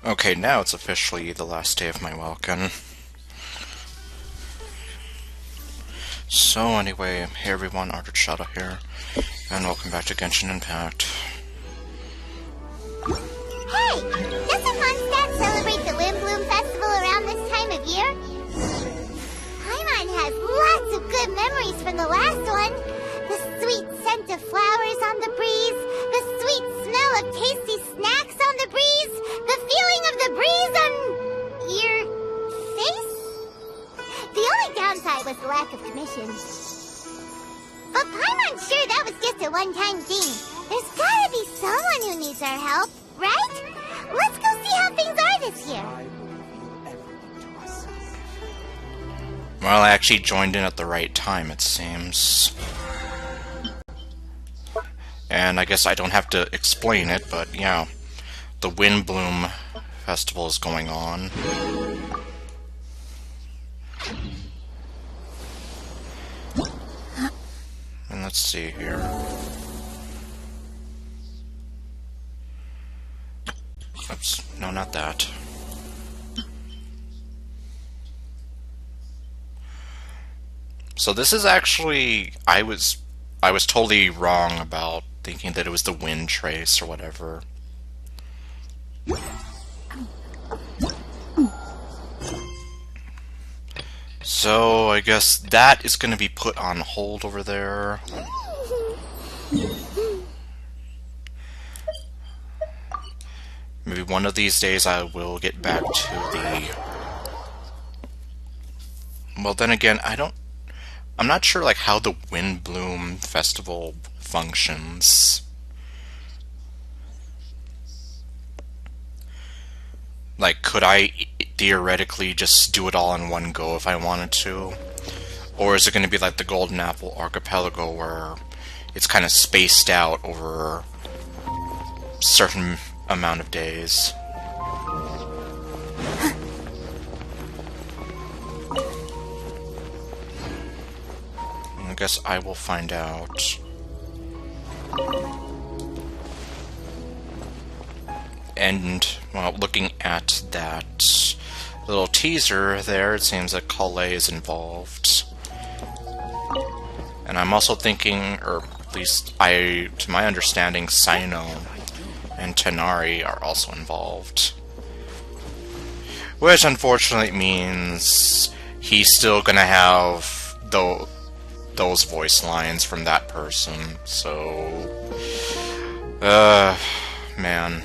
Okay, now it's officially the last day of my welcome. So anyway, hey everyone, Arthur Shadow here, and welcome back to Genshin Impact. Hey! Doesn't Mondstadt celebrate the Windblume Festival around this time of year? Paimon has lots of good memories from the last one. The sweet scent of flowers on the breeze, the sweet smell of tasty snacks on the breeze, the feeling of the breeze on your face? The only downside was the lack of commissions. But Paimon's sure that was just a one-time thing. There's gotta be someone who needs our help, right? Let's go see how things are this year. Well, I actually joined in at the right time, it seems. And I guess I don't have to explain it, but yeah, the Windblume Festival is going on. And let's see here. Oops, no, not that. So this is actually, I was totally wrong about thinking that it was the wind trace or whatever. So I guess that is going to be put on hold over there. Maybe one of these days I will get back to the... Well, then again, I'm not sure like how the Windblume Festival functions. Like, could I theoretically just do it all in one go if I wanted to? Or is it going to be like the Golden Apple Archipelago where it's kind of spaced out over a certain amount of days? I guess I will find out. And, well, looking at that little teaser there, it seems that Calais is involved. And I'm also thinking, or at least to my understanding, Sino and Tenari are also involved. Which unfortunately means he's still gonna have those voice lines from that person, so... man.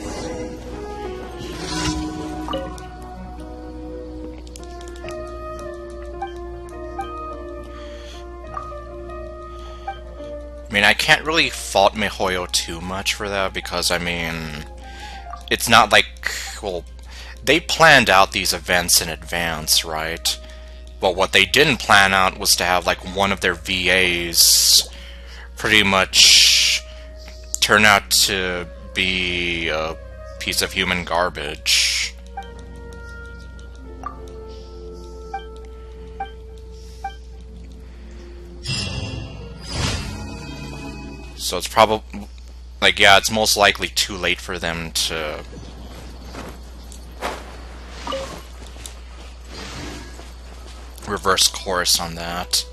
I mean, I can't really fault MiHoYo too much for that, because, I mean, it's not like, well, they planned out these events in advance, right? But what they didn't plan out was to have, like, one of their VAs pretty much turn out to be a piece of human garbage. So it's probably, like, yeah, it's most likely too late for them to reverse course on that.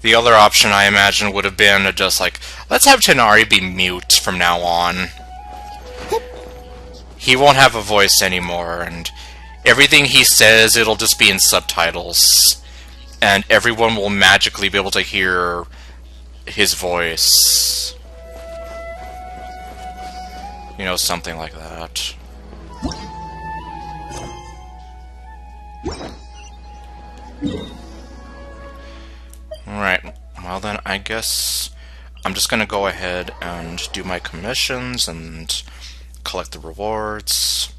The other option, I imagine, would have been to just, like, let's have Tenari be mute from now on. He won't have a voice anymore, and everything he says, it'll just be in subtitles. And everyone will magically be able to hear his voice. You know, something like that. Alright, well then I guess I'm just gonna go ahead and do my commissions and collect the rewards.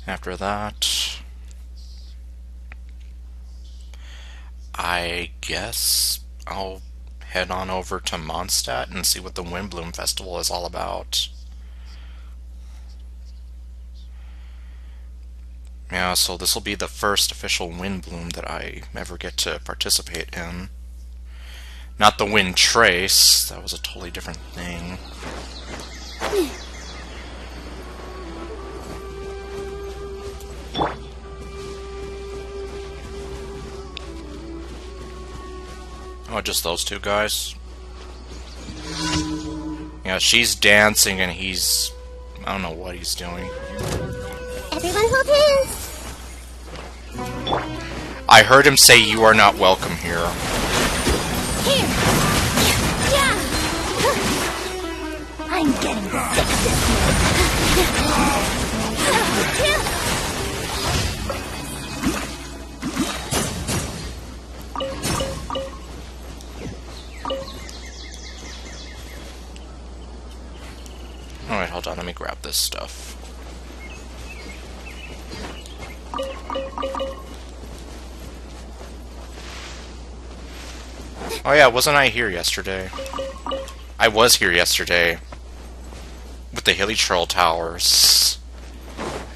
After that, I guess I'll head on over to Mondstadt and see what the Windblume Festival is all about. Yeah, so this will be the first official Windblume that I ever get to participate in. Not the Wind Trace, that was a totally different thing. Oh, just those two guys? Yeah, she's dancing and he's... I don't know what he's doing. Everyone hold hands. I heard him say you are not welcome here. Here. Yeah. I'm getting sick of this. Alright, hold on, let me grab this stuff. Oh yeah, wasn't I here yesterday? I was here yesterday. With the Hilly Troll Towers.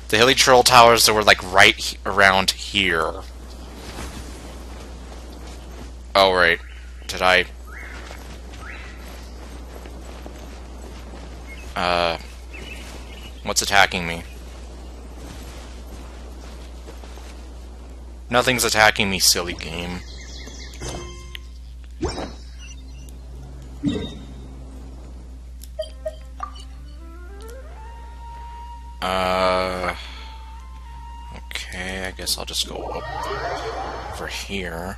The Hilly Troll Towers that were like right around here. Oh right. Did I... What's attacking me? Nothing's attacking me, silly game. Okay, I guess I'll just go up over here.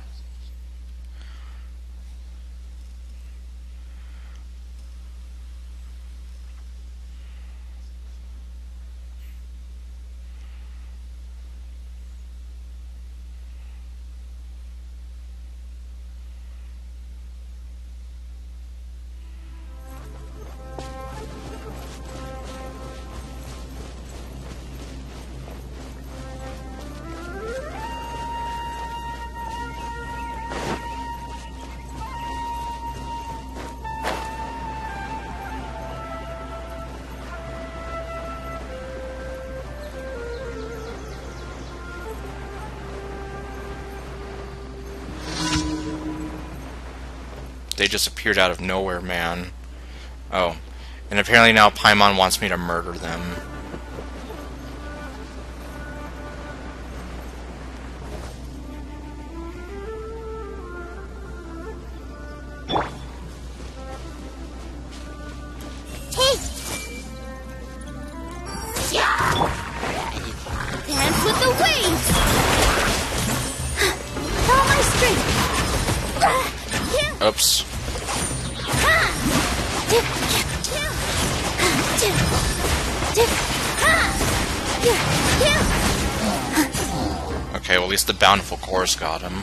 They just appeared out of nowhere, man. Oh. And apparently now Paimon wants me to murder them. Dance with the waves! All my strength! Oops. Okay, well at least the Bountiful Course got him.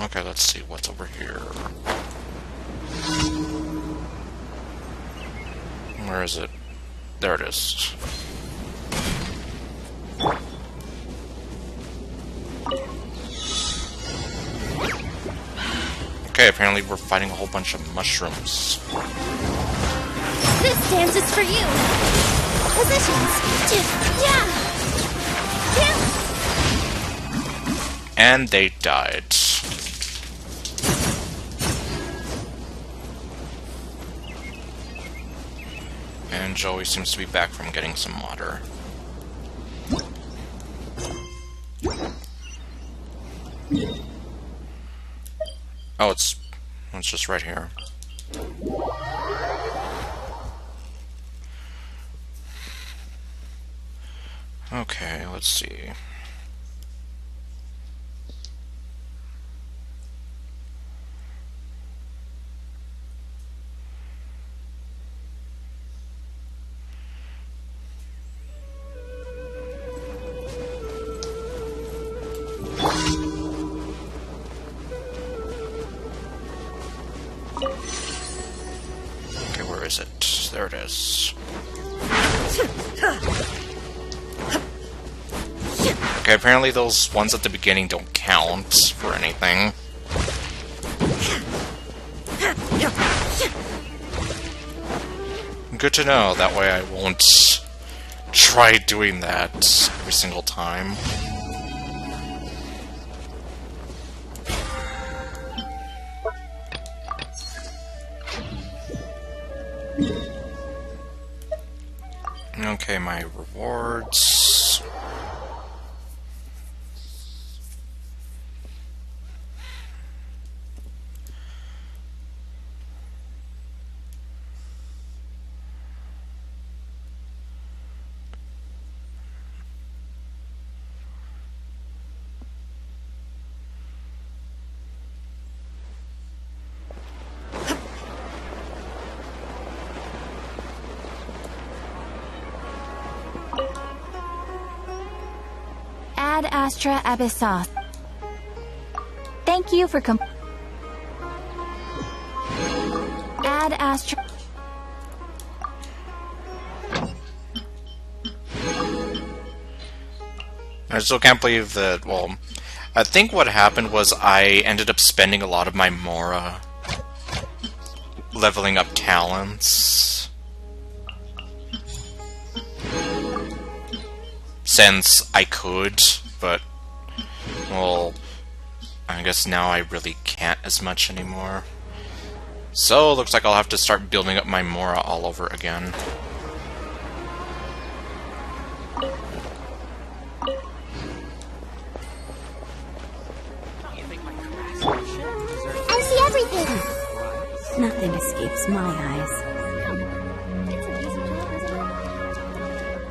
Okay, let's see what's over here. Where is it? There it is. Okay, apparently we're fighting a whole bunch of mushrooms. This dance is for you. Positions. Yeah. And they died. And Joey seems to be back from getting some water. Oh, it's just right here. Okay, let's see. Okay, where is it? There it is. Okay, apparently those ones at the beginning don't count for anything. Good to know, that way I won't try doing that every single time. rewards. Ad Astra Abyssos. Thank you for Ad Astra. I still can't believe that, well, I think what happened was I ended up spending a lot of my Mora leveling up talents. Since I could, but, well, I guess now I really can't as much anymore. So, looks like I'll have to start building up my Mora all over again. I see everything! Nothing escapes my eyes.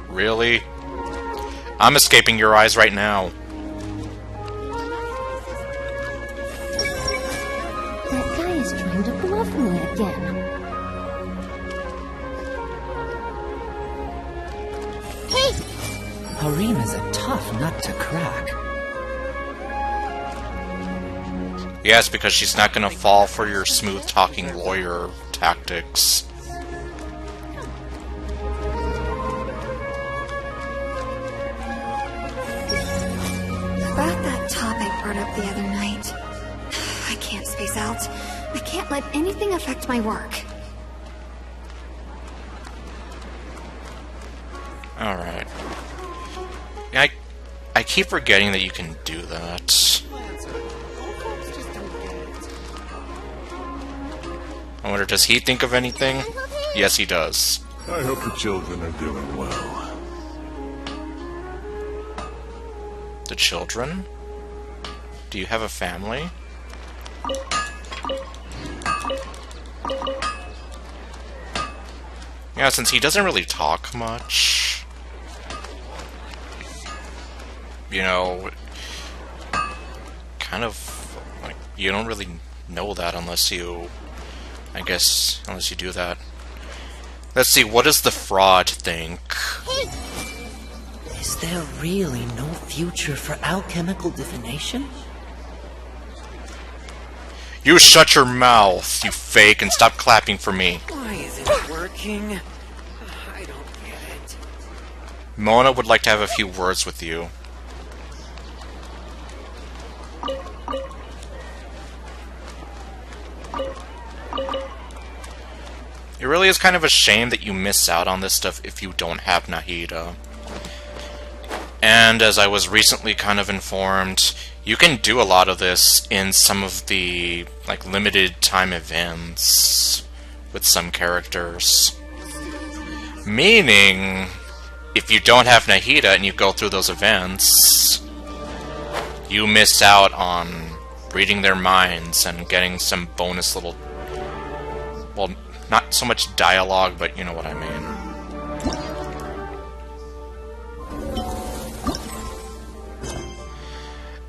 Really? I'm escaping your eyes right now. That guy is trying to bluff me again. Hey! Harem is a tough nut to crack. Yes, because she's not gonna fall for your smooth-talking lawyer tactics. About that topic brought up the other night. I can't space out. I can't let anything affect my work. Alright. Yeah, I keep forgetting that you can do that. I wonder, does he think of anything? Yes, he does. I hope the children are doing well. The children? Do you have a family? Yeah, since he doesn't really talk much, you know, kind of, like, you don't really know that unless you, I guess, unless you do that. Let's see, what does the fraud think? Is there really no future for alchemical divination? You shut your mouth, you fake, and stop clapping for me. Why isn't it working? I don't get it. Mona would like to have a few words with you. It really is kind of a shame that you miss out on this stuff if you don't have Nahida. And as I was recently kind of informed, you can do a lot of this in some of the, like, limited time events with some characters. Meaning, if you don't have Nahida and you go through those events, you miss out on reading their minds and getting some bonus little, well, not so much dialogue, but you know what I mean.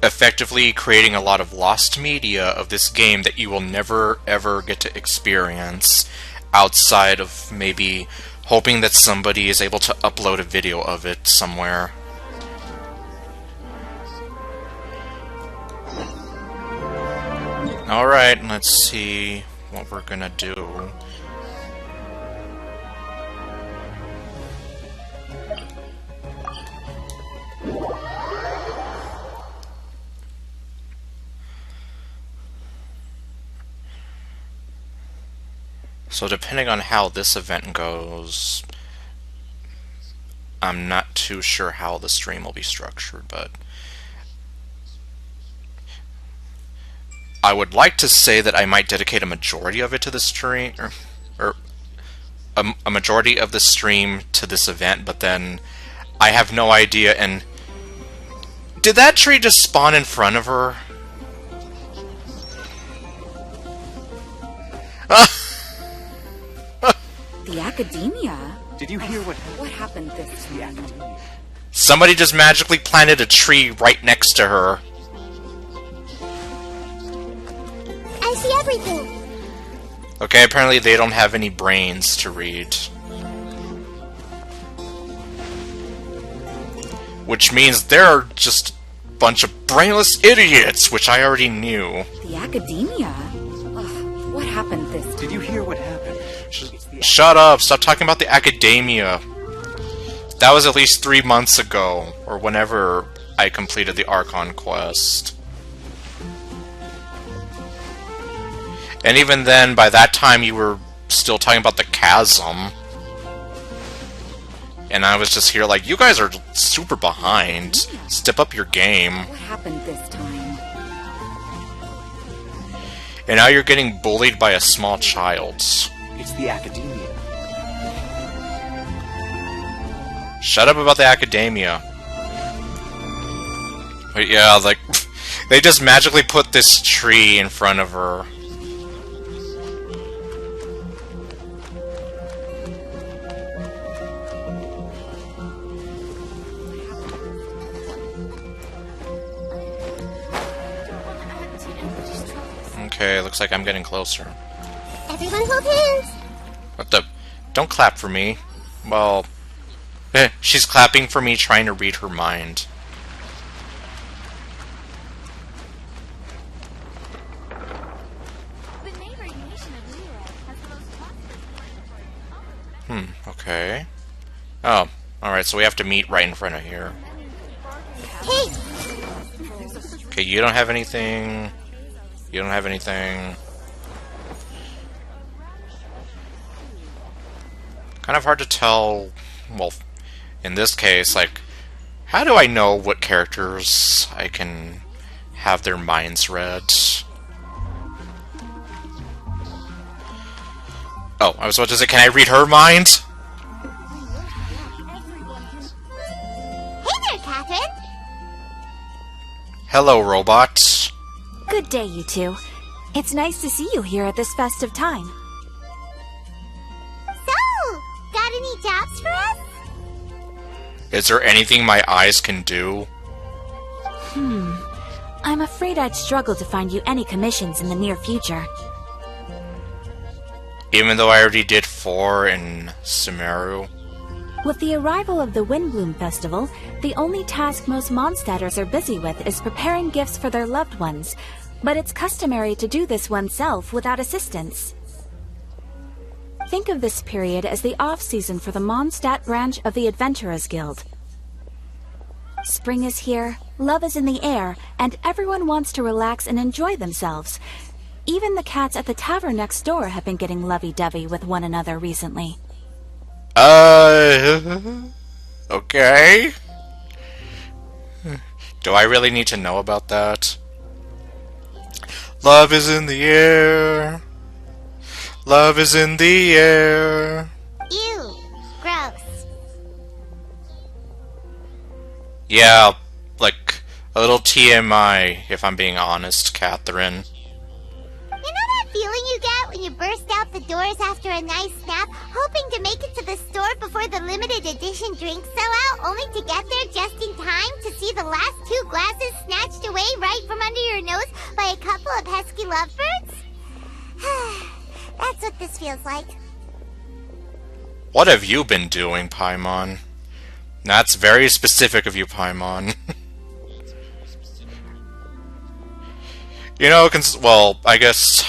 Effectively creating a lot of lost media of this game that you will never ever get to experience outside of maybe hoping that somebody is able to upload a video of it somewhere. Alright, let's see what we're gonna do. So depending on how this event goes, I'm not too sure how the stream will be structured, but I would like to say that I might dedicate a majority of it to the stream, or a majority of the stream to this event, but then I have no idea, and... Did that tree just spawn in front of her? The academia? Did you hear What happened this time? Somebody just magically planted a tree right next to her. I see everything. Okay, apparently they don't have any brains to read. Which means they're just a bunch of brainless idiots, which I already knew. The academia? Ugh, what happened this time? Did you hear what happened? Shut up! Stop talking about the academia. That was at least 3 months ago, or whenever I completed the Archon quest. And even then, by that time, you were still talking about the chasm. And I was just here like, you guys are super behind. Step up your game. What happened this time? And now you're getting bullied by a small child. It's the academia. Shut up about the academia. But yeah, like, they just magically put this tree in front of her. Okay, looks like I'm getting closer. Everyone hold hands. What the? Don't clap for me. Well, she's clapping for me trying to read her mind. Okay. Oh, alright, so we have to meet right in front of here. Hey, Okay, you don't have anything. You don't have anything. Kind of hard to tell, well, in this case, like, how do I know what characters I can have their minds read? Oh, I was about to say, can I read her mind? hey there, Catherine. Hello, robot. Good day, you two. It's nice to see you here at this festive time. So, got any jobs for us? Is there anything my eyes can do? I'm afraid I'd struggle to find you any commissions in the near future. Even though I already did 4 in Sumeru. With the arrival of the Windblume Festival, the only task most Mondstadters are busy with is preparing gifts for their loved ones, but it's customary to do this oneself without assistance. Think of this period as the off-season for the Mondstadt branch of the Adventurers Guild. Spring is here, love is in the air, and everyone wants to relax and enjoy themselves. Even the cats at the tavern next door have been getting lovey-dovey with one another recently. Okay. Do I really need to know about that? Love is in the air. Love is in the air. Ew, gross. Yeah, like a little TMI, if I'm being honest, Catherine. You know that feeling you get when you burst out the doors after a nice nap, hoping to make it to the store before the limited edition drinks sell out, only to get there just in time to see the last 2 glasses snatched away right from under your nose by a couple of pesky lovebirds? That's what this feels like. What have you been doing, Paimon? That's very specific of you, Paimon. You know, well, I guess...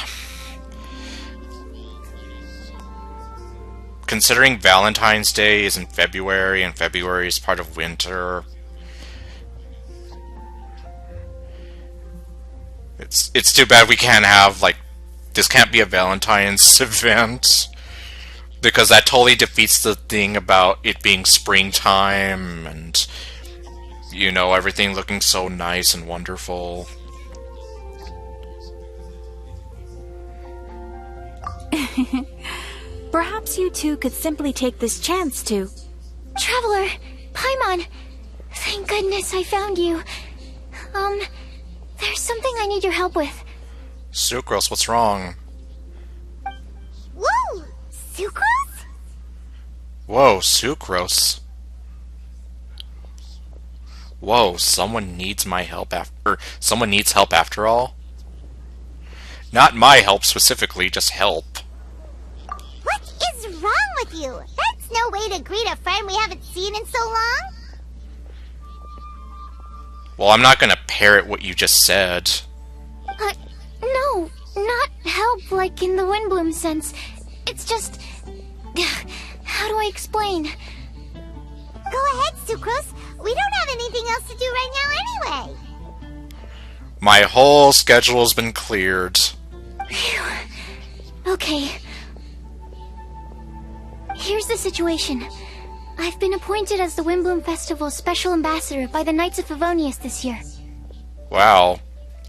Considering Valentine's Day is in February, and February is part of winter... It's too bad we can't have, like... This can't be a Valentine's event. Because that totally defeats the thing about it being springtime, and... You know, everything looking so nice and wonderful. Perhaps you two could simply take this chance to... Traveler, Paimon! Thank goodness I found you. There's something I need your help with. Sucrose, what's wrong? Whoa! Sucrose? Whoa, Sucrose. Whoa, someone needs my help someone needs help after all? Not my help specifically, just help. What is wrong with you? That's no way to greet a friend we haven't seen in so long. Well, I'm not gonna parrot what you just said. No, not help like in the Windblume sense. It's just... How do I explain? Go ahead, Sucrose. We don't have anything else to do right now anyway. My whole schedule's been cleared. Phew. Okay. Here's the situation. I've been appointed as the Windblume Festival's special ambassador by the Knights of Favonius this year. Wow.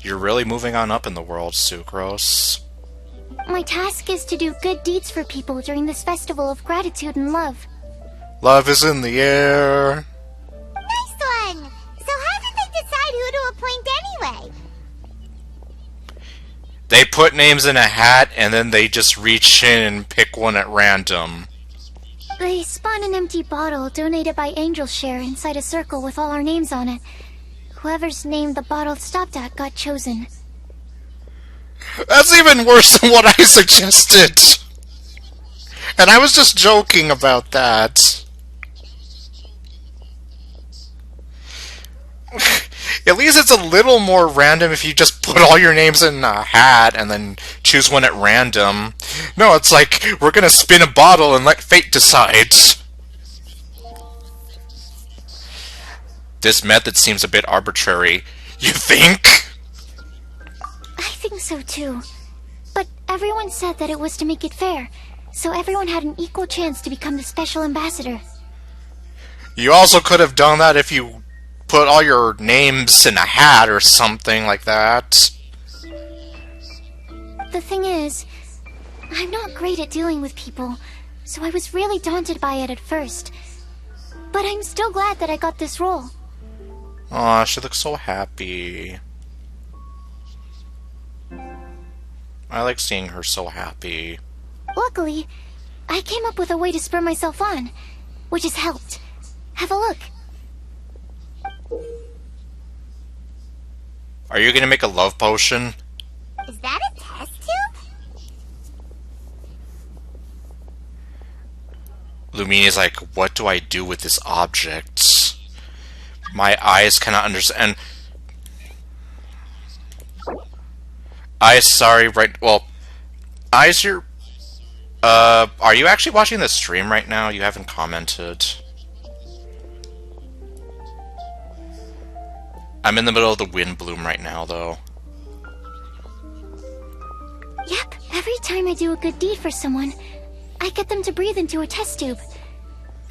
You're really moving on up in the world, Sucrose. My task is to do good deeds for people during this festival of gratitude and love. Love is in the air. Nice one! So how did they decide who to appoint anyway? They put names in a hat and then they just reach in and pick one at random. They spun an empty bottle donated by Angel's Share inside a circle with all our names on it. Whoever's name the bottle stopped at got chosen. That's even worse than what I suggested. And I was just joking about that. At least it's a little more random if you just put all your names in a hat and then choose one at random. No, it's like, we're gonna spin a bottle and let fate decide. This method seems a bit arbitrary. You think? I think so too. But everyone said that it was to make it fair, so everyone had an equal chance to become the special ambassador. You also could have done that if you put all your names in a hat or something like that. The thing is, I'm not great at dealing with people, so I was really daunted by it at first. But I'm still glad that I got this role. Aw, she looks so happy. I like seeing her so happy. Luckily, I came up with a way to spur myself on, which has helped. Have a look. Are you gonna make a love potion? Is that a test tube? Lumini's like, what do I do with this object? My eyes cannot understand. Eyes, sorry, right, well, eyes, are you actually watching the stream right now? You haven't commented. I'm in the middle of the Windblume right now, though. Yep, every time I do a good deed for someone, I get them to breathe into a test tube.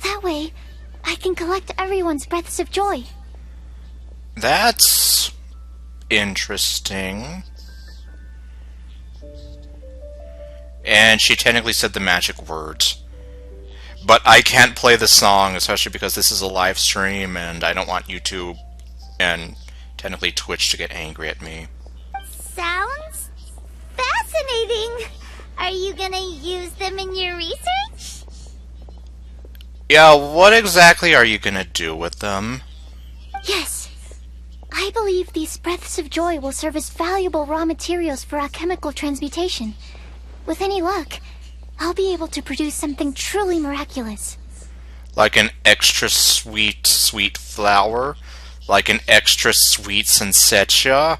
That way, I can collect everyone's breaths of joy. That's interesting. And she technically said the magic words. But I can't play the song, especially because this is a live stream and I don't want YouTube and technically Twitch to get angry at me. Sounds fascinating. Are you gonna use them in your research? Yeah, what exactly are you gonna do with them? Yes. I believe these breaths of joy will serve as valuable raw materials for alchemical transmutation. With any luck, I'll be able to produce something truly miraculous. Like an extra sweet, sweet flower? Like an extra sweet sensetia?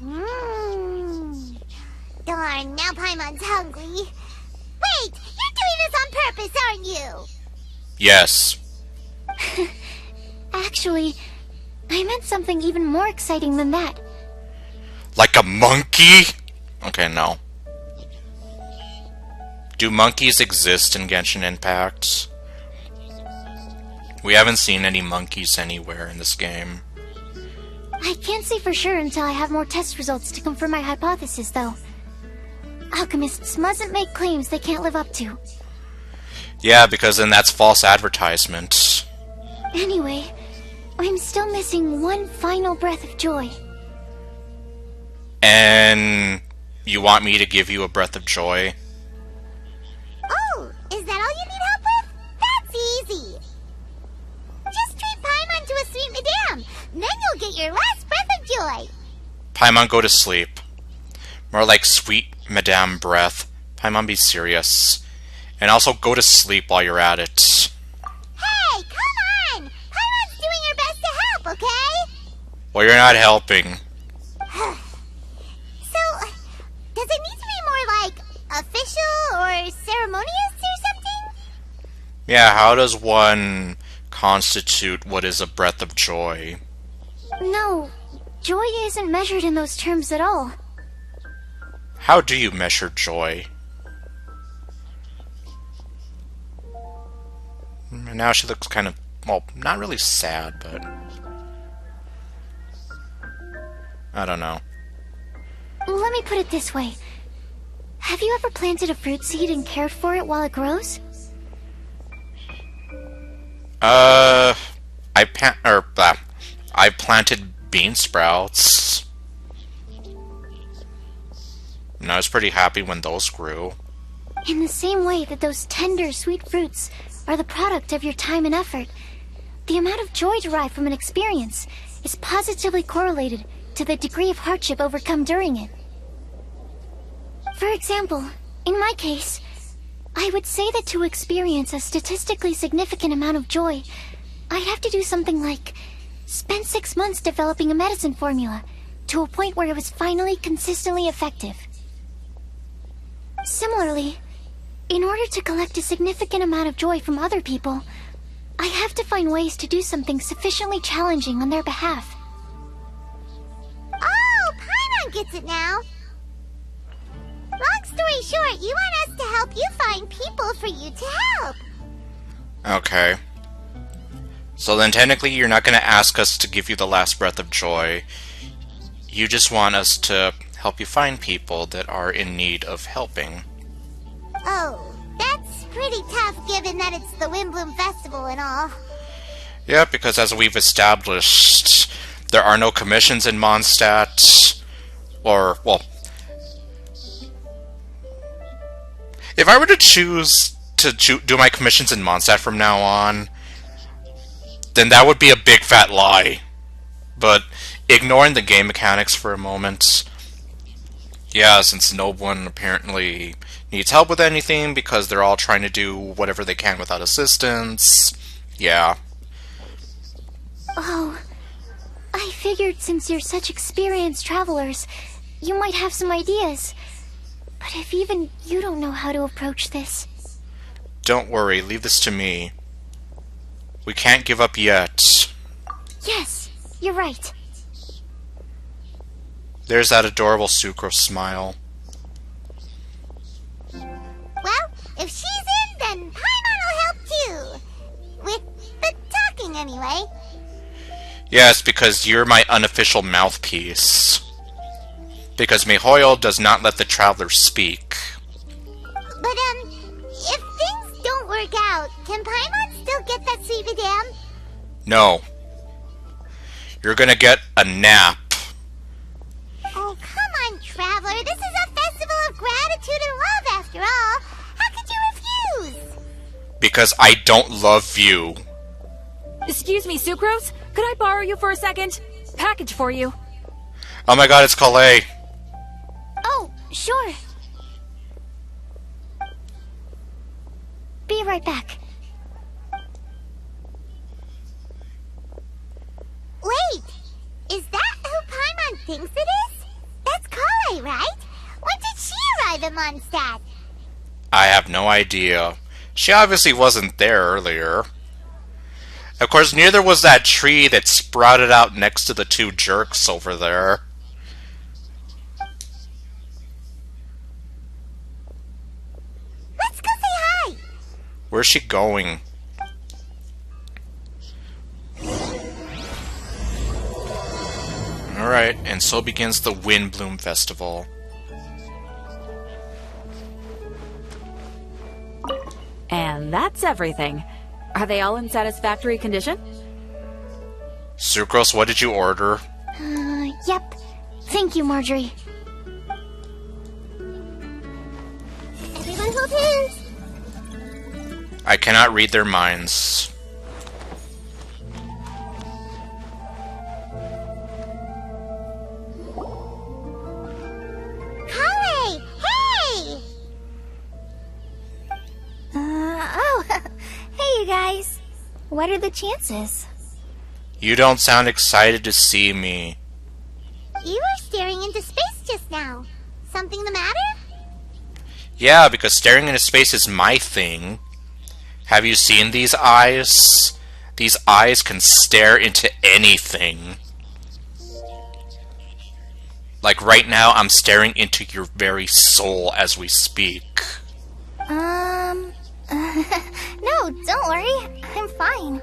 Mmm. Darn, now Paimon's hungry. Wait, you're doing this on purpose, aren't you? Yes. Actually, I meant something even more exciting than that. Like a monkey? Okay, no. Do monkeys exist in Genshin Impact? We haven't seen any monkeys anywhere in this game. I can't say for sure until I have more test results to confirm my hypothesis, though. Alchemists mustn't make claims they can't live up to. Yeah, because then that's false advertisement. Anyway, I'm still missing one final breath of joy. And you want me to give you a breath of joy? Oh, is that all you need help with? That's easy. Just treat Paimon to a sweet madame. Then you'll get your last breath of joy. Paimon, go to sleep. More like sweet madame breath. Paimon, be serious. And also go to sleep while you're at it. Hey, come on! Paimon's doing her best to help, okay? Well, you're not helping. So, does it need to be more like official or ceremonious or something? Yeah, how does one constitute what is a breath of joy? No, joy isn't measured in those terms at all. How do you measure joy? And now she looks kind of, well, not really sad, but I don't know. Let me put it this way. Have you ever planted a fruit seed and cared for it while it grows? I planted bean sprouts. And I was pretty happy when those grew. In the same way that those tender, sweet fruits are the product of your time and effort, the amount of joy derived from an experience is positively correlated to the degree of hardship overcome during it. For example, in my case, I would say that to experience a statistically significant amount of joy, I'd have to do something like spend 6 months developing a medicine formula to a point where it was finally consistently effective. Similarly, in order to collect a significant amount of joy from other people, I have to find ways to do something sufficiently challenging on their behalf. Oh, Paimon gets it now. Long story short, you want us to help you find people for you to help. Okay. So then technically you're not going to ask us to give you the last breath of joy. You just want us to help you find people that are in need of helping. Oh, that's pretty tough given that it's the Windblume Festival and all. Yeah, because as we've established, there are no commissions in Mondstadt. Or, well, if I were to choose to do my commissions in Mondstadt from now on, then that would be a big fat lie. But ignoring the game mechanics for a moment, yeah, since no one apparently needs help with anything because they're all trying to do whatever they can without assistance, yeah. Oh, I figured since you're such experienced travelers, you might have some ideas. But if even you don't know how to approach this... Don't worry, leave this to me. We can't give up yet. Yes, you're right. There's that adorable Sucrose smile. Well, if she's in, then Paimon will help too. With the talking, anyway. Yes, because you're my unofficial mouthpiece. Because Mihoyo does not let the travelers speak. But, if things don't work out, can Paimon still get that sweet madame? No. You're gonna get a nap. Oh, come on, Traveler. This is a festival of gratitude and love, after all. How could you refuse? Because I don't love you. Excuse me, Sucrose? Could I borrow you for a second? Package for you. Oh my god, it's Calais. Oh, sure. Be right back. Wait, is that who Paimon thinks it is? That's Kale, right? When did she arrive in Mondstadt? I have no idea. She obviously wasn't there earlier. Of course, neither was that tree that sprouted out next to the two jerks over there. Let's go say hi. Where's she going? Alright, and so begins the Windblume Festival. And that's everything. Are they all in satisfactory condition? Sucrose, what did you order? Yep. Thank you, Marjorie. Everyone hold hands. I cannot read their minds. Kale! Hey! Oh, hey you guys. What are the chances? You don't sound excited to see me. You were staring into space just now. Something the matter? Yeah, because staring into space is my thing. Have you seen these eyes? These eyes can stare into anything. Like right now, I'm staring into your very soul as we speak. No, don't worry. I'm fine.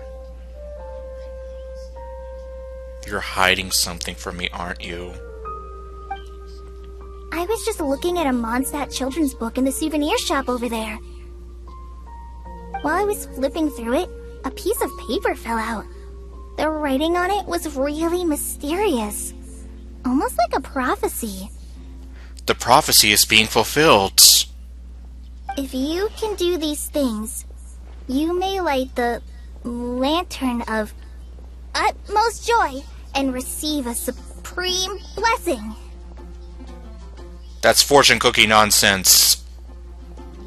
You're hiding something from me, aren't you? I was just looking at a Mondstadt children's book in the souvenir shop over there. While I was flipping through it, a piece of paper fell out. The writing on it was really mysterious. Almost like a prophecy. The prophecy is being fulfilled. If you can do these things, you may light the lantern of utmost joy and receive a supreme blessing. That's fortune cookie nonsense.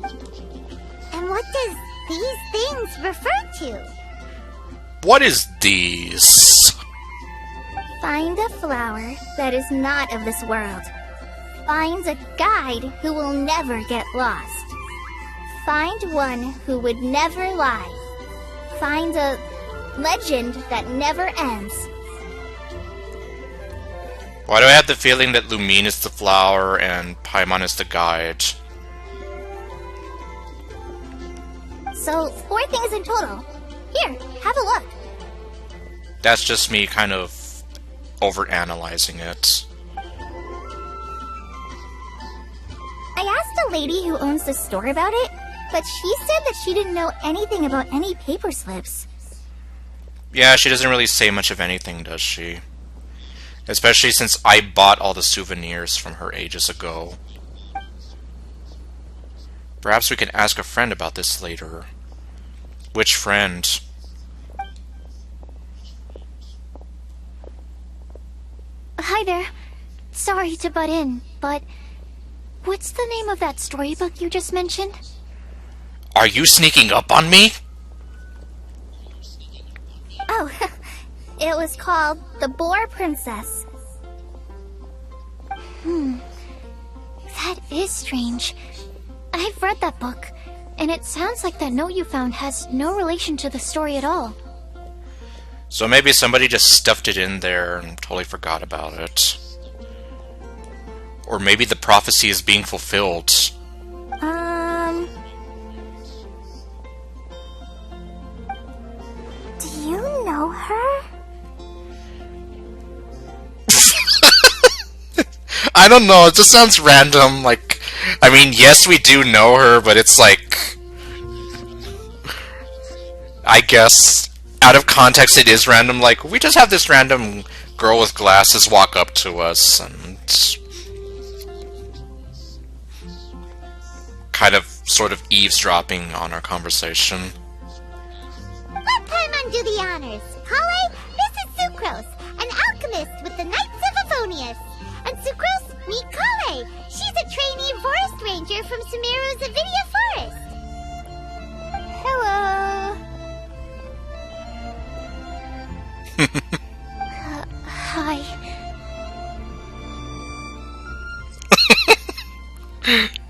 And what does these things refer to? What is these? Find a flower that is not of this world. Find a guide who will never get lost. Find one who would never lie. Find a legend that never ends. Why do I have the feeling that Lumine is the flower and Paimon is the guide? So, 4 things in total. Here, have a look. That's just me kind of overanalyzing it. I asked a lady who owns the store about it, but she said that she didn't know anything about any paper slips. Yeah, she doesn't really say much of anything, does she? Especially since I bought all the souvenirs from her ages ago. Perhaps we can ask a friend about this later. Which friend? Hi there. Sorry to butt in, but what's the name of that storybook you just mentioned? Are you sneaking up on me? Oh, it was called The Boar Princess. That is strange. I've read that book, and it sounds like that note you found has no relation to the story at all. So maybe somebody just stuffed it in there and totally forgot about it. Or maybe the prophecy is being fulfilled. Do you know her? I don't know, it just sounds random, like... I mean, yes, we do know her, but it's like... I guess, out of context it is random, like, we just have this random girl with glasses walk up to us, and... kind of, sort of eavesdropping on our conversation. Let Paimon do the honors. Kale, this is Sucrose, an alchemist with the Knights of Favonius. And Sucrose, meet Kale. She's a trainee forest ranger from Sumeru's Avidia Forest. Hello. Hi.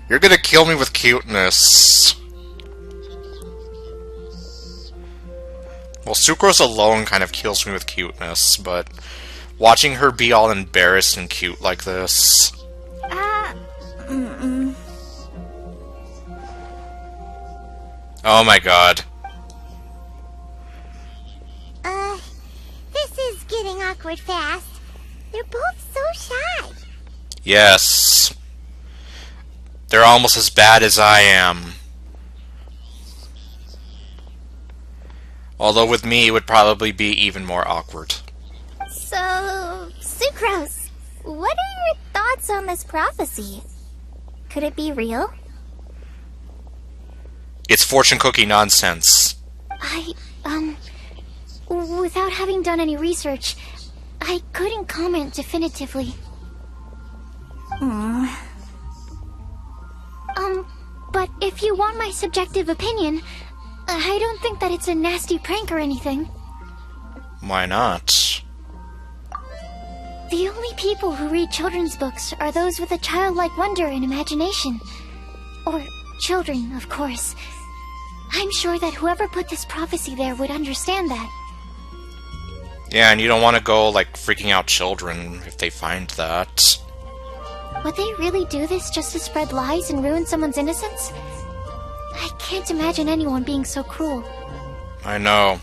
You're gonna kill me with cuteness. Well, Sucrose alone kind of kills me with cuteness, but watching her be all embarrassed and cute like this... Oh my god. This is getting awkward fast. They're both so shy. Yes. They're almost as bad as I am. Although with me, it would probably be even more awkward. Sucrose, what are your thoughts on this prophecy? Could it be real? It's fortune cookie nonsense. Without having done any research, I couldn't comment definitively. But if you want my subjective opinion, I don't think that it's a nasty prank or anything. Why not? The only people who read children's books are those with a childlike wonder and imagination. Or children, of course. I'm sure that whoever put this prophecy there would understand that. Yeah, and you don't want to go, like, freaking out children if they find that. Would they really do this just to spread lies and ruin someone's innocence? I can't imagine anyone being so cruel. I know.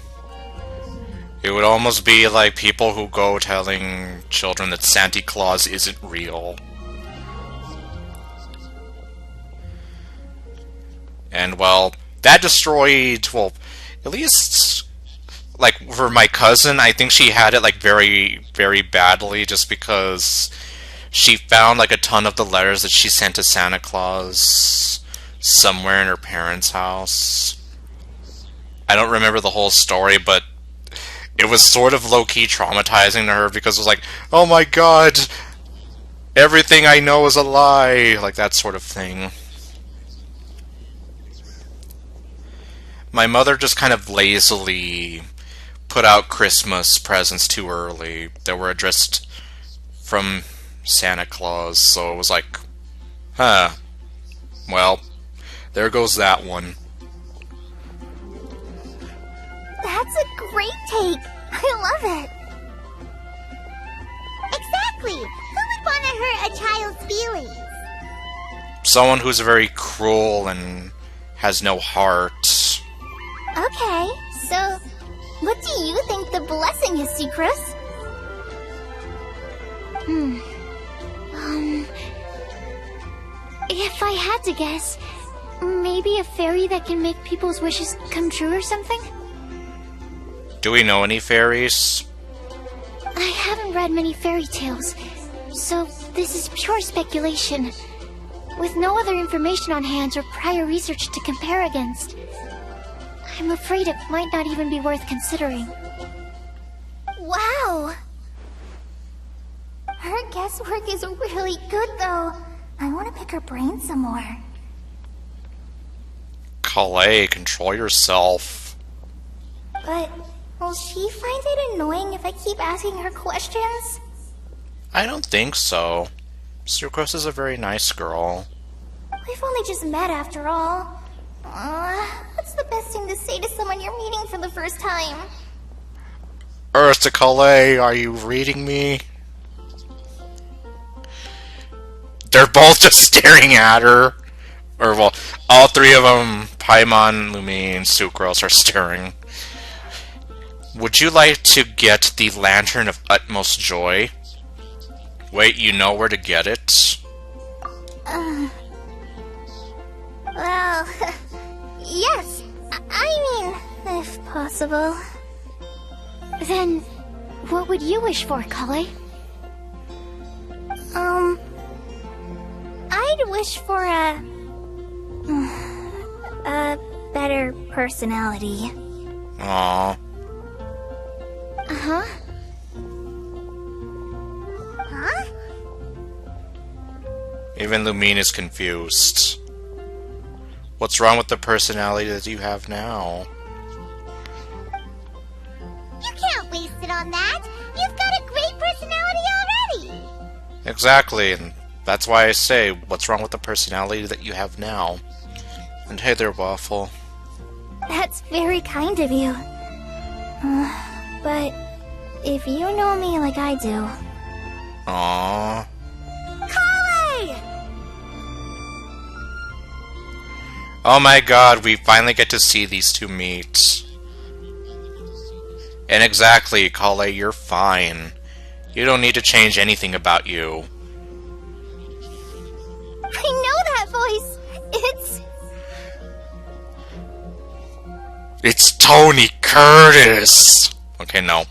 It would almost be like people who go telling children that Santa Claus isn't real. And, well, that destroyed, well, at least, like, for my cousin, I think she had it, like, very, very badly just because she found, like, a ton of the letters that she sent to Santa Claus somewhere in her parents' house. I don't remember the whole story, but it was sort of low-key traumatizing to her because it was like, oh my god, everything I know is a lie, like that sort of thing. My mother just kind of lazily put out Christmas presents too early that were addressed from Santa Claus, so it was like, huh, well, there goes that one. That's a great take. I love it. Exactly. Who would want to hurt a child's feelings? Someone who's very cruel and has no heart. Okay, so what do you think the blessing is, Sucrose? If I had to guess, maybe a fairy that can make people's wishes come true or something? Do we know any fairies? I haven't read many fairy tales, so this is pure speculation. With no other information on hand or prior research to compare against, I'm afraid it might not even be worth considering. Wow! Her guesswork is really good, though. I want to pick her brain some more. Calais, control yourself. But will she find it annoying if I keep asking her questions? I don't think so. Sucrose is a very nice girl. We've only just met after all. What's the best thing to say to someone you're meeting for the first time? Earth to Calais, are you reading me? They're both just staring at her. Or, well, all three of them, Paimon, Lumine, and Sucrose, are staring. Would you like to get the Lantern of Utmost Joy? Wait, you know where to get it? Well, yes. I mean, if possible. Then, what would you wish for, Calais? I'd wish for a better personality. Aww. Uh-huh. Huh? Even Lumine is confused. What's wrong with the personality that you have now? You can't waste it on that. You've got a great personality already. Exactly, and that's why I say, what's wrong with the personality that you have now? And hey there, Waffle. That's very kind of you. But if you know me like I do... Aww. Calais! Oh my god, we finally get to see these two meet. And exactly, Calais, you're fine. You don't need to change anything about you. I know that voice. It's Tony Curtis! Okay, no.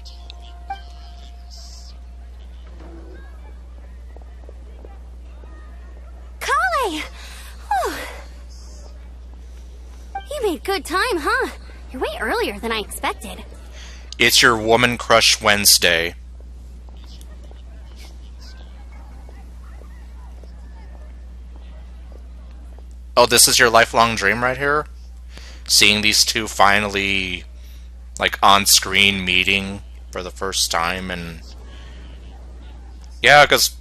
Okay. Whew. You made good time, huh? You're way earlier than I expected. It's your Woman Crush Wednesday. Oh, this is your lifelong dream right here? Seeing these two finally, like, on-screen meeting for the first time, and... Yeah, because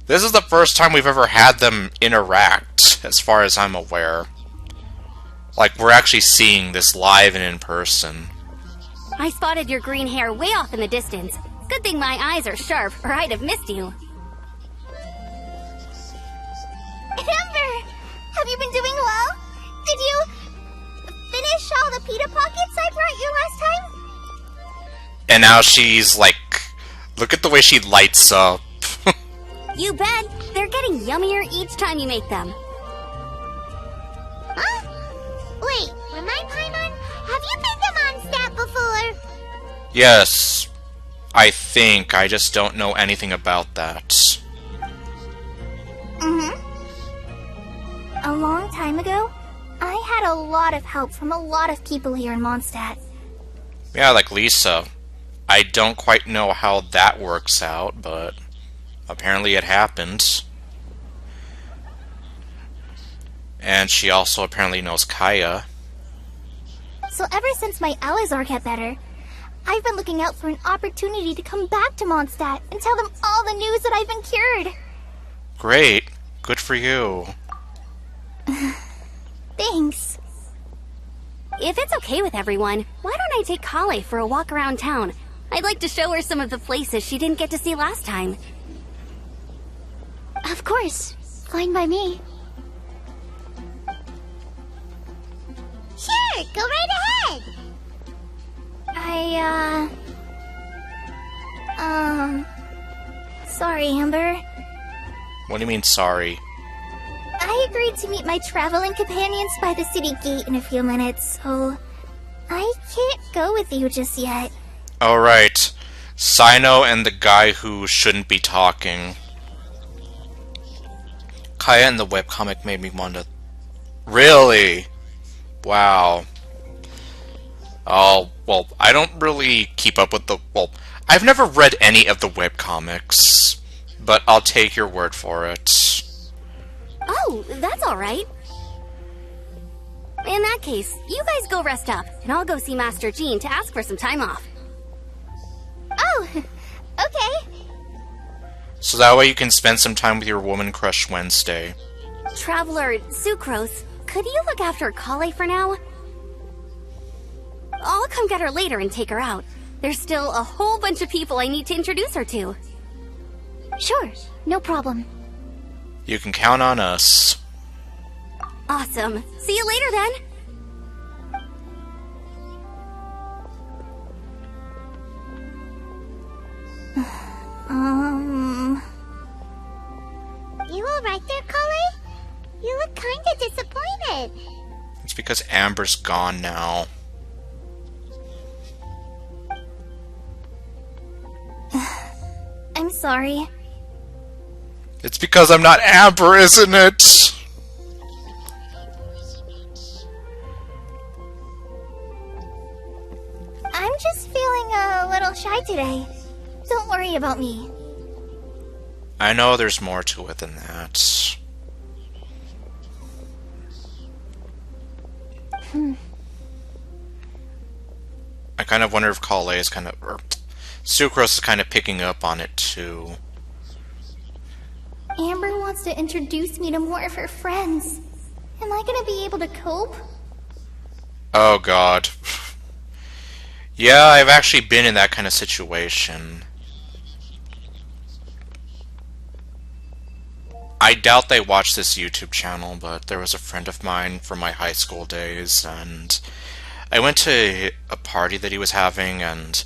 this is the first time we've ever had them interact, as far as I'm aware. Like, we're actually seeing this live and in person. I spotted your green hair way off in the distance. Good thing my eyes are sharp, or I'd have missed you. Amber! Have you been doing well? Did you finish all the pita pockets I brought you last time? And now she's like... Look at the way she lights up. You bet. They're getting yummier each time you make them. Huh? Wait, remind Paimon, have you made them on stat before? Yes, I think. I just don't know anything about that. A long time ago, I had a lot of help from a lot of people here in Mondstadt. Yeah, like Lisa. I don't quite know how that works out, but apparently it happened. And she also apparently knows Kaya. So ever since my Alizar got better, I've been looking out for an opportunity to come back to Mondstadt and tell them all the news that I've been cured. Great. Good for you. Thanks. If it's okay with everyone, why don't I take Kale for a walk around town? I'd like to show her some of the places she didn't get to see last time. Of course. Fine by me. Sure, go right ahead. Sorry, Amber. What do you mean, sorry? I agreed to meet my traveling companions by the city gate in a few minutes, so I can't go with you just yet. Alright. Sino and the guy who shouldn't be talking. Kaya in the webcomic made me want to... Really? Wow. Oh, well, I don't really keep up with the... Well, I've never read any of the webcomics, but I'll take your word for it. Oh, that's alright. In that case, you guys go rest up, and I'll go see Master Jean to ask for some time off. Oh, okay. So that way you can spend some time with your Woman Crush Wednesday. Traveler Sucrose, could you look after Kale for now? I'll come get her later and take her out. There's still a whole bunch of people I need to introduce her to. Sure, no problem. You can count on us. Awesome. See you later then. You alright there, Kale? You look kinda disappointed. It's because Amber's gone now. I'm sorry. It's because I'm not Amber, isn't it? I'm just feeling a little shy today. Don't worry about me. I know there's more to it than that. I kind of wonder if Kale is kind of... Or Sucrose is kind of picking up on it, too. Amber wants to introduce me to more of her friends. Am I gonna be able to cope? Oh, God. Yeah, I've actually been in that kind of situation. I doubt they watch this YouTube channel, but there was a friend of mine from my high school days, and I went to a party that he was having, and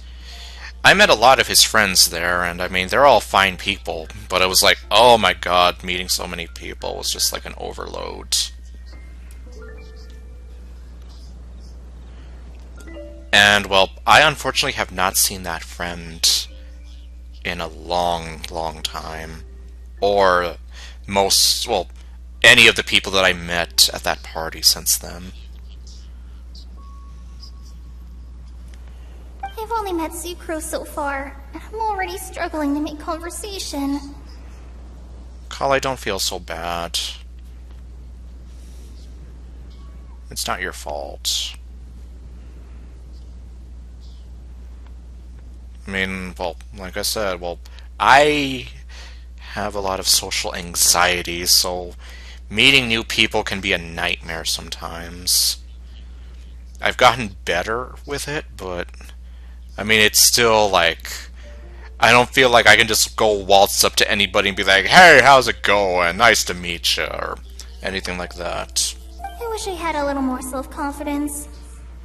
I met a lot of his friends there, and I mean, they're all fine people, but it was like, oh my god, meeting so many people was just like an overload. And, well, I unfortunately have not seen that friend in a long, long time. Or, any of the people that I met at that party since then. I've only met Sucrose so far, and I'm already struggling to make conversation. Kale, don't feel so bad. It's not your fault. I mean, well, like I said, I have a lot of social anxiety, so meeting new people can be a nightmare sometimes. I've gotten better with it, but I mean, it's still like, I don't feel like I can just go waltz up to anybody and be like, hey, how's it going? Nice to meet you, or anything like that. I wish I had a little more self-confidence,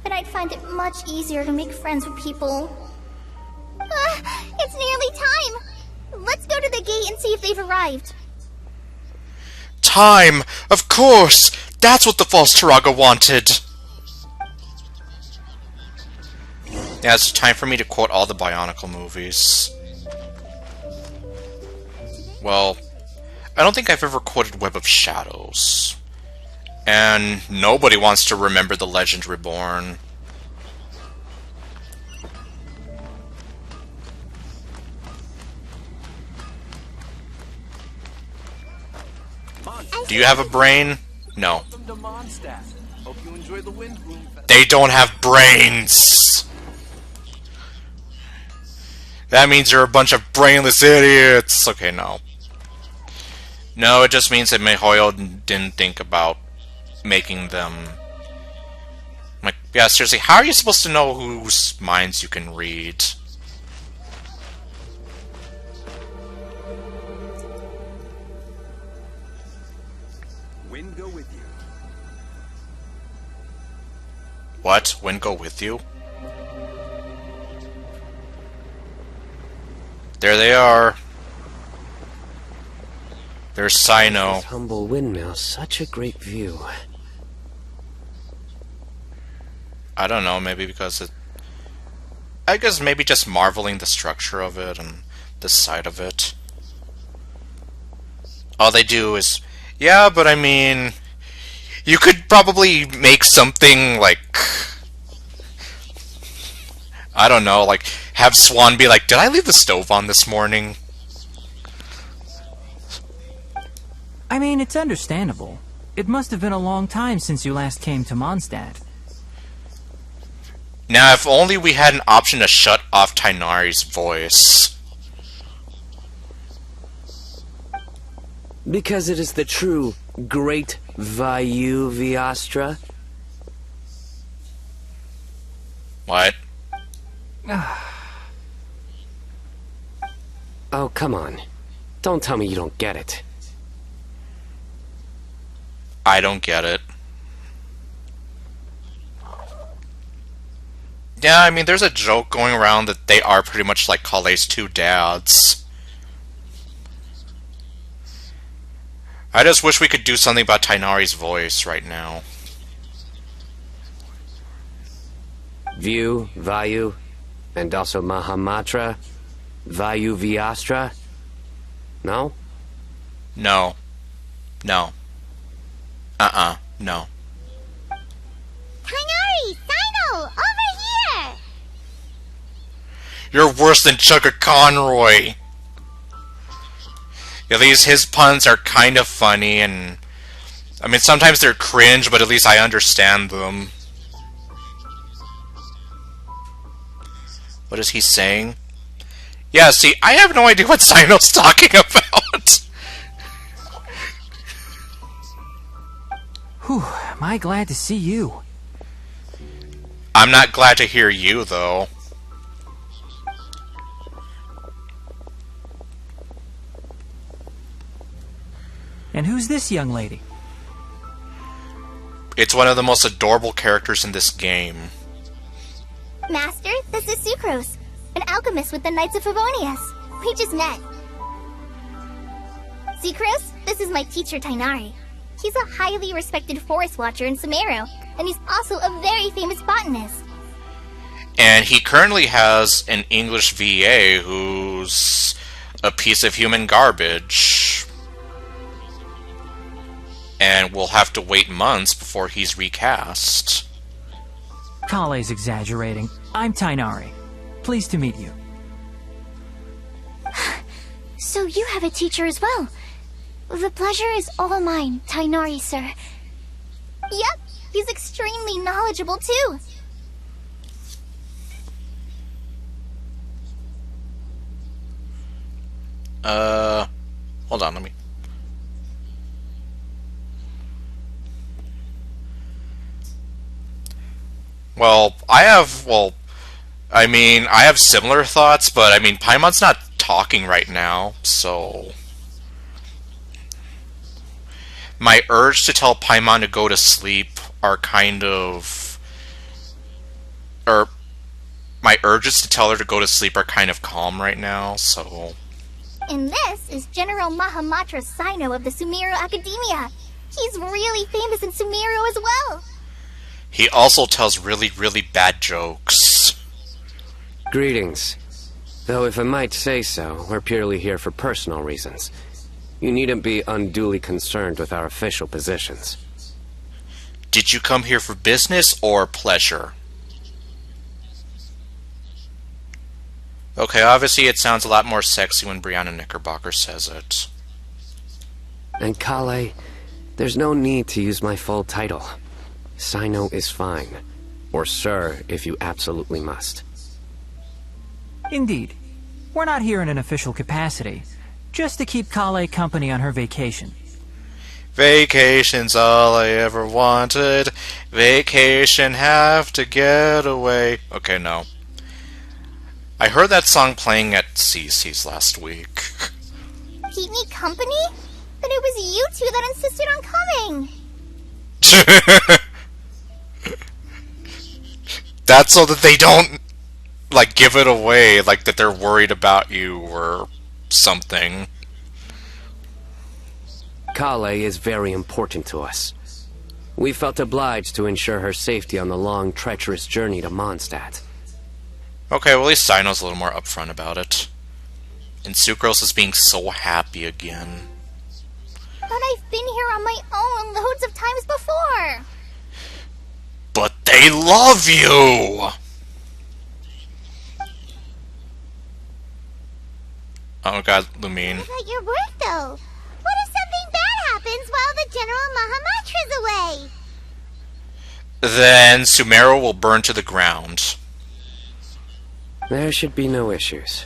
but I'd find it much easier to make friends with people. It's nearly time! Let's go to the gate and see if they've arrived. Time! Of course! That's what the false Taraga wanted! Yeah, it's time for me to quote all the Bionicle movies. Well, I don't think I've ever quoted Web of Shadows. And nobody wants to remember The Legend Reborn. Do you have a brain? No. Welcome to Mondstadt. Hope you enjoy the Windblume Festival. They don't have brains! That means you're a bunch of brainless idiots! Okay, no. No, it just means that MiHoYo didn't think about making them... Like, yeah, seriously, how are you supposed to know whose minds you can read? Wind go with you. What? Wind go with you? There they are. There's Sino. This humble windmill, such a great view. I don't know, maybe because it... I guess maybe just marveling the structure of it and the sight of it. All they do is... Yeah, but I mean... You could probably make something like... I don't know, like... Have Swan be like, did I leave the stove on this morning? I mean, it's understandable. It must have been a long time since you last came to Mondstadt. Now, if only we had an option to shut off Tainari's voice. Because it is the true Great Vayu Viastra. What? Oh, come on. Don't tell me you don't get it. I don't get it. Yeah, I mean, there's a joke going around that they are pretty much like Kale's two dads. I just wish we could do something about Tainari's voice right now. View, Vayu, and also Mahamatra, Vayu Viastra. No? No. No. No. Tainari! Sino! Over here! You're worse than Chugga Conroy! At least his puns are kind of funny, and... I mean, sometimes they're cringe, but at least I understand them. What is he saying? Yeah, see, I have no idea what Sino's talking about! Whew, am I glad to see you. I'm not glad to hear you, though. And who's this young lady? It's one of the most adorable characters in this game. Master, this is Sucrose, an alchemist with the Knights of Favonius. We just met. Sucrose, this is my teacher Tainari. He's a highly respected forest watcher in Sumeru, and he's also a very famous botanist. And he currently has an English VA who's a piece of human garbage. and we'll have to wait months before he's recast. Kale's exaggerating. I'm Tainari. Pleased to meet you. So you have a teacher as well. The pleasure is all mine, Tainari, sir. Yep, he's extremely knowledgeable too. Hold on, let me... Well, I have similar thoughts, but I mean, Paimon's not talking right now, so... My urge to tell Paimon to go to sleep are kind of... my urges to tell her to go to sleep are kind of calm right now, so... And this is General Mahamatra Sino of the Sumeru Academia. He's really famous in Sumeru as well. He also tells really, really bad jokes. Greetings. Though if I might say so, we're purely here for personal reasons. You needn't be unduly concerned with our official positions. Did you come here for business or pleasure? Okay, obviously it sounds a lot more sexy when Brianna Knickerbocker says it. And Kale, there's no need to use my full title. Sino is fine. Or sir, if you absolutely must. Indeed. We're not here in an official capacity. Just to keep Kale company on her vacation. Vacation's all I ever wanted. Vacation, have to get away. Okay, no. I heard that song playing at CC's last week. Keep me company? But it was you two that insisted on coming. That's so that they don't, like, give it away, like that they're worried about you or something. Kale is very important to us. We felt obliged to ensure her safety on the long, treacherous journey to Mondstadt. Okay, well at least Sino's a little more upfront about it. And Sucrose is being so happy again. But I've been here on my own loads of times before. But they love you! Oh god, Lumine. At your work, though. What if something bad happens while the General Mahamatra's away? Then Sumeru will burn to the ground. There should be no issues.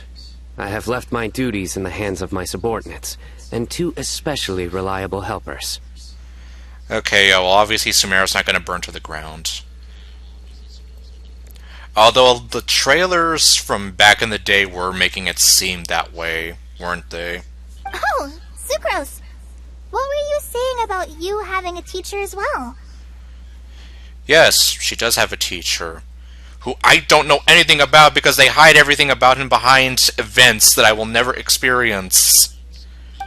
I have left my duties in the hands of my subordinates, and two especially reliable helpers. Okay, yeah, well obviously Sumeru's not going to burn to the ground. Although the trailers from back in the day were making it seem that way, weren't they? Oh, Sucrose. What were you saying about you having a teacher as well? Yes, she does have a teacher, who I don't know anything about because they hide everything about him behind events that I will never experience.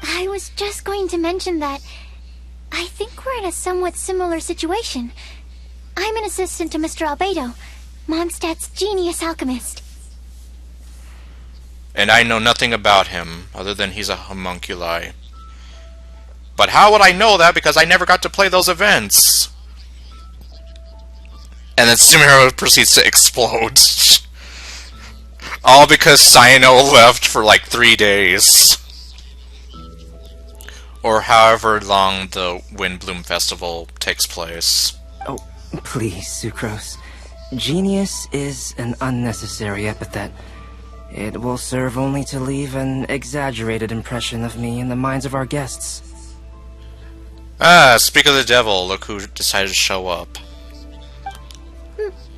I was just going to mention that I think we're in a somewhat similar situation. I'm an assistant to Mr. Albedo, Mondstadt's genius alchemist. And I know nothing about him, other than he's a homunculi. But how would I know that? Because I never got to play those events. And then Sumeru proceeds to explode. All because Sino left for like 3 days. Or however long the Windblume Festival takes place. Oh, please, Sucrose. Genius is an unnecessary epithet. It will serve only to leave an exaggerated impression of me in the minds of our guests. Ah, speak of the devil, look who decided to show up.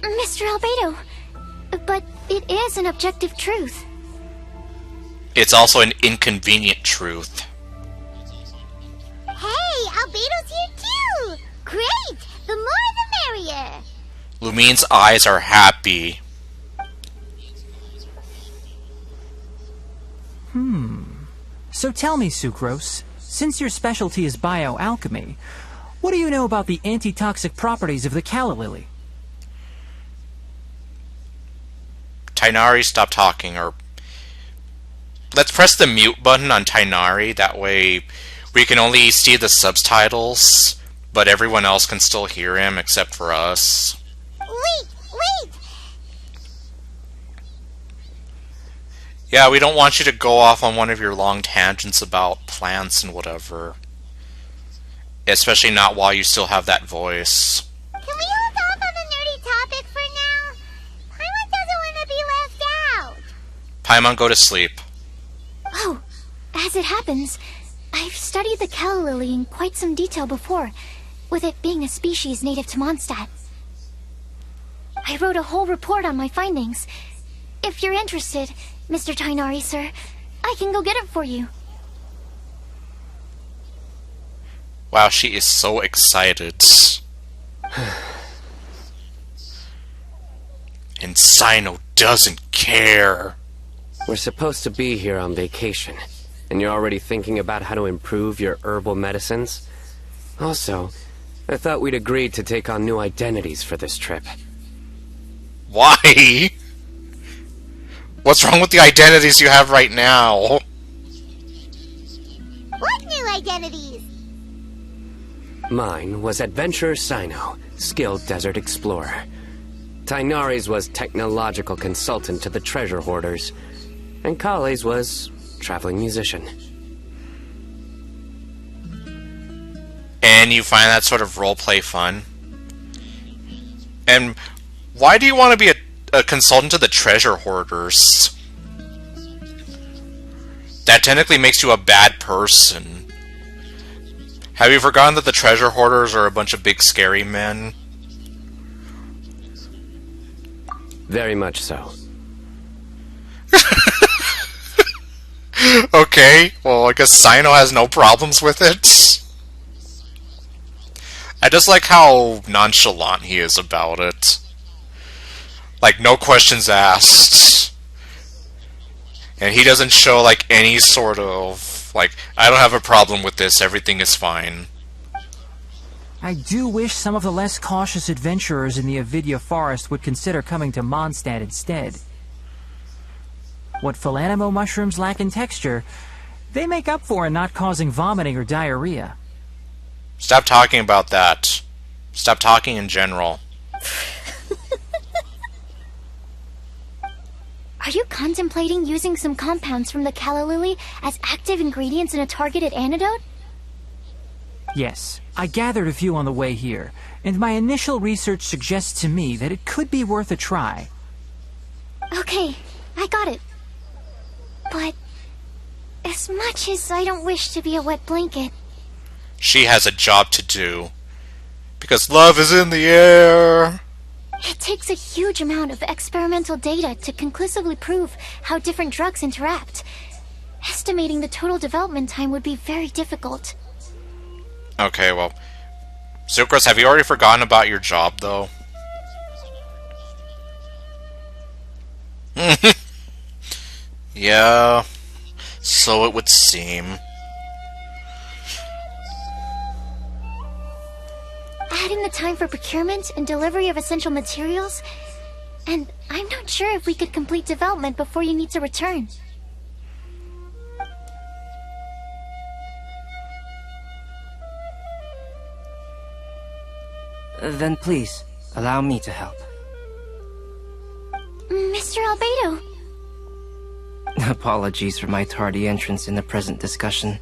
Mr. Albedo, but it is an objective truth. It's also an inconvenient truth. Hey, Albedo's here too! Great! The more the merrier! Lumine's eyes are happy. So tell me, Sucrose, since your specialty is bioalchemy, what do you know about the antitoxic properties of the calla lily? Tainari, stop talking, or... Let's press the mute button on Tainari, that way we can only see the subtitles but everyone else can still hear him except for us. Wait! Yeah, we don't want you to go off on one of your long tangents about plants and whatever. Especially not while you still have that voice. Can we hold off on the nerdy topic for now? Paimon doesn't want to be left out. Paimon, go to sleep. Oh, as it happens, I've studied the calla lily in quite some detail before, with it being a species native to Mondstadt. I wrote a whole report on my findings. If you're interested, Mr. Tainari, sir, I can go get it for you. Wow, she is so excited. And Sino doesn't care. We're supposed to be here on vacation, and you're already thinking about how to improve your herbal medicines? Also, I thought we'd agreed to take on new identities for this trip. Why? What's wrong with the identities you have right now? What new identities? Mine was Adventurer Sino, skilled desert explorer. Tainari's was technological consultant to the treasure hoarders. And Kale's was traveling musician. And you find that sort of roleplay fun? And why do you want to be a consultant to the treasure hoarders? That technically makes you a bad person. Have you forgotten that the treasure hoarders are a bunch of big scary men? Very much so. Okay, well, I guess Sino has no problems with it. I just like how nonchalant he is about it. Like, no questions asked. And he doesn't show, like, any sort of, like, I don't have a problem with this, everything is fine. I do wish some of the less cautious adventurers in the Avidya forest would consider coming to Mondstadt instead. What Philanimo mushrooms lack in texture, they make up for in not causing vomiting or diarrhea. Stop talking about that. Stop talking in general. Are you contemplating using some compounds from the calla lily as active ingredients in a targeted antidote? Yes, I gathered a few on the way here, and my initial research suggests to me that it could be worth a try. Okay, I got it. But as much as I don't wish to be a wet blanket... She has a job to do. Because love is in the air. It takes a huge amount of experimental data to conclusively prove how different drugs interact. Estimating the total development time would be very difficult. Okay, well... Sucrose, have you already forgotten about your job, though? Yeah, so it would seem. Add in the time for procurement and delivery of essential materials, and I'm not sure if we could complete development before you need to return. Then please, allow me to help. Mr. Albedo! Apologies for my tardy entrance in the present discussion.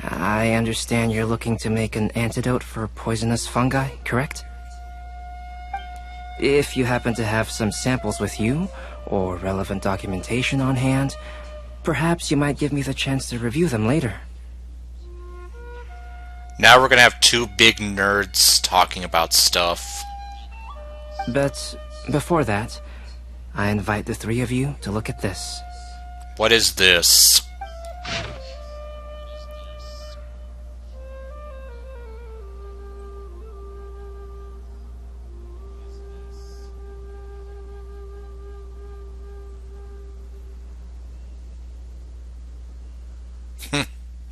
I understand you're looking to make an antidote for poisonous fungi, correct? If you happen to have some samples with you, or relevant documentation on hand, perhaps you might give me the chance to review them later. Now we're gonna have two big nerds talking about stuff. But before that, I invite the three of you to look at this. What is this?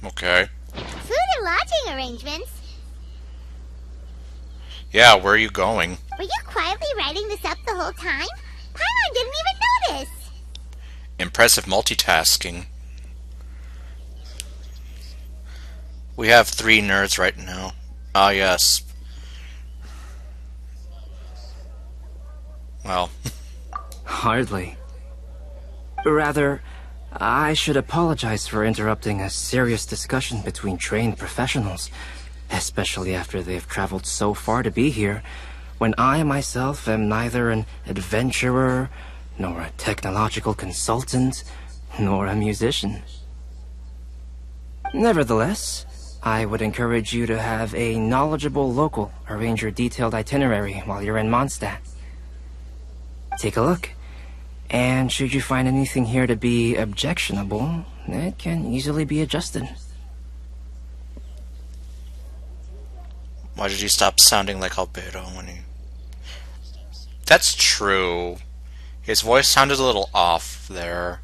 Okay. Food and lodging arrangements? Yeah, where are you going? Were you quietly writing this up the whole time? Paimon didn't even notice! Impressive multitasking. We have 3 nerds right now. Ah, yes. Well. Hardly. Rather, I should apologize for interrupting a serious discussion between trained professionals, especially after they've traveled so far to be here, when I myself am neither an adventurer, nor a technological consultant, nor a musician. Nevertheless, I would encourage you to have a knowledgeable local arrange your detailed itinerary while you're in Mondstadt. Take a look, and should you find anything here to be objectionable, it can easily be adjusted. Why did he stop sounding like Albedo when he... That's true. His voice sounded a little off there.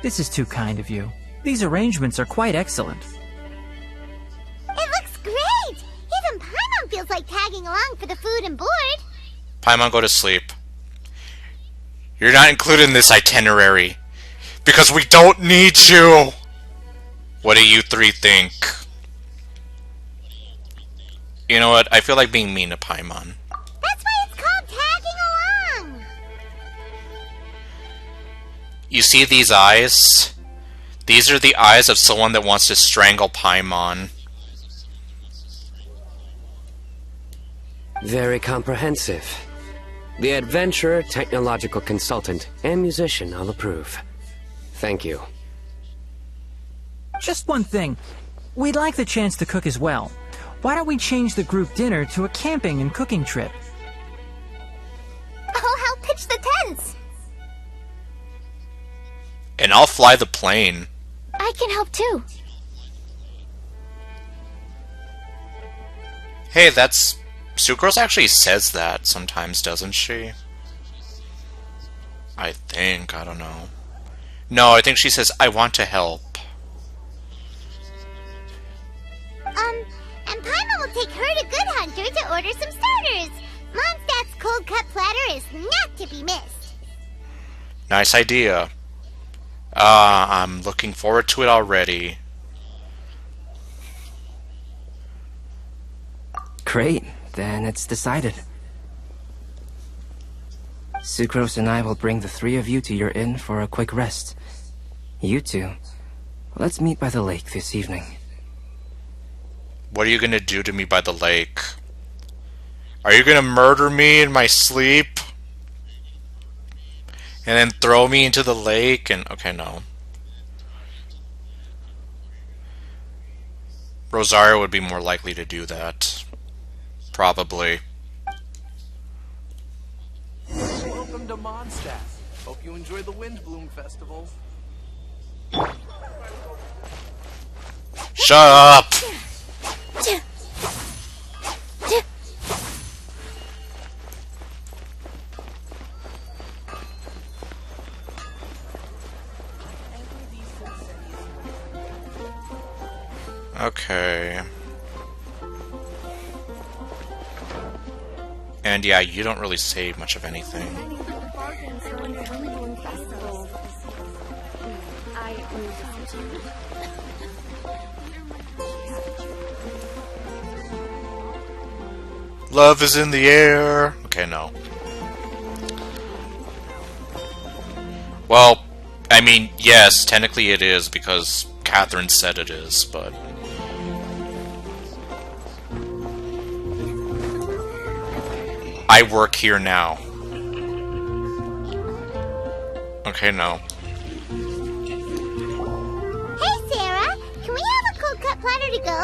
This is too kind of you. These arrangements are quite excellent. It looks great! Even Paimon feels like tagging along for the food and board. Paimon, go to sleep. You're not included in this itinerary. Because we don't need you! What do you 3 think? You know what? I feel like being mean to Paimon. That's why it's called tagging along! You see these eyes? These are the eyes of someone that wants to strangle Paimon. Very comprehensive. The adventurer, technological consultant, and musician all approve. Thank you. Just one thing. We'd like the chance to cook as well. Why don't we change the group dinner to a camping and cooking trip? I'll help pitch the tents. And I'll fly the plane. I can help too. Hey, that's... Sucrose actually says that sometimes, doesn't she? I think. I don't know. No, I think she says, I want to help. And Paimon will take her to Good Hunter to order some starters. Mondstadt's cold cut platter is not to be missed. Nice idea. I'm looking forward to it already. Great, then it's decided. Sucrose and I will bring the 3 of you to your inn for a quick rest. You 2, let's meet by the lake this evening. What are you gonna do to me by the lake? Are you gonna murder me in my sleep? And then throw me into the lake and... Okay, no. Rosario would be more likely to do that. Probably. Welcome to Mondstadt. Hope you enjoy the Windblume Festival. Shut up! Okay. And yeah, you don't really say much of anything. Love is in the air. Okay, no. Well, I mean, yes, technically it is because Catherine said it is, but... I work here now. Okay, no. Hey, Sarah! Can we have a cold cut platter to go?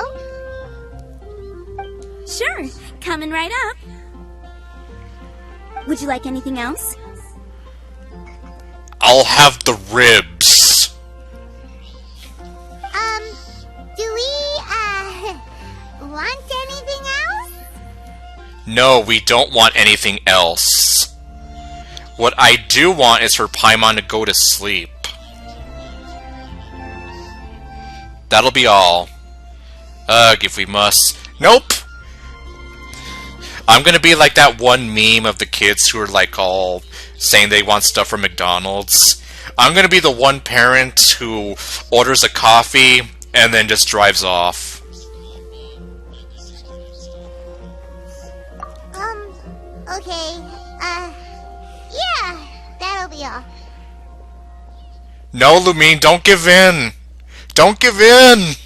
Sure, coming right up. Would you like anything else? I'll have the ribs. Do we, want anything else? No, we don't want anything else. What I do want is for Paimon to go to sleep. That'll be all. Ugh, if we must. Nope! I'm gonna be like that one meme of the kids who are like all saying they want stuff from McDonald's. I'm gonna be the one parent who orders a coffee and then just drives off. Okay, yeah, that'll be all. No, Lumine, don't give in! Don't give in!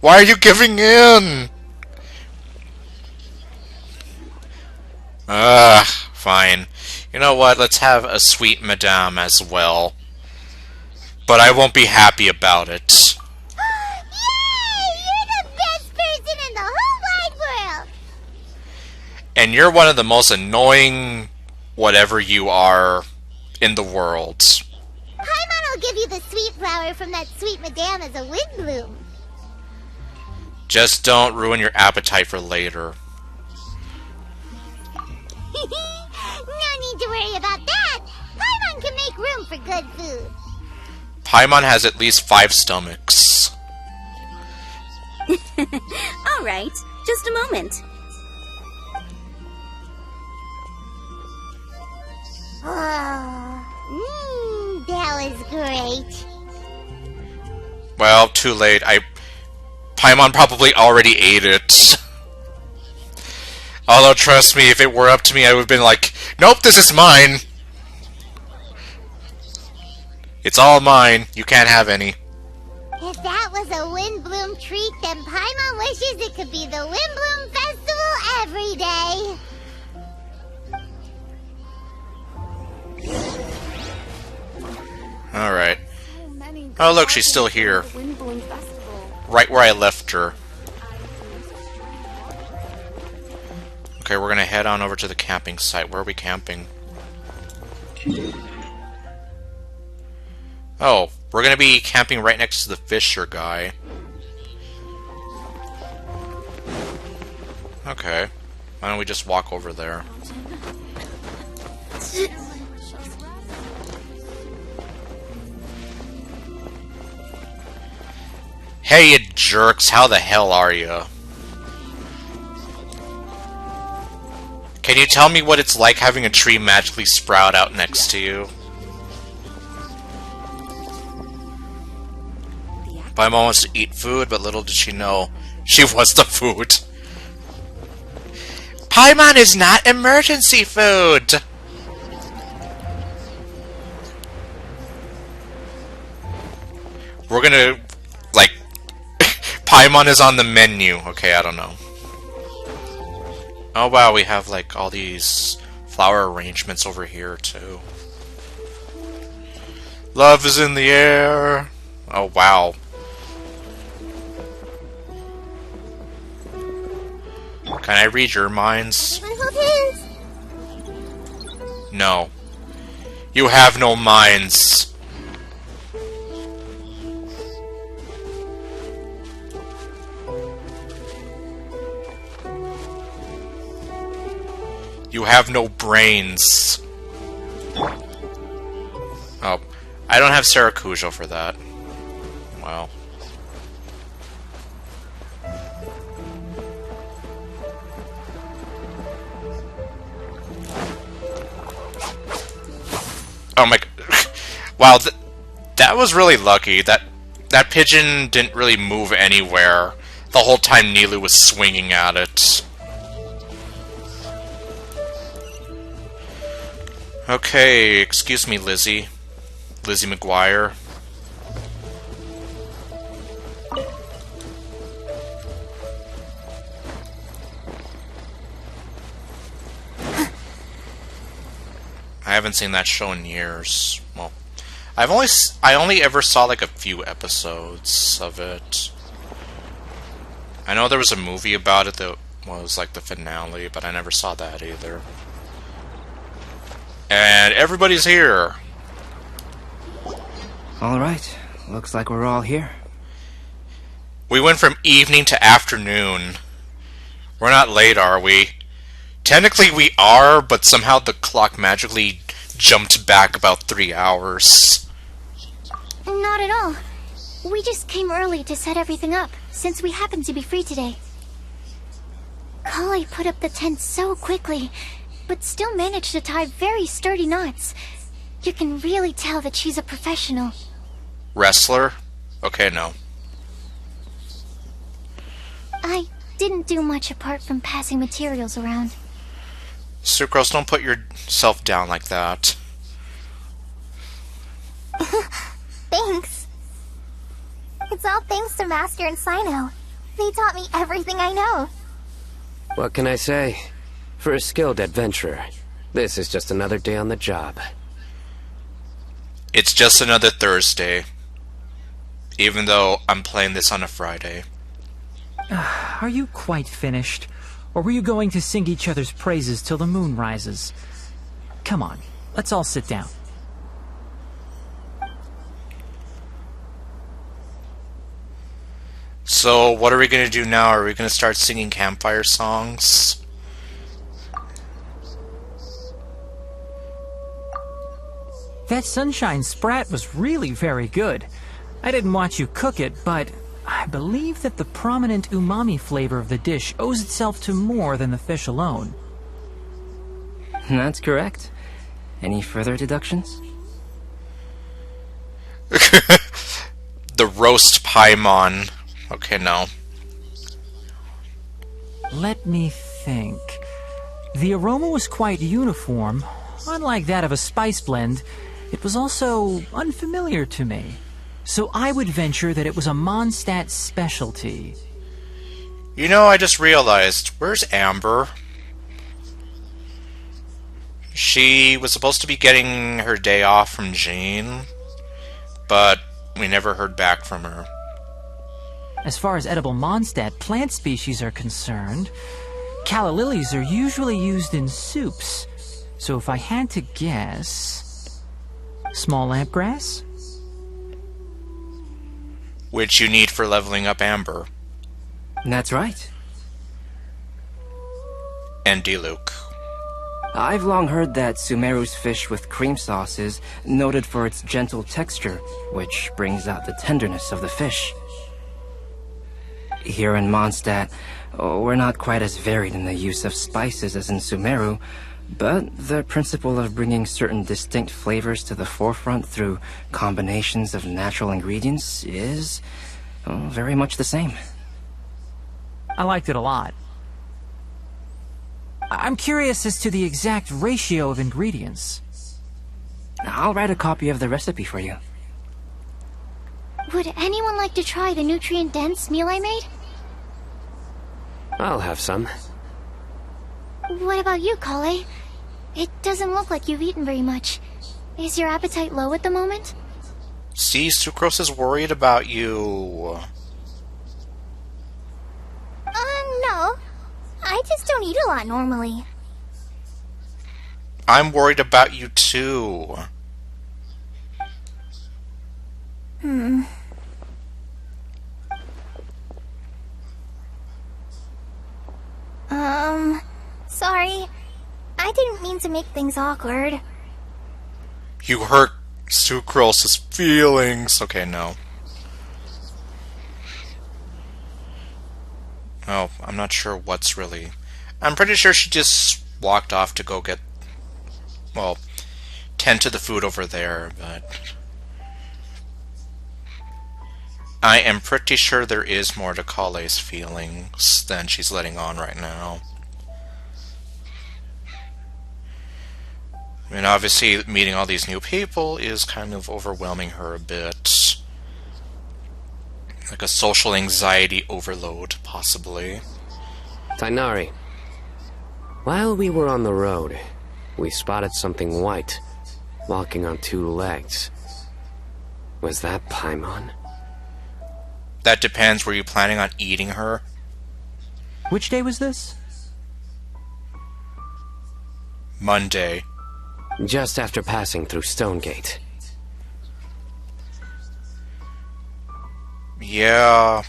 Why are you giving in? Fine. You know what, let's have a sweet madame as well. But I won't be happy about it. Yay! You're the best person in the whole wide world! And you're one of the most annoying whatever you are in the world. Paimon will give you the sweet flower from that sweet madame as a Windblume. Just don't ruin your appetite for later. No need to worry about that. Paimon can make room for good food. Paimon has at least 5 stomachs. Alright, just a moment. Oh, that was great. Well, too late. Paimon probably already ate it. Although, trust me, if it were up to me, I would have been like, nope, this is mine. It's all mine. You can't have any. If that was a Windblume treat, then Paimon wishes it could be the Windblume Festival every day. Alright. Oh, look, she's still here. Right where I left her. Okay, we're gonna head on over to the camping site. Where are we camping? Oh, we're gonna be camping right next to the Fisher guy. Okay. Why don't we just walk over there? Hey, you jerks, how the hell are you? Can you tell me what it's like having a tree magically sprout out next to you? Paimon wants to eat food, but little did she know she was the food. Paimon is not emergency food! We're gonna, like, Paimon is on the menu. Okay, I don't know. Oh wow, we have like all these flower arrangements over here too. Love is in the air. Oh wow. Can I read your minds? No. You have no minds. You have no brains. Oh, I don't have Saracujo for that. Wow. Oh my... Wow, that was really lucky. That pigeon didn't really move anywhere the whole time Nilu was swinging at it. Okay, excuse me, Lizzie. Lizzie McGuire. I haven't seen that show in years. Well, I only ever saw like a few episodes of it. I know there was a movie about it that was like the finale, but I never saw that either. And everybody's here. Alright, looks like we're all here. We went from evening to afternoon. We're not late, are we? Technically we are, but somehow the clock magically jumped back about 3 hours. Not at all. We just came early to set everything up, since we happen to be free today. Kali put up the tent so quickly, but still managed to tie very sturdy knots. You can really tell that she's a professional. Wrestler? Okay, no. I didn't do much apart from passing materials around. Sucrose, don't put yourself down like that. Thanks. It's all thanks to Master and Sino. They taught me everything I know. What can I say? For a skilled adventurer, this is just another day on the job. It's just another Thursday. Even though I'm playing this on a Friday. Are you quite finished? Or were you going to sing each other's praises till the moon rises? Come on, let's all sit down. So, what are we going to do now? Are we going to start singing campfire songs? That sunshine sprat was really very good. I didn't watch you cook it, but I believe that the prominent umami flavor of the dish owes itself to more than the fish alone. That's correct. Any further deductions? The roast paimon. Okay, no. Let me think. The aroma was quite uniform. Unlike that of a spice blend, it was also unfamiliar to me. So I would venture that it was a Mondstadt specialty. You know, I just realized, where's Amber? She was supposed to be getting her day off from Jean, but we never heard back from her. As far as edible Mondstadt plant species are concerned, calla lilies are usually used in soups. So if I had to guess... small lampgrass? Which you need for leveling up Amber. That's right. And Diluc. I've long heard that Sumeru's fish with cream sauce is noted for its gentle texture, which brings out the tenderness of the fish. Here in Mondstadt, we're not quite as varied in the use of spices as in Sumeru, but the principle of bringing certain distinct flavors to the forefront through combinations of natural ingredients is very much the same. I liked it a lot. I'm curious as to the exact ratio of ingredients. I'll write a copy of the recipe for you. Would anyone like to try the nutrient-dense meal I made? I'll have some. What about you, Kale? It doesn't look like you've eaten very much. Is your appetite low at the moment? See, Sucrose is worried about you. No. I just don't eat a lot normally. I'm worried about you too. Sorry. I didn't mean to make things awkward. You hurt Sucrose's feelings. Okay, no. Oh, I'm not sure what's really... I'm pretty sure she just walked off to go get... well, tend to the food over there, but... I am pretty sure there is more to Kale's feelings than she's letting on right now. I mean, obviously, meeting all these new people is kind of overwhelming her a bit. Like a social anxiety overload, possibly. Tainari. While we were on the road, we spotted something white, walking on two legs. Was that Paimon? That depends. Were you planning on eating her? Which day was this? Monday. Just after passing through Stonegate. Yeah.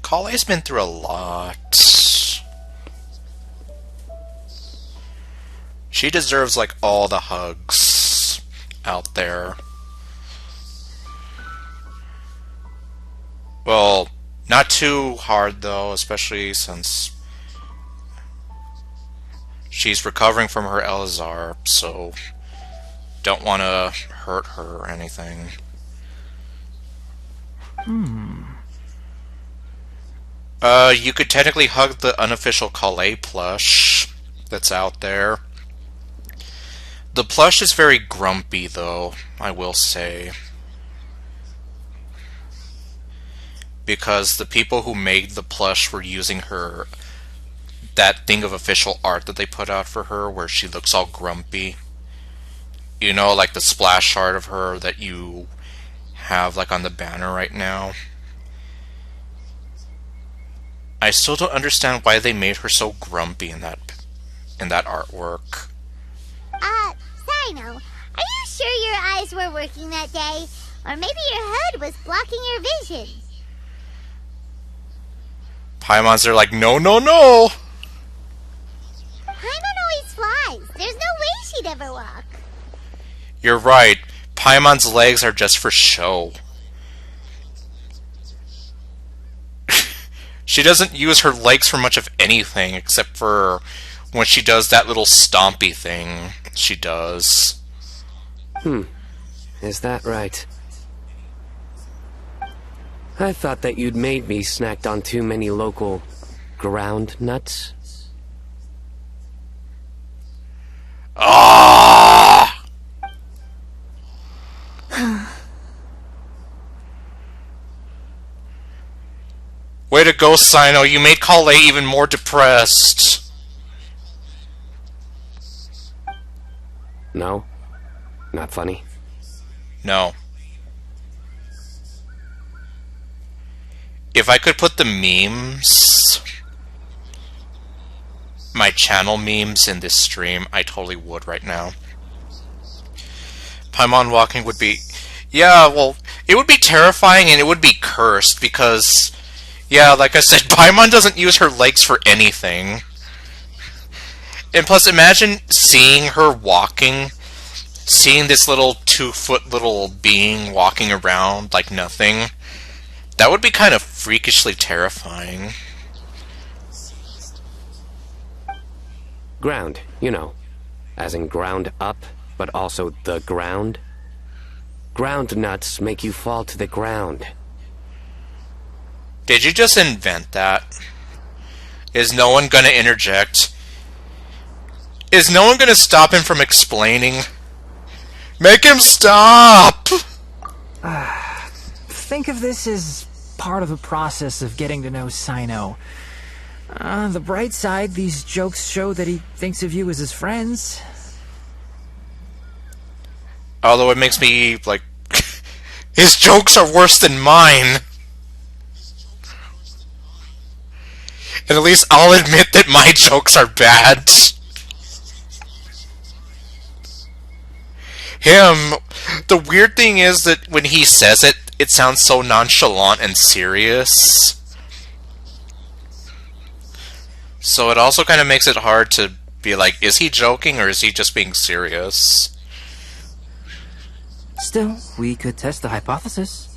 Kale's been through a lot. She deserves, like, all the hugs out there. Well, not too hard, though, especially since She's recovering from her Elazar, so don't want to hurt her or anything. You could technically hug the unofficial Calais plush that's out there. The plush is very grumpy, though, I will say. Because the people who made the plush were using her, that thing of official art that they put out for her where she looks all grumpy. You know, like the splash art of her that you have like on the banner right now. I still don't understand why they made her so grumpy in that artwork. Sino, are you sure your eyes were working that day? Or maybe your hood was blocking your vision? Paimon's are like, no, no, no! Paimon always flies. There's no way she'd ever walk. You're right. Paimon's legs are just for show. She doesn't use her legs for much of anything, except for when she does that little stompy thing she does. Is that right? I thought that you'd made me snacked on too many local ground nuts. Ah! Way to go, Sino. You made Calais even more depressed. No? Not funny? No. If I could put the memes, my channel memes in this stream, I totally would right now. Paimon walking would be... Yeah, well, it would be terrifying and it would be cursed because, yeah, like I said, Paimon doesn't use her legs for anything. And plus, imagine seeing her walking, seeing this little 2-foot little being walking around like nothing. That would be kind of freakishly terrifying. Ground, you know. As in ground up, but also the ground. Ground nuts make you fall to the ground. Did you just invent that? Is no one gonna interject? Is no one gonna stop him from explaining? Make him stop! Think of this as part of the process of getting to know Sino. On the bright side, these jokes show that he thinks of you as his friends. Although it makes me, like... his jokes are worse than mine! And at least I'll admit that my jokes are bad. Him, the weird thing is that when he says it, it sounds so nonchalant and serious. So it also kind of makes it hard to be like, is he joking or is he just being serious? Still, we could test the hypothesis.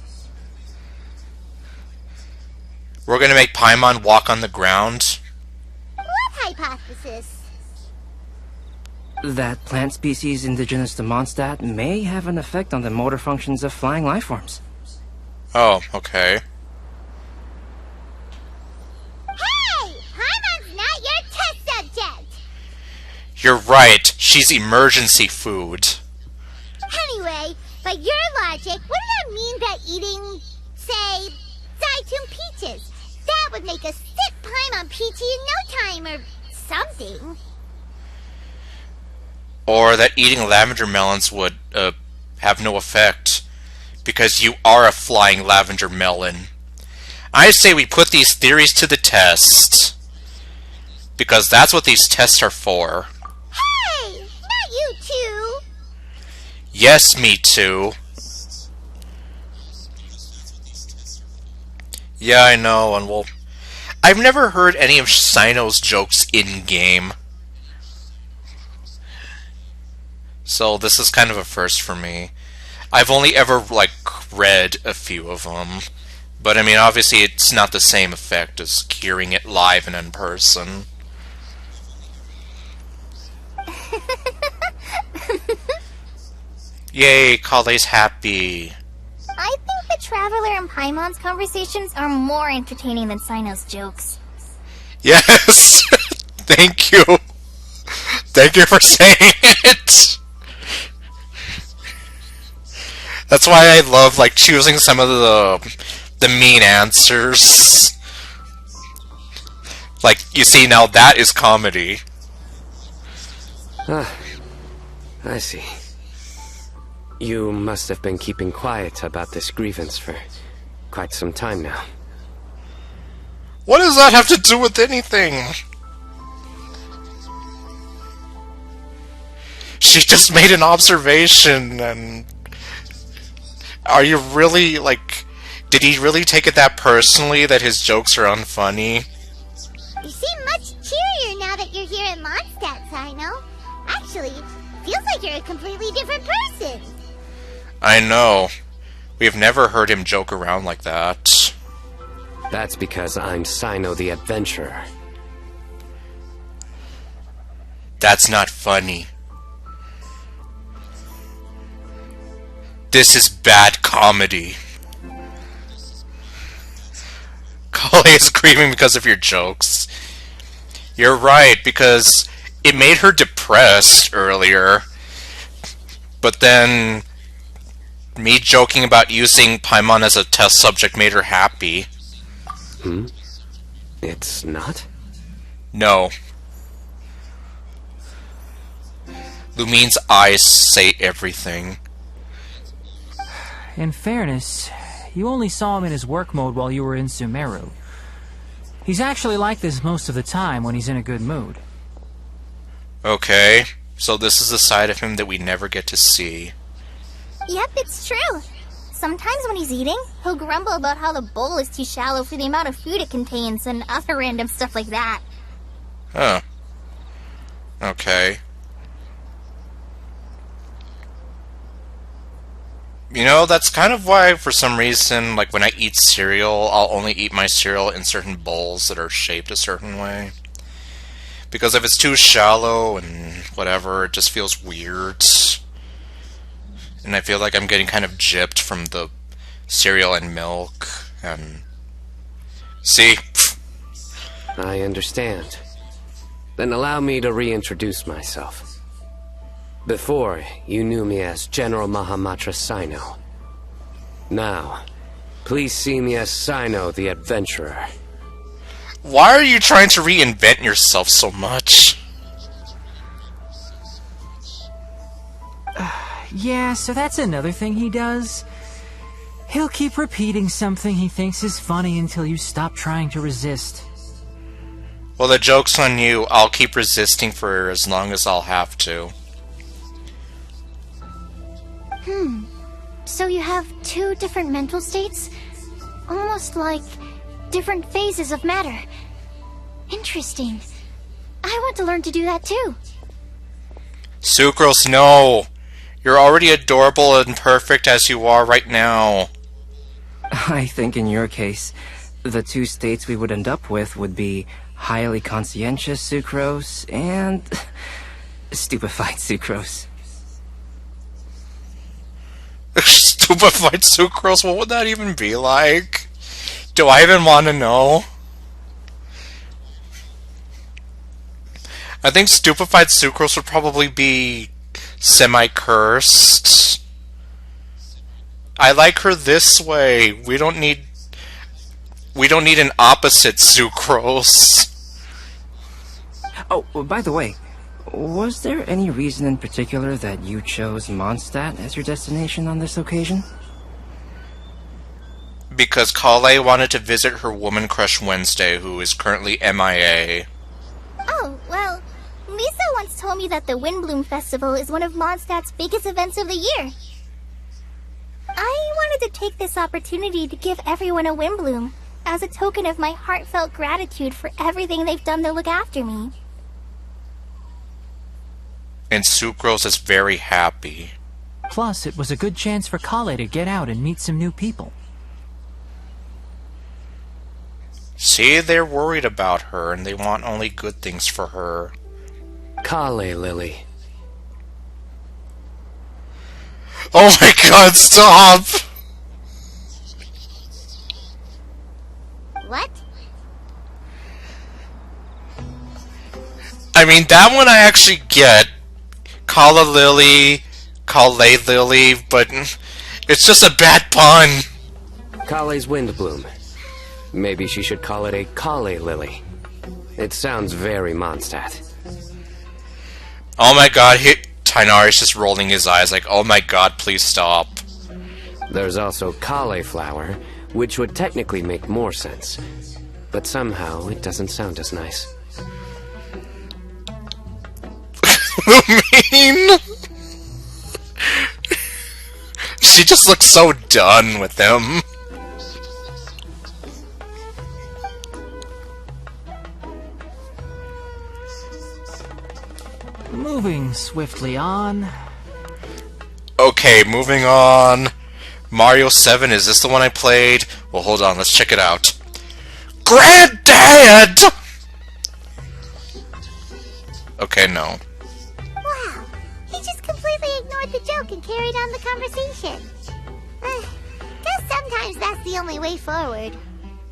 We're gonna make Paimon walk on the ground? What hypothesis? That plant species indigenous to Mondstadt may have an effect on the motor functions of flying lifeforms. Oh, okay. Hey! Paimon's not your test subject! You're right, she's emergency food. Anyway, by your logic, what does that mean by eating, say, Zaitun peaches? That would make a sick Paimon peachy in no time, or something. Or that eating lavender melons would have no effect, because you are a flying lavender melon. I say we put these theories to the test, because that's what these tests are for. Hey! Not you too! Yes, me too. Yeah, I know, and well, I've never heard any of Sino's jokes in-game. So this is kind of a first for me. I've only ever, like, read a few of them. But, I mean, obviously it's not the same effect as hearing it live and in person. Yay, Kale's happy. I think the Traveler and Paimon's conversations are more entertaining than Sino's jokes. Yes! Thank you. Thank you for saying it. That's why I love like choosing some of the mean answers. Like, you see, now that is comedy. Ah, I see. You must have been keeping quiet about this grievance for quite some time now. What does that have to do with anything? She just made an observation, and... Are you really, like... Did he really take it that personally, that his jokes are unfunny? You seem much cheerier now that you're here at Mondstadt, Sino. Actually, feels like you're a completely different person. I know. We've never heard him joke around like that. That's because I'm Sino the Adventurer. That's not funny. This is bad comedy. Kale is grieving because of your jokes. You're right, because it made her depressed earlier. But then me joking about using Paimon as a test subject made her happy. Hmm? It's not? No. Lumine's eyes say everything. In fairness, you only saw him in his work mode while you were in Sumeru. He's actually like this most of the time when he's in a good mood. Okay, so this is a side of him that we never get to see. Yep, it's true. Sometimes when he's eating, he'll grumble about how the bowl is too shallow for the amount of food it contains and other random stuff like that. Huh. Okay. You know, that's kind of why, for some reason, like when I eat cereal, I'll only eat my cereal in certain bowls that are shaped a certain way. Because if it's too shallow and whatever, it just feels weird. And I feel like I'm getting kind of gypped from the cereal and milk, and... See? I understand. Then allow me to reintroduce myself. Before, you knew me as General Mahamatra Sino. Now, please see me as Sino the Adventurer. Why are you trying to reinvent yourself so much? Yeah, so that's another thing he does. He'll keep repeating something he thinks is funny until you stop trying to resist. Well, the joke's on you. I'll keep resisting for as long as I'll have to. So you have two different mental states? Almost like different phases of matter. Interesting. I want to learn to do that too. Sucrose, no! You're already adorable and perfect as you are right now. I think in your case, the two states we would end up with would be highly conscientious Sucrose and stupefied Sucrose. Stupefied Sucrose? What would that even be like? Do I even want to know? I think Stupefied Sucrose would probably be semi-cursed. I like her this way. We don't need an opposite Sucrose. Oh, by the way, was there any reason in particular that you chose Mondstadt as your destination on this occasion? Because Kale wanted to visit her woman crush Wednesday, who is currently MIA. Oh, well, Lisa once told me that the Windblume Festival is one of Mondstadt's biggest events of the year. I wanted to take this opportunity to give everyone a Windblume, as a token of my heartfelt gratitude for everything they've done to look after me. And Sucrose is very happy. Plus, it was a good chance for Kale to get out and meet some new people. See, they're worried about her, and they want only good things for her. Kale, Lily. Oh my god, stop! What? I mean, that one I actually get. Call a lily, call a lily, but it's just a bad pun. Kale's Windblume. Maybe she should call it a Kale Lily. It sounds very Mondstadt. Oh my god, Tainari's just rolling his eyes like, oh my god, please stop. There's also Cauliflower, which would technically make more sense. But somehow, it doesn't sound as nice. Mean? She just looks so done with him. Moving swiftly on. Okay, moving on. Mario 7, is this the one I played? Well, hold on, let's check it out. Granddad! Okay, no. Wow, he just completely ignored the joke and carried on the conversation. Guess sometimes that's the only way forward.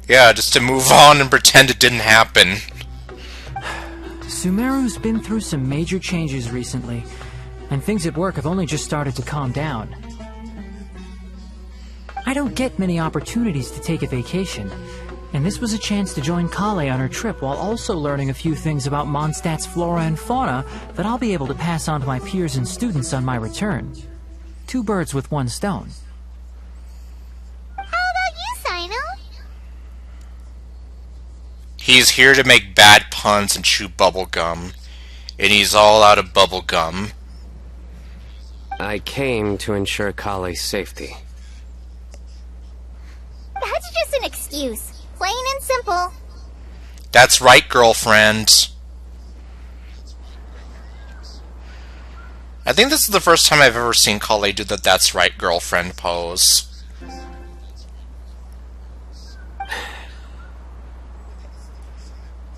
Yeah, just to move on and pretend it didn't happen. Sumeru's been through some major changes recently, and things at work have only just started to calm down. I don't get many opportunities to take a vacation, and this was a chance to join Kale on her trip while also learning a few things about Mondstadt's flora and fauna that I'll be able to pass on to my peers and students on my return. 2 birds with 1 stone. How about you, Sino? He's here to make bad puns and chew bubble gum. And he's all out of bubble gum. I came to ensure Kale's safety. That's just an excuse. Plain and simple. That's right, girlfriend. I think this is the first time I've ever seen Kale do the "that's right, girlfriend" pose.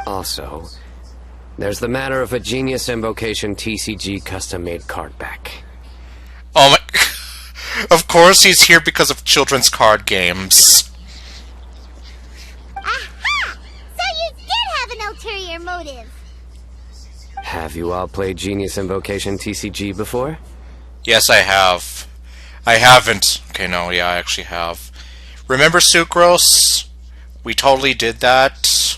Also, there's the matter of a Genius Invocation TCG custom-made card back. Oh my... Of course he's here because of children's card games. Aha! So you did have an ulterior motive. Have you all played Genius Invocation TCG before? Yes, I have. I haven't. Okay, no, yeah, I actually have. Remember Sucrose? We totally did that.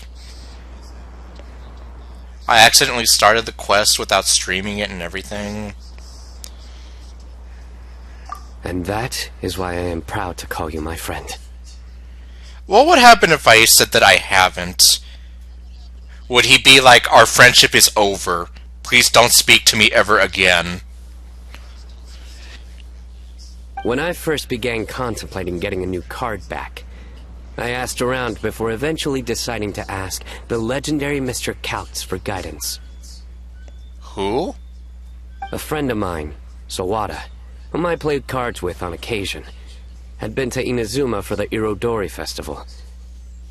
I accidentally started the quest without streaming it and everything. And that is why I am proud to call you my friend. What would happen if I said that I haven't? Would he be like, our friendship is over. Please don't speak to me ever again. When I first began contemplating getting a new card back, I asked around before eventually deciding to ask the legendary Mr. Kaltz for guidance. Who? A friend of mine, Sawada, whom I played cards with on occasion, had been to Inazuma for the Irodori festival.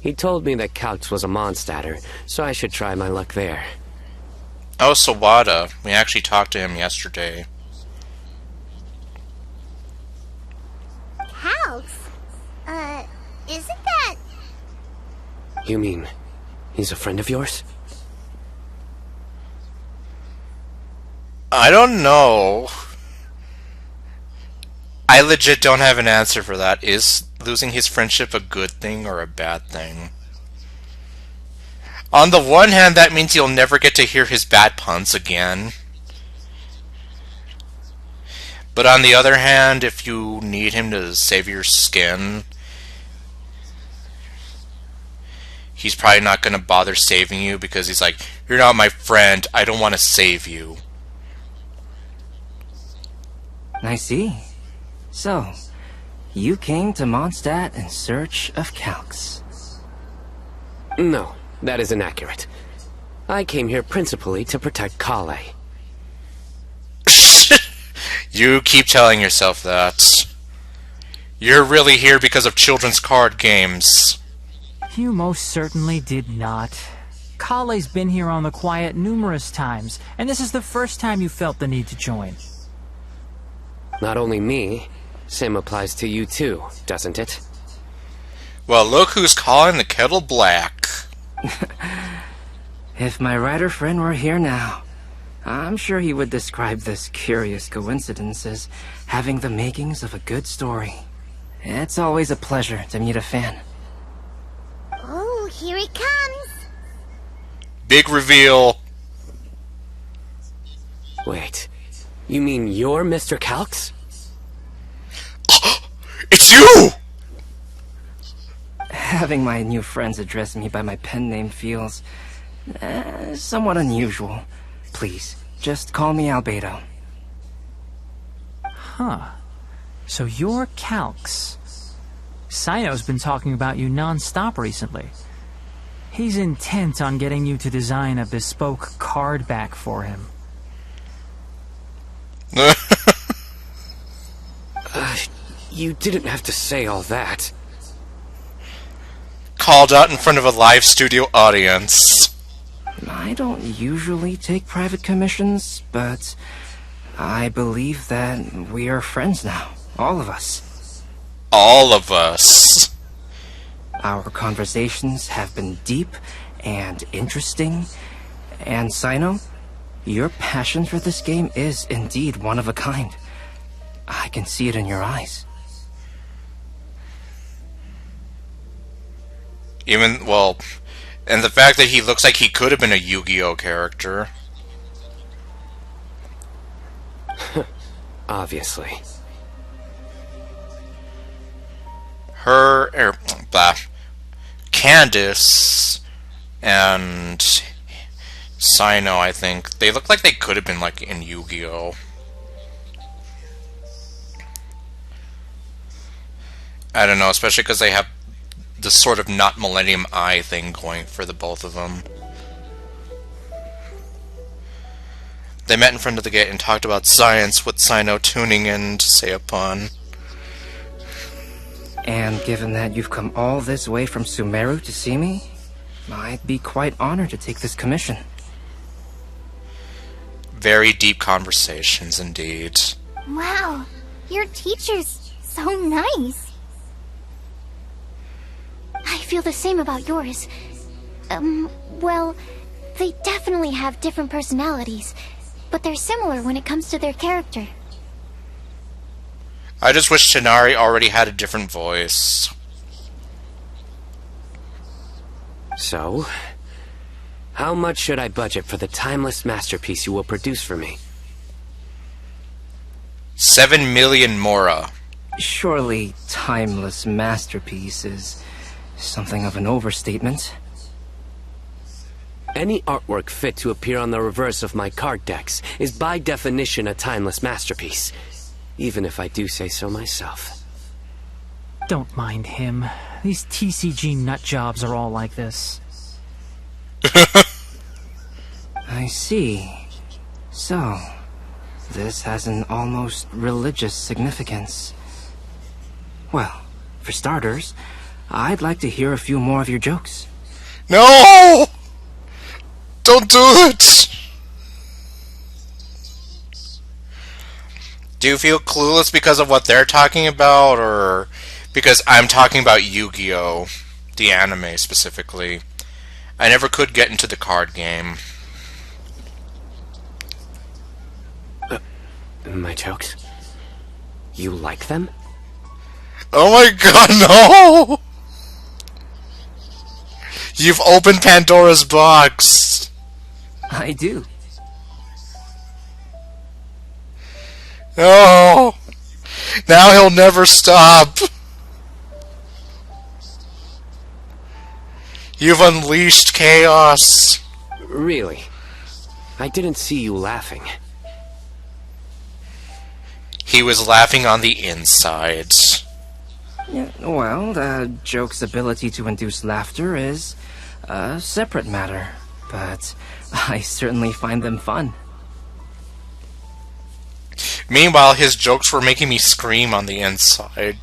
He told me that Kaltz was a Mondstadter, so I should try my luck there. Oh, Sawada. We actually talked to him yesterday. House? Isn't that... You mean, he's a friend of yours? I don't know. I legit don't have an answer for that. Is losing his friendship a good thing or a bad thing? On the one hand, that means you'll never get to hear his bad puns again. But on the other hand, if you need him to save your skin, he's probably not going to bother saving you because he's like, you're not my friend, I don't want to save you. I see. So, you came to Mondstadt in search of Kaltz. No, that is inaccurate. I came here principally to protect Kale. You keep telling yourself that. You're really here because of children's card games. You most certainly did not. Kale's been here on the quiet numerous times, and this is the first time you felt the need to join. Not only me, same applies to you too, doesn't it? Well, look who's calling the kettle black. If my writer friend were here now, I'm sure he would describe this curious coincidence as having the makings of a good story. It's always a pleasure to meet a fan. Oh, here he comes. Big reveal. Wait, you mean you're Mr. Calx? It's you! Having my new friends address me by my pen name feels somewhat unusual. Please, just call me Albedo. Huh. So you're Calx. Sino's been talking about you non-stop recently. He's intent on getting you to design a bespoke card back for him. You didn't have to say all that. Called out in front of a live studio audience. I don't usually take private commissions, but I believe that we are friends now. All of us. All of us. Our conversations have been deep and interesting. And Sino, your passion for this game is indeed one of a kind. I can see it in your eyes. Even, well, and the fact that he looks like he could have been a Yu-Gi-Oh character. Obviously. Candace and Sino, I think, they look like they could have been, like, in Yu-Gi-Oh! I don't know, especially because they have this sort of not Millennium Eye thing going for the both of them. They met in front of the gate and talked about science, with Sino tuning in to say a pun. And given that you've come all this way from Sumeru to see me, I'd be quite honored to take this commission. Very deep conversations indeed. Wow, your teacher's so nice. I feel the same about yours. Well, they definitely have different personalities, but they're similar when it comes to their character. I just wish Tighnari already had a different voice. So, how much should I budget for the timeless masterpiece you will produce for me? 7 million Mora. Surely, timeless masterpiece is something of an overstatement. Any artwork fit to appear on the reverse of my card decks is by definition a timeless masterpiece, even if I do say so myself. Don't mind him. These TCG nutjobs are all like this. I see. So, this has an almost religious significance. Well, for starters, I'd like to hear a few more of your jokes. No! Don't do it! Do you feel clueless because of what they're talking about, or because I'm talking about Yu-Gi-Oh! The anime specifically? I never could get into the card game. My jokes? You like them? Oh my god, no! You've opened Pandora's box! I do. No! Now he'll never stop! You've unleashed chaos! Really? I didn't see you laughing. He was laughing on the inside. Yeah, well, the joke's ability to induce laughter is a separate matter, but I certainly find them fun. Meanwhile, his jokes were making me scream on the inside.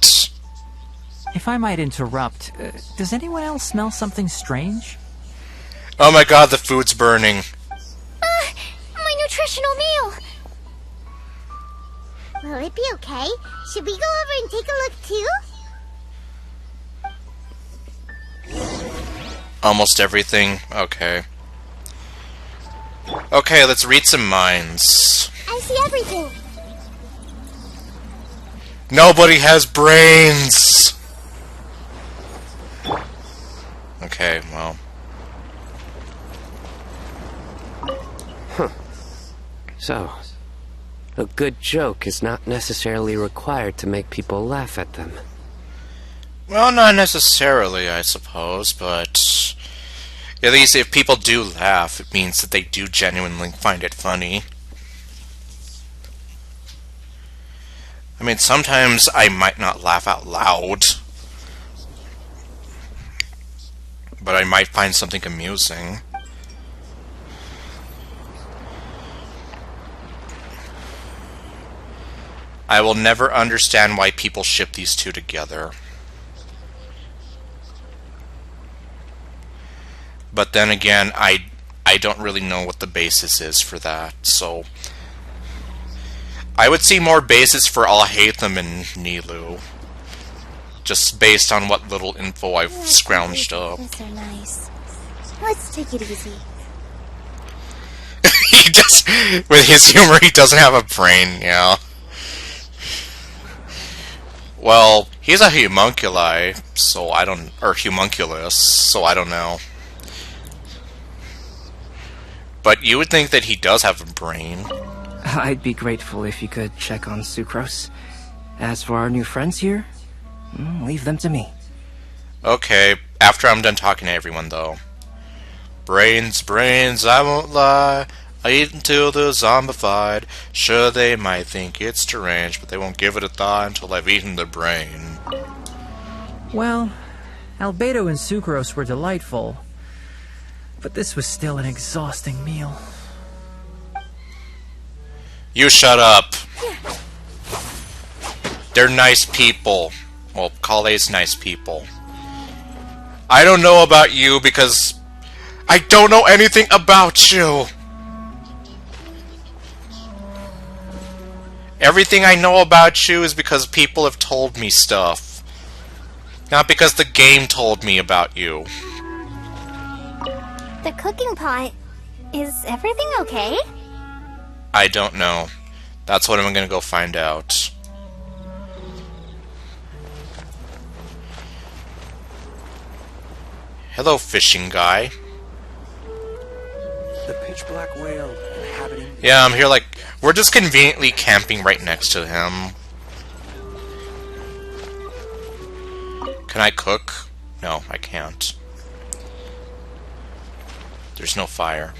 If I might interrupt, does anyone else smell something strange? Oh my god, the food's burning. My nutritional meal! Will it be okay? Should we go over and take a look too? Almost everything? Okay. Okay, let's read some minds. I see everything. Nobody has brains! Okay, well. So, a good joke is not necessarily required to make people laugh at them. Well, not necessarily, I suppose, but at least if people do laugh, it means that they do genuinely find it funny. I mean, sometimes I might not laugh out loud, but I might find something amusing. I will never understand why people ship these two together. But then again, I don't really know what the basis is for that, so I would see more basis for Alhaitham and Nilou, just based on what little info I've scrounged up. These are nice. Let's take it easy. He just, with his humor, he doesn't have a brain, yeah. Well, he's a homunculi, so I don't, or homunculus, so I don't know. But you would think that he does have a brain. I'd be grateful if you could check on Sucrose. As for our new friends here, leave them to me. Okay, after I'm done talking to everyone, though. Brains, brains, I won't lie. I eat until they're zombified. Sure, they might think it's strange, but they won't give it a thought until I've eaten their brain. Well, Albedo and Sucrose were delightful, but this was still an exhausting meal. You shut up. They're nice people. Well, Kale's nice people. I don't know about you because I don't know anything about you. Everything I know about you is because people have told me stuff. Not because the game told me about you. The cooking pot. Is everything okay? I don't know. That's what I'm gonna go find out. Hello, fishing guy. The pitch black whale inhabiting. Yeah, I'm here like... We're just conveniently camping right next to him. Can I cook? No, I can't. There's no fire.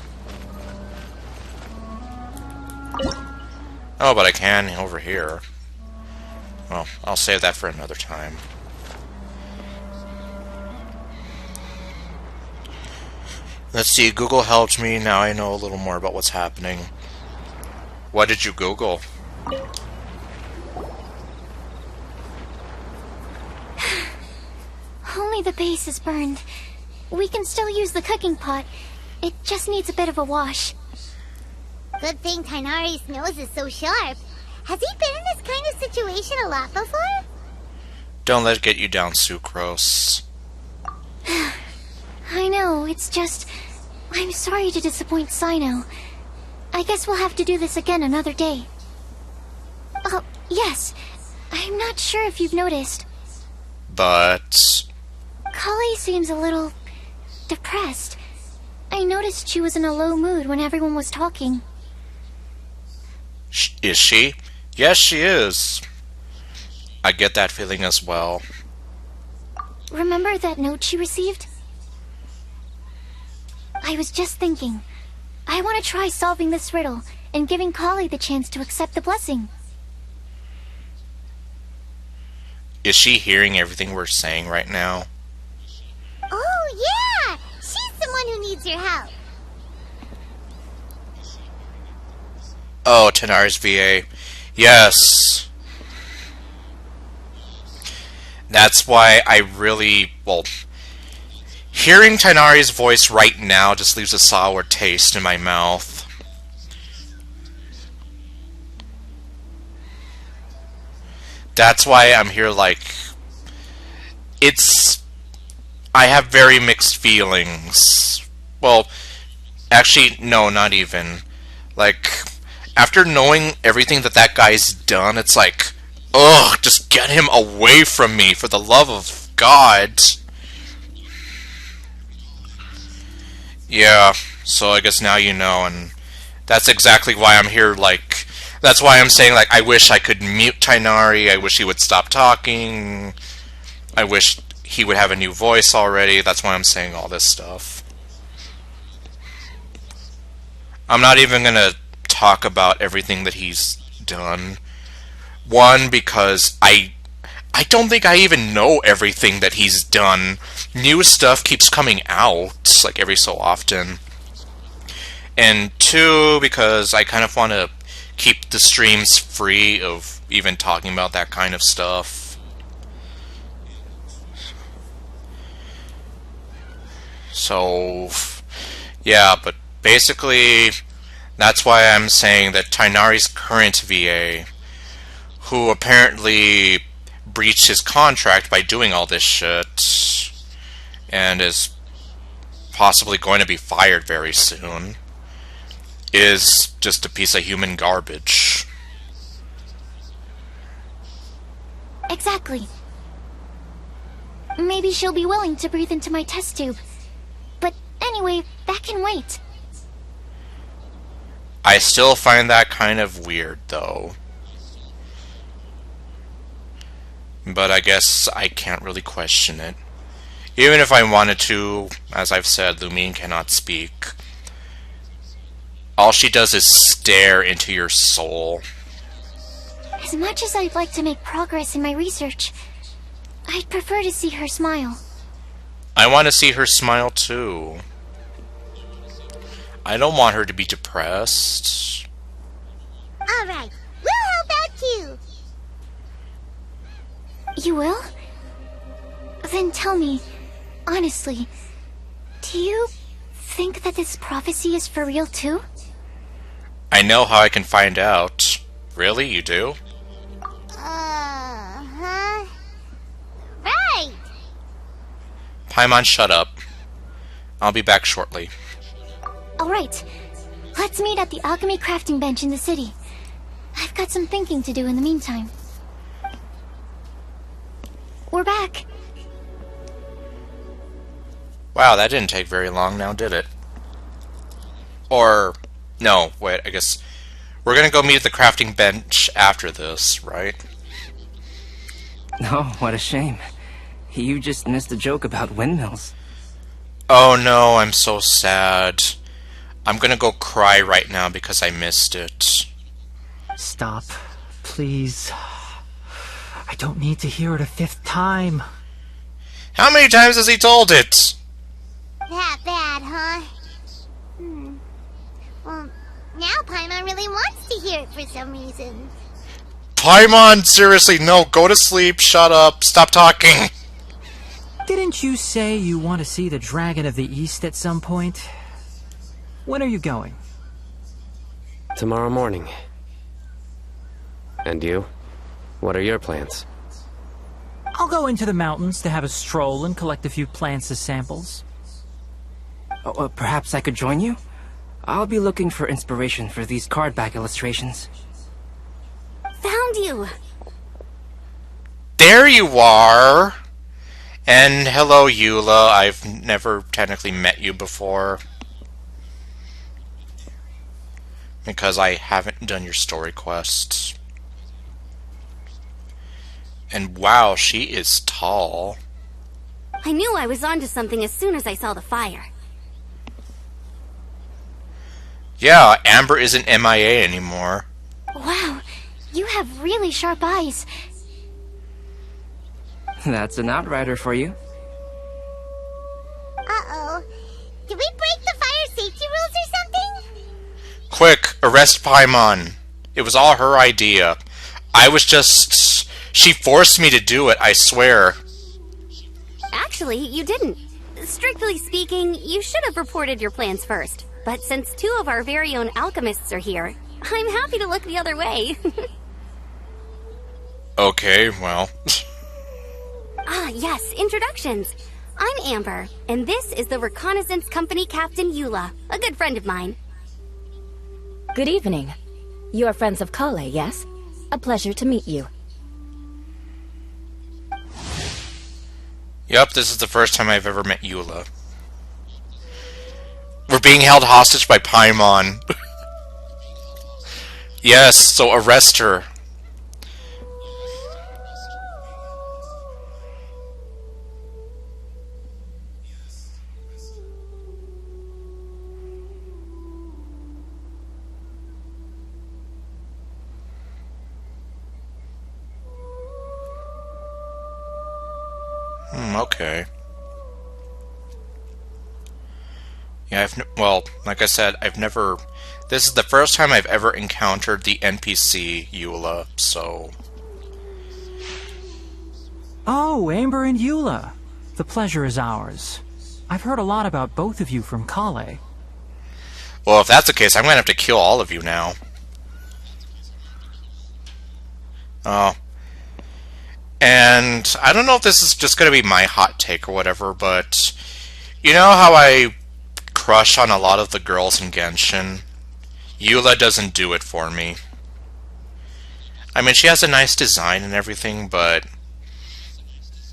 Oh, but I can over here. Well, I'll save that for another time. Let's see, Google helped me. Now I know a little more about what's happening. What did you Google? Only the base is burned. We can still use the cooking pot. It just needs a bit of a wash. Good thing Tainari's nose is so sharp. Has he been in this kind of situation a lot before? Don't let it get you down, Sucrose. I know, it's just... I'm sorry to disappoint Sino. I guess we'll have to do this again another day. Oh, yes. I'm not sure if you've noticed. But... Kale seems a little... depressed. I noticed she was in a low mood when everyone was talking. Is she? Yes, she is. I get that feeling as well. Remember that note she received? I was just thinking. I want to try solving this riddle and giving Kale the chance to accept the blessing. Is she hearing everything we're saying right now? Oh, yeah! She's the one who needs your help. Oh, Tanar's VA. Yes. That's why I really... Well, hearing Tanari's voice right now just leaves a sour taste in my mouth. That's why I'm here, like... I have very mixed feelings. Well, actually, no, not even. Like, after knowing everything that guy's done, it's like, ugh, just get him away from me, for the love of God. Yeah, so I guess now you know, and that's exactly why I'm here, like, that's why I'm saying, like, I wish I could mute Tighnari, I wish he would stop talking, I wish he would have a new voice already, that's why I'm saying all this stuff. I'm not even gonna talk about everything that he's done. One, because I don't think I even know everything that he's done. New stuff keeps coming out, like, every so often. And two, because I kind of want to keep the streams free of even talking about that kind of stuff. So, yeah, but basically, that's why I'm saying that Tighnari's current VA, who apparently breached his contract by doing all this shit, and is possibly going to be fired very soon, is just a piece of human garbage. Exactly. Maybe she'll be willing to breathe into my test tube. But anyway, that can wait. I still find that kind of weird, though. But I guess I can't really question it. Even if I wanted to, as I've said, Lumine cannot speak. All she does is stare into your soul. As much as I'd like to make progress in my research, I'd prefer to see her smile. I want to see her smile too. I don't want her to be depressed. Alright, we'll help out too. You will? Then tell me, honestly, do you think that this prophecy is for real too? I know how I can find out. Really, you do? Huh? Right! Paimon, shut up. I'll be back shortly. Alright, let's meet at the alchemy crafting bench in the city. I've got some thinking to do in the meantime. We're back. Wow, that didn't take very long now, did it? Or, no, wait, I guess we're gonna go meet at the crafting bench after this, right? Oh, what a shame. You just missed a joke about windmills. Oh no, I'm so sad. I'm gonna go cry right now because I missed it. Stop, please. I don't need to hear it a fifth time. How many times has he told it? That bad, huh? Well, now Paimon really wants to hear it for some reason. Paimon, seriously, no, go to sleep, shut up, stop talking. Didn't you say you want to see the Dragon of the East at some point? When are you going? Tomorrow morning. And you? What are your plans? I'll go into the mountains to have a stroll and collect a few plants as samples. Perhaps I could join you? I'll be looking for inspiration for these card back illustrations. Found you! There you are! And hello, Eula. I've never technically met you before. Because I haven't done your story quests. And wow, she is tall. I knew I was onto something as soon as I saw the fire. Yeah, Amber isn't MIA anymore. Wow, you have really sharp eyes. That's an outrider for you. Uh-oh. Did we break the fire safety rules or something? Quick, arrest Paimon. It was all her idea. I was just... She forced me to do it, I swear. Actually, you didn't. Strictly speaking, you should have reported your plans first. But since two of our very own alchemists are here, I'm happy to look the other way. Okay, well. Ah, yes, introductions. I'm Amber, and this is the Reconnaissance Company Captain Eula, a good friend of mine. Good evening. You are friends of Kale, yes? A pleasure to meet you. Yep, this is the first time I've ever met Eula. We're being held hostage by Paimon. Yes, so arrest her. Okay. Yeah, well, like I said, this is the first time I've ever encountered the NPC Eula, so... Oh, Amber and Eula. The pleasure is ours. I've heard a lot about both of you from Kale. Well, if that's the case, I'm gonna have to kill all of you now. Oh. And I don't know if this is just gonna be my hot take or whatever, but you know how I crush on a lot of the girls in Genshin? Eula doesn't do it for me. I mean, she has a nice design and everything, but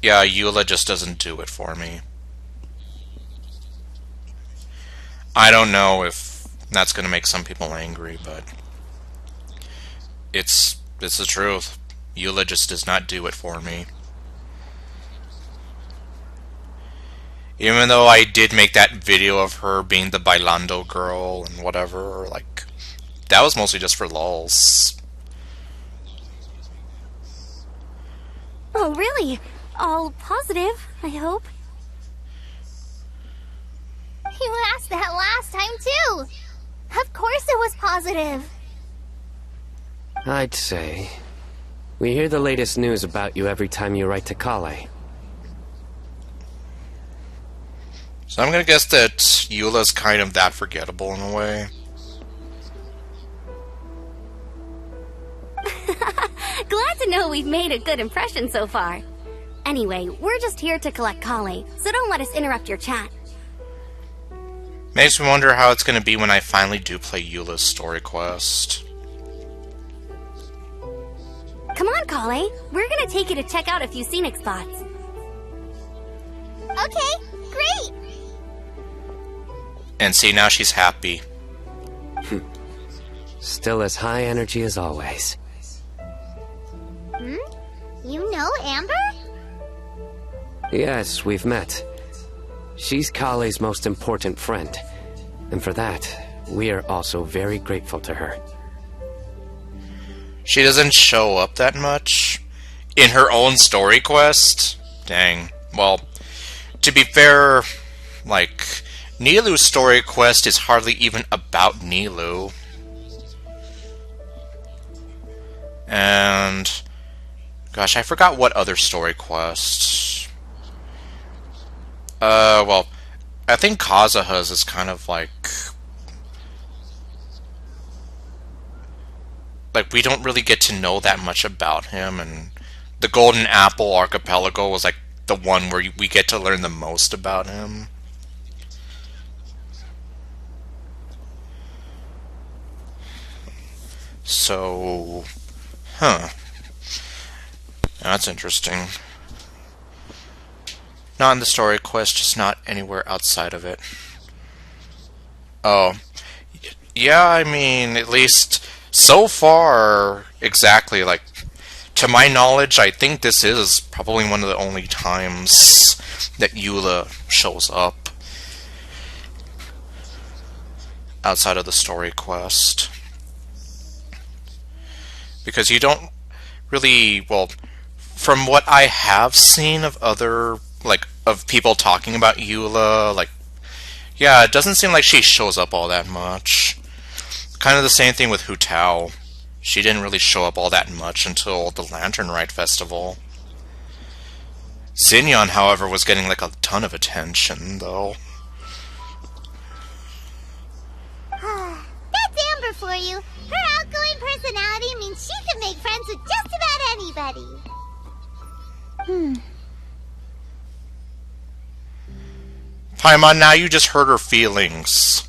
yeah, Eula just doesn't do it for me. I don't know if that's gonna make some people angry, but it's the truth. Eula just does not do it for me. Even though I did make that video of her being the Bailando girl and whatever, like, that was mostly just for lulz. Oh, really? All positive, I hope. You asked that last time, too. Of course it was positive. I'd say. We hear the latest news about you every time you write to Kale. So I'm gonna guess that Eula's kind of that forgettable in a way. Glad to know we've made a good impression so far. Anyway, we're just here to collect Kale, so don't let us interrupt your chat. Makes me wonder how it's gonna be when I finally do play Eula's story quest. Come on, Kale. We're gonna take you to check out a few scenic spots. Okay, great. And see, now she's happy. Still as high energy as always. You know Amber? Yes, we've met. She's Kale's most important friend. And for that, we are also very grateful to her. She doesn't show up that much in her own story quest? Dang. Well, to be fair, like, Nilou's story quest is hardly even about Nilou. And gosh, I forgot what other story quests. Well, I think Kazuha's is kind of like we don't really get to know that much about him, and the Golden Apple Archipelago was like the one where we get to learn the most about him. So, that's interesting. Not in the story quest, just not anywhere outside of it. Oh, yeah, I mean, at least so far, exactly, like, to my knowledge, I think this is probably one of the only times that Eula shows up outside of the story quest. Because you don't really, well, from what I have seen of other, like, of people talking about Eula, like, yeah, it doesn't seem like she shows up all that much. Kind of the same thing with Hu Tao. She didn't really show up all that much until the Lantern Rite Festival. Xinyan, however, was getting like a ton of attention, though. That's Amber for you. Her outgoing personality personality means she can make friends with just about anybody. Paimon, now you just hurt her feelings.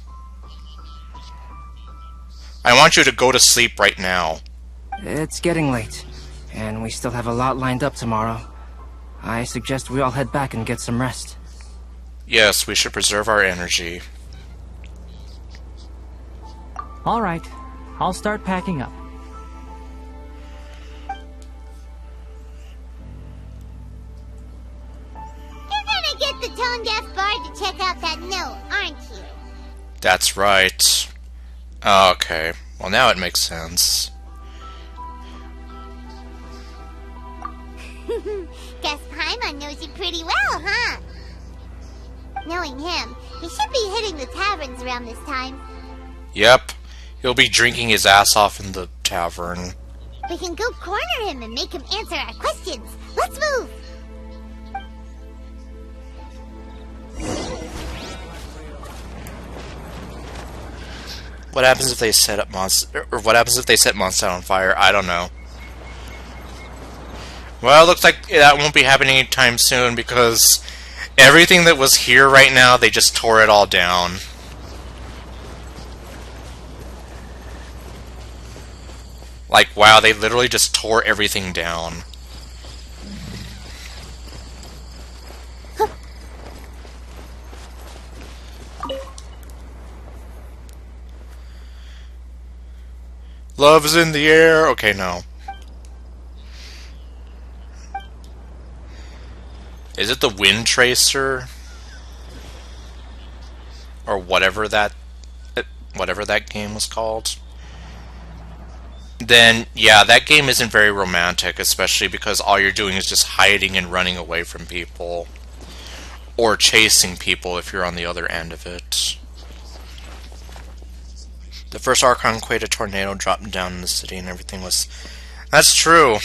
I want you to go to sleep right now. It's getting late, and we still have a lot lined up tomorrow. I suggest we all head back and get some rest. Yes, we should preserve our energy. All right, I'll start packing up. You're gonna get the tone-deaf bard to check out that note, aren't you? That's right. Okay, well now it makes sense. Guess Paimon knows you pretty well, huh? Knowing him, he should be hitting the taverns around this time. Yep, he'll be drinking his ass off in the tavern. We can go corner him and make him answer our questions. Let's move! What happens if they set up or what happens if they set Mondstadt on fire? I don't know. Well, it looks like that won't be happening anytime soon because everything that was here right now, they just tore it all down. Like, wow, they literally just tore everything down. Love is in the air. Okay, no. Is it the Wind Tracer? Or whatever that game was called? Then, yeah, that game isn't very romantic, especially because all you're doing is just hiding and running away from people. Or chasing people if you're on the other end of it. The first Archon Quake, a tornado dropped down in the city and everything was... That's true.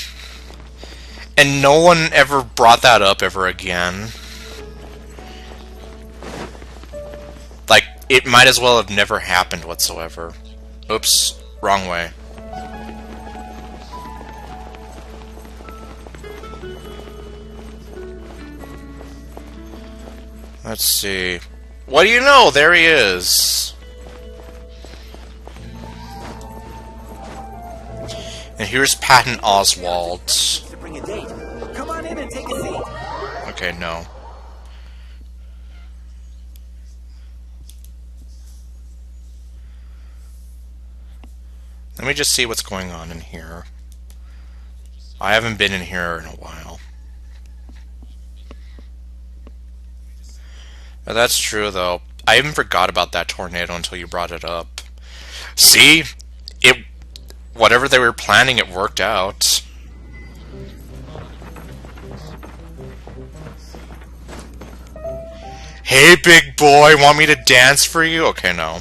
And no one ever brought that up ever again. Like, it might as well have never happened whatsoever. Oops, wrong way. Let's see. What do you know? There he is. And here's Patton Oswalt. Bring a date. Come on in and take a seat. Okay, no. Let me just see what's going on in here. I haven't been in here in a while. Now, that's true, though. I even forgot about that tornado until you brought it up. See? Whatever they were planning, it worked out. Hey, big boy, want me to dance for you? Okay, no.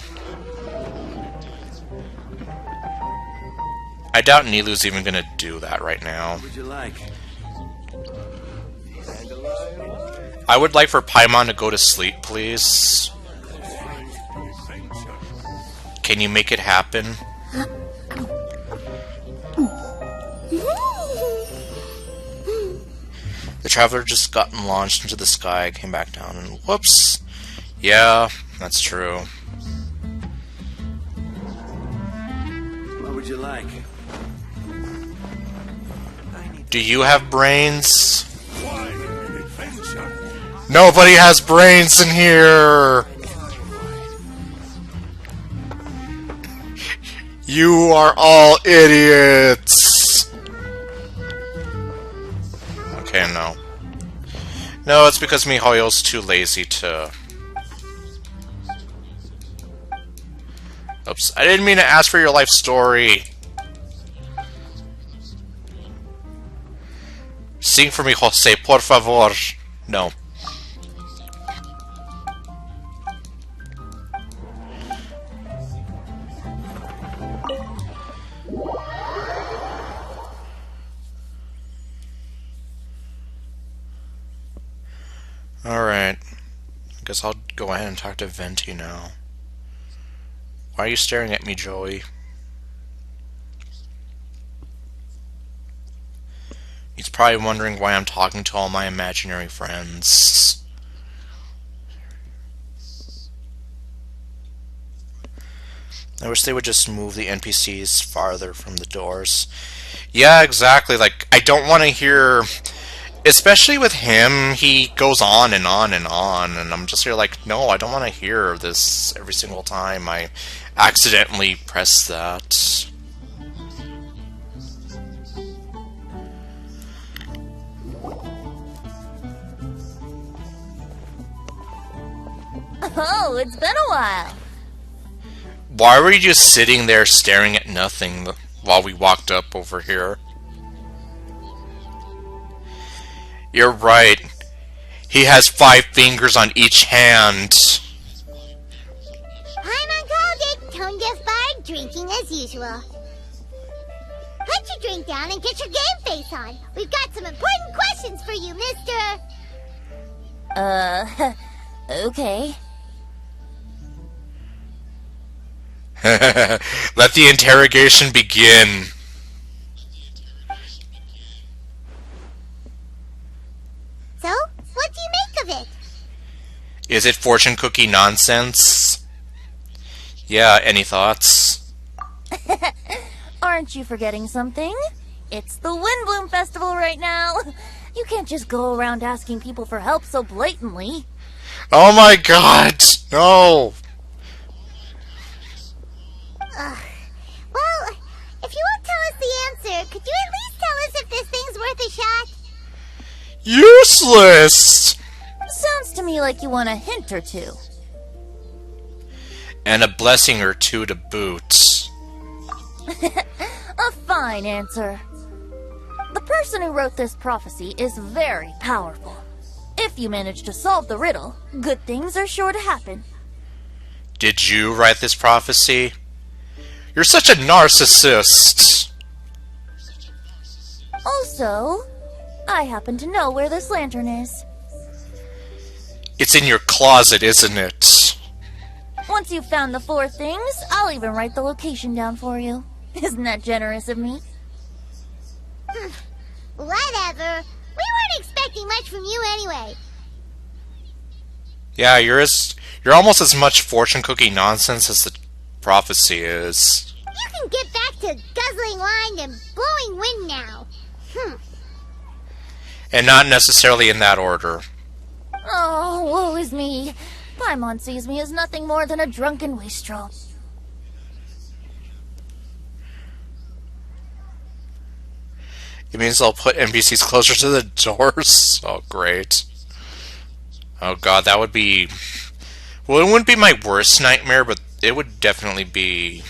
I doubt Nilu's even gonna do that right now. What would you like? I would like for Paimon to go to sleep, please. Can you make it happen? The Traveler just gotten launched into the sky, came back down, and whoops. Yeah, that's true. What would you like? Do you have brains? Nobody has brains in here! You are all idiots! Okay, no. No, it's because MiHoYo's too lazy to... Oops, I didn't mean to ask for your life story! Sing for me, Jose, por favor. No. Alright. I guess I'll go ahead and talk to Venti now. Why are you staring at me, Joey? probably wondering why I'm talking to all my imaginary friends. I wish they would just move the NPCs farther from the doors. Yeah, exactly. Like, I don't want to hear... Especially with him, he goes on and on and on, and I'm just here like, no, I don't want to hear this every single time I accidentally press that. Oh, it's been a while. Why were you just sitting there staring at nothing while we walked up over here? You're right. He has 5 fingers on each hand. Paimon called it. Tone deaf bard drinking as usual. Put your drink down and get your game face on. We've got some important questions for you, mister. Okay. Let the interrogation begin. So, what do you make of it? Is it fortune cookie nonsense? Yeah, any thoughts? Aren't you forgetting something? It's the Windblume Festival right now. You can't just go around asking people for help so blatantly. Oh my god! No! Well, if you won't tell us the answer, could you at least tell us if this thing's worth a shot? Useless! Sounds to me like you want a hint or two. And a blessing or two to boot. A fine answer. The person who wrote this prophecy is very powerful. If you manage to solve the riddle, good things are sure to happen. Did you write this prophecy? You're such a narcissist! Also, I happen to know where this lantern is. It's in your closet, isn't it? Once you've found the 4 things, I'll even write the location down for you. Isn't that generous of me? Whatever. We weren't expecting much from you anyway. Yeah, you're almost as much fortune cookie nonsense as the prophecy is. You can get back to guzzling wine and blowing wind now. And not necessarily in that order. Oh, woe is me. Paimon sees me as nothing more than a drunken wastrel. It means I'll put NPCs closer to the doors? Oh, great. Oh god, that would be... Well, it wouldn't be my worst nightmare, but it would definitely be...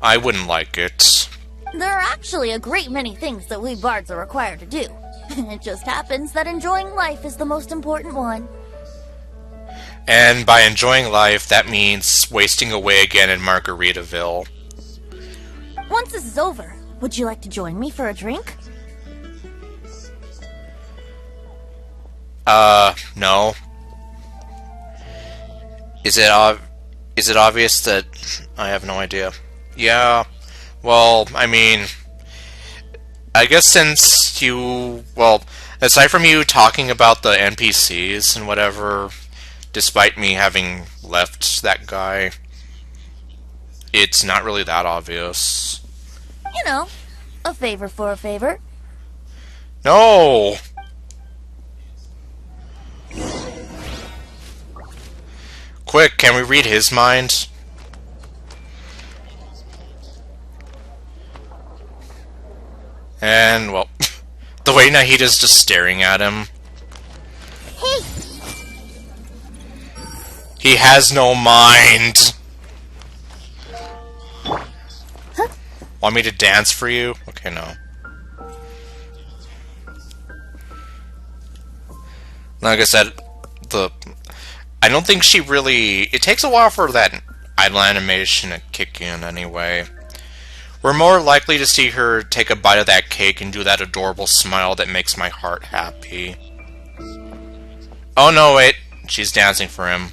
I wouldn't like it. There are actually a great many things that we bards are required to do. It just happens that enjoying life is the most important one. And by enjoying life, that means wasting away again in Margaritaville. Once this is over, would you like to join me for a drink? No. Is it obvious that I have no idea? Yeah, well, I mean, I guess since you, well, aside from you talking about the NPCs and whatever, despite me having left that guy, it's not really that obvious. You know, a favor for a favor. No! Quick, can we read his mind? And, well, the way Nahida's just staring at him. Hey! He has no mind! Huh? Want me to dance for you? Okay, no. Like I said, I don't think she really... It takes a while for that idle animation to kick in anyway. We're more likely to see her take a bite of that cake and do that adorable smile that makes my heart happy. Oh no, wait. She's dancing for him.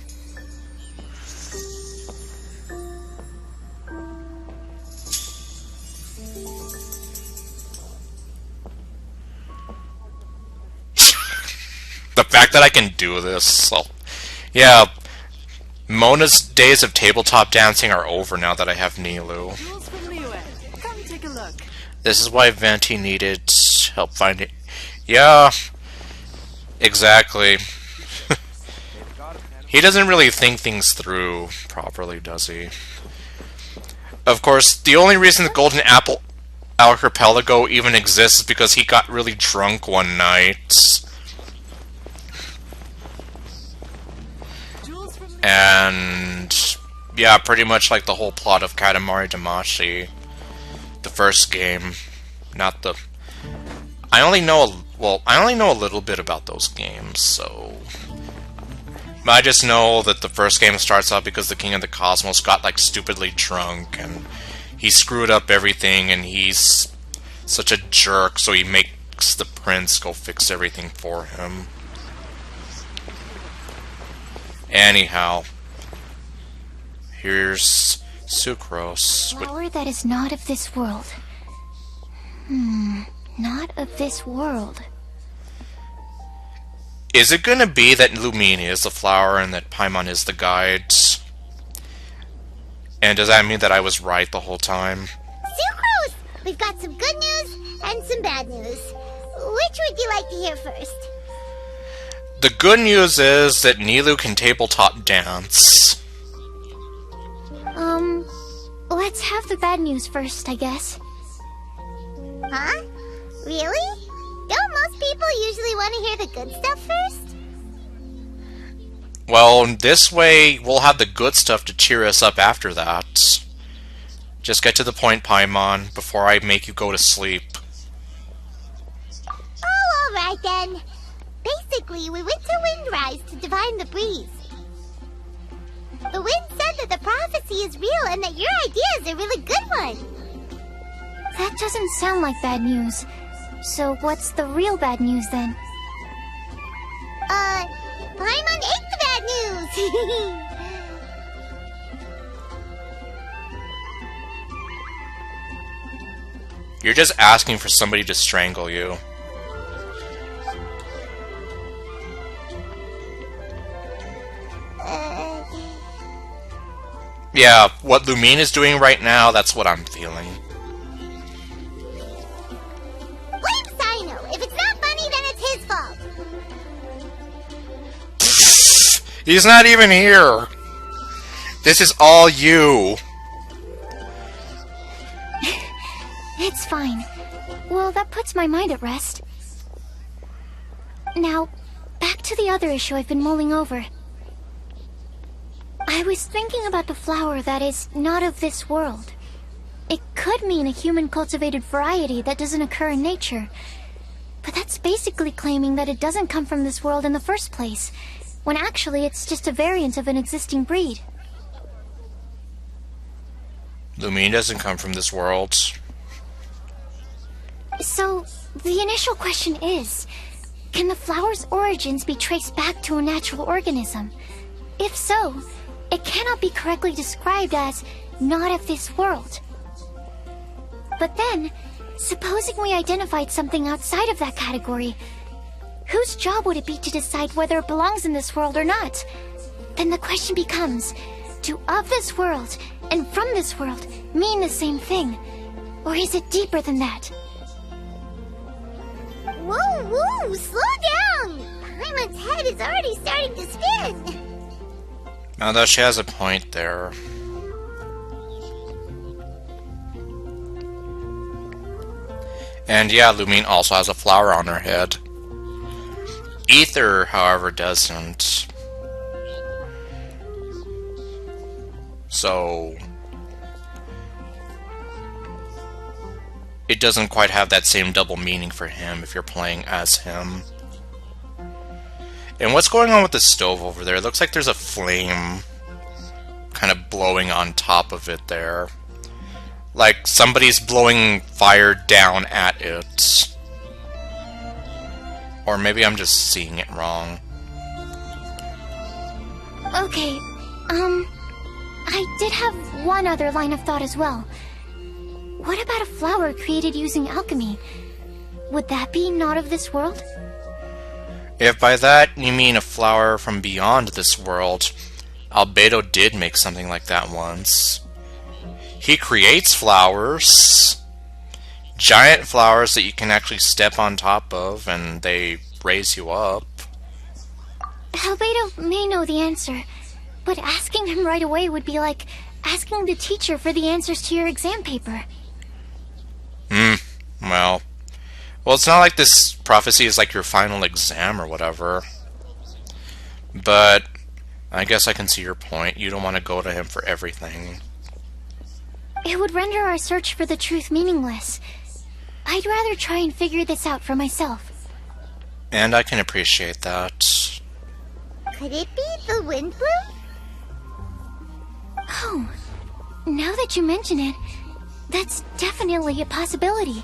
fact that I can do this, so... Yeah, Mona's days of tabletop dancing are over now that I have Nilou. Come take a look. This is why Venti needed help finding... Yeah, exactly. He doesn't really think things through properly, does he? Of course, the only reason the Golden Apple Archipelago even exists is because he got really drunk one night. And yeah, pretty much like the whole plot of Katamari Damacy, the first game, not the... I only know a little bit about those games, so... I just know that the first game starts out because the King of the Cosmos got like stupidly drunk and he screwed up everything and he's such a jerk, so he makes the prince go fix everything for him. Anyhow, here's Sucrose. Flower that is not of this world. Not of this world. Is it gonna be that Lumine is the flower and that Paimon is the guide? And does that mean that I was right the whole time? Sucrose! We've got some good news and some bad news. Which would you like to hear first? The good news is that Nilou can tabletop dance. Let's have the bad news first, I guess. Huh? Really? Don't most people usually want to hear the good stuff first? Well, this way we'll have the good stuff to cheer us up after that. Just get to the point, Paimon, before I make you go to sleep. Oh, alright then. Basically, we went to Windrise to divine the breeze. The wind said that the prophecy is real and that your idea is a really good one. That doesn't sound like bad news. So what's the real bad news then? Paimon ate the bad news! You're just asking for somebody to strangle you. Yeah, what Lumine is doing right now, that's what I'm feeling. Blame Sino! If it's not funny, then it's his fault! He's not even here! This is all you! It's fine. Well, that puts my mind at rest. Now, back to the other issue I've been mulling over. I was thinking about the flower that is not of this world. It could mean a human-cultivated variety that doesn't occur in nature. But that's basically claiming that it doesn't come from this world in the first place, when actually it's just a variant of an existing breed. Lumine doesn't come from this world. So, the initial question is, can the flower's origins be traced back to a natural organism? If so, it cannot be correctly described as not of this world. But then, supposing we identified something outside of that category, whose job would it be to decide whether it belongs in this world or not? Then the question becomes, do of this world and from this world mean the same thing? Or is it deeper than that? Whoa, whoa, slow down! Paimon's head is already starting to spin! Now that she has a point there. And yeah, Lumine also has a flower on her head. Ether, however, doesn't. So it doesn't quite have that same double meaning for him if you're playing as him. And what's going on with the stove over there? It looks like there's a flame kind of blowing on top of it there. Like somebody's blowing fire down at it. Or maybe I'm just seeing it wrong. Okay, I did have one other line of thought as well. What about a flower created using alchemy? Would that be not of this world? If by that you mean a flower from beyond this world, Albedo did make something like that once. He creates flowers. Giant flowers that you can actually step on top of and they raise you up. Albedo may know the answer, but asking him right away would be like asking the teacher for the answers to your exam paper. Well, it's not like this prophecy is like your final exam or whatever. But I guess I can see your point. You don't want to go to him for everything. It would render our search for the truth meaningless. I'd rather try and figure this out for myself. And I can appreciate that. Could it be the Windblume? Oh, now that you mention it, that's definitely a possibility.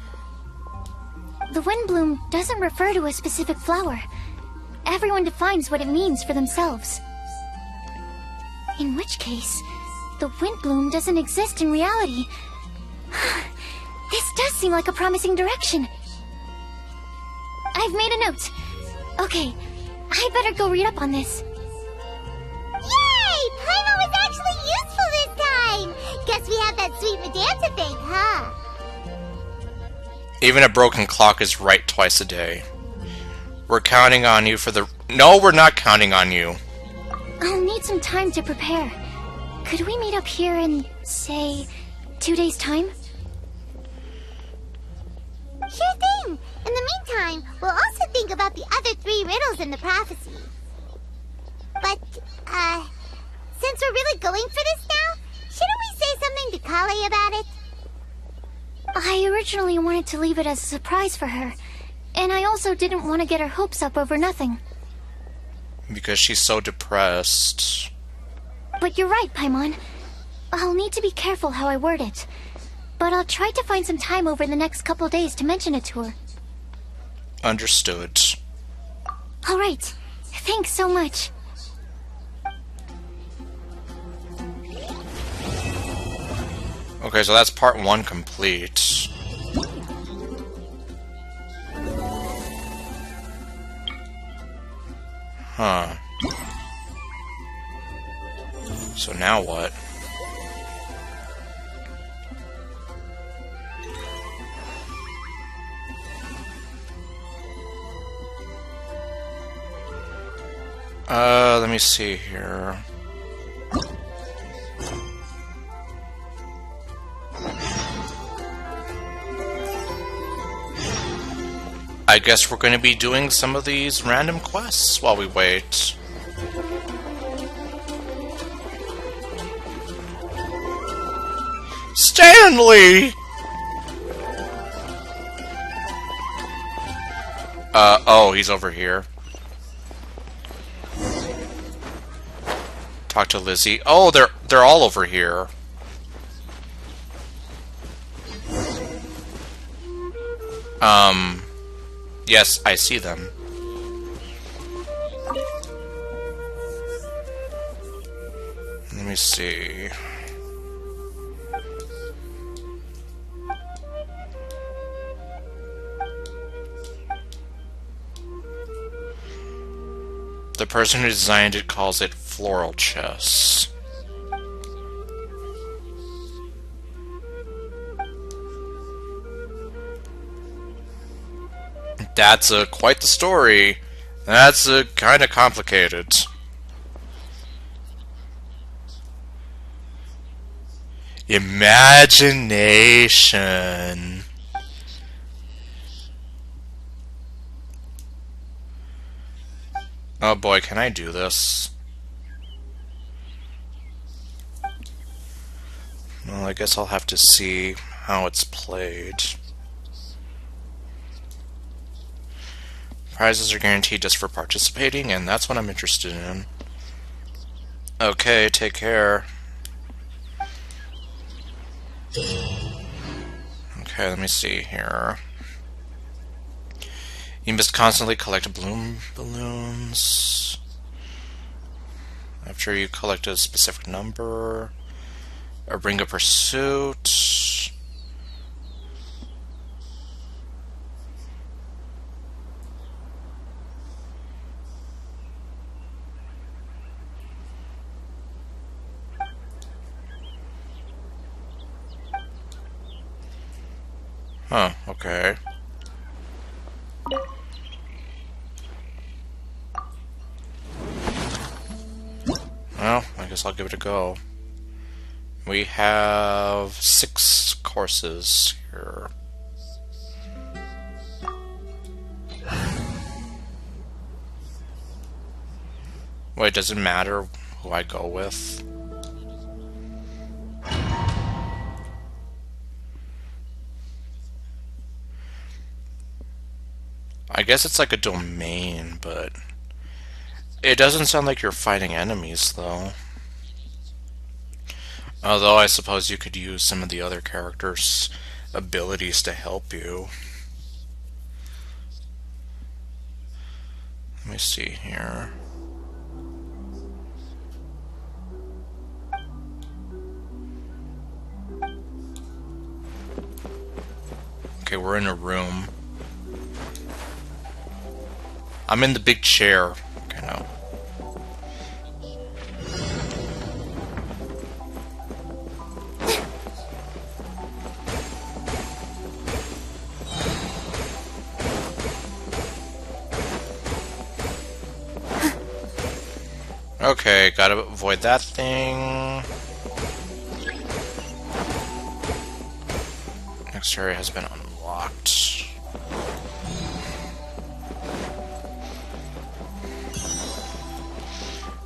The Windblume doesn't refer to a specific flower. Everyone defines what it means for themselves. In which case, the Windblume doesn't exist in reality. This does seem like a promising direction. I've made a note. Okay, I better go read up on this. Yay! Paimon was actually useful this time! Guess we have that sweet madame to thank, huh? Even a broken clock is right twice a day. We're counting on you for the... No, we're not counting on you. I'll need some time to prepare. Could we meet up here in, say, 2 days' time? Sure thing! In the meantime, we'll also think about the other 3 riddles in the prophecy. But, since we're really going for this now, shouldn't we say something to Kale about it? I originally wanted to leave it as a surprise for her, and I also didn't want to get her hopes up over nothing. Because she's so depressed. But you're right, Paimon. I'll need to be careful how I word it. But I'll try to find some time over the next couple days to mention it to her. Understood. Alright. Thanks so much. Okay, so that's part 1 complete. Huh. So now what? Let me see here. I guess we're going to be doing some of these random quests while we wait. Stanley! Oh, he's over here. Talk to Lizzie. Oh, they're all over here. Yes, I see them. Let me see. The person who designed it calls it floral chess. That's quite the story. That's kind of complicated. Imagination. Oh boy, can I do this? Well, I guess I'll have to see how it's played. Prizes are guaranteed just for participating, and that's what I'm interested in. Okay, take care. Okay, let me see here. You must constantly collect bloom balloons. After you collect a specific number, or bring a pursuit. Huh, okay. Well, I guess I'll give it a go. We have 6 courses here. Wait, does it matter who I go with? I guess it's like a domain, but it doesn't sound like you're fighting enemies, though. Although I suppose you could use some of the other characters' abilities to help you. Let me see here. Okay, we're in a room. I'm in the big chair. Okay, no. Okay, gotta avoid that thing. Next area has been unlocked.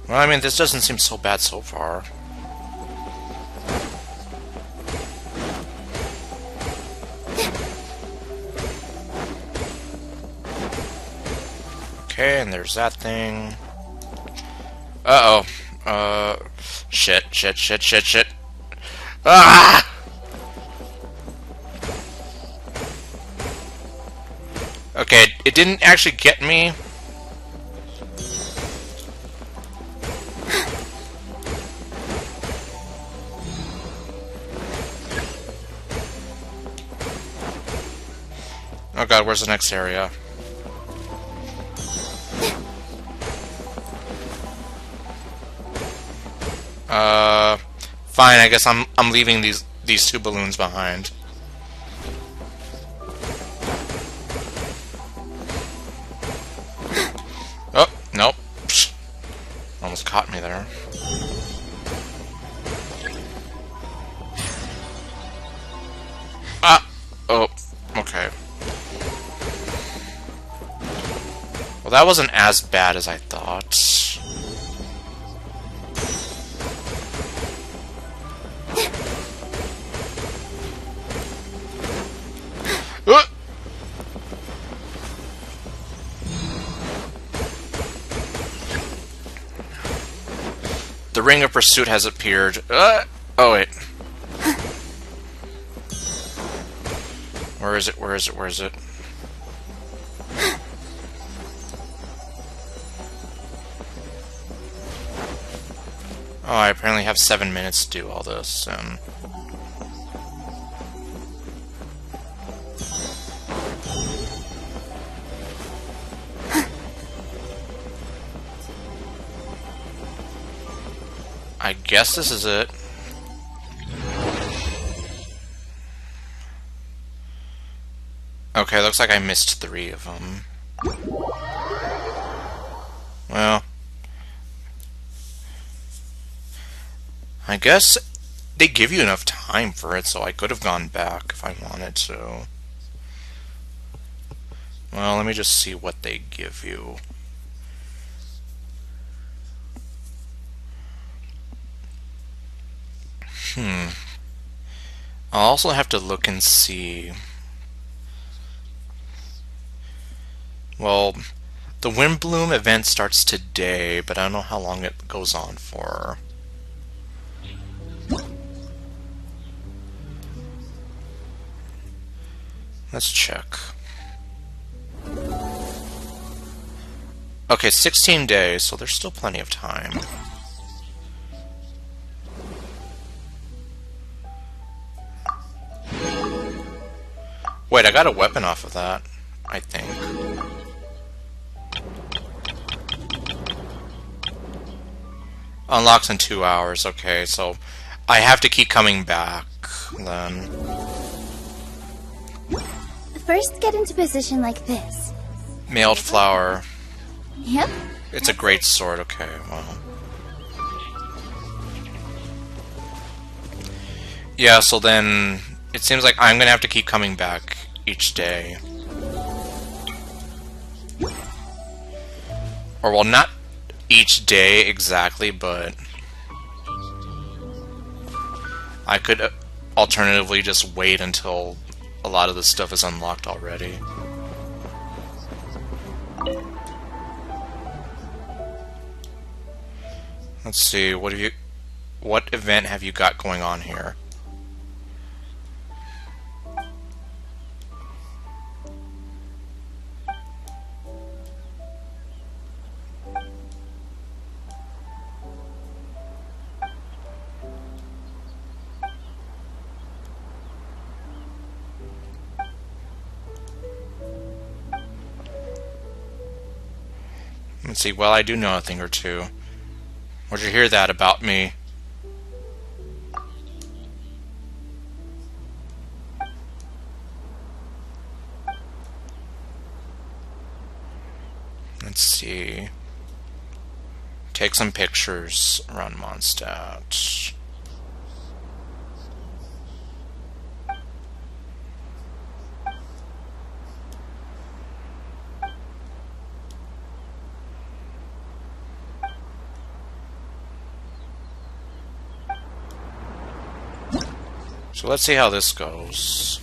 Well, I mean, this doesn't seem so bad so far. Okay, and there's that thing. Uh-oh. Shit. Ah! Okay, it didn't actually get me. Oh god, where's the next area? Fine, I guess I'm leaving these 2 balloons behind. Oh, nope. Psh. Almost caught me there. Ah! Oh, okay. Well, that wasn't as bad as I thought. The Ring of Pursuit has appeared. Oh, wait. Where is it? Where is it? Where is it? Oh, I apparently have 7 minutes to do all this, and... I guess this is it. Okay, looks like I missed 3 of them. Well... I guess they give you enough time for it, so I could have gone back if I wanted to. Well, let me just see what they give you. I'll also have to look and see. Well, the Windblume event starts today, but I don't know how long it goes on for. Let's check. Okay, 16 days, so there's still plenty of time. Wait, I got a weapon off of that, I think. Unlocks in 2 hours, okay, so I have to keep coming back, then. first get into position like this. Mailed flower. Yep. It's a great sword. Okay, well. Yeah, so then it seems like I'm gonna have to keep coming back each day. Or, well, not each day exactly, but I could alternatively just wait until a lot of this stuff is unlocked already. Let's see, what event have you got going on here? Let's see, well, I do know a thing or two. Where'd you hear that about me? Let's see. Take some pictures around Mondstadt. So let's see how this goes.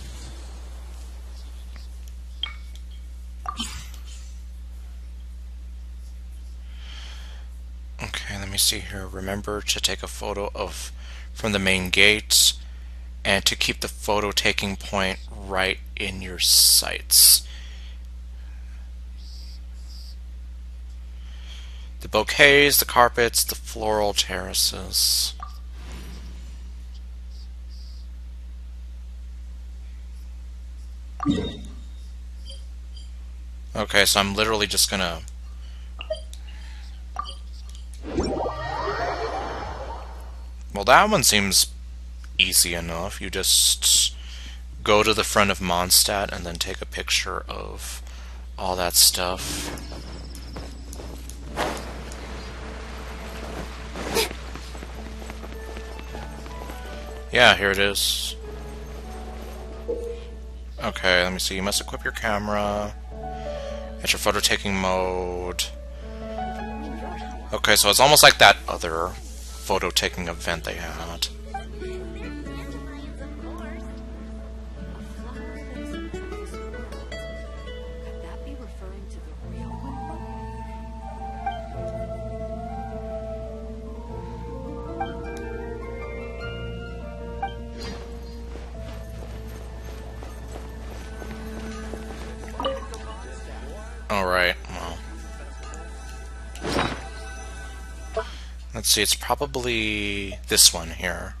Okay, let me see here. Remember to take a photo from the main gate and to keep the photo taking point right in your sights. The bouquets, the carpets, the floral terraces. Okay, so I'm literally just gonna... Well, that one seems easy enough. You just go to the front of Mondstadt and then take a picture of all that stuff. Yeah, here it is. Okay, let me see. You must equip your camera. At your photo taking mode. Okay, so it's almost like that other photo taking event they had. Alright, well. Let's see, it's probably this one here.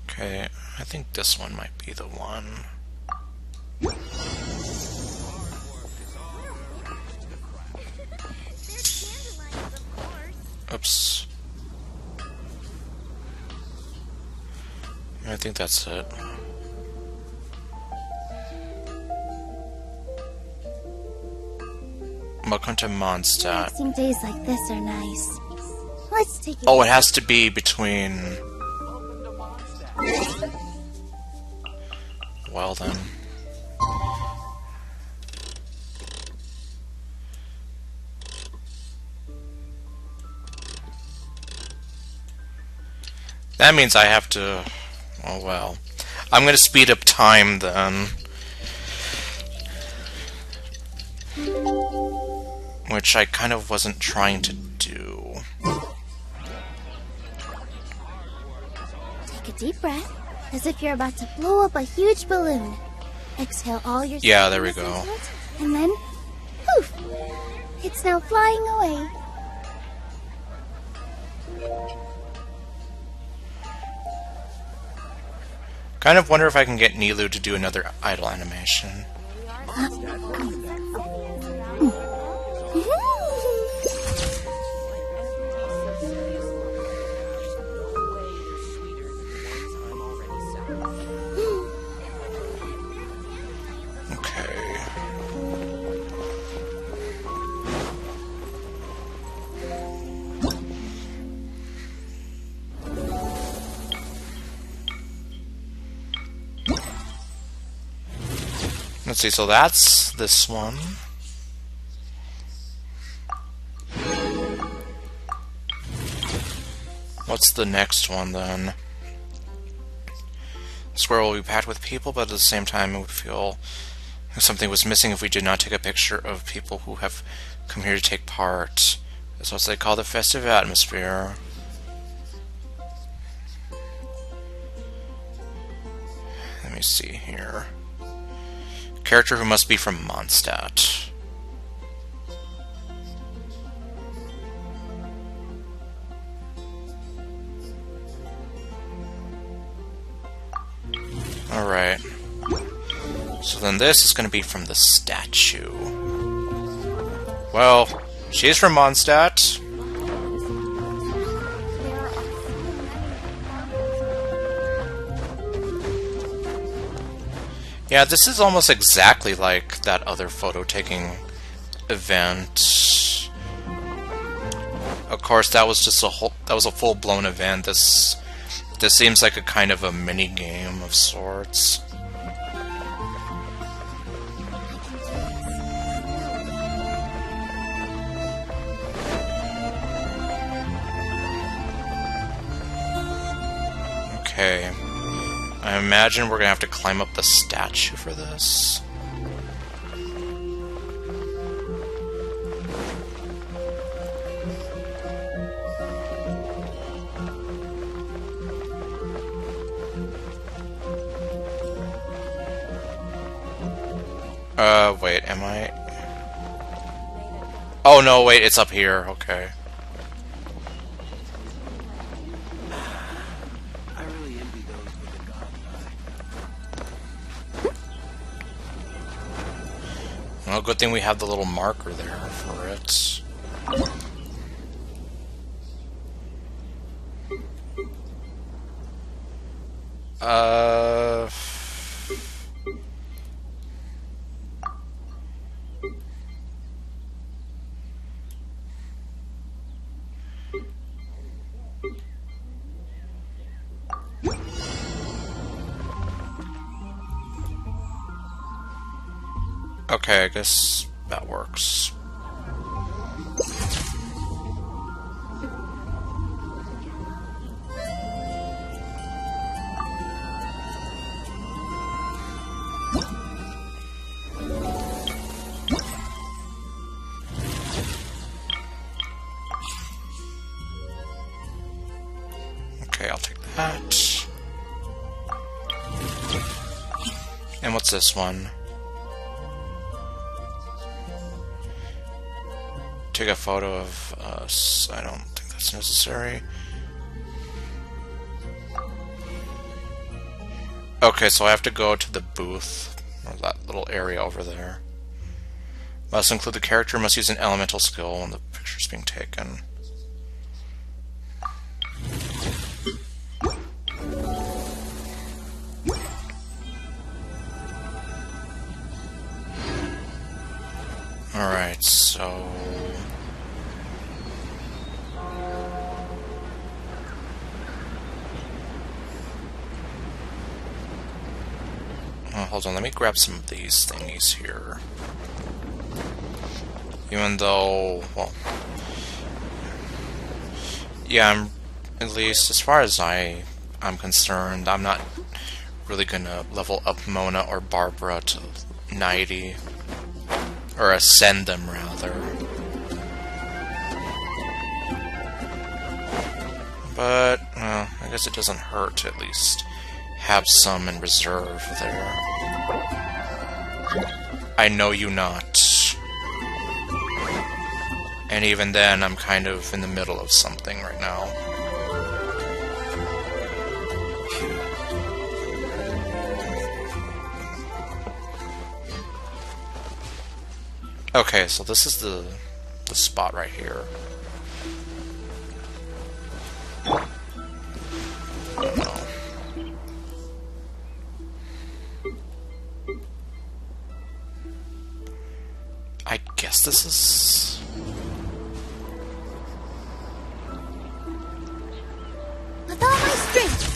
Okay, I think this one might be the one. Oops. I think that's it. Welcome to Mondstadt. Relaxing days like this are nice. Let's take it. Oh, it has to be between... Well then. That means I have to... Oh well. I'm gonna speed up time then. Which I kind of wasn't trying to do. Take a deep breath, as if you're about to blow up a huge balloon. Exhale all your... Yeah, there we go. And then, poof! It's now flying away. Kind of wonder if I can get Nilu to do another idle animation. Let's see, so that's this one. What's the next one then? The square will be packed with people, but at the same time it would feel like something was missing if we did not take a picture of people who have come here to take part. That's what they call the festive atmosphere. Let me see here. Character who must be from Mondstadt. Alright. So then this is going to be from the statue. Well, she's from Mondstadt. Yeah, this is almost exactly like that other photo taking event. Of course, that was just a full-blown event. This seems like a kind of a mini game of sorts. Okay. I imagine we're gonna have to climb up the statue for this. Wait, am I? Oh no, wait, it's up here, okay. I really envy those with a god's eye. Well, good thing we have the little marker there for it. Okay, I guess that works. Okay, I'll take that. And what's this one? Take a photo of us. I don't think that's necessary. Okay, so I have to go to the booth, or that little area over there. Must include the character, must use an elemental skill when the picture's being taken. Alright, so... hold on, let me grab some of these thingies here. Even though, well... yeah, at least as far as I'm concerned, I'm not really gonna level up Mona or Barbara to 90. Or ascend them, rather. But, well, I guess it doesn't hurt to at least have some in reserve there. I know you not. And even then, I'm kind of in the middle of something right now. Okay, so this is the spot right here. Oh no. I guess this is... With all my strength!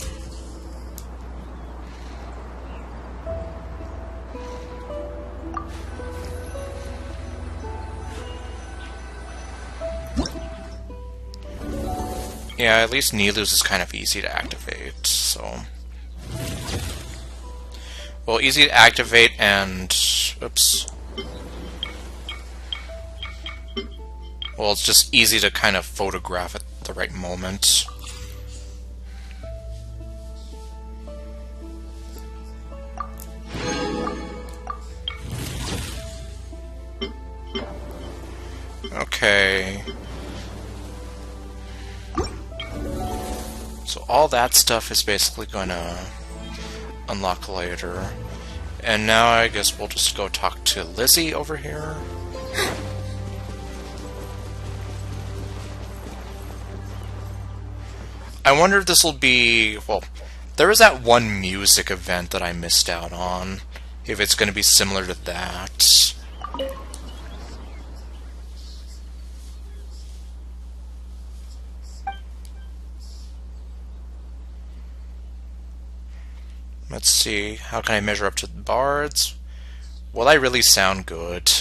Yeah, at least Nilus is kind of easy to activate, so... Well, easy to activate and... Oops. Well, it's just easy to kind of photograph at the right moment. Okay. So all that stuff is basically gonna unlock later. And now I guess we'll just go talk to Lizzie over here. I wonder if this will be... Well, there was that one music event that I missed out on. If it's going to be similar to that. Let's see. How can I measure up to the bards? Will I really sound good?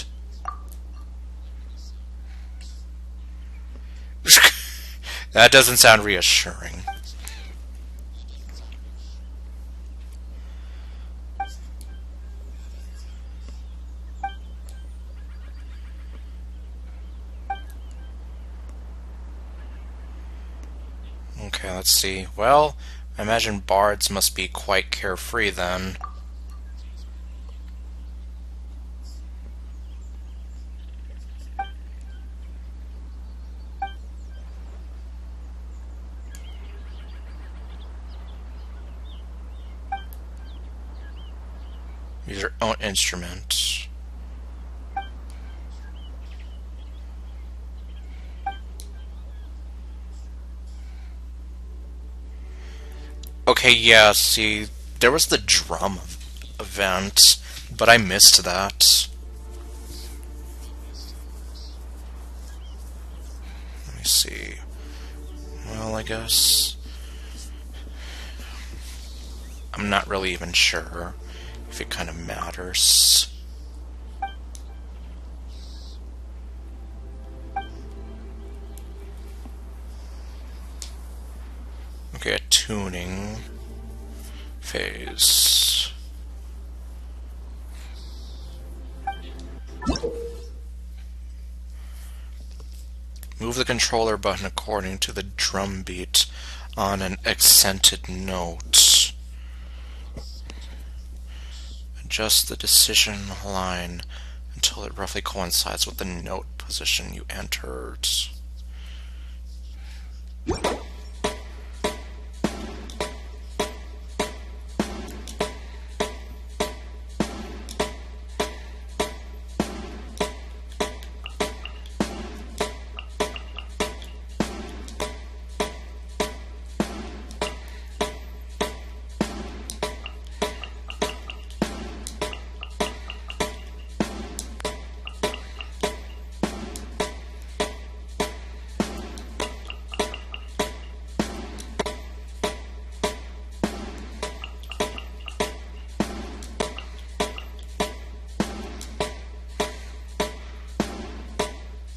That doesn't sound reassuring. Okay, let's see. Well, I imagine bards must be quite carefree then. Use your own instrument. Okay, yeah, see, there was the drum event, but I missed that. Let me see. Well, I guess... I'm not really even sure if it kind of matters. Okay, a tuning phase. Move the controller button according to the drum beat on an accented note. Adjust the decision line until it roughly coincides with the note position you entered.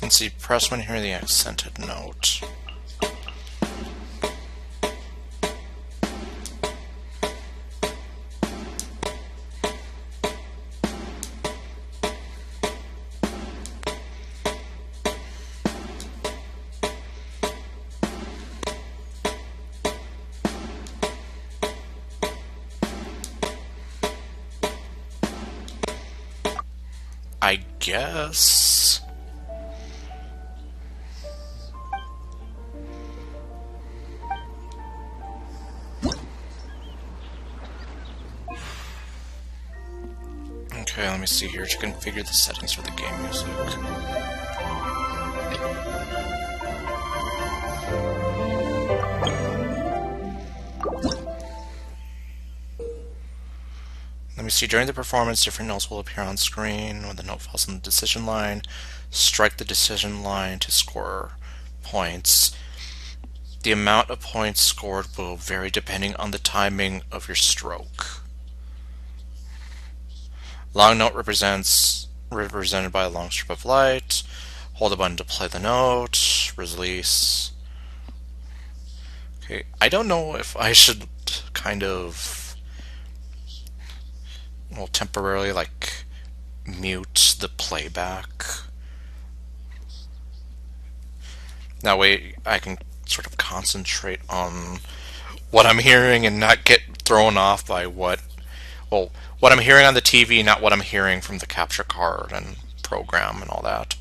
And see, press when you hear the accented note. I guess. Okay, let me see here to configure the settings for the game music. Let me see, during the performance, different notes will appear on screen. When the note falls on the decision line, strike the decision line to score points. The amount of points scored will vary depending on the timing of your stroke. Long note represented by a long strip of light. Hold the button to play the note. Release. Okay, I don't know if I should kind of, well, temporarily, like, mute the playback. That way I can sort of concentrate on what I'm hearing and not get thrown off by what I'm hearing on the TV, not what I'm hearing from the capture card and program and all that.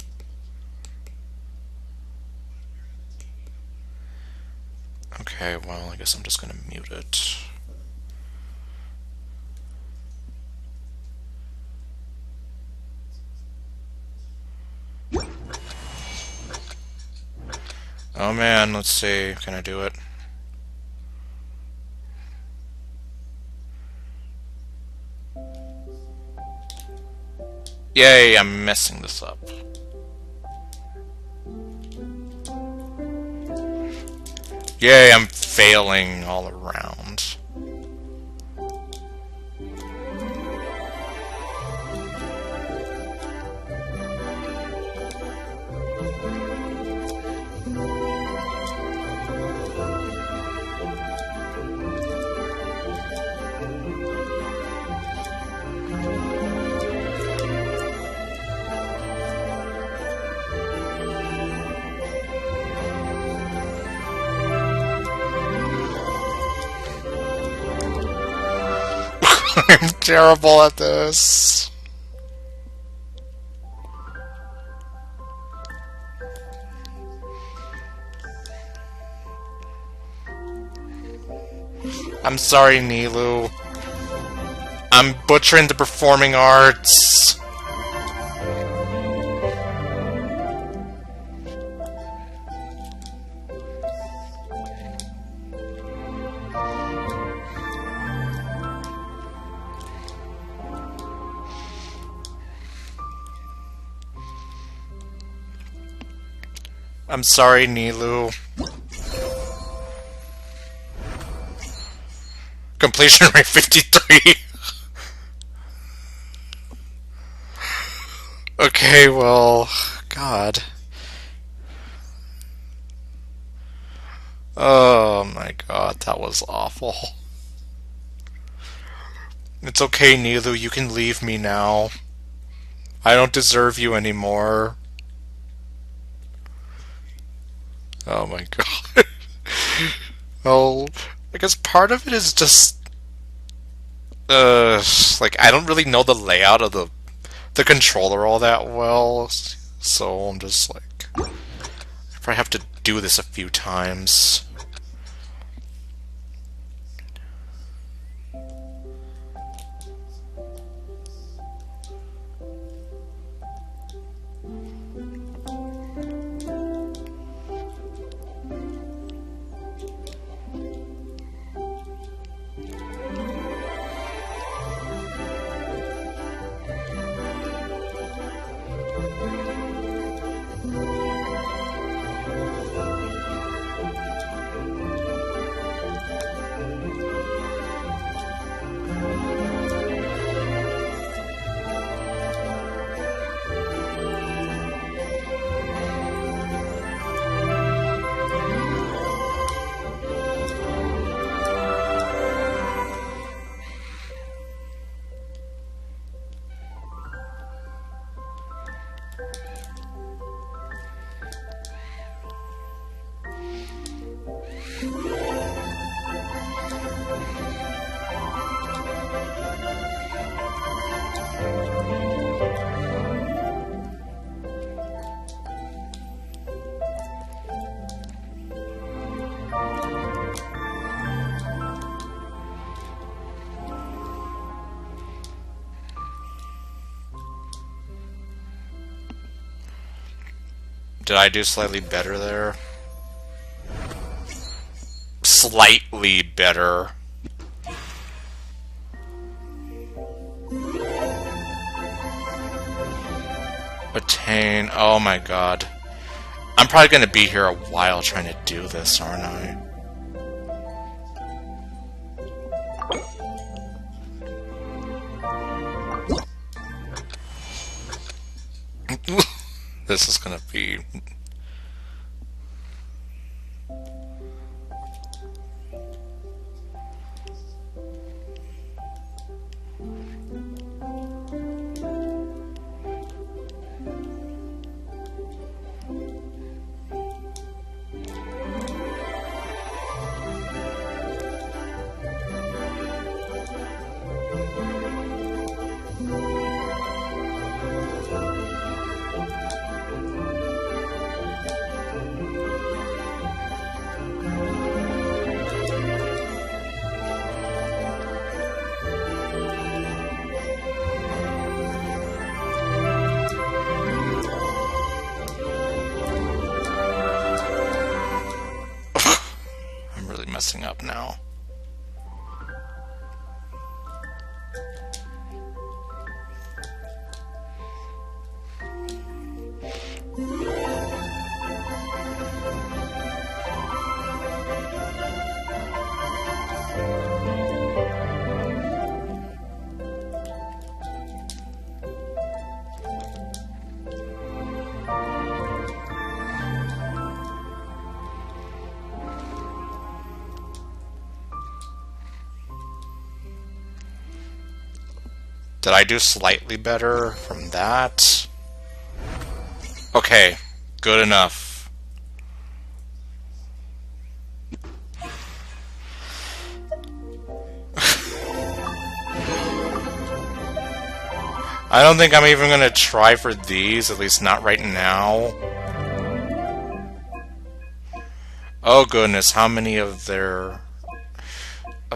Okay, well, I guess I'm just gonna mute it. Oh man, let's see, can I do it? Yay, I'm messing this up. Yay, I'm failing all around. I'm terrible at this. I'm sorry, Nilu. I'm butchering the performing arts. I'm sorry, Nilu. Completion rate 53. Okay, well, God. Oh my God, that was awful. It's okay, Nilu, you can leave me now. I don't deserve you anymore. Oh my God. Well, I guess part of it is just like I don't really know the layout of the controller all that well, so I'm just like I probably have to do this a few times. Did I do slightly better there? Slightly better. Attain. Oh my God. I'm probably gonna be here a while trying to do this, aren't I? This is gonna be I'm really messing up now. Did I do slightly better from that? Okay, good enough. I don't think I'm even gonna try for these, at least not right now. Oh goodness, how many of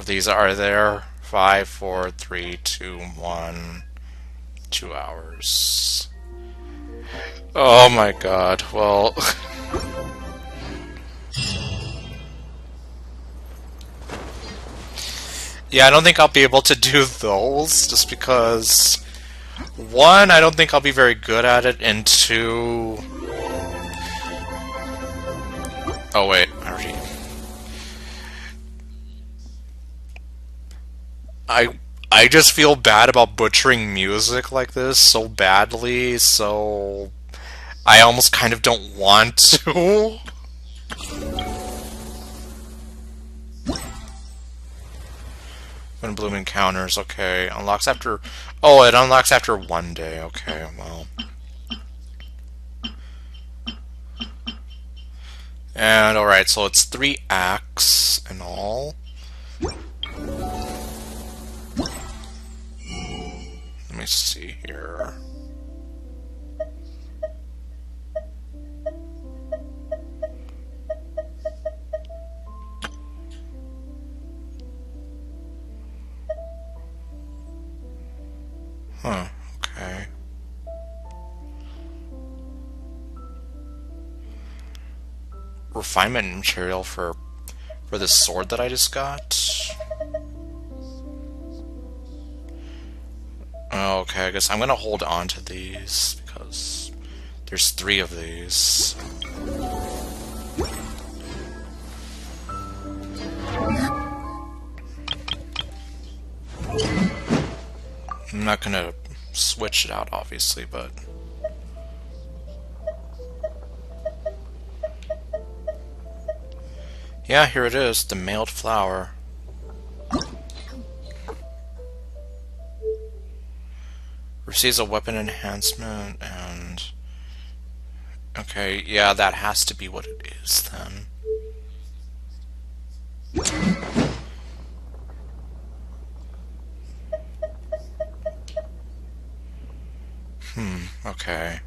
these are there? 5, 4, 3, 2, 1. 2 hours. Oh my god, well... yeah, I don't think I'll be able to do those, just because... 1, I don't think I'll be very good at it, and 2... oh wait, I already... I just feel bad about butchering music like this so badly, so I almost kind of don't want to. Windblume encounters, okay. Unlocks after... oh, it unlocks after 1 day, okay, well. And, alright, so it's 3 acts in all. Let me see here. Huh, okay. Refinement material for this sword that I just got. Okay, I guess I'm gonna hold on to these because there's 3 of these. I'm not gonna switch it out, obviously, but... yeah, here it is, the mailed flower. Receives a weapon enhancement, and... okay, yeah, that has to be what it is, then. Okay.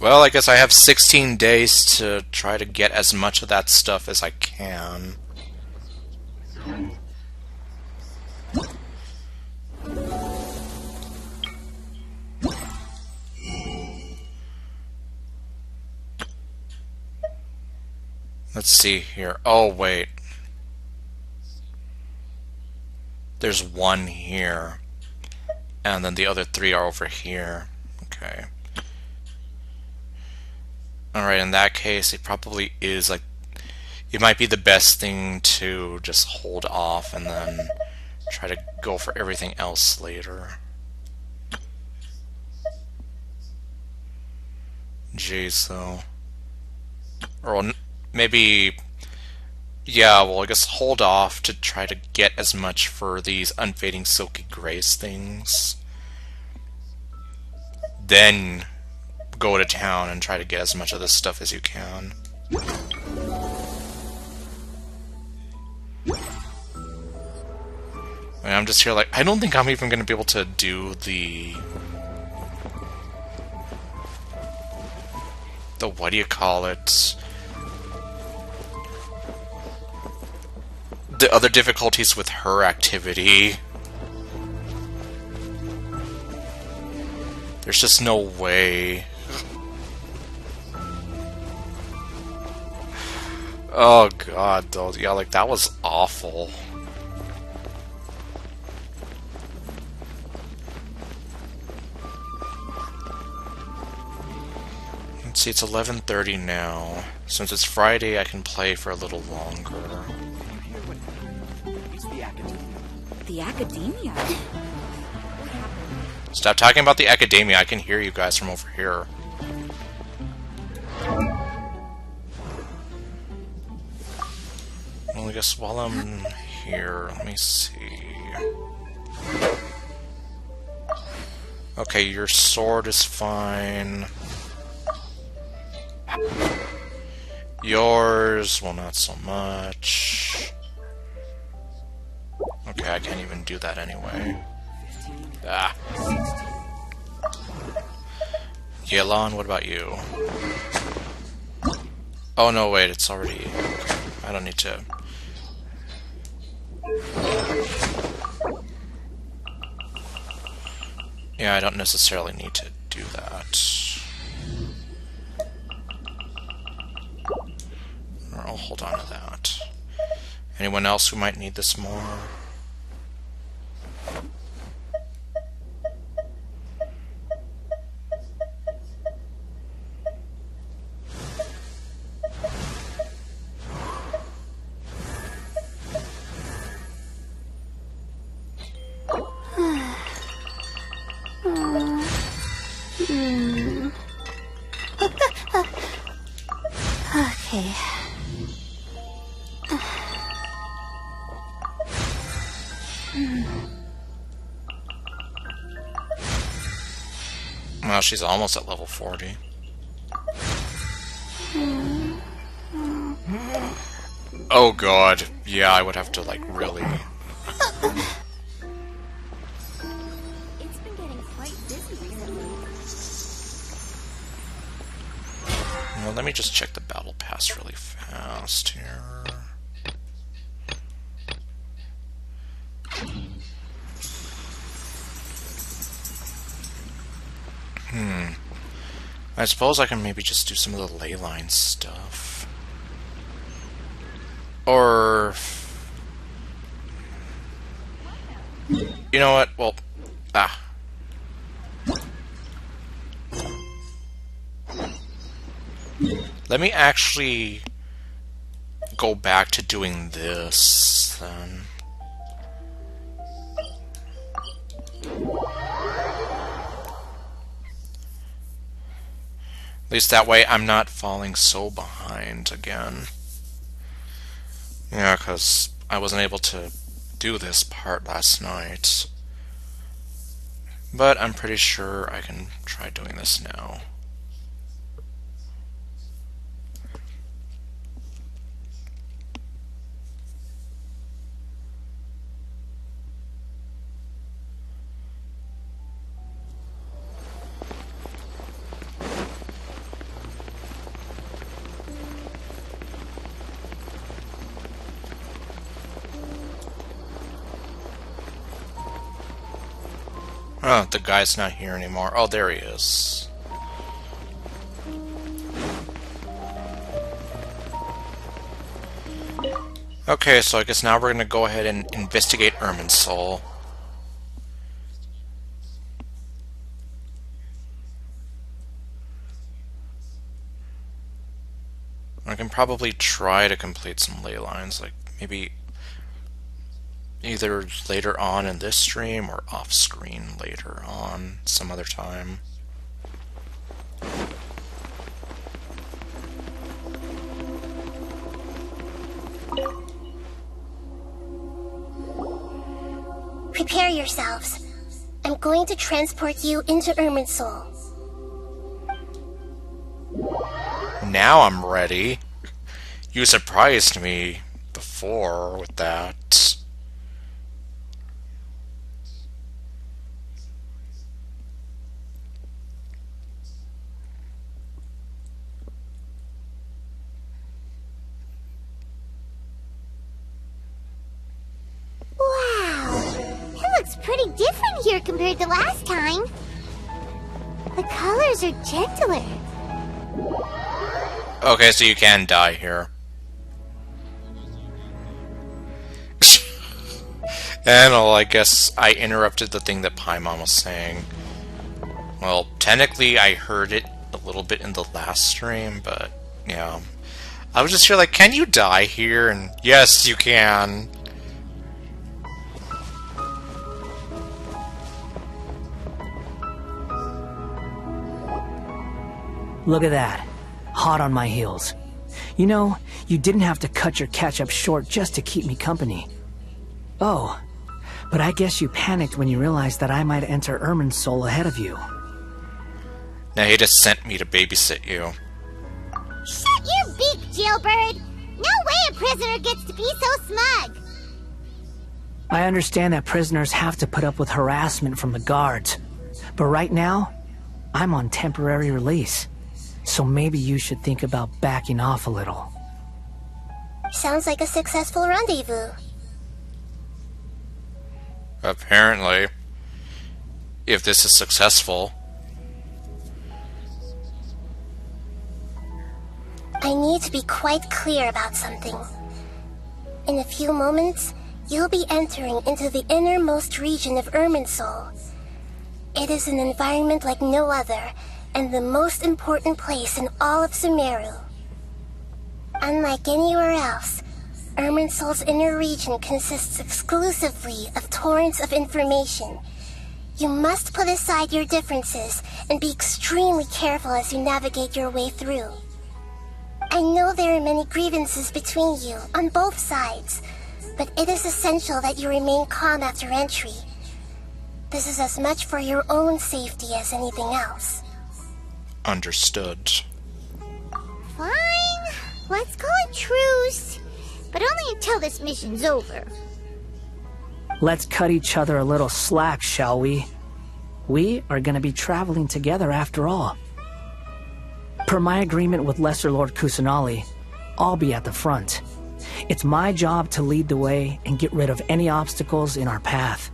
Well, I guess I have 16 days to try to get as much of that stuff as I can. Let's see here. Oh, wait. There's 1 here. And then the other 3 are over here. Okay. Alright, in that case, it probably is, like... it might be the best thing to just hold off and then try to go for everything else later. Jeez, though. Or maybe... yeah, well, I guess hold off to try to get as much for these unfading silky grace things. Then go to town and try to get as much of this stuff as you can. And I'm just here like, I don't think I'm even going to be able to do the what do you call it? The other difficulties with her activity. There's just no way. Oh god, though. Yeah, like, that was awful. Let's see, it's 11:30 now. Since it's Friday, I can play for a little longer. It's the academia. The academia? Stop talking about the academia. I can hear you guys from over here. Well, I guess while I'm here, let me see. Okay, your sword is fine. Yours, well, not so much. Okay, I can't even do that anyway. Ah. Yelan, what about you? Oh no, wait, it's already... I don't need to... Yeah, I don't necessarily need to do that. Or I'll hold on to that. Anyone else who might need this more? Okay. Well, she's almost at level 40. Oh god. Yeah, I would have to, like, really... It's been getting quite busy recently. Well, let me just check the battle pass really fast here. I suppose I can maybe just do some of the ley line stuff. Or... You know what? Well... Let me actually go back to doing this, then. At least that way I'm not falling so behind again. Yeah, because I wasn't able to do this part last night. But I'm pretty sure I can try doing this now. Oh, the guy's not here anymore. Oh, there he is. Okay, so I guess now we're gonna go ahead and investigate Irminsul. I can probably try to complete some ley lines, like maybe either later on in this stream or off screen later on some other time. Prepare yourselves. I'm going to transport you into Irminsul. Now I'm ready. You surprised me before with that. Looks pretty different here compared to last time. The colors are gentler. Okay, so you can die here. And well, I guess I interrupted the thing that Paimon was saying. Well, technically I heard it a little bit in the last stream, but yeah. I was just here like, can you die here? And yes, you can. Look at that. Hot on my heels. You know, you didn't have to cut your catch-up short just to keep me company. Oh, but I guess you panicked when you realized that I might enter Irminsul ahead of you. Now he just sent me to babysit you. Shut your beak, jailbird! No way a prisoner gets to be so smug! I understand that prisoners have to put up with harassment from the guards. But right now, I'm on temporary release. So maybe you should think about backing off a little. Sounds like a successful rendezvous. Apparently. If this is successful. I need to be quite clear about something. In a few moments, you'll be entering into the innermost region of Irminsul. It is an environment like no other, and the most important place in all of Sumeru. Unlike anywhere else, Irminsul's inner region consists exclusively of torrents of information. You must put aside your differences and be extremely careful as you navigate your way through. I know there are many grievances between you, on both sides, but it is essential that you remain calm after entry. This is as much for your own safety as anything else. Understood. Fine. Let's call it truce. But only until this mission's over. Let's cut each other a little slack, shall we? We are going to be traveling together after all. Per my agreement with Lesser Lord Kusanali, I'll be at the front. It's my job to lead the way and get rid of any obstacles in our path.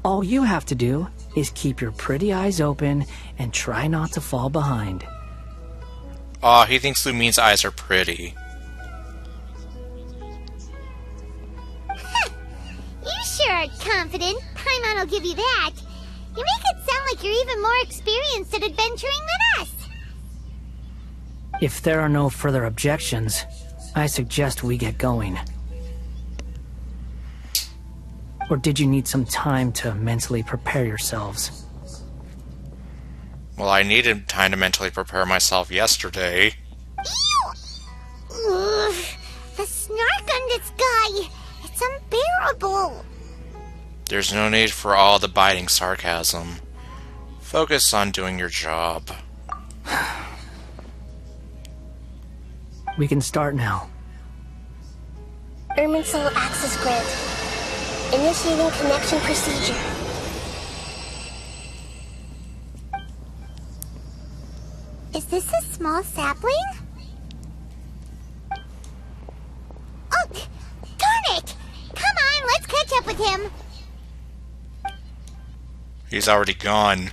All you have to do is keep your pretty eyes open and try not to fall behind. Aw, he thinks Lumine's eyes are pretty. You sure are confident. Paimon will give you that. You make it sound like you're even more experienced at adventuring than us. If there are no further objections, I suggest we get going. Or did you need some time to mentally prepare yourselves? Well, I needed time to mentally prepare myself yesterday. Ew! Ugh, the snark on this guy, it's unbearable. There's no need for all the biting sarcasm. Focus on doing your job. We can start now. Irminsul access granted. Initiating connection procedure. Is this a small sapling? Oh, darn it! Come on, let's catch up with him. He's already gone.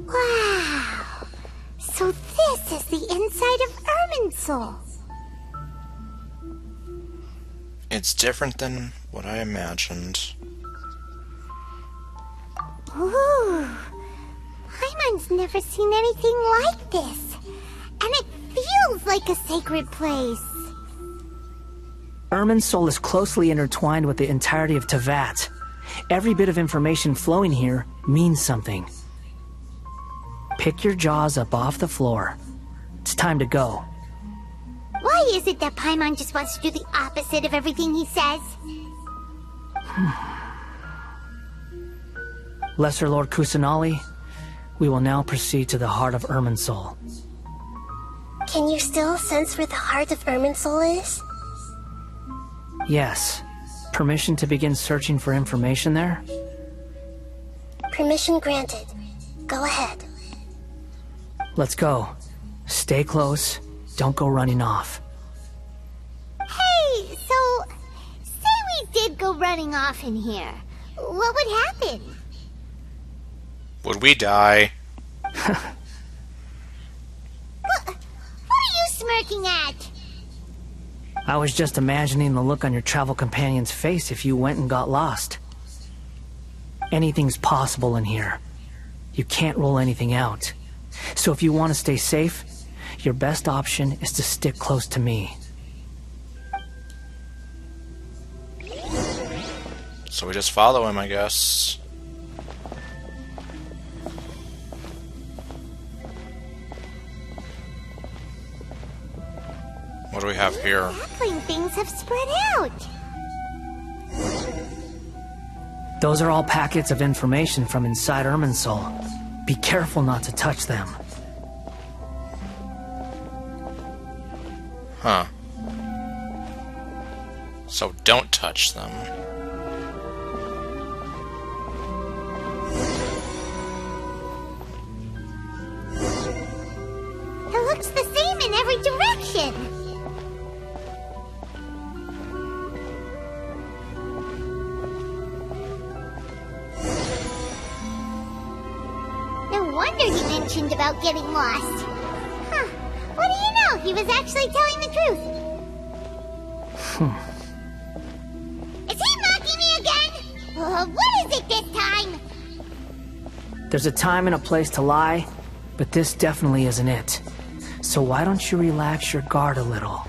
Wow! So this is the inside of Irminsul. It's different than what I imagined. Ooh! Paimon's never seen anything like this. And it feels like a sacred place. Irminsul is closely intertwined with the entirety of Teyvat. Every bit of information flowing here means something. Pick your jaws up off the floor. It's time to go. Why is it that Paimon just wants to do the opposite of everything he says? Lesser Lord Kusanali, we will now proceed to the heart of Irminsul. Can you still sense where the heart of Irminsul is? Yes. Permission to begin searching for information there? Permission granted. Go ahead. Let's go. Stay close. Don't go running off. Hey, so go running off in here, what would happen? Would we die? What are you smirking at? I was just imagining the look on your travel companion's face if you went and got lost. Anything's possible in here. You can't rule anything out. So if you want to stay safe, your best option is to stick close to me. So we just follow him, I guess. What do we have here? Crackling things have spread out. Those are all packets of information from inside Irminsul. Be careful not to touch them. Huh. So don't touch them. It looks the same in every direction. No wonder he mentioned about getting lost. Huh. What do you know? He was actually telling the truth. Is he mocking me again? What is it this time? There's a time and a place to lie, but this definitely isn't it. So why don't you relax your guard a little?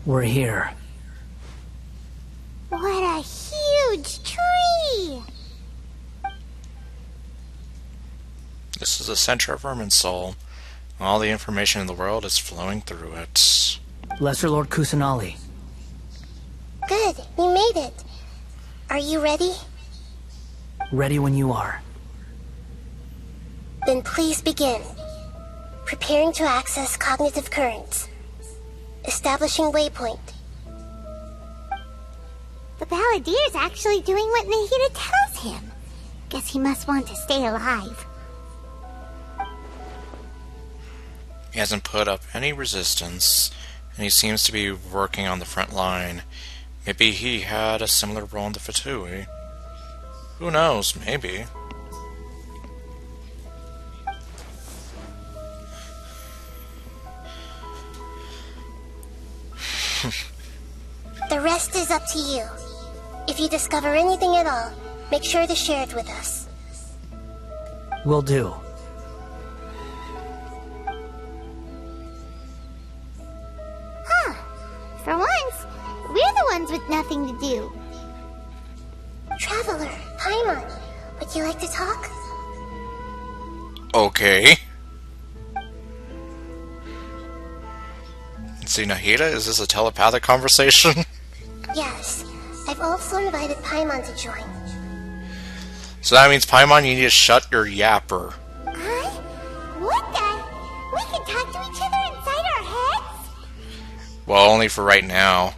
We're here. What a huge tree! This is the center of Irminsul. All the information in the world is flowing through it. Lesser Lord Kusanali. Good, you made it. Are you ready? Ready when you are. Then please begin. Preparing to access cognitive currents. Establishing waypoint. The Balladeer's actually doing what Nahida tells him. Guess he must want to stay alive. He hasn't put up any resistance, and he seems to be working on the front line. Maybe he had a similar role in the Fatui. Who knows, maybe. The rest is up to you. If you discover anything at all, make sure to share it with us. Will do. Huh. For once, we're the ones with nothing to do. Traveler, Paimon, would you like to talk? Okay. See, Nahida, is this a telepathic conversation? Yes. I've also invited Paimon to join. So that means, Paimon, you need to shut your yapper. Huh? What the? We can talk to each other inside our heads? Well, only for right now.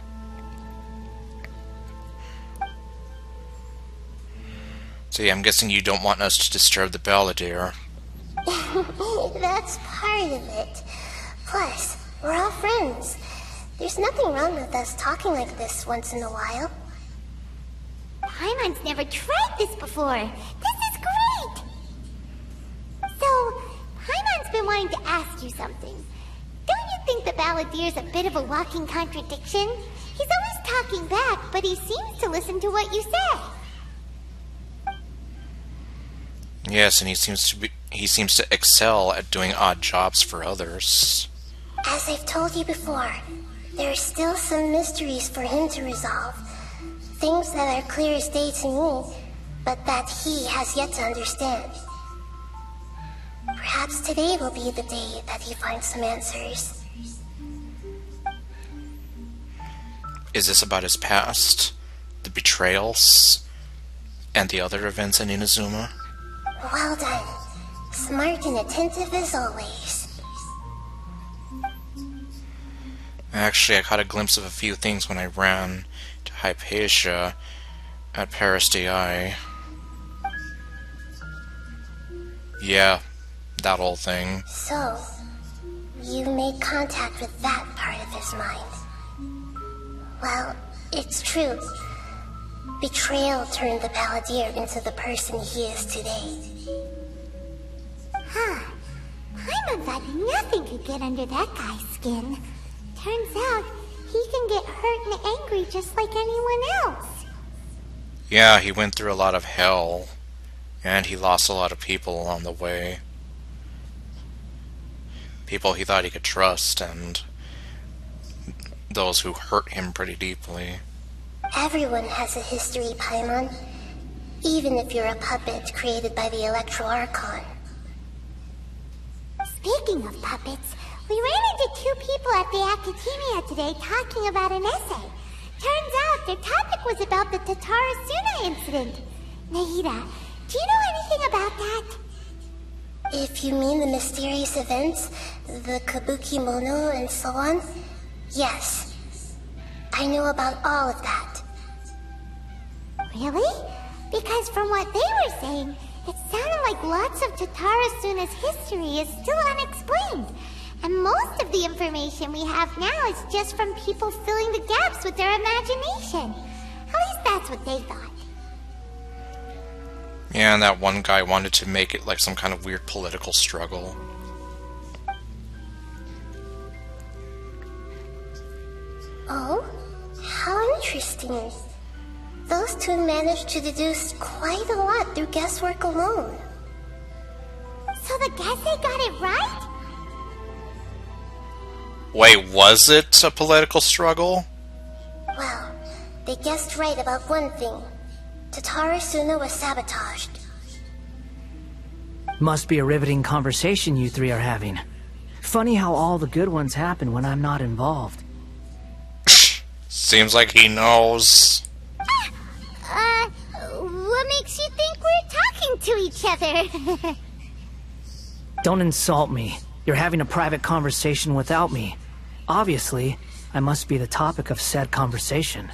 See, I'm guessing you don't want us to disturb the Balladeer. That's part of it. Plus, we're all friends. There's nothing wrong with us talking like this once in a while. Paimon's never tried this before. This is great! So, Paimon's been wanting to ask you something. Don't you think the Balladeer's a bit of a walking contradiction? He's always talking back, but he seems to listen to what you say. Yes, and he seems to excel at doing odd jobs for others. As I've told you before, there are still some mysteries for him to resolve. Things that are clear as day to me, but that he has yet to understand. Perhaps today will be the day that he finds some answers. Is this about his past, the betrayals, and the other events in Inazuma? Well done. Smart and attentive as always. Actually, I caught a glimpse of a few things when I ran to Hypatia at Paris DI. Yeah, that whole thing. So, you made contact with that part of his mind. Well, it's true. Betrayal turned the Paladin into the person he is today. Huh. Paimon thought nothing could get under that guy's skin. Turns out, he can get hurt and angry just like anyone else. Yeah, he went through a lot of hell, and he lost a lot of people along the way. People he thought he could trust, and those who hurt him pretty deeply. Everyone has a history, Paimon. Even if you're a puppet created by the Electro Archon. Speaking of puppets, we ran into two people at the Academia today talking about an essay. Turns out their topic was about the Tatarasuna incident. Nahida, do you know anything about that? If you mean the mysterious events, the Kabuki Mono and so on, yes. I know about all of that. Really? Because from what they were saying, it sounded like lots of Tatarasuna's history is still unexplained. And most of the information we have now is just from people filling the gaps with their imagination. At least that's what they thought. Yeah, and that one guy wanted to make it like some kind of weird political struggle. Oh? How interesting. Those two managed to deduce quite a lot through guesswork alone. So the Gesse got it right? Wait, was it a political struggle? Well, they guessed right about one thing. Tatarasuna was sabotaged. Must be a riveting conversation you three are having. Funny how all the good ones happen when I'm not involved. Seems like he knows. What makes you think we're talking to each other? Don't insult me. You're having a private conversation without me. Obviously, I must be the topic of said conversation.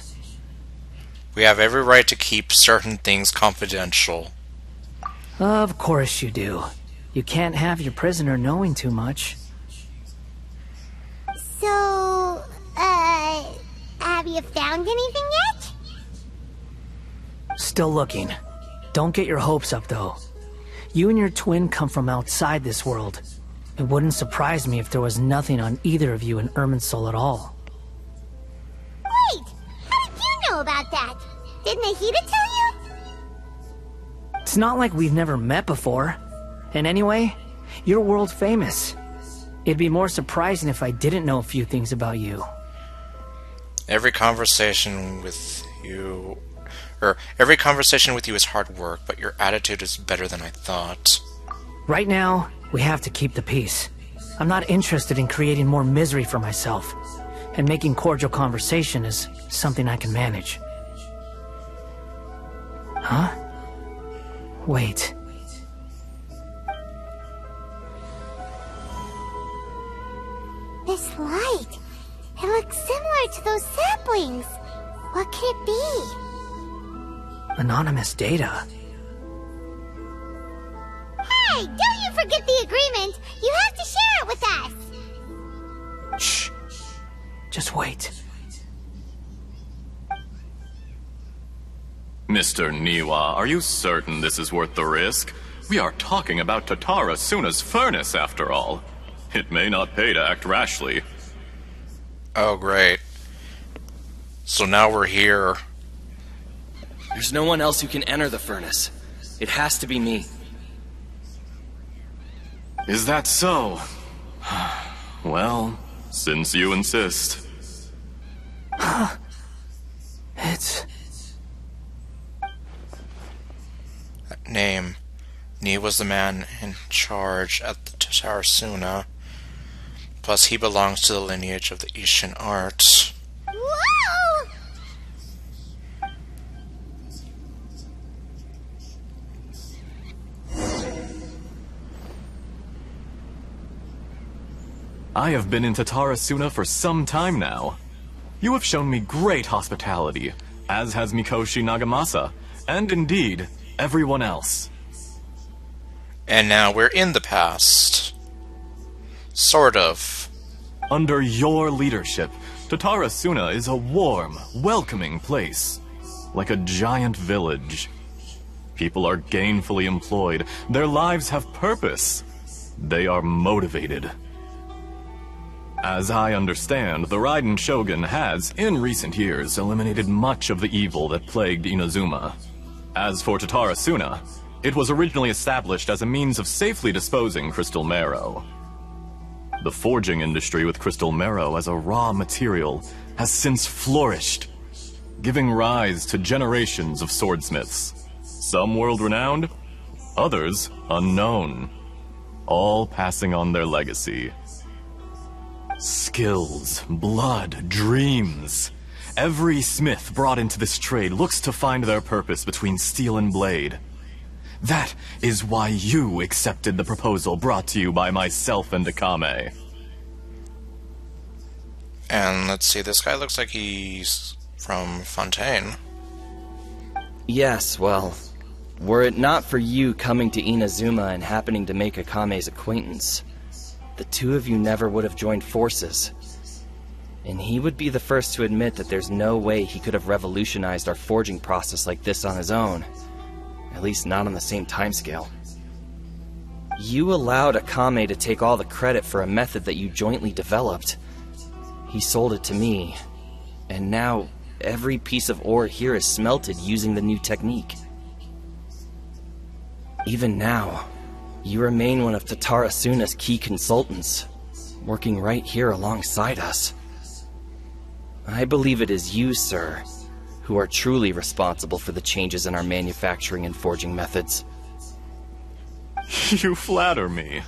We have every right to keep certain things confidential. Of course you do. You can't have your prisoner knowing too much. So, have you found anything yet? Still looking. Don't get your hopes up, though. You and your twin come from outside this world. It wouldn't surprise me if there was nothing on either of you in Irminsul at all. Wait! How did you know about that? Did Nahida tell you? It's not like we've never met before. And anyway, you're world famous. It'd be more surprising if I didn't know a few things about you. Every conversation with you is hard work, but your attitude is better than I thought. Right now, we have to keep the peace. I'm not interested in creating more misery for myself, and making cordial conversation is something I can manage. Huh? Wait. This light. It looks similar to those saplings. What could it be? Anonymous data. Hey, don't you forget the agreement! You have to share it with us! Shh. Just wait. Mr. Niwa, are you certain this is worth the risk? We are talking about Tatarasuna's furnace, after all. It may not pay to act rashly. Oh, great. So now we're here. There's no one else who can enter the furnace. It has to be me. Is that so? Well, since you insist. It's... That name. Ni was the man in charge at the Tatarasuna. Plus, he belongs to the lineage of the Ishin art. Whoa! I have been in Tatarasuna for some time now. You have shown me great hospitality, as has Mikoshi Nagamasa, and indeed, everyone else. And now we're in the past. Sort of. Under your leadership, Tatara Suna is a warm, welcoming place. Like a giant village. People are gainfully employed. Their lives have purpose. They are motivated. As I understand, the Raiden Shogun has, in recent years, eliminated much of the evil that plagued Inazuma. As for Tatara Suna, it was originally established as a means of safely disposing crystal marrow. The forging industry with crystal marrow as a raw material has since flourished, giving rise to generations of swordsmiths. Some world-renowned, others unknown, all passing on their legacy. Skills, blood, dreams. Every smith brought into this trade looks to find their purpose between steel and blade. That is why you accepted the proposal brought to you by myself and Akame. And let's see, this guy looks like he's from Fontaine. Yes, well, were it not for you coming to Inazuma and happening to make Akame's acquaintance, the two of you never would have joined forces. And he would be the first to admit that there's no way he could have revolutionized our forging process like this on his own. At least not on the same timescale. You allowed Akame to take all the credit for a method that you jointly developed. He sold it to me, and now every piece of ore here is smelted using the new technique. Even now, you remain one of Tatara Suna's key consultants, working right here alongside us. I believe it is you, sir, who are truly responsible for the changes in our manufacturing and forging methods. You flatter me.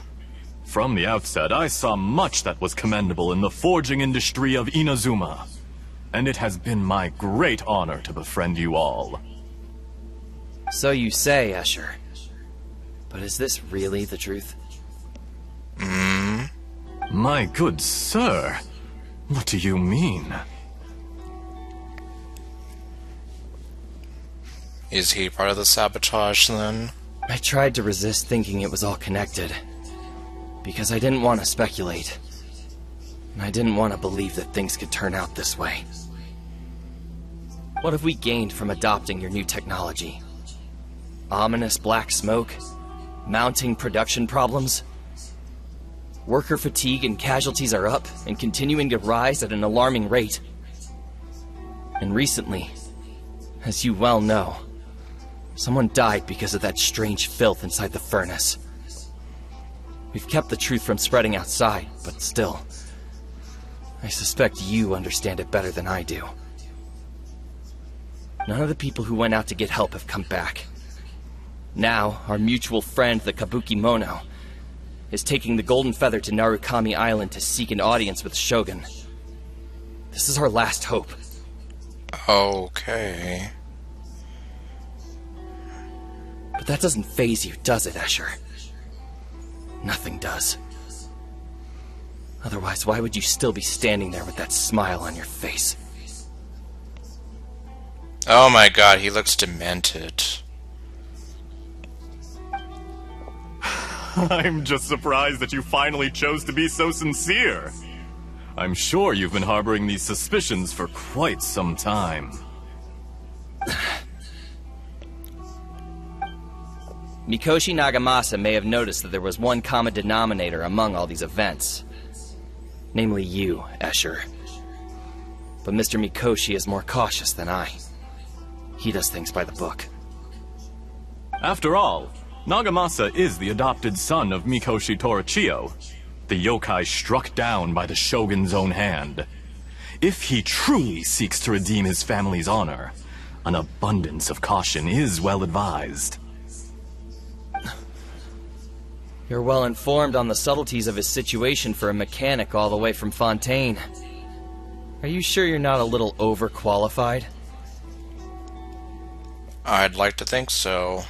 From the outset, I saw much that was commendable in the forging industry of Inazuma, and it has been my great honor to befriend you all. So you say, Escher. But is this really the truth? My good sir, what do you mean? Is he part of the sabotage, then? I tried to resist thinking it was all connected, because I didn't want to speculate, and I didn't want to believe that things could turn out this way. What have we gained from adopting your new technology? Ominous black smoke? Mounting production problems? Worker fatigue and casualties are up and continuing to rise at an alarming rate. And recently, as you well know, someone died because of that strange filth inside the furnace. We've kept the truth from spreading outside, but still, I suspect you understand it better than I do. None of the people who went out to get help have come back. Now, our mutual friend, the Kabuki Mono, is taking the Golden Feather to Narukami Island to seek an audience with Shogun. This is our last hope. Okay. But that doesn't faze you, does it, Escher? Nothing does. Otherwise, why would you still be standing there with that smile on your face? Oh my god, he looks demented. I'm just surprised that you finally chose to be so sincere. I'm sure you've been harboring these suspicions for quite some time. Mikoshi Nagamasa may have noticed that there was one common denominator among all these events. Namely you, Escher. But Mr. Mikoshi is more cautious than I. He does things by the book. After all, Nagamasa is the adopted son of Mikoshi Torichio, the yokai struck down by the Shogun's own hand. If he truly seeks to redeem his family's honor, an abundance of caution is well advised. You're well informed on the subtleties of his situation for a mechanic all the way from Fontaine. Are you sure you're not a little overqualified? I'd like to think so.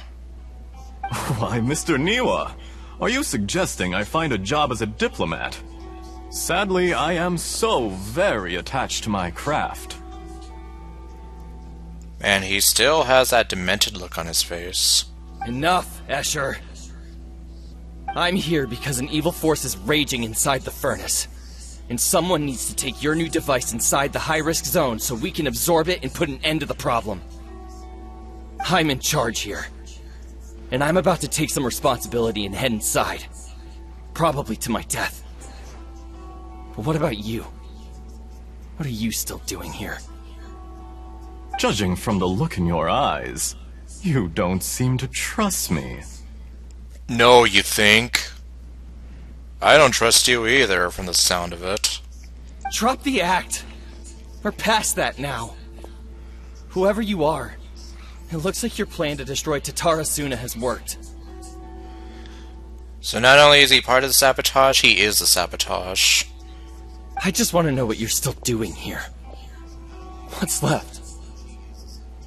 Why, Mr. Niwa, are you suggesting I find a job as a diplomat? Sadly, I am so very attached to my craft. And he still has that demented look on his face. Enough, Escher. I'm here because an evil force is raging inside the furnace. And someone needs to take your new device inside the high-risk zone so we can absorb it and put an end to the problem. I'm in charge here. And I'm about to take some responsibility and head inside. Probably to my death. But what about you? What are you still doing here? Judging from the look in your eyes, you don't seem to trust me. No, you think? I don't trust you either, from the sound of it. Drop the act! We're past that now. Whoever you are, it looks like your plan to destroy Tatara Suna has worked. So not only is he part of the sabotage, he is the sabotage. I just want to know what you're still doing here. What's left?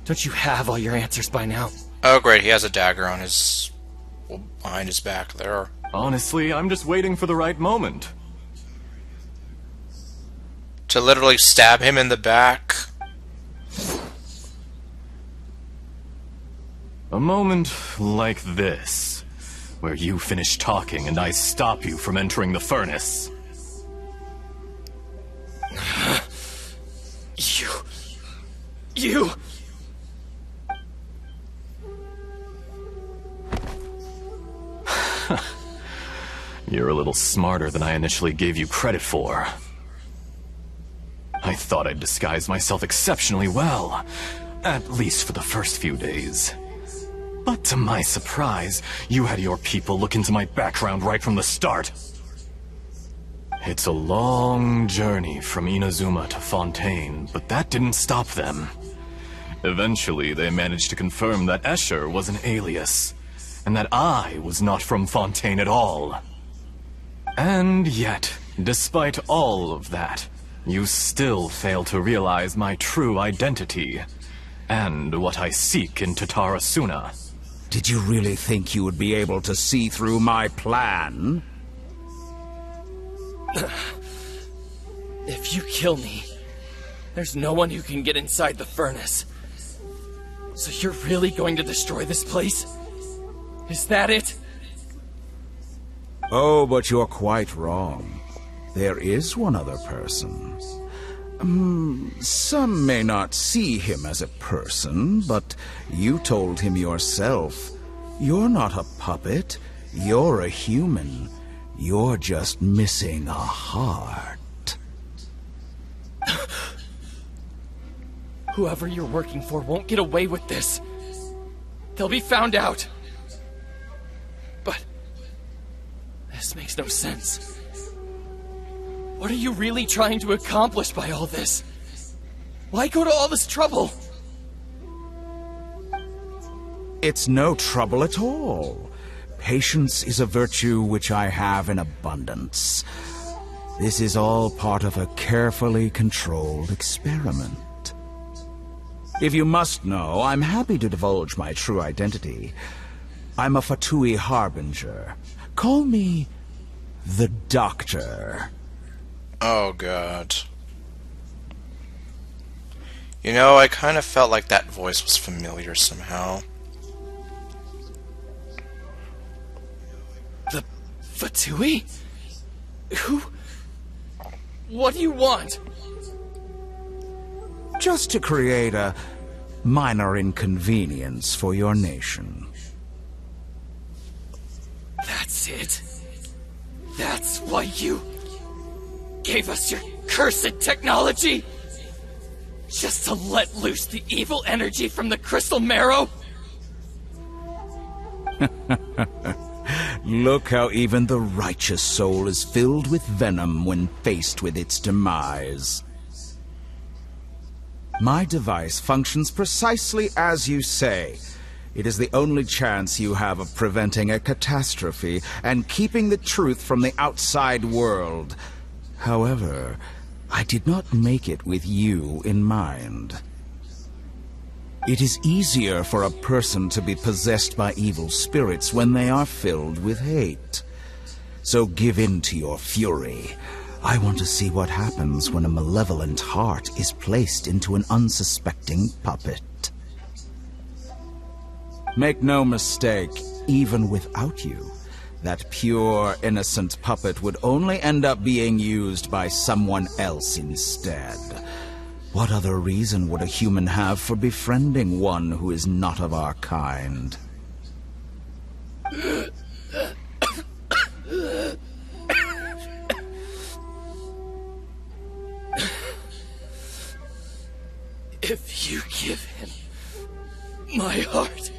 Don't you have all your answers by now? Oh great, he has a dagger on his... well, behind his back there. Honestly, I'm just waiting for the right moment. To literally stab him in the back? A moment like this, where you finish talking and I stop you from entering the furnace. You... You're a little smarter than I initially gave you credit for. I thought I'd disguise myself exceptionally well, at least for the first few days. But to my surprise, you had your people look into my background right from the start. It's a long journey from Inazuma to Fontaine, but that didn't stop them. Eventually, they managed to confirm that Escher was an alias, and that I was not from Fontaine at all. And yet, despite all of that, you still fail to realize my true identity, and what I seek in Tatara Suna. Did you really think you would be able to see through my plan? If you kill me, there's no one who can get inside the furnace. So you're really going to destroy this place? Is that it? Oh, but you're quite wrong. There is one other person. Some may not see him as a person, but you told him yourself. You're not a puppet. You're a human. You're just missing a heart. Whoever you're working for won't get away with this. They'll be found out. But this makes no sense. What are you really trying to accomplish by all this? Why go to all this trouble? It's no trouble at all. Patience is a virtue which I have in abundance. This is all part of a carefully controlled experiment. If you must know, I'm happy to divulge my true identity. I'm a Fatui Harbinger. Call me the Doctor. Oh god. You know, I kind of felt like that voice was familiar somehow. The Fatui? Who? What do you want? Just to create a minor inconvenience for your nation. That's it? That's why you gave us your cursed technology? Just to let loose the evil energy from the crystal marrow? Look how even the righteous soul is filled with venom when faced with its demise. My device functions precisely as you say. It is the only chance you have of preventing a catastrophe and keeping the truth from the outside world. However, I did not make it with you in mind. It is easier for a person to be possessed by evil spirits when they are filled with hate. So give in to your fury. I want to see what happens when a malevolent heart is placed into an unsuspecting puppet. Make no mistake, even without you, That pure, innocent puppet would only end up being used by someone else instead. What other reason would a human have for befriending one who is not of our kind? If you give him my heart,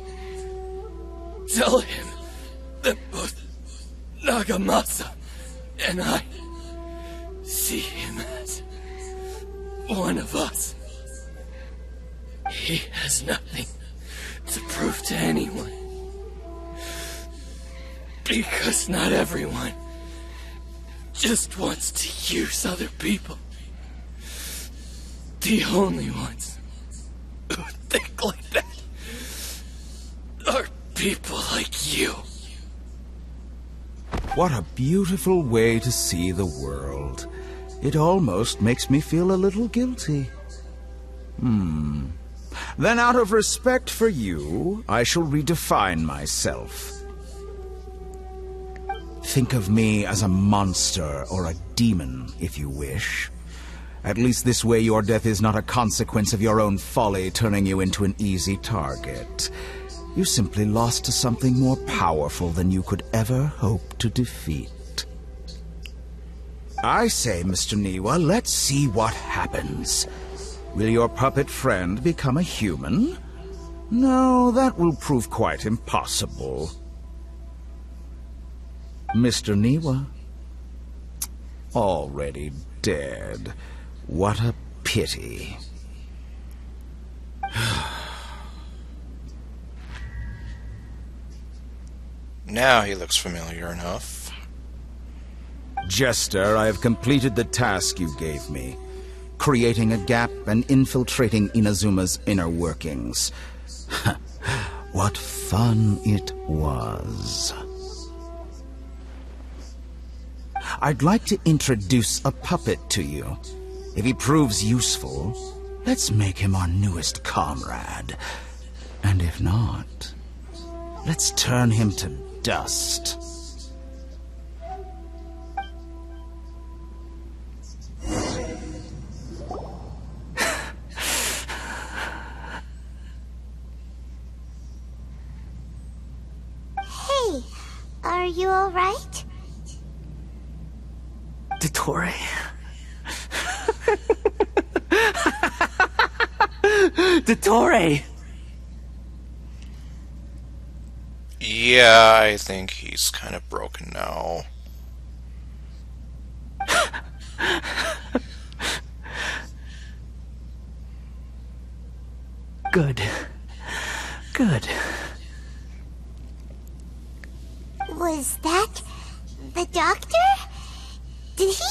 tell him that both Nagamasa and I see him as one of us. He has nothing to prove to anyone, because not everyone just wants to use other people. The only ones who think like that are people like you. What a beautiful way to see the world. It almost makes me feel a little guilty. Then out of respect for you, I shall redefine myself. Think of me as a monster or a demon, if you wish. At least this way your death is not a consequence of your own folly turning you into an easy target. You simply lost to something more powerful than you could ever hope to defeat. I say, Mr. Niwa, let's see what happens. Will your puppet friend become a human? No, that will prove quite impossible. Mr. Niwa? Already dead. What a pity. Now he looks familiar enough. Jester, I have completed the task you gave me. Creating a gap and infiltrating Inazuma's inner workings. What fun it was. I'd like to introduce a puppet to you. If he proves useful, let's make him our newest comrade. And if not, let's turn him to dust. Hey, are you alright? Dottore. Dottore! Yeah, I think he's kind of broken now. Good. Good. Was that the doctor? Did he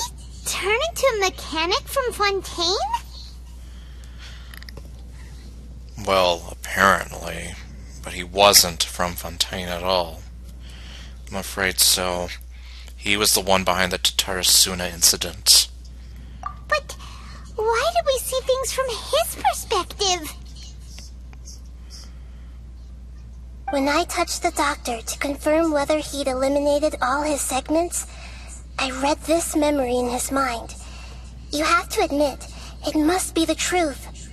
turn into a mechanic from Fontaine? Well, apparently. But he wasn't from Fontaine at all. I'm afraid so. He was the one behind the Tatarasuna incident. But why did we see things from his perspective? When I touched the doctor to confirm whether he'd eliminated all his segments, I read this memory in his mind. You have to admit, it must be the truth.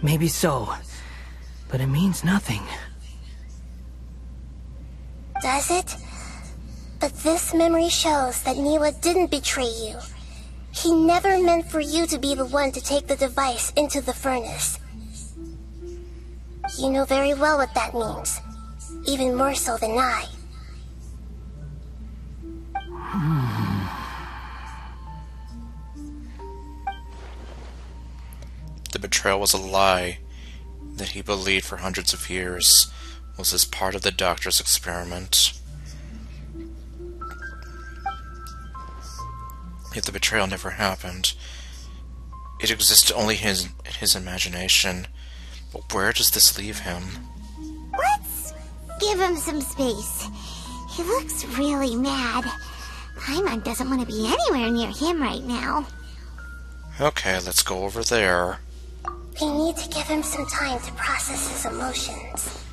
Maybe so, but it means nothing. Does it? But this memory shows that Niwa didn't betray you. He never meant for you to be the one to take the device into the furnace. You know very well what that means, even more so than I. The betrayal was a lie that he believed for hundreds of years was as part of the doctor's experiment. If the betrayal never happened, it existed only in his imagination. But where does this leave him? Let's give him some space. He looks really mad. Paimon doesn't want to be anywhere near him right now. Okay, let's go over there. We need to give him some time to process his emotions.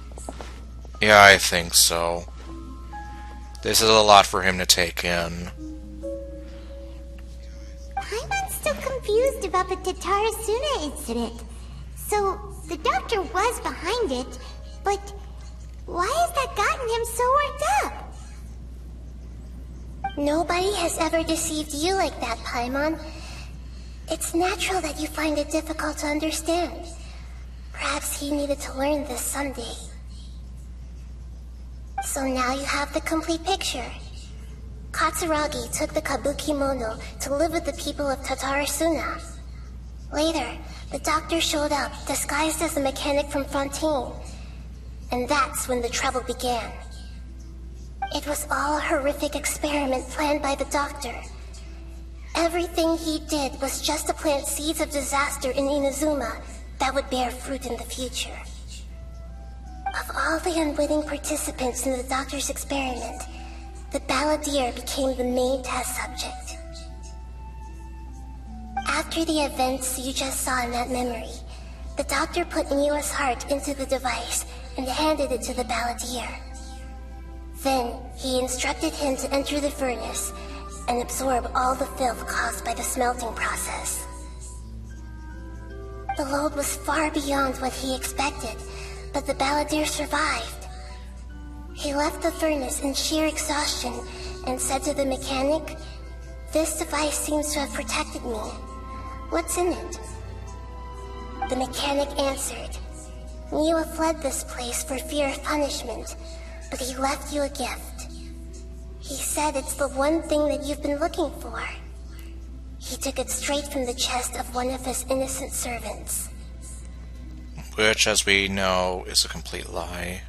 Yeah, I think so. This is a lot for him to take in. I'm still confused about the Tatarasuna incident. So, the doctor was behind it, but why has that gotten him so worked up? Nobody has ever deceived you like that, Paimon. It's natural that you find it difficult to understand. Perhaps he needed to learn this someday. So now you have the complete picture. Katsuragi took the Kabukimono to live with the people of Tatarasuna. Later, the doctor showed up, disguised as a mechanic from Fontaine. And that's when the trouble began. It was all a horrific experiment planned by the doctor. Everything he did was just to plant seeds of disaster in Inazuma that would bear fruit in the future. Of all the unwitting participants in the doctor's experiment, the balladeer became the main test subject. After the events you just saw in that memory, the doctor put Niwa's heart into the device and handed it to the balladeer. Then, he instructed him to enter the furnace and absorb all the filth caused by the smelting process. The load was far beyond what he expected, but the balladeer survived. He left the furnace in sheer exhaustion and said to the mechanic, "This device seems to have protected me. What's in it?" The mechanic answered, "Niwa fled this place for fear of punishment, but he left you a gift. He said it's the one thing that you've been looking for." He took it straight from the chest of one of his innocent servants. Which, as we know, is a complete lie.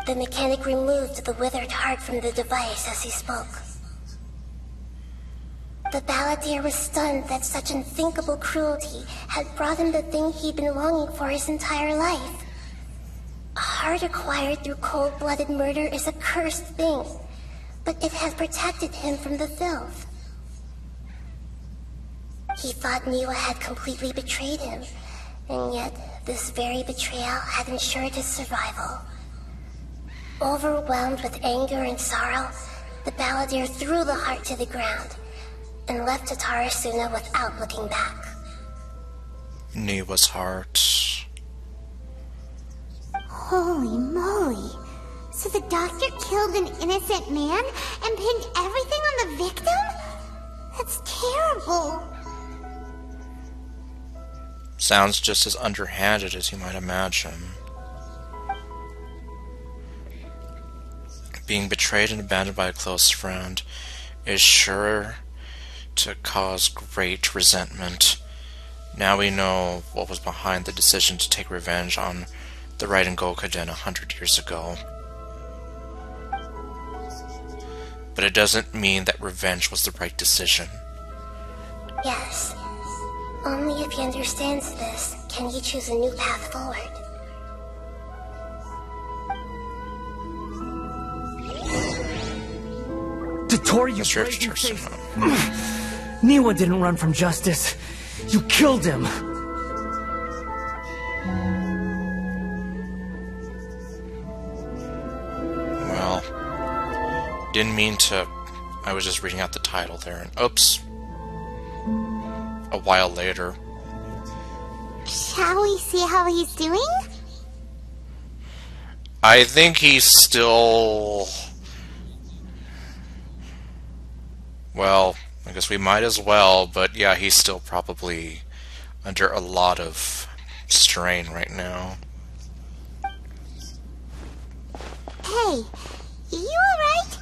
The mechanic removed the withered heart from the device as he spoke. The balladeer was stunned that such unthinkable cruelty had brought him the thing he'd been longing for his entire life. A heart acquired through cold-blooded murder is a cursed thing, but it had protected him from the filth. He thought Niwa had completely betrayed him, and yet this very betrayal had ensured his survival. Overwhelmed with anger and sorrow, the balladeer threw the heart to the ground and left Tatarasuna without looking back. Niwa's heart. Holy moly. So the doctor killed an innocent man and pinned everything on the victim? That's terrible. Sounds just as underhanded as you might imagine. Being betrayed and abandoned by a close friend is sure to cause great resentment. Now we know what was behind the decision to take revenge on the Raiden Gokuden 100 years ago. But it doesn't mean that revenge was the right decision. Yes. Only if he understands this can he choose a new path forward. Dotori, you brazen-faced... Niwa didn't run from justice. You killed him. Well, didn't mean to... I was just reading out the title there, and oops. A while later. Shall we see how he's doing? I think he's still... Well, I guess we might as well, but yeah, he's still probably under a lot of strain right now. Hey, you alright?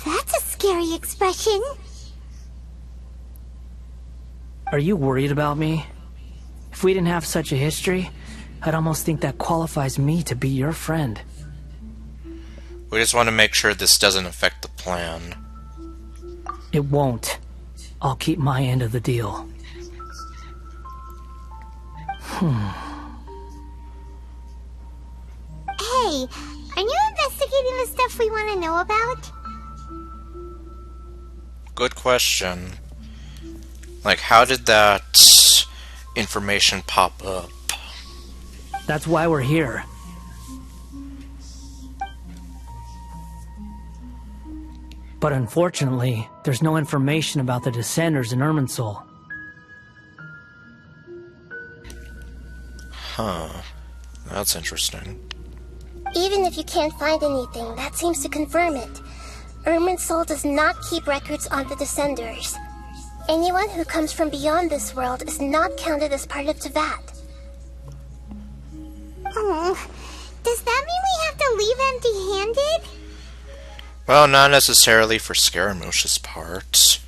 That's a scary expression. Are you worried about me? If we didn't have such a history, I'd almost think that qualifies me to be your friend. We just want to make sure this doesn't affect the plan. It won't. I'll keep my end of the deal. Hey, are you investigating the stuff we want to know about? Good question. Like, how did that information pop up? That's why we're here. But unfortunately, there's no information about the Descenders in Irminsul. Huh. That's interesting. Even if you can't find anything, that seems to confirm it. Irminsul does not keep records on the Descenders. Anyone who comes from beyond this world is not counted as part of Tevat. Oh, does that mean we have to leave empty-handed? Well, not necessarily for Scaramouche's part.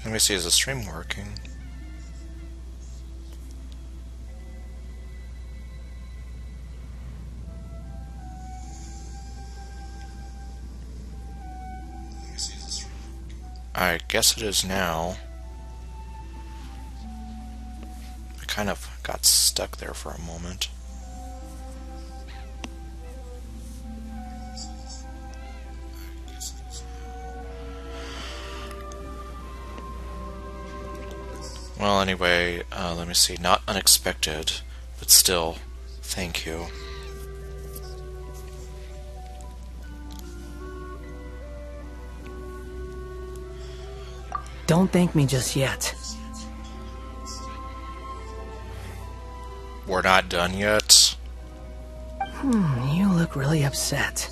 Let me see, is the stream working? I guess it is now. I kind of got stuck there for a moment. Well, anyway, let me see. Not unexpected, but still, thank you. Don't thank me just yet. We're not done yet? You look really upset.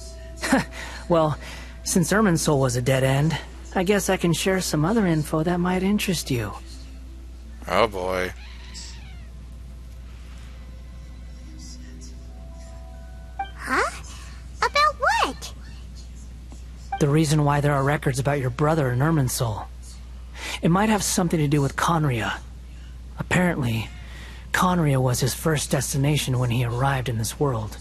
Well, since Irminsul was a dead end, I guess I can share some other info that might interest you. Oh boy. Huh? About what? The reason why there are records about your brother in Irminsul. It might have something to do with Conria. Apparently, Conria was his first destination when he arrived in this world.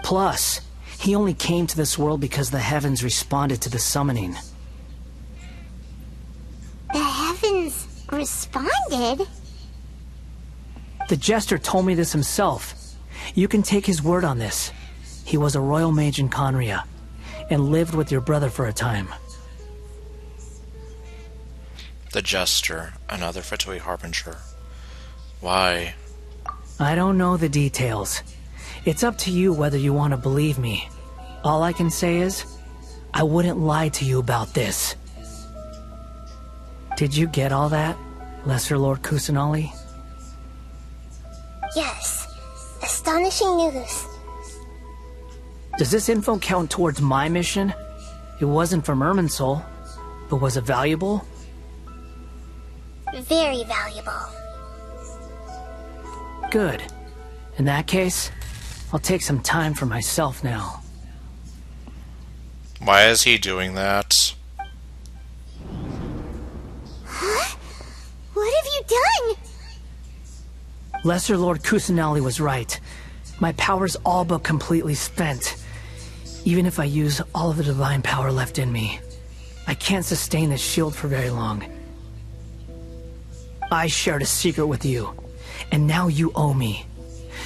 Plus, he only came to this world because the heavens responded to the summoning. The heavens responded? The Jester told me this himself. You can take his word on this. He was a royal mage in Conria, and lived with your brother for a time. The Jester, another Fatui Harbinger. Why? I don't know the details. It's up to you whether you want to believe me. All I can say is, I wouldn't lie to you about this. Did you get all that, Lesser Lord Kusanali? Yes. Astonishing news. Does this info count towards my mission? It wasn't from Irminsul, but was it valuable? Very valuable. Good. In that case, I'll take some time for myself now. Why is he doing that? Huh? What have you done? Lesser Lord Kusanali was right. My power's all but completely spent. Even if I use all of the divine power left in me, I can't sustain this shield for very long. I shared a secret with you, and now you owe me.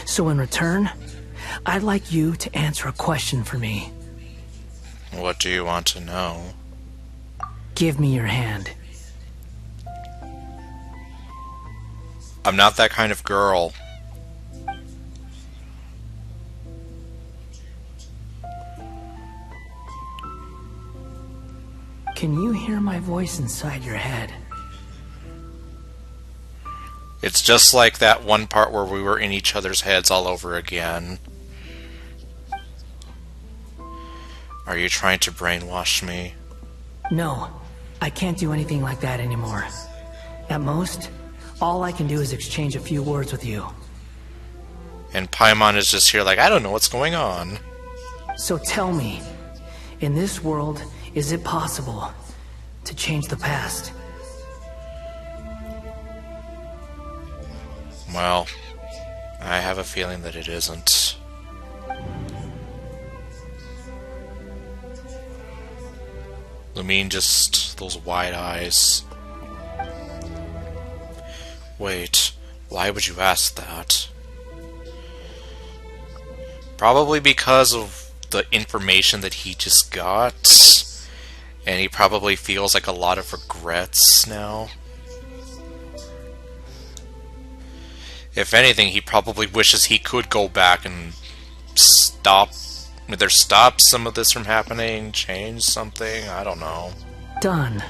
So in return, I'd like you to answer a question for me. What do you want to know? Give me your hand. I'm not that kind of girl. Can you hear my voice inside your head? It's just like that one part where we were in each other's heads all over again. Are you trying to brainwash me? No, I can't do anything like that anymore. At most, all I can do is exchange a few words with you. And Paimon is just here like, I don't know what's going on. So tell me, in this world, is it possible to change the past? Well, I have a feeling that it isn't. I mean, just those wide eyes. Wait, why would you ask that? Probably because of the information that he just got. And he probably feels like a lot of regrets now. If anything, he probably wishes he could go back and either stop some of this from happening, change something, I don't know. Done.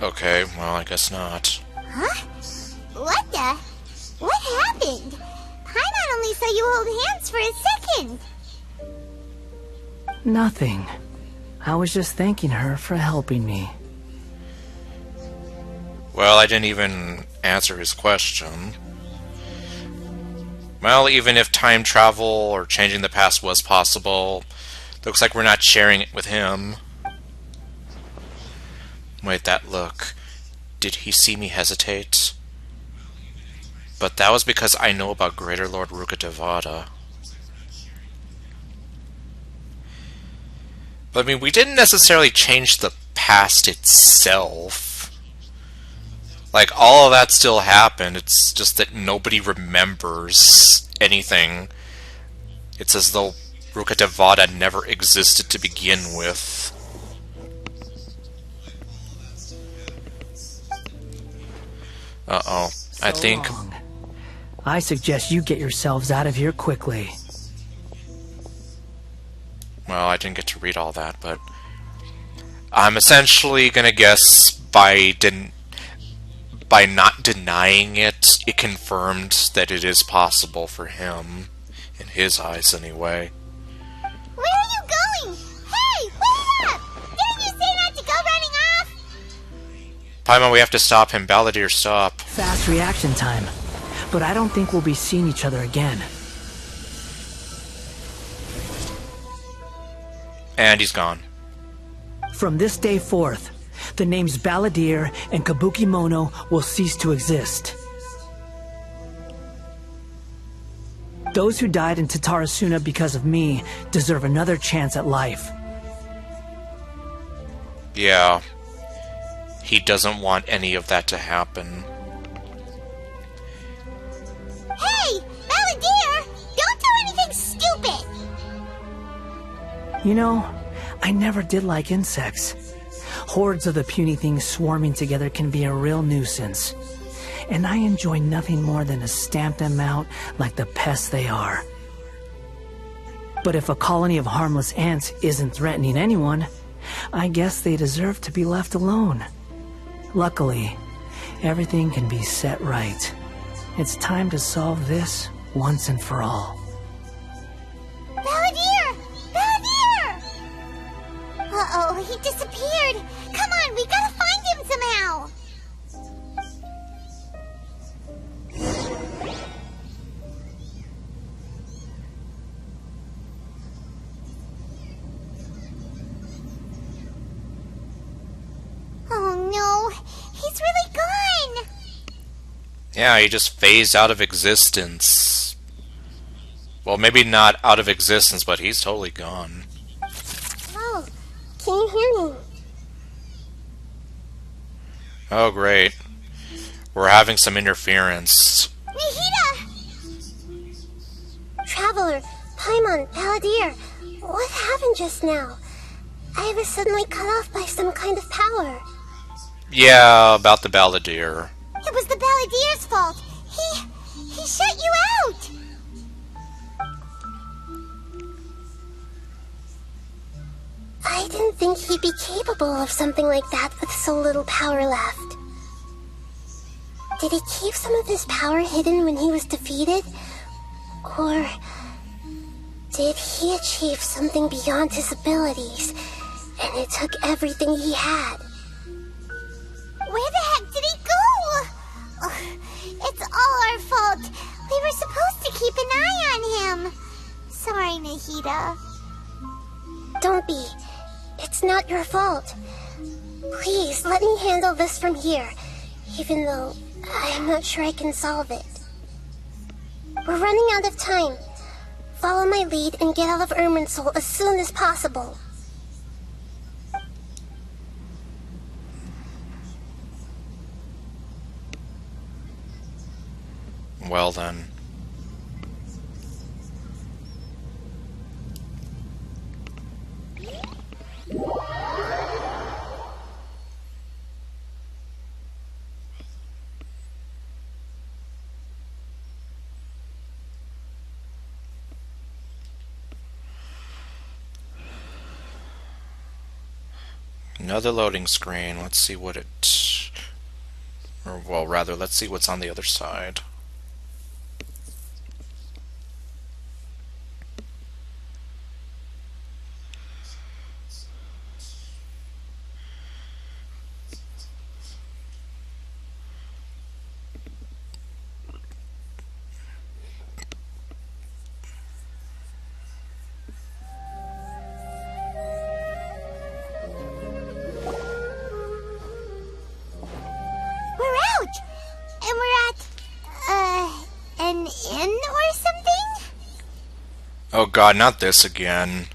Okay, well, I guess not. Huh? What the? What happened? Paimon only saw you hold hands for a second. Nothing. I was just thanking her for helping me. Well, I didn't even answer his question. Well, even if time travel or changing the past was possible, looks like we're not sharing it with him. Wait, that look. Did he see me hesitate? But that was because I know about Greater Lord Rukkhadevata. But I mean, we didn't necessarily change the past itself. Like, all of that still happened, it's just that nobody remembers anything. It's as though Rukkhadevata never existed to begin with. Uh-oh. I think... long. I suggest you get yourselves out of here quickly. Well, I didn't get to read all that, but... I'm essentially gonna guess by not denying it, it confirmed that it is possible for him. In his eyes, anyway. Where are you going? Hey, wait up! Didn't you say not to go running off? Paimon, we have to stop him. Balladeer, stop. Fast reaction time. But I don't think we'll be seeing each other again. And he's gone. From this day forth, the names Balladeer and Kabukimono will cease to exist. Those who died in Tatarasuna because of me deserve another chance at life. Yeah. He doesn't want any of that to happen. Hey, Balladeer! Don't do anything stupid! You know, I never did like insects. Hordes of the puny things swarming together can be a real nuisance. And I enjoy nothing more than to stamp them out like the pests they are. But if a colony of harmless ants isn't threatening anyone, I guess they deserve to be left alone. Luckily, everything can be set right. It's time to solve this once and for all. Balladeer! Balladeer! Uh-oh, he disappeared. Come on, we gotta find him somehow. Oh no, he's really gone. Yeah, he just phased out of existence. Well, maybe not out of existence, but he's totally gone. Oh, can you hear me? Oh, great. We're having some interference. Nihida! Traveler, Paimon, Balladeer, what happened just now? I was suddenly cut off by some kind of power. Yeah, about the Balladeer. It was the Balladeer's fault. He shut you out. I didn't think he'd be capable of something like that with so little power left. Did he keep some of his power hidden when he was defeated? Or did he achieve something beyond his abilities, and it took everything he had? Where the heck did he go? Ugh, it's all our fault. We were supposed to keep an eye on him. Sorry, Nihida. Don't be. It's not your fault. Please, let me handle this from here, even though I'm not sure I can solve it. We're running out of time. follow my lead and get out of Irminsul as soon as possible. Well then. Another loading screen. Let's see what it... Or, well, rather, let's see what's on the other side. Oh god, not this again.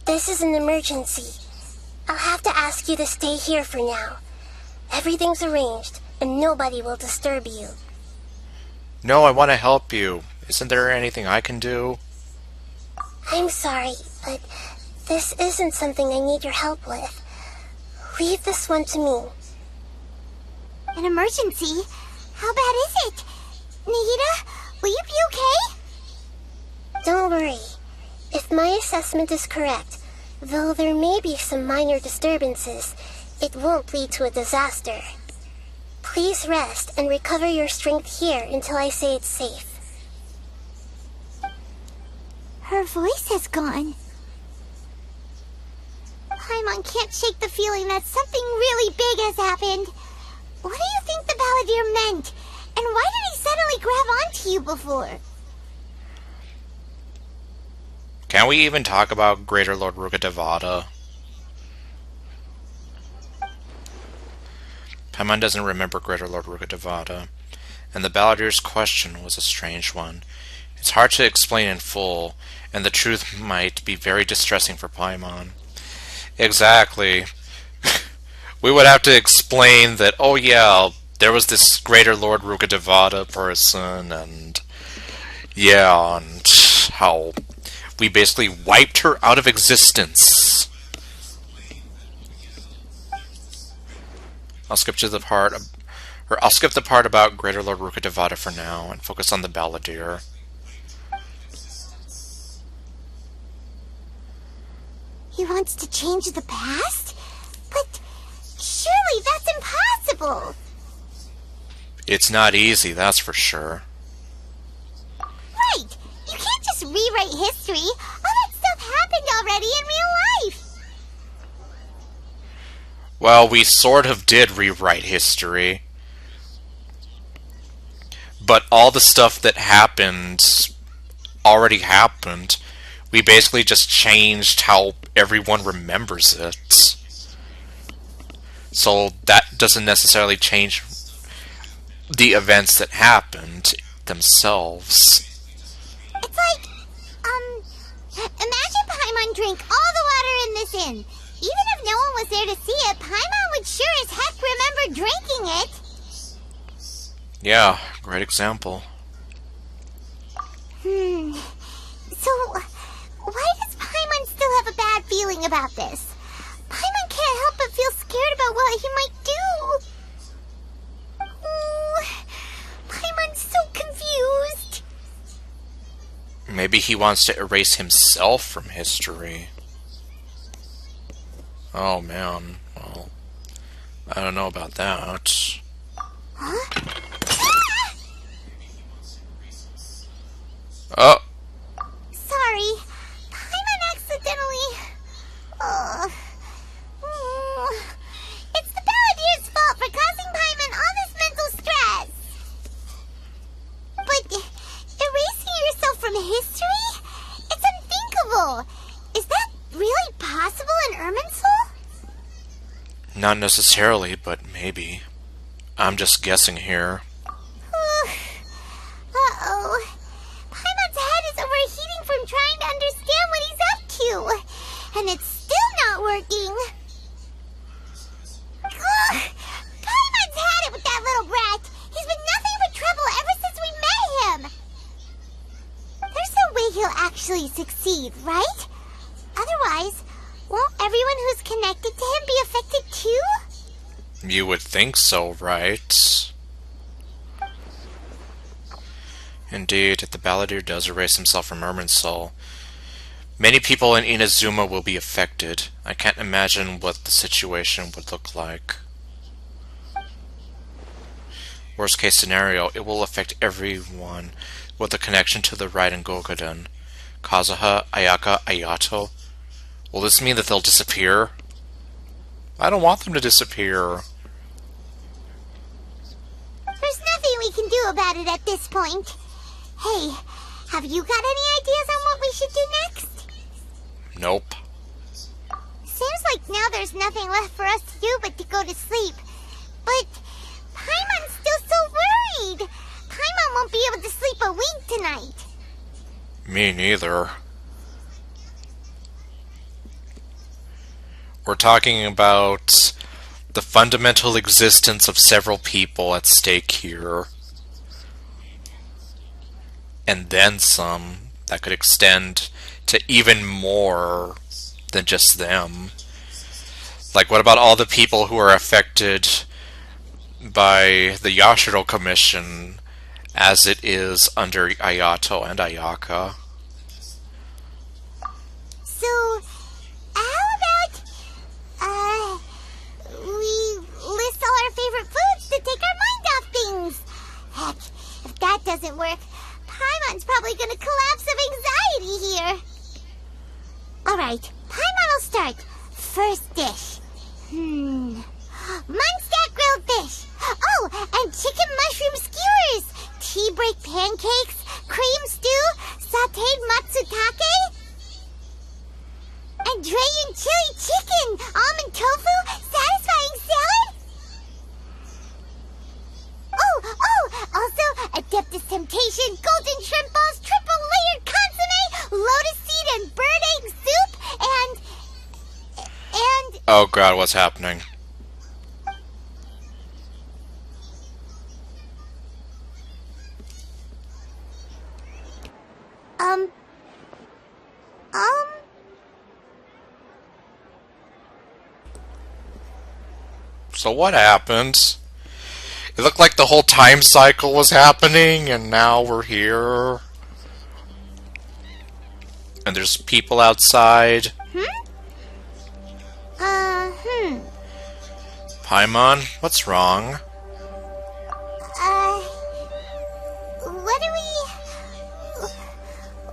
This is an emergency. I'll have to ask you to stay here for now. Everything's arranged, and nobody will disturb you. No, I want to help you. Isn't there anything I can do? I'm sorry, but this isn't something I need your help with. Leave this one to me. An emergency? How bad is it? Nahida, will you be okay? Don't worry. If my assessment is correct, though there may be some minor disturbances, it won't lead to a disaster. Please rest and recover your strength here until I say it's safe. Her voice has gone. Paimon can't shake the feeling that something really big has happened. What do you think the Balladeer meant? And why did he suddenly grab onto you before? Can we even talk about Greater Lord Rukkhadevata? Paimon doesn't remember Greater Lord Rukkhadevata, and the Balladeer's question was a strange one. It's hard to explain in full, and the truth might be very distressing for Paimon. Exactly. We would have to explain that, oh yeah, there was this Greater Lord Rukkhadevata person, and yeah, and how we basically wiped her out of existence. I'll skip the part about Greater Lord Rukkhadevata for now and focus on the Balladeer. He wants to change the past? But surely that's impossible! It's not easy, that's for sure. Right! You can't just rewrite history! All that stuff happened already in real life! Well, we sort of did rewrite history. But all the stuff that happened already happened. We basically just changed how everyone remembers it. So that doesn't necessarily change the events that happened themselves. It's like, imagine Paimon drank all the water in this inn. Even if no one was there to see it, Paimon would sure as heck remember drinking it. Yeah, great example. So, why does Paimon still have a bad feeling about this? Paimon can't help but feel scared about what he might do. Paimon's so confused. Maybe he wants to erase himself from history. Oh man, well, I don't know about that. Huh? Oh! Sorry, Paimon accidentally... It's the Balladeer's fault for causing Paimon all this mental stress. But erasing yourself from history? It's unthinkable. Is that really possible in Irminsul? Not necessarily, but maybe. I'm just guessing here. Uh-oh. Paimon's head is overheating from trying to And it's still not working. Ugh, Paimon's had it with that little brat. He's been nothing but trouble ever since we met him. There's no way he'll actually succeed, right? Otherwise, won't everyone who's connected to him be affected too? You would think so, right? Indeed, if the Balladeer does erase himself from Ermin's soul, many people in Inazuma will be affected. I can't imagine what the situation would look like. Worst case scenario, it will affect everyone with a connection to the Raiden Gokuden. Kazuha, Ayaka, Ayato. Will this mean that they'll disappear? I don't want them to disappear. There's nothing we can do about it at this point. Hey, have you got any ideas on what we should do next? Nope. Seems like now there's nothing left for us to do but to go to sleep. But Paimon's still so worried. Paimon won't be able to sleep a wink tonight. Me neither. We're talking about the fundamental existence of several people at stake here. And then some that could extend to even more than just them. Like, what about all the people who are affected by the Yashiro Commission as it is under Ayato and Ayaka? So, how about, we list all our favorite foods to take our mind off things? Heck, if that doesn't work, Paimon's probably gonna collapse of anxiety here. Alright, Paimon will start. First dish. Munstack grilled fish. Oh, and chicken mushroom skewers. Tea break pancakes. Cream stew. Sauteed matsutake. And dragon chili chicken. Almond tofu. Satisfying salad. Oh, also Adeptus Temptation, golden shrimp balls, triple layered consomme, lotus seed and bird egg soup, and... Oh god, what's happening? So what happened? It looked like the whole time cycle was happening, and now we're here. And there's people outside. Paimon, what's wrong?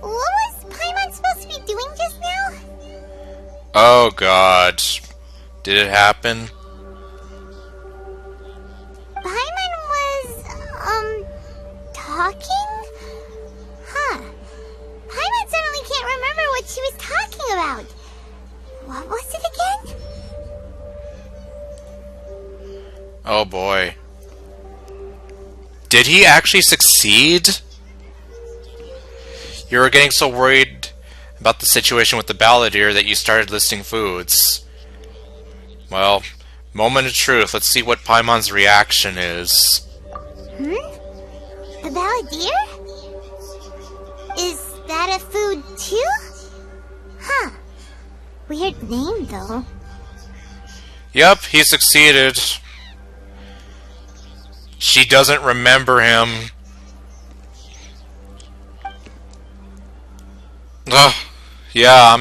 What was Paimon supposed to be doing just now? Oh god. Did it happen? Paimon was, talking? Huh. Paimon suddenly can't remember what she was talking about. What was it again? Oh boy. Did he actually succeed? You were getting so worried about the situation with the Balladeer that you started listing foods. Well, moment of truth. Let's see what Paimon's reaction is. The Balladeer? Is that a food too? Huh. Weird name, though. Yep, he succeeded. She doesn't remember him. Ugh. Yeah,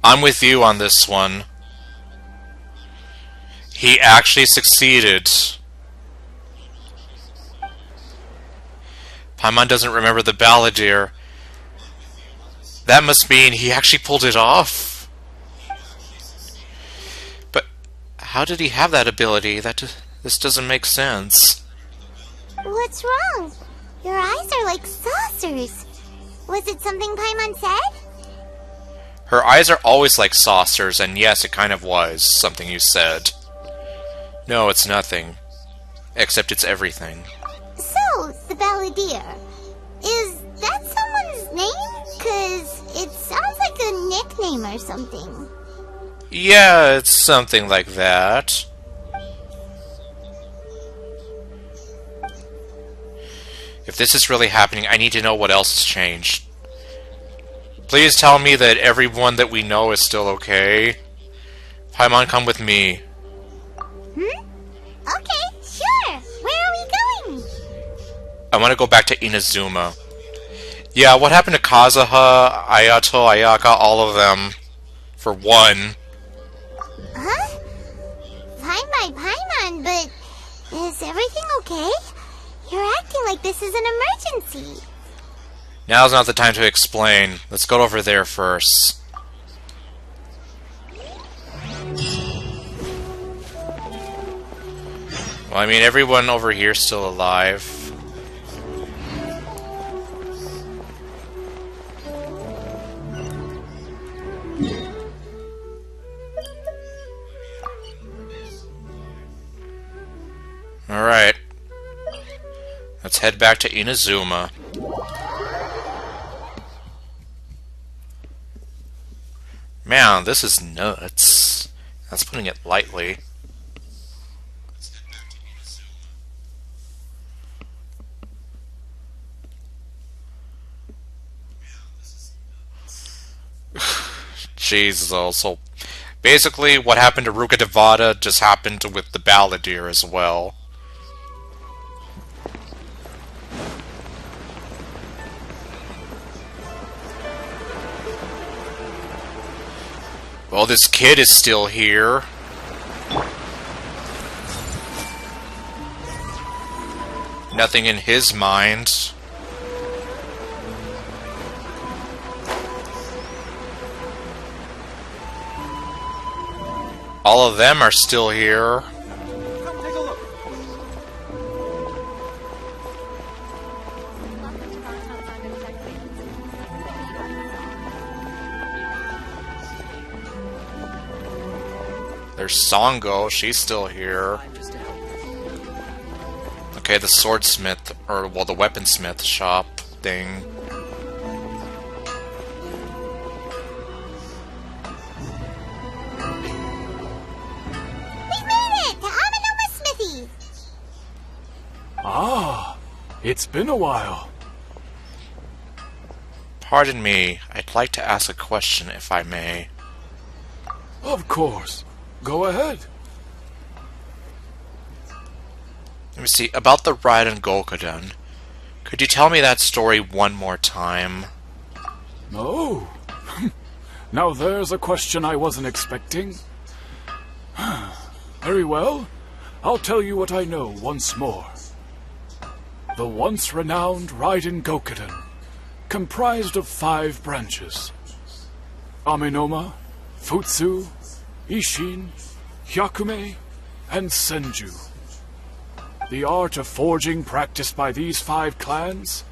I'm with you on this one. He actually succeeded. Paimon doesn't remember the Balladeer. That must mean he actually pulled it off. But how did he have that ability? This doesn't make sense. What's wrong? Your eyes are like saucers. Was it something Paimon said? Her eyes are always like saucers, and yes, it kind of was something you said. No, it's nothing. Except it's everything. So, the Balladeer. Is that someone's name? 'Cause it sounds like a nickname or something. Yeah, it's something like that. If this is really happening, I need to know what else has changed. Please tell me that everyone that we know is still okay. Paimon, come with me. Okay, sure. Where are we going? I want to go back to Inazuma. Yeah, what happened to Kazuha, Ayato, Ayaka, all of them? For one. Huh? Fine by Paimon, but is everything okay? You're acting like this is an emergency. Now's not the time to explain. Let's go over there first. Well, I mean, everyone over here is still alive. Alright. Let's head back to Inazuma. Man, this is nuts. That's putting it lightly. Jesus, so basically what happened to Ruka Devada just happened with the Balladeer as well. Well, this kid is still here. Nothing in his mind. All of them are still here. Come take a look. There's Songo, she's still here. Okay, the swordsmith, or well, the weaponsmith shop thing. Ah, it's been a while. Pardon me, I'd like to ask a question if I may. Of course. Go ahead. Let me see, about the Raiden Gokuden. Could you tell me that story one more time? Oh. Now there's a question I wasn't expecting. Very well. I'll tell you what I know once more. The once renowned Raiden Gokuden, comprised of 5 branches. Amenoma, Futsu, Ishin, Hyakume, and Senju. The art of forging practiced by these 5 clans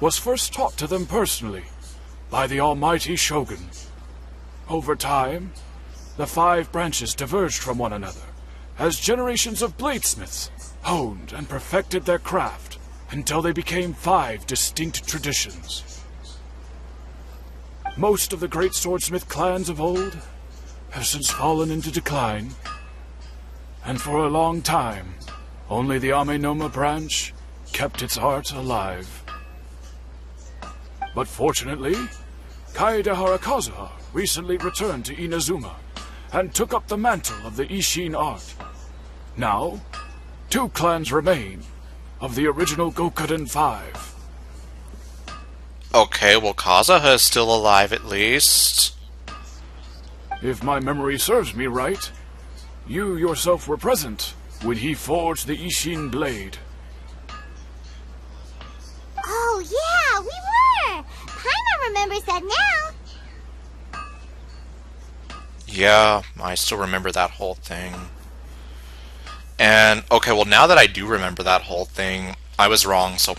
was first taught to them personally by the almighty Shogun. Over time, the 5 branches diverged from one another as generations of bladesmiths honed and perfected their craft until they became 5 distinct traditions. Most of the great swordsmith clans of old have since fallen into decline, and for a long time, only the Amenoma branch kept its art alive. But fortunately, Kaedehara Kazuha recently returned to Inazuma and took up the mantle of the Ishin art. Now, 2 clans remain of the original Gokuden 5. Okay, well, Kazuha is still alive at least. If my memory serves me right, you yourself were present when he forged the Ishin blade. Oh, yeah, we were! Paimon remembers that now. Yeah, I still remember that whole thing. And, okay, well, now that I do remember that whole thing, I was wrong, so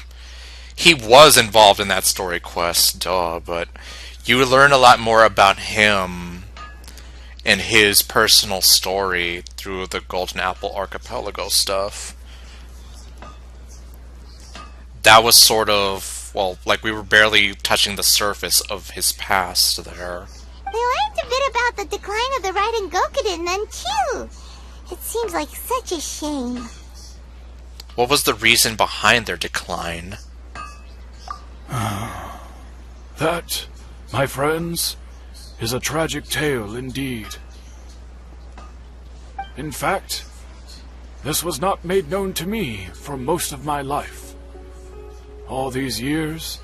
he was involved in that story quest, duh, but you learn a lot more about him and his personal story through the Golden Apple Archipelago stuff. That was sort of, well, like we were barely touching the surface of his past there. We learned a bit about the the decline of the Raiden Gokuden then, too. It seems like such a shame. What was the reason behind their decline? That, my friends, is a tragic tale indeed. In fact, this was not made known to me for most of my life. All these years,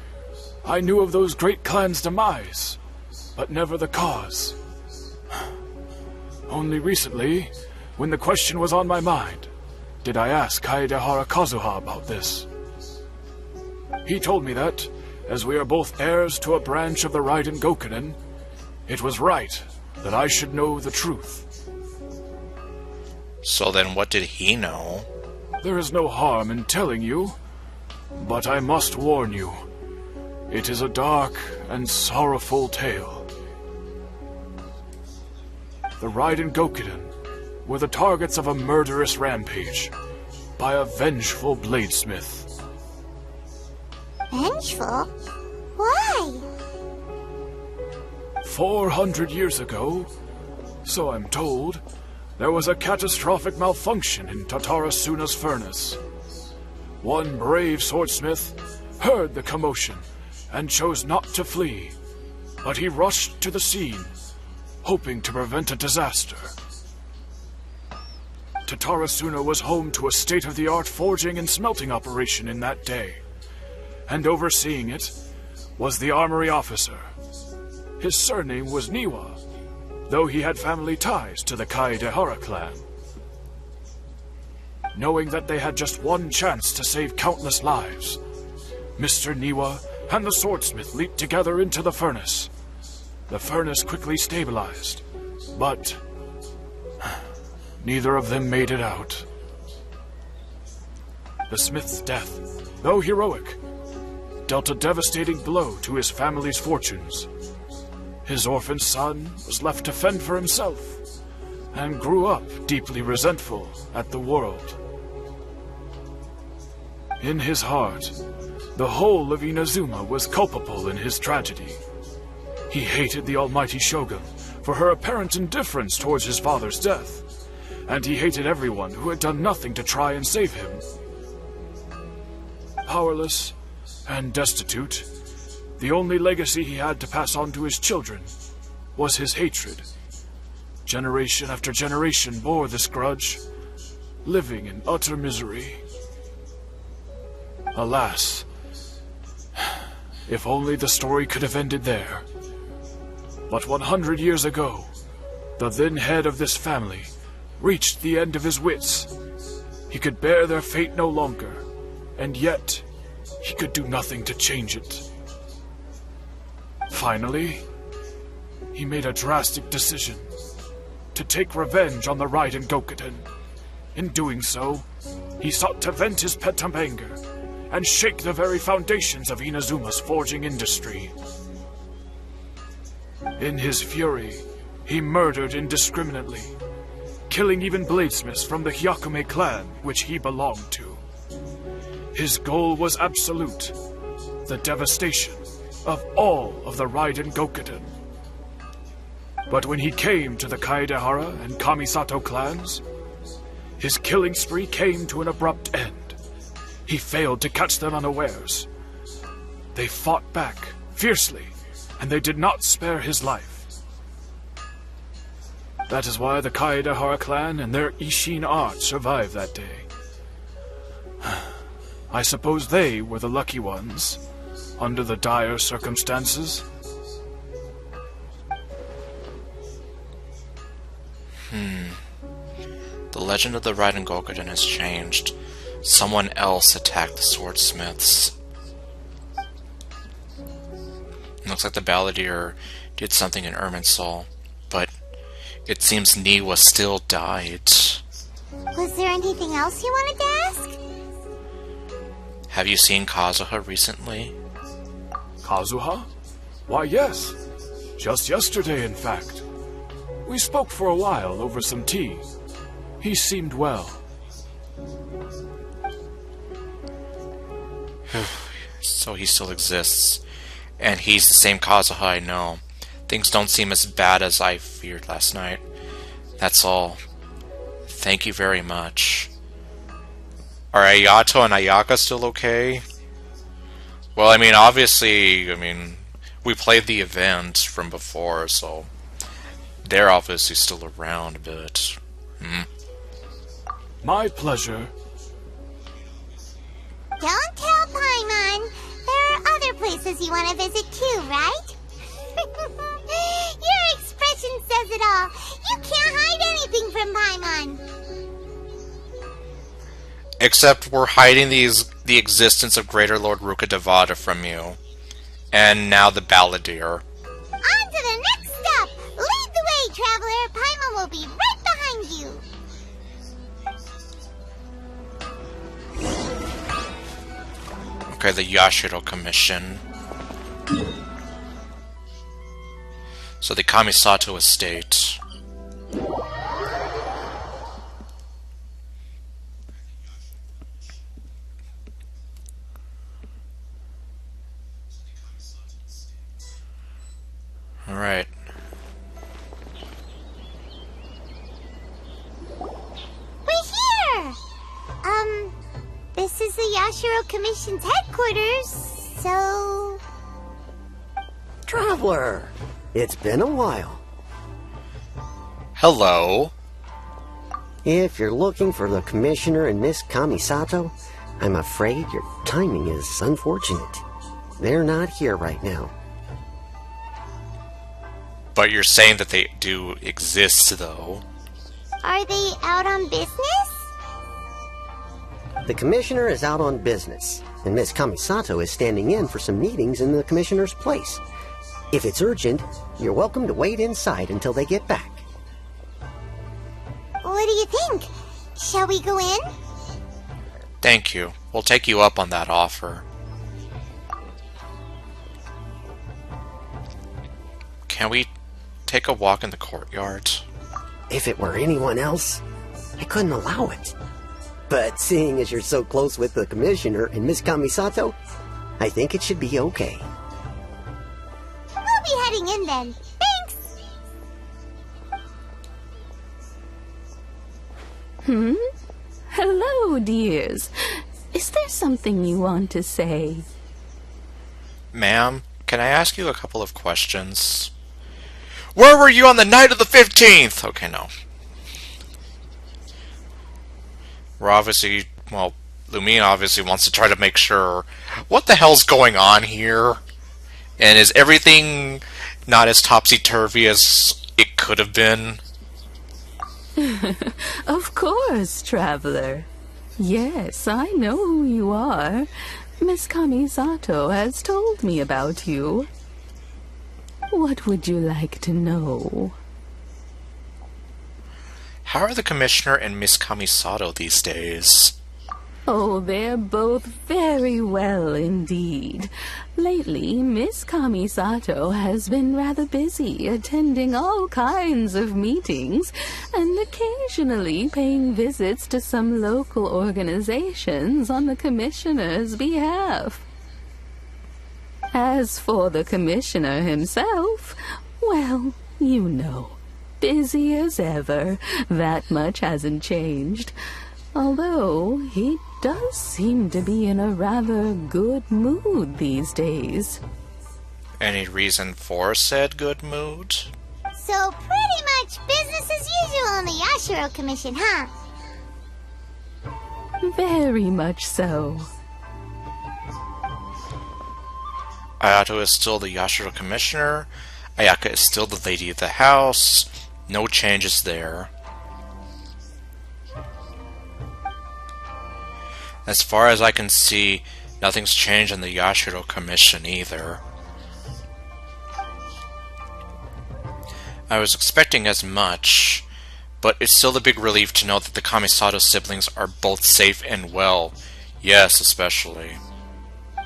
I knew of those great clans' demise, but never the cause. Only recently, when the question was on my mind, did I ask Kaedehara Kazuha about this. He told me that, as we are both heirs to a branch of the Raiden Gokuden, it was right that I should know the truth. So then what did he know? There is no harm in telling you, but I must warn you. It is a dark and sorrowful tale. The Raiden Gokuden were the targets of a murderous rampage by a vengeful bladesmith. Vengeful? Why? 400 years ago, so I'm told, there was a catastrophic malfunction in Tatarasuna's furnace. One brave swordsmith heard the commotion and chose not to flee, but he rushed to the scene, hoping to prevent a disaster. Tatarasuna was home to a state-of-the-art forging and smelting operation in that day, and overseeing it was the armory officer. His surname was Niwa, though he had family ties to the Kaedehara clan. Knowing that they had just one chance to save countless lives, Mr. Niwa and the swordsmith leaped together into the furnace. The furnace quickly stabilized, but neither of them made it out. The smith's death, though heroic, dealt a devastating blow to his family's fortunes. His orphan son was left to fend for himself, and grew up deeply resentful at the world. In his heart, the whole of Inazuma was culpable in his tragedy. He hated the almighty Shogun for her apparent indifference towards his father's death, and he hated everyone who had done nothing to try and save him. Powerless and destitute, the only legacy he had to pass on to his children was his hatred. Generation after generation bore this grudge, living in utter misery. Alas, if only the story could have ended there. But 100 years ago, the then head of this family reached the end of his wits. He could bear their fate no longer, and yet he could do nothing to change it. Finally, he made a drastic decision to take revenge on the Raiden Gokuden. In doing so, he sought to vent his pent-up anger and shake the very foundations of Inazuma's forging industry. In his fury, he murdered indiscriminately, killing even bladesmiths from the Hyakume clan which he belonged to. His goal was absolute, the devastation of all of the Raiden Gokuden. But when he came to the Kaedehara and Kamisato clans, his killing spree came to an abrupt end. He failed to catch them unawares. They fought back fiercely, and they did not spare his life. That is why the Kaedehara clan and their Ishin art survived that day. I suppose they were the lucky ones, under the dire circumstances. The legend of the Raiden Gokuden has changed. Someone else attacked the swordsmiths. It looks like the balladeer did something in Irminsul, but it seems Niwa still died. Was there anything else you wanted to ask? Have you seen Kazuha recently? Kazuha? Why, yes. Just yesterday, in fact. We spoke for a while over some tea. He seemed well. So he still exists. And he's the same Kazuha I know. Things don't seem as bad as I feared last night. That's all. Thank you very much. Are Ayato and Ayaka still okay? Well, I mean, obviously, we played the event from before, so they're obviously still around, but... My pleasure. Don't tell Paimon. There are other places you want to visit too, right? Your expression says it all. You can't hide anything from Paimon. Except we're hiding the existence of Greater Lord Ruka Devada from you. And now the Balladeer. On to the next stop. Lead the way, traveler. Paimon will be right behind you. Okay, the Yashiro Commission. So the Kamisato Estate. Alright. We're here! This is the Yashiro Commission's headquarters, so... Traveler! It's been a while. Hello. If you're looking for the Commissioner and Miss Kamisato, I'm afraid your timing is unfortunate. They're not here right now. But you're saying that they do exist, though. Are they out on business? The Commissioner is out on business, and Miss Kamisato is standing in for some meetings in the Commissioner's place. If it's urgent, you're welcome to wait inside until they get back. What do you think? Shall we go in? Thank you. We'll take you up on that offer. Can we take a walk in the courtyard? If it were anyone else, I couldn't allow it. But seeing as you're so close with the Commissioner and Miss Kamisato, I think it should be okay. We'll be heading in then. Thanks! Hello, dears. Is there something you want to say? Ma'am, can I ask you a couple of questions? Where were you on the night of the 15th? Okay, no. We're obviously, well, Lumine obviously wants to try to make sure what the hell's going on here? And is everything not as topsy-turvy as it could have been? Of course, traveler. Yes, I know who you are. Miss Kamisato has told me about you. What would you like to know? How are the Commissioner and Miss Kamisato these days? Oh, they're both very well indeed. Lately, Miss Kamisato has been rather busy attending all kinds of meetings and occasionally paying visits to some local organizations on the Commissioner's behalf. As for the Commissioner himself, well, you know, busy as ever. That much hasn't changed. Although he does seem to be in a rather good mood these days. Any reason for said good mood? So pretty much business as usual in the Yashiro Commission, huh? Very much so. Ayato is still the Yashiro Commissioner. Ayaka is still the Lady of the House. No changes there. As far as I can see, nothing's changed in the Yashiro Commission either. I was expecting as much, but it's still a big relief to know that the Kamisato siblings are both safe and well. Yes, especially.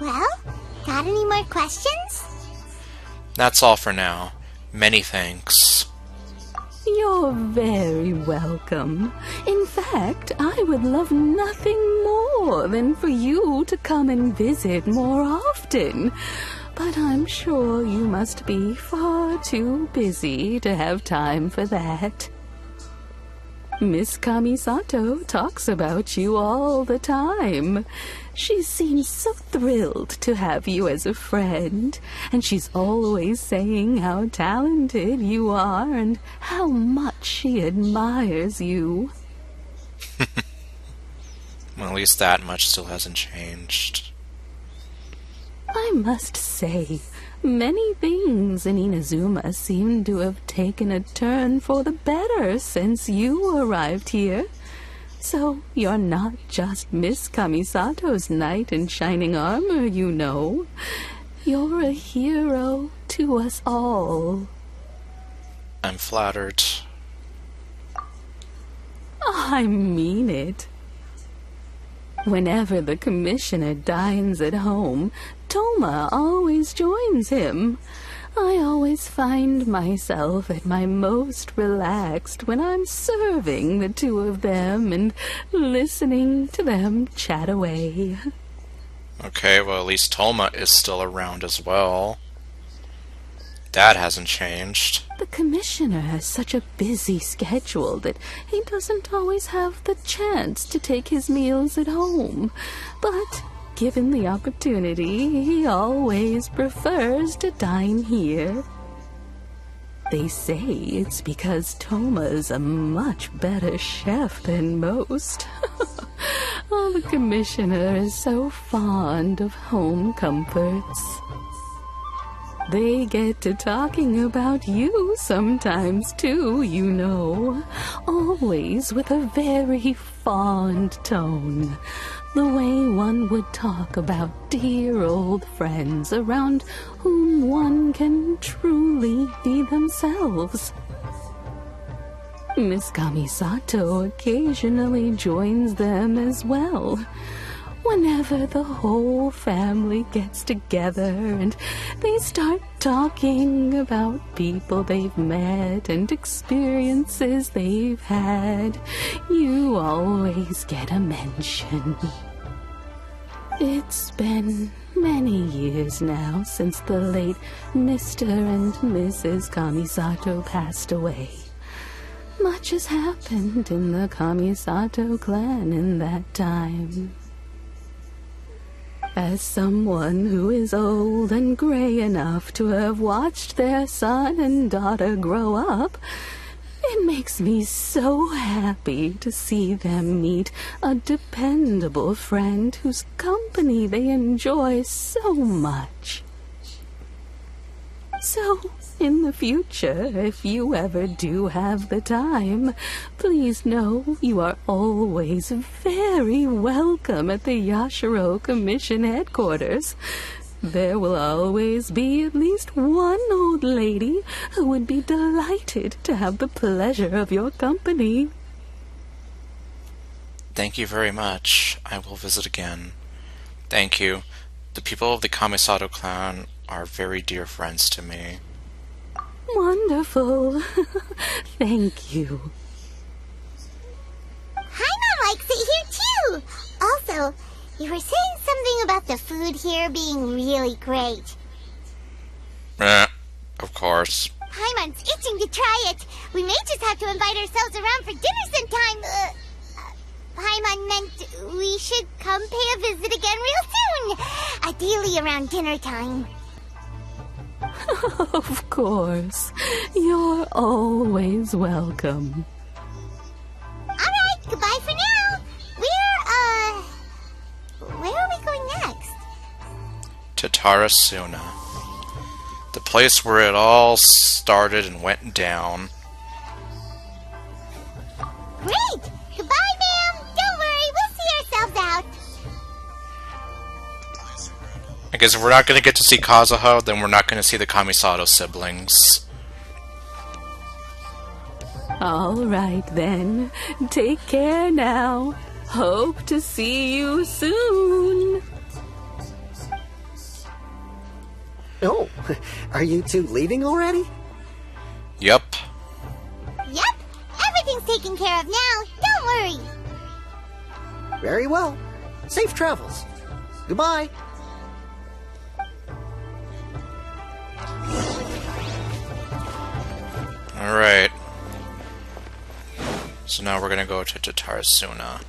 Well, got any more questions? That's all for now. Many thanks. You're very welcome. In fact, I would love nothing more than for you to come and visit more often. but I'm sure you must be far too busy to have time for that. Miss Kamisato talks about you all the time. She seems so thrilled to have you as a friend, and she's always saying how talented you are and how much she admires you. Well, at least that much still hasn't changed. I must say, many things in Inazuma seem to have taken a turn for the better since you arrived here. So you're not just Miss Kamisato's knight in shining armor, you know. You're a hero to us all. I'm flattered. I mean it. Whenever the commissioner dines at home, Toma always joins him. I always find myself at my most relaxed when I'm serving the two of them and listening to them chat away. Okay, well, at least Toma is still around as well. That hasn't changed. The commissioner has such a busy schedule that he doesn't always have the chance to take his meals at home. But given the opportunity, he always prefers to dine here. They say it's because Toma's a much better chef than most. Oh, the commissioner is so fond of home comforts. They get to talking about you sometimes, too, you know. Always with a very fond tone. The way one would talk about dear old friends around whom one can truly be themselves. Miss Kamisato occasionally joins them as well. Whenever the whole family gets together and they start talking about people they've met and experiences they've had, you always get a mention. It's been many years now since the late Mr. and Mrs. Kamisato passed away. Much has happened in the Kamisato clan in that time. As someone who is old and gray enough to have watched their son and daughter grow up, it makes me so happy to see them meet a dependable friend whose company they enjoy so much. So, in the future, if you ever do have the time, please know you are always very welcome at the Yashiro Commission headquarters. There will always be at least one old lady who would be delighted to have the pleasure of your company. Thank you very much. I will visit again. Thank you. The people of the Kamisato clan are very dear friends to me. Wonderful. Thank you. Paimon likes it here too. Also, you were saying something about the food here being really great. Of course. Paimon's itching to try it. We may just have to invite ourselves around for dinner sometime. Paimon meant we should come pay a visit again real soon. Ideally around dinner time. Of course. You're always welcome. Alright, goodbye for now. Where are we going next? To Tarasuna. The place where it all started and went down. Great! Goodbye, ma'am! Don't worry, we'll see ourselves out. I guess if we're not going to get to see Kazuha, then we're not going to see the Kamisato siblings. All right, then. Take care now. Hope to see you soon. Oh, are you two leaving already? Yep. Yep, everything's taken care of now. Don't worry. Very well. Safe travels. Goodbye. Alright. So now we're gonna go to Tatarasuna.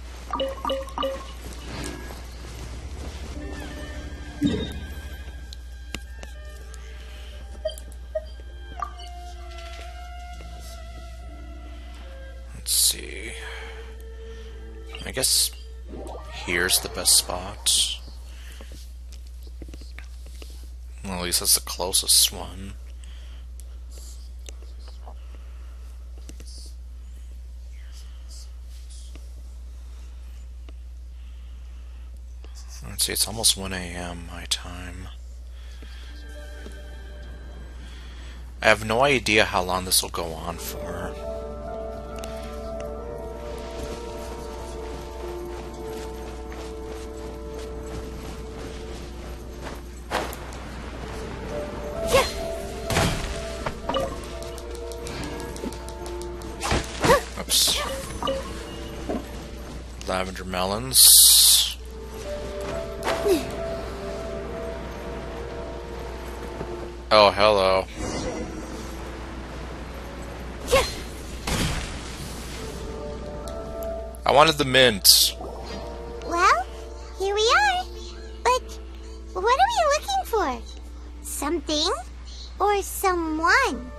Let's see. I guess here's the best spot. Well, at least that's the closest one. Let's see, it's almost 1 a.m. my time. I have no idea how long this will go on for. Oops. Lavender melons. Oh, hello. I wanted the mint. Well, here we are. But what are we looking for? Something or someone?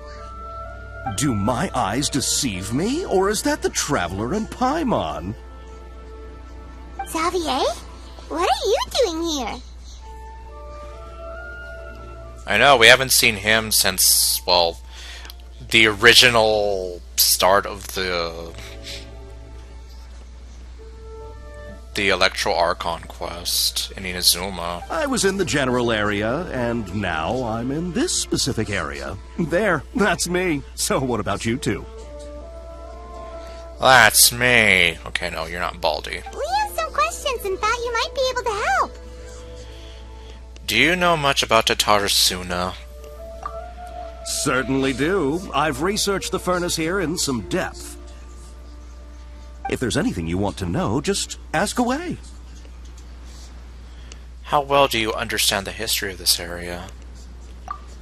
Do my eyes deceive me, or is that the Traveler and Paimon? Xavier? What are you doing here? I know, we haven't seen him since, well, the original start of the Electro Archon quest in Inazuma. I was in the general area, and now I'm in this specific area. There, that's me. So what about you two? That's me. Okay, no, you're not Baldy. We have some questions and thought you might be able to help. Do you know much about Tatarasuna? Certainly do. I've researched the furnace here in some depth. If there's anything you want to know, just ask away. How well do you understand the history of this area?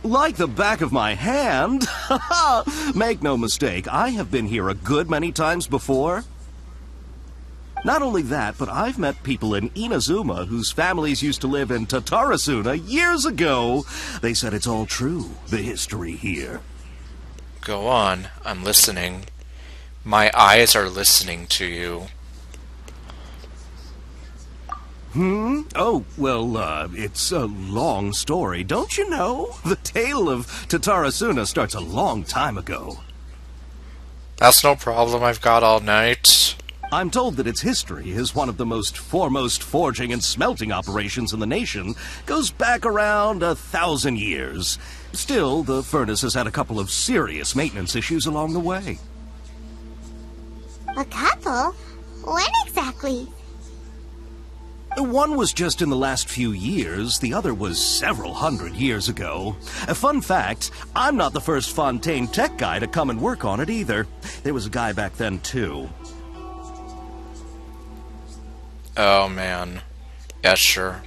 Like the back of my hand. Make no mistake, I have been here a good many times before. Not only that, but I've met people in Inazuma whose families used to live in Tatarasuna years ago. They said it's all true, the history here. Go on, I'm listening. My eyes are listening to you. Oh, well, it's a long story, don't you know? The tale of Tatarasuna starts a long time ago. That's no problem, I've got all night. I'm told that its history is one of the most foremost forging and smelting operations in the nation. Goes back around 1,000 years. Still, the furnace has had a couple of serious maintenance issues along the way. A couple? When exactly? One was just in the last few years, the other was several hundred years ago. A fun fact, I'm not the first Fontaine tech guy to come and work on it either. There was a guy back then too. Oh man. Escher.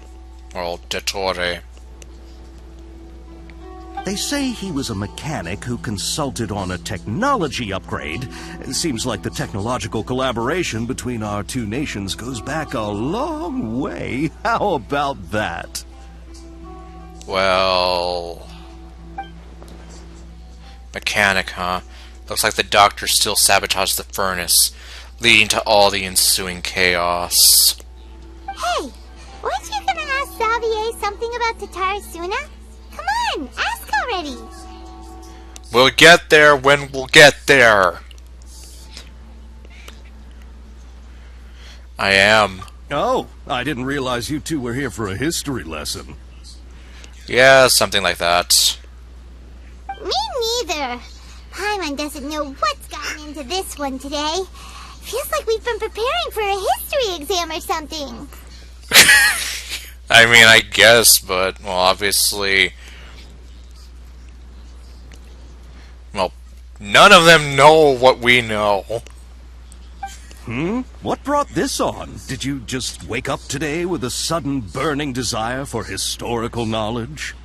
Or Dottore. They say he was a mechanic who consulted on a technology upgrade. It seems like the technological collaboration between our two nations goes back a long way. How about that? Well... Mechanic, huh? Looks like the doctor still sabotaged the furnace, leading to all the ensuing chaos. Hey, weren't you gonna ask Xavier something about Tatarasuna? Come on, ask already. We'll get there when we'll get there. I am. Oh, I didn't realize you two were here for a history lesson. Yeah, something like that. Me neither. Paimon doesn't know what's gotten into this one today. Feels like we've been preparing for a history exam or something. I mean, I guess, but, well, obviously... Well, none of them know what we know. What brought this on? Did you just wake up today with a sudden burning desire for historical knowledge?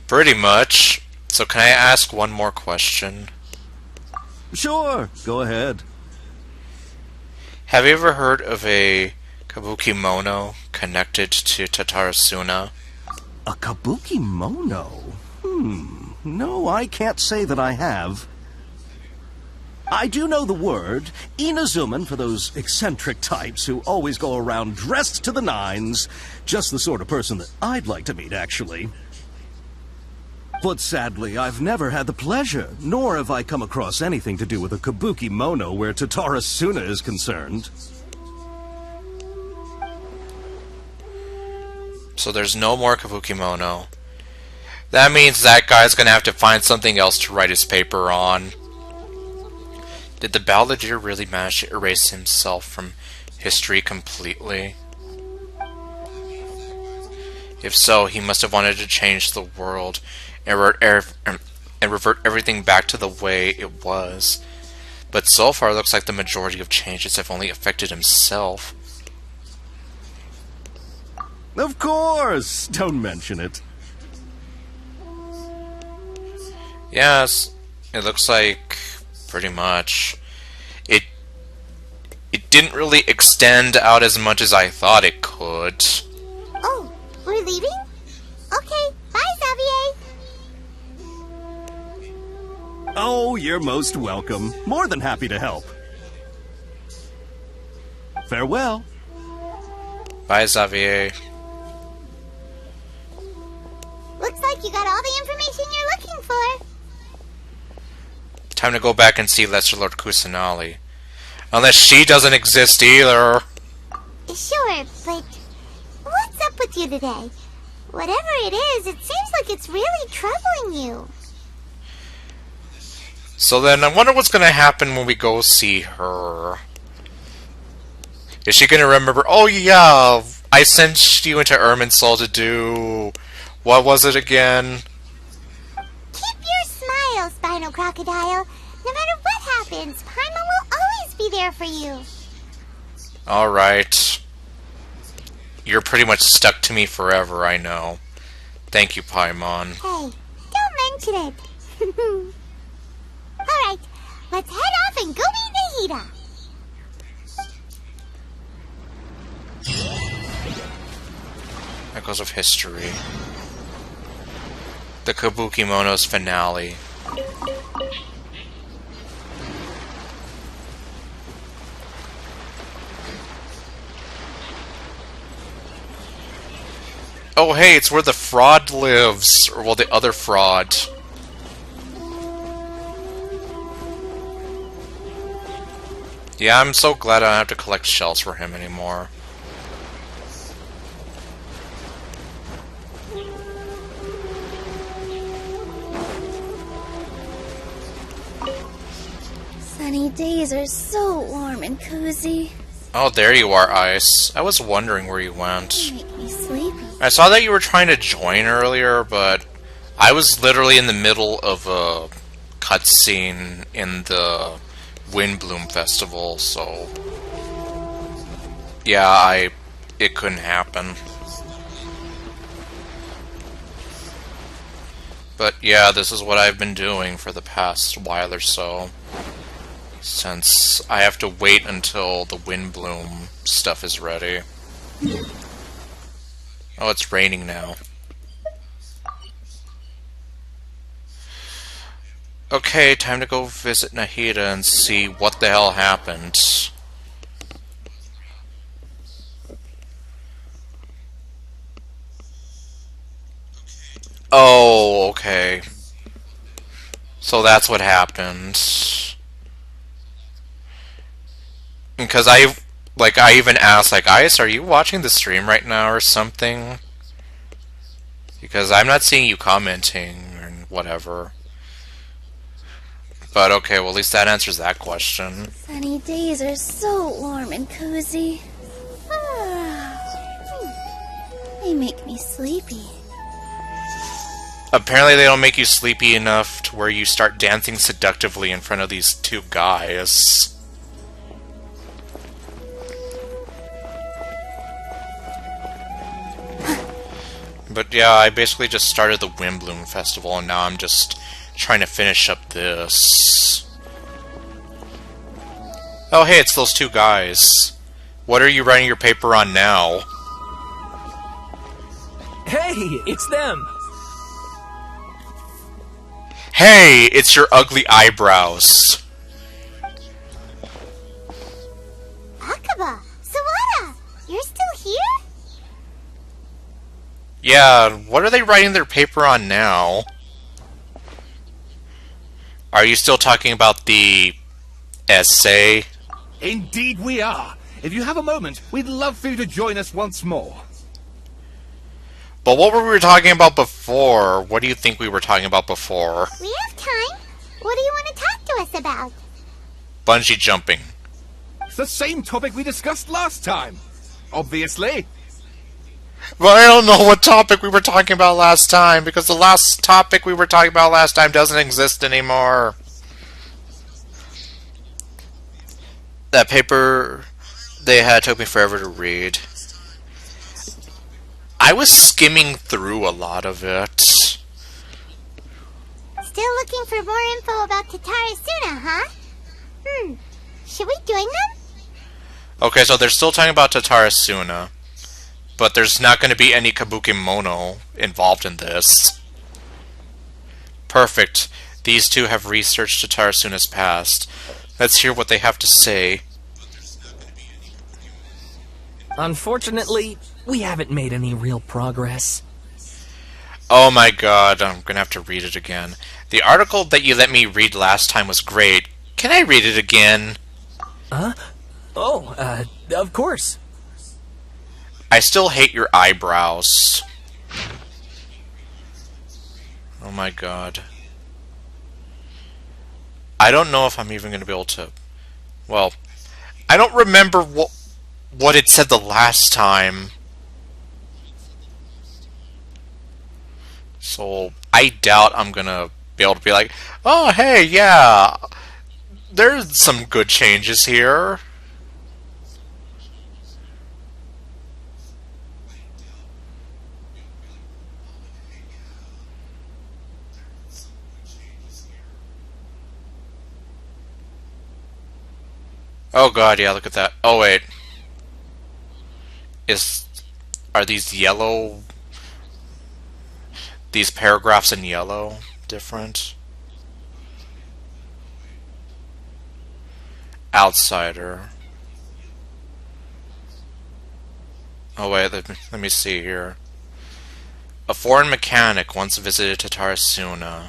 Pretty much. So can I ask one more question? Sure, go ahead. Have you ever heard of a Kabukimono connected to Tatarasuna? A Kabukimono? No, I can't say that I have. I do know the word, Inazuman, for those eccentric types who always go around dressed to the nines. Just the sort of person that I'd like to meet, actually. But sadly, I've never had the pleasure, nor have I come across anything to do with a Kabukimono where Tatarasuna is concerned. So there's no more Kabukimono. That means that guy's gonna have to find something else to write his paper on. Did the Balladeer really manage to erase himself from history completely? If so, he must have wanted to change the world and revert everything back to the way it was. But so far, it looks like the majority of changes have only affected himself. Of course! Don't mention it. Yes, it looks like pretty much. It didn't really extend out as much as I thought it could. Oh, we're leaving? Okay, bye, Xavier. Oh, you're most welcome. More than happy to help. Farewell. Bye, Xavier. Looks like you got all the information you're looking for. Time to go back and see Lesser Lord Kusanali. Unless she doesn't exist either. Sure, but what's up with you today? Whatever it is, it seems like it's really troubling you. So then, I wonder what's gonna happen when we go see her. Is she gonna remember, oh yeah, I sent you into Irminsul to do... what was it again? Keep your smile, Spinal Crocodile. No matter what happens, Paimon will always be there for you. Alright. You're pretty much stuck to me forever, I know. Thank you, Paimon. Hey, don't mention it. Alright, let's head off and go meet Nahida. Echoes of History. The Kabukimono's finale. Oh hey, it's where the fraud lives! Or well, the other fraud. Yeah, I'm so glad I don't have to collect shells for him anymore. Sunny days are so warm and cozy. Oh, there you are, Ice. I was wondering where you went. They make me sleepy. I saw that you were trying to join earlier, but I was literally in the middle of a cutscene in the Windblume festival, so yeah, it couldn't happen. But yeah, this is what I've been doing for the past while or so. Since I have to wait until the Windblume stuff is ready. Oh, it's raining now. Okay, time to go visit Nahida and see what the hell happened. Oh, okay. So that's what happened. Because I even asked, like, Ice, are you watching the stream right now or something? Because I'm not seeing you commenting or whatever. But okay, well at least that answers that question. Sunny days are so warm and cozy. They make me sleepy. Apparently they don't make you sleepy enough to where you start dancing seductively in front of these two guys. But yeah, I basically just started the Windblume Festival, and now I'm just trying to finish up this. Oh, hey, it's those two guys. What are you writing your paper on now? Hey, it's them! Hey, it's your ugly eyebrows. Akaba, Sawada, you're still here? Yeah, what are they writing their paper on now? Are you still talking about the essay? Indeed we are. If you have a moment, we'd love for you to join us once more. But what were we talking about before? What do you think we were talking about before? We have time. What do you want to talk to us about? Bungee jumping. It's the same topic we discussed last time. Obviously. But I don't know what topic we were talking about last time, because the last topic we were talking about last time doesn't exist anymore. That paper they had took me forever to read. I was skimming through a lot of it. Still looking for more info about Tatarasuna, huh? Should we join them? Okay, so they're still talking about Tatarasuna, but there's not going to be any Kabuki Mono involved in this. Perfect. These two have researched Tatarasuna's past. Let's hear what they have to say. Unfortunately, we haven't made any real progress. Oh my god, I'm gonna have to read it again. The article that you let me read last time was great. Can I read it again? Huh? Oh, of course. I still hate your eyebrows. Oh my god. I don't know if I'm even gonna be able to... Well, I don't remember what it said the last time. So, I doubt I'm gonna be able to be like, oh, hey, yeah, there's some good changes here. Oh god, yeah, look at that. Oh wait. Are these yellow... These paragraphs in yellow different? Outsider. Oh wait, let me see here. A foreign mechanic once visited Tatarasuna.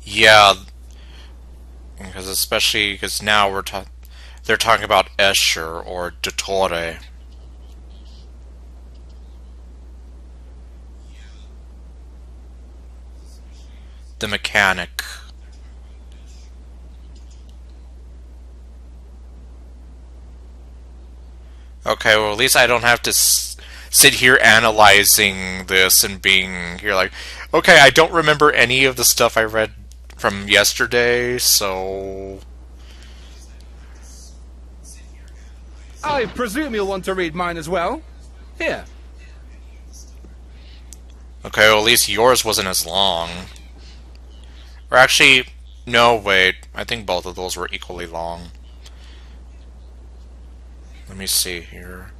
Yeah, because now they're talking about Escher or Dottore. The mechanic. Okay, well at least I don't have to sit here analyzing this and being here like, okay, I don't remember any of the stuff I read from yesterday, so... I presume you'll want to read mine as well. Here. Okay, well at least yours wasn't as long. Or actually, no, wait. I think both of those were equally long. Let me see here.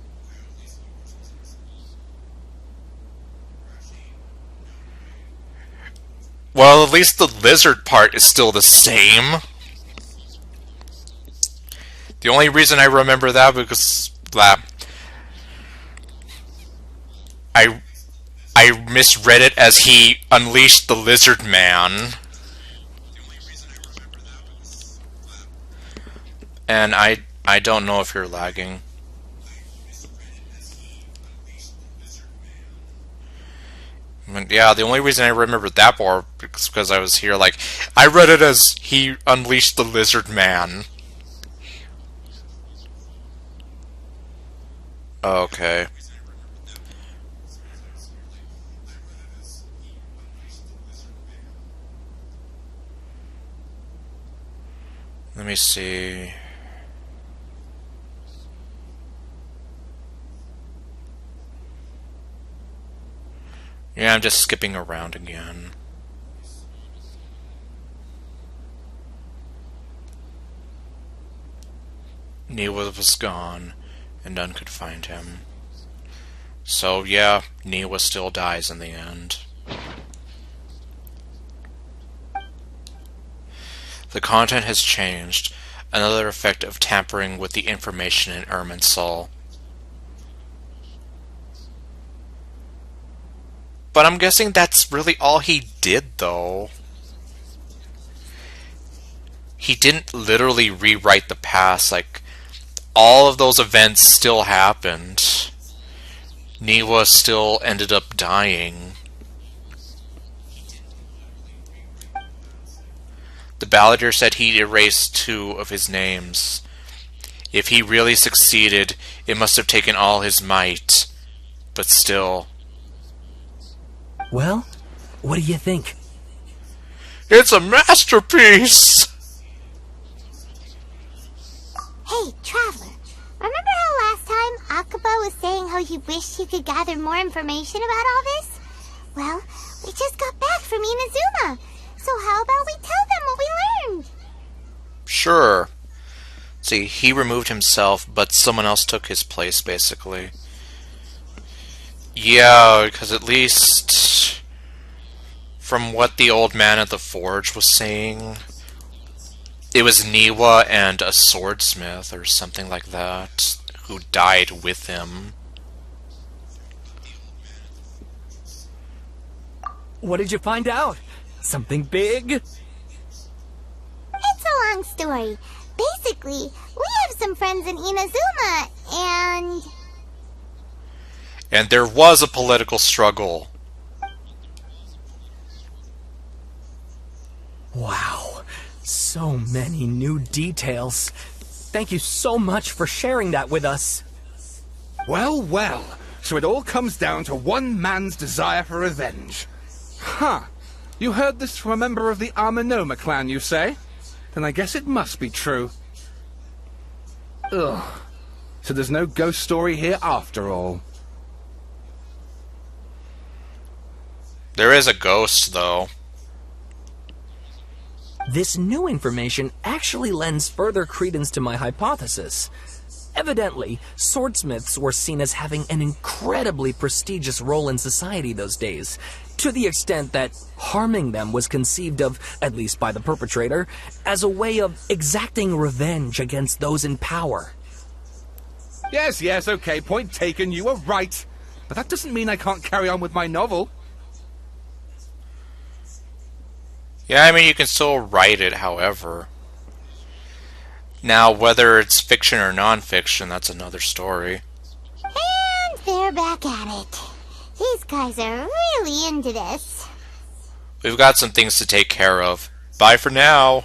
Well, at least the lizard part is still the same. The only reason I remember that because I misread it as he unleashed the lizard man. And I don't know if you're lagging. Yeah, the only reason I remembered that part is because I was here, like, I read it as he unleashed the lizard man. Okay. me see. Yeah, I'm just skipping around again. Niwa was gone, and none could find him. So yeah, Niwa still dies in the end. The content has changed, another effect of tampering with the information in Irminsul. But I'm guessing that's really all he did, though. He didn't literally rewrite the past, like, all of those events still happened. Niwa still ended up dying. The balladeer said he'd erased 2 of his names. If he really succeeded, it must have taken all his might. But still. Well, what do you think? It's a masterpiece! Hey, Traveler. Remember how last time Akaba was saying how he wished he could gather more information about all this? Well, we just got back from Inazuma. So how about we tell them what we learned? Sure. See, he removed himself, but someone else took his place, basically. Yeah, because at least from what the old man at the forge was saying, it was Niwa and a swordsmith or something like that who died with him. What did you find out? Something big? It's a long story. Basically, we have some friends in Inazuma, and... And there was a political struggle. Wow. So many new details. Thank you so much for sharing that with us. Well, well. So it all comes down to one man's desire for revenge. Huh. You heard this from a member of the Armanoma clan, you say? Then I guess it must be true. Ugh. So there's no ghost story here after all. There is a ghost, though. This new information actually lends further credence to my hypothesis. Evidently, swordsmiths were seen as having an incredibly prestigious role in society those days, to the extent that harming them was conceived of, at least by the perpetrator, as a way of exacting revenge against those in power. Yes, okay, point taken, you were right. But that doesn't mean I can't carry on with my novel. Yeah, I mean, you can still write it, however. Now, whether it's fiction or non-fiction, that's another story. And they're back at it. These guys are really into this. We've got some things to take care of. Bye for now.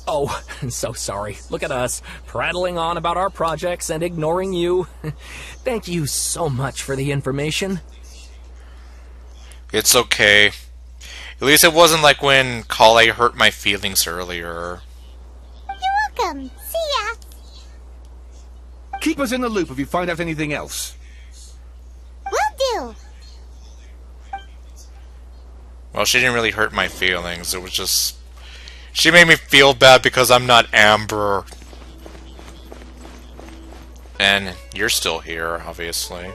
Oh, I'm so sorry. Look at us, prattling on about our projects and ignoring you. Thank you so much for the information. It's okay. At least it wasn't like when Kale hurt my feelings earlier. You're welcome. See ya. Keep us in the loop if you find out anything else. Will do. Well, she didn't really hurt my feelings. It was just... She made me feel bad because I'm not Amber. And you're still here, obviously.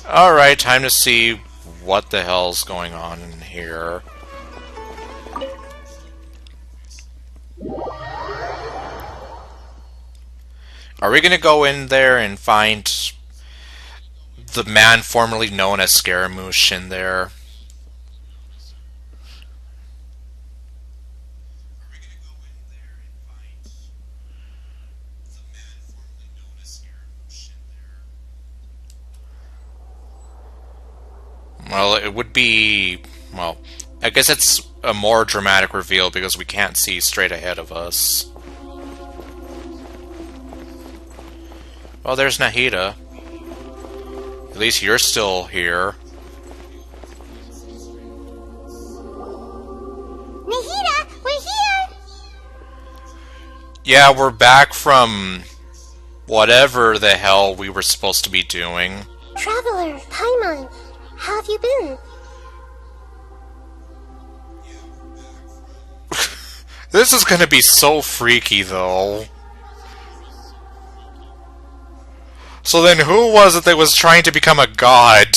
Alright, time to see what the hell's going on in here. Are we gonna go in there and find the man formerly known as Scaramouche in there? Well, it would be... Well, I guess it's a more dramatic reveal because we can't see straight ahead of us. Well, there's Nahida. At least you're still here. Nahida, we're Yeah, we're back from whatever the hell we were supposed to be doing. Traveler, Paimon, how have you been? This is gonna be so freaky, though. So then who was it that was trying to become a god?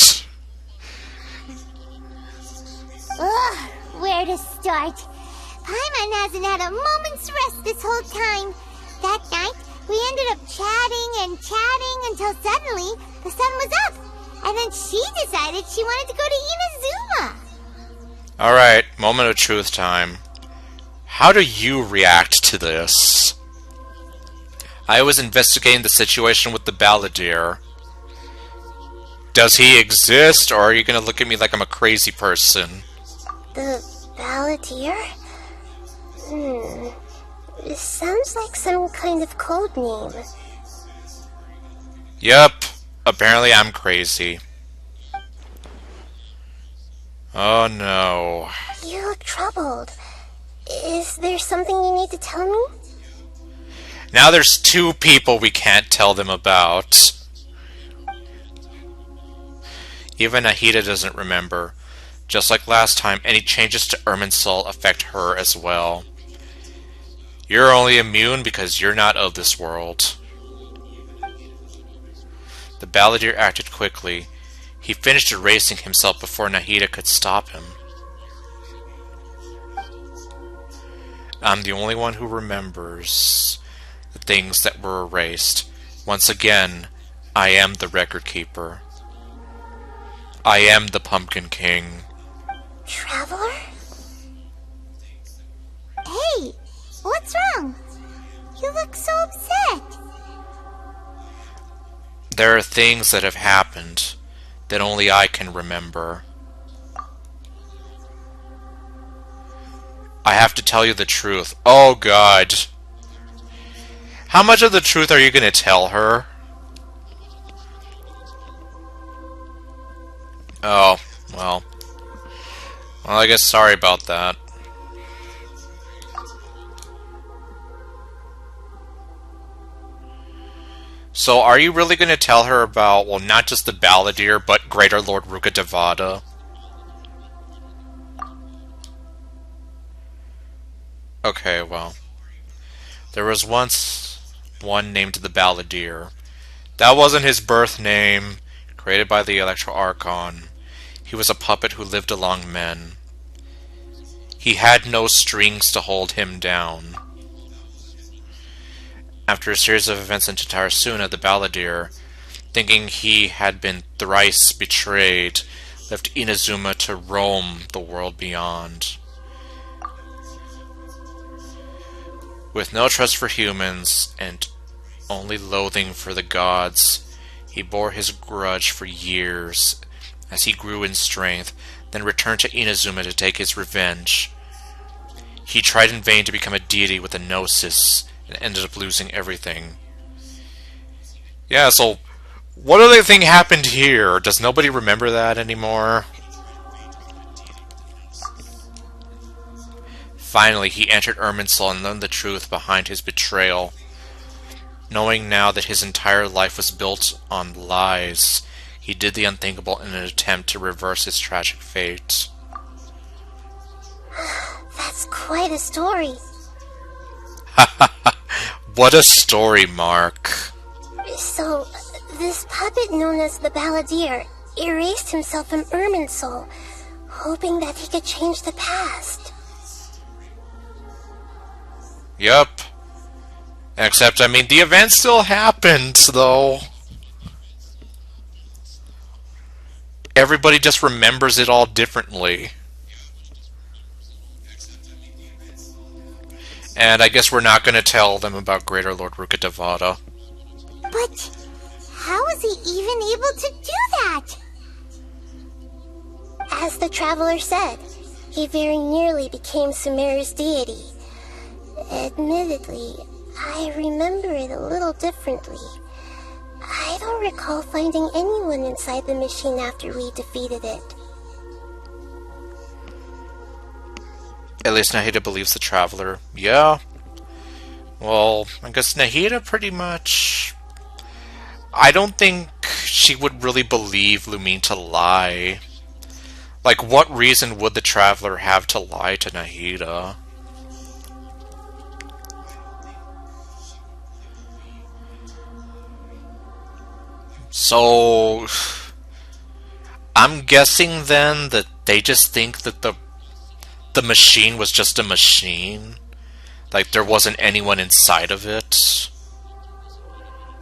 Ugh, where to start? Paimon hasn't had a moment's rest this whole time. That night, we ended up chatting and chatting until suddenly the sun was up. And then she decided she wanted to go to Inazuma. Alright, moment of truth time. How do you react to this? I was investigating the situation with the Balladeer. Does he exist, or are you gonna look at me like I'm a crazy person? The Balladeer? It sounds like some kind of code name. Yep, apparently I'm crazy. Oh no. You look troubled. Is there something you need to tell me? Now there's two people we can't tell them about. Even Nahida doesn't remember. Just like last time, any changes to Irminsul affect her as well. You're only immune because you're not of this world. The Balladeer acted quickly. He finished erasing himself before Nahida could stop him. I'm the only one who remembers the things that were erased. Once again, I am the record keeper. I am the Pumpkin King. Traveler? Hey, what's wrong? You look so upset. There are things that have happened that only I can remember. I have to tell you the truth. Oh God. How much of the truth are you going to tell her? Oh, well. Well, I guess sorry about that. So, are you really going to tell her about, well, not just the Balladeer, but Greater Lord Rukkhadevata? Okay, well. There was once one named the Balladeer. That wasn't his birth name, created by the Electro Archon. He was a puppet who lived among men. He had no strings to hold him down. After a series of events in Tatarasuna, the Balladeer, thinking he had been thrice betrayed, left Inazuma to roam the world beyond. With no trust for humans, and only loathing for the gods, he bore his grudge for years as he grew in strength, then returned to Inazuma to take his revenge. He tried in vain to become a deity with a gnosis, and ended up losing everything. Yeah, so what other thing happened here? Does nobody remember that anymore? Finally, he entered Irminsul and learned the truth behind his betrayal. Knowing now that his entire life was built on lies, he did the unthinkable in an attempt to reverse his tragic fate. That's quite a story. What a story, Mark. So, this puppet known as the Balladeer erased himself from Irminsul, hoping that he could change the past. Yup. Except, I mean, the event still happened, though. Everybody just remembers it all differently. And I guess we're not going to tell them about Greater Lord Rukkhadevata. But how was he even able to do that? As the Traveler said, he very nearly became Sumeru's deity. Admittedly, I remember it a little differently. I don't recall finding anyone inside the machine after we defeated it. At least Nahida believes the Traveler. Yeah. Well, I guess Nahida pretty much... I don't think she would really believe Lumine to lie. Like, what reason would the Traveler have to lie to Nahida? So... I'm guessing then that they just think that the machine was just a machine? Like, there wasn't anyone inside of it?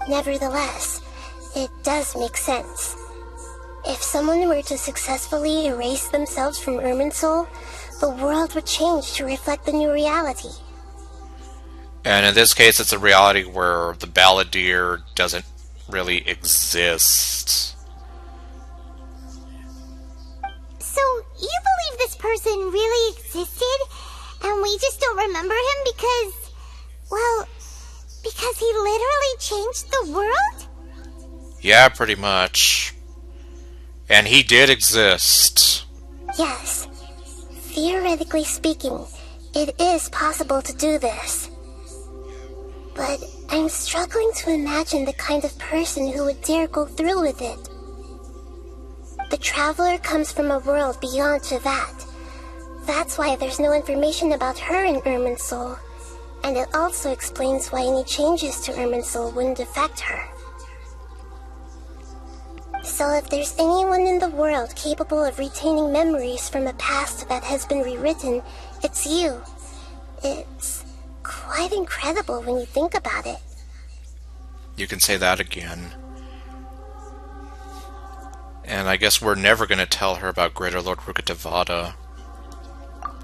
Nevertheless, it does make sense. If someone were to successfully erase themselves from Irminsul, the world would change to reflect the new reality. And in this case, it's a reality where the Balladeer doesn't really exist. So, you believe this person really existed, and we just don't remember him because... well, because he literally changed the world? Yeah, pretty much. And he did exist. Yes. Theoretically speaking, it is possible to do this. But I'm struggling to imagine the kind of person who would dare go through with it. The Traveler comes from a world beyond to that. That's why there's no information about her in Irminsul, and it also explains why any changes to Irminsul wouldn't affect her. So if there's anyone in the world capable of retaining memories from a past that has been rewritten, it's you. It's quite incredible when you think about it. You can say that again. And I guess we're never going to tell her about Greater Lord Rukkhadevata.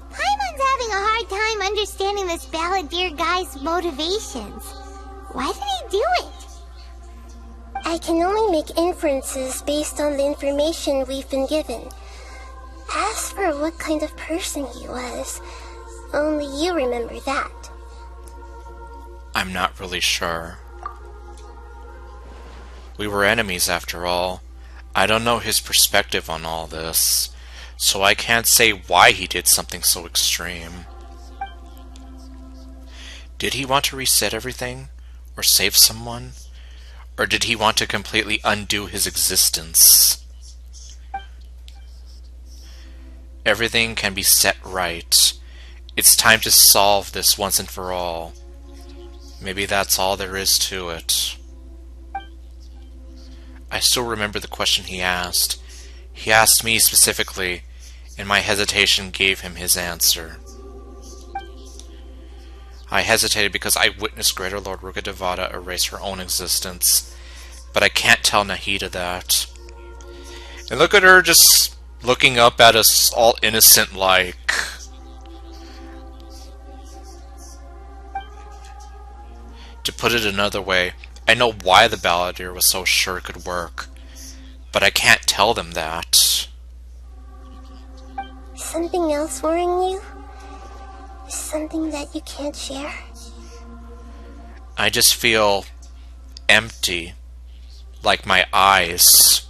Paimon's having a hard time understanding this Balladeer guy's motivations. Why did he do it? I can only make inferences based on the information we've been given. As for what kind of person he was, only you remember that. I'm not really sure. We were enemies after all. I don't know his perspective on all this, so I can't say why he did something so extreme. Did he want to reset everything? Or save someone? Or did he want to completely undo his existence? Everything can be set right. It's time to solve this once and for all. Maybe that's all there is to it. I still remember the question he asked. He asked me specifically, and my hesitation gave him his answer. I hesitated because I witnessed Greater Lord Rukkhadevata erase her own existence, but I can't tell Nahida that. And look at her just looking up at us all innocent-like. To put it another way, I know why the Balladeer was so sure it could work, but I can't tell them that. Something else worrying you? Something that you can't share? I just feel empty, like my eyes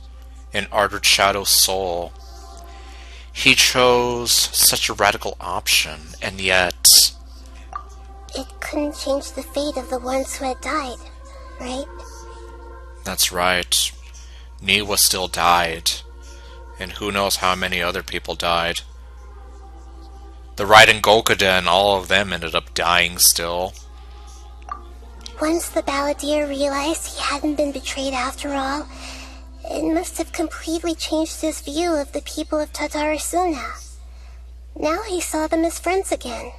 in Ardred Shadow's soul. He chose such a radical option, and yet... It couldn't change the fate of the ones who had died, right? That's right. Niwa still died, and who knows how many other people died. The Raiden Gokuden, all of them ended up dying still. Once the Balladeer realized he hadn't been betrayed after all, it must have completely changed his view of the people of Tatarasuna. Now he saw them as friends again.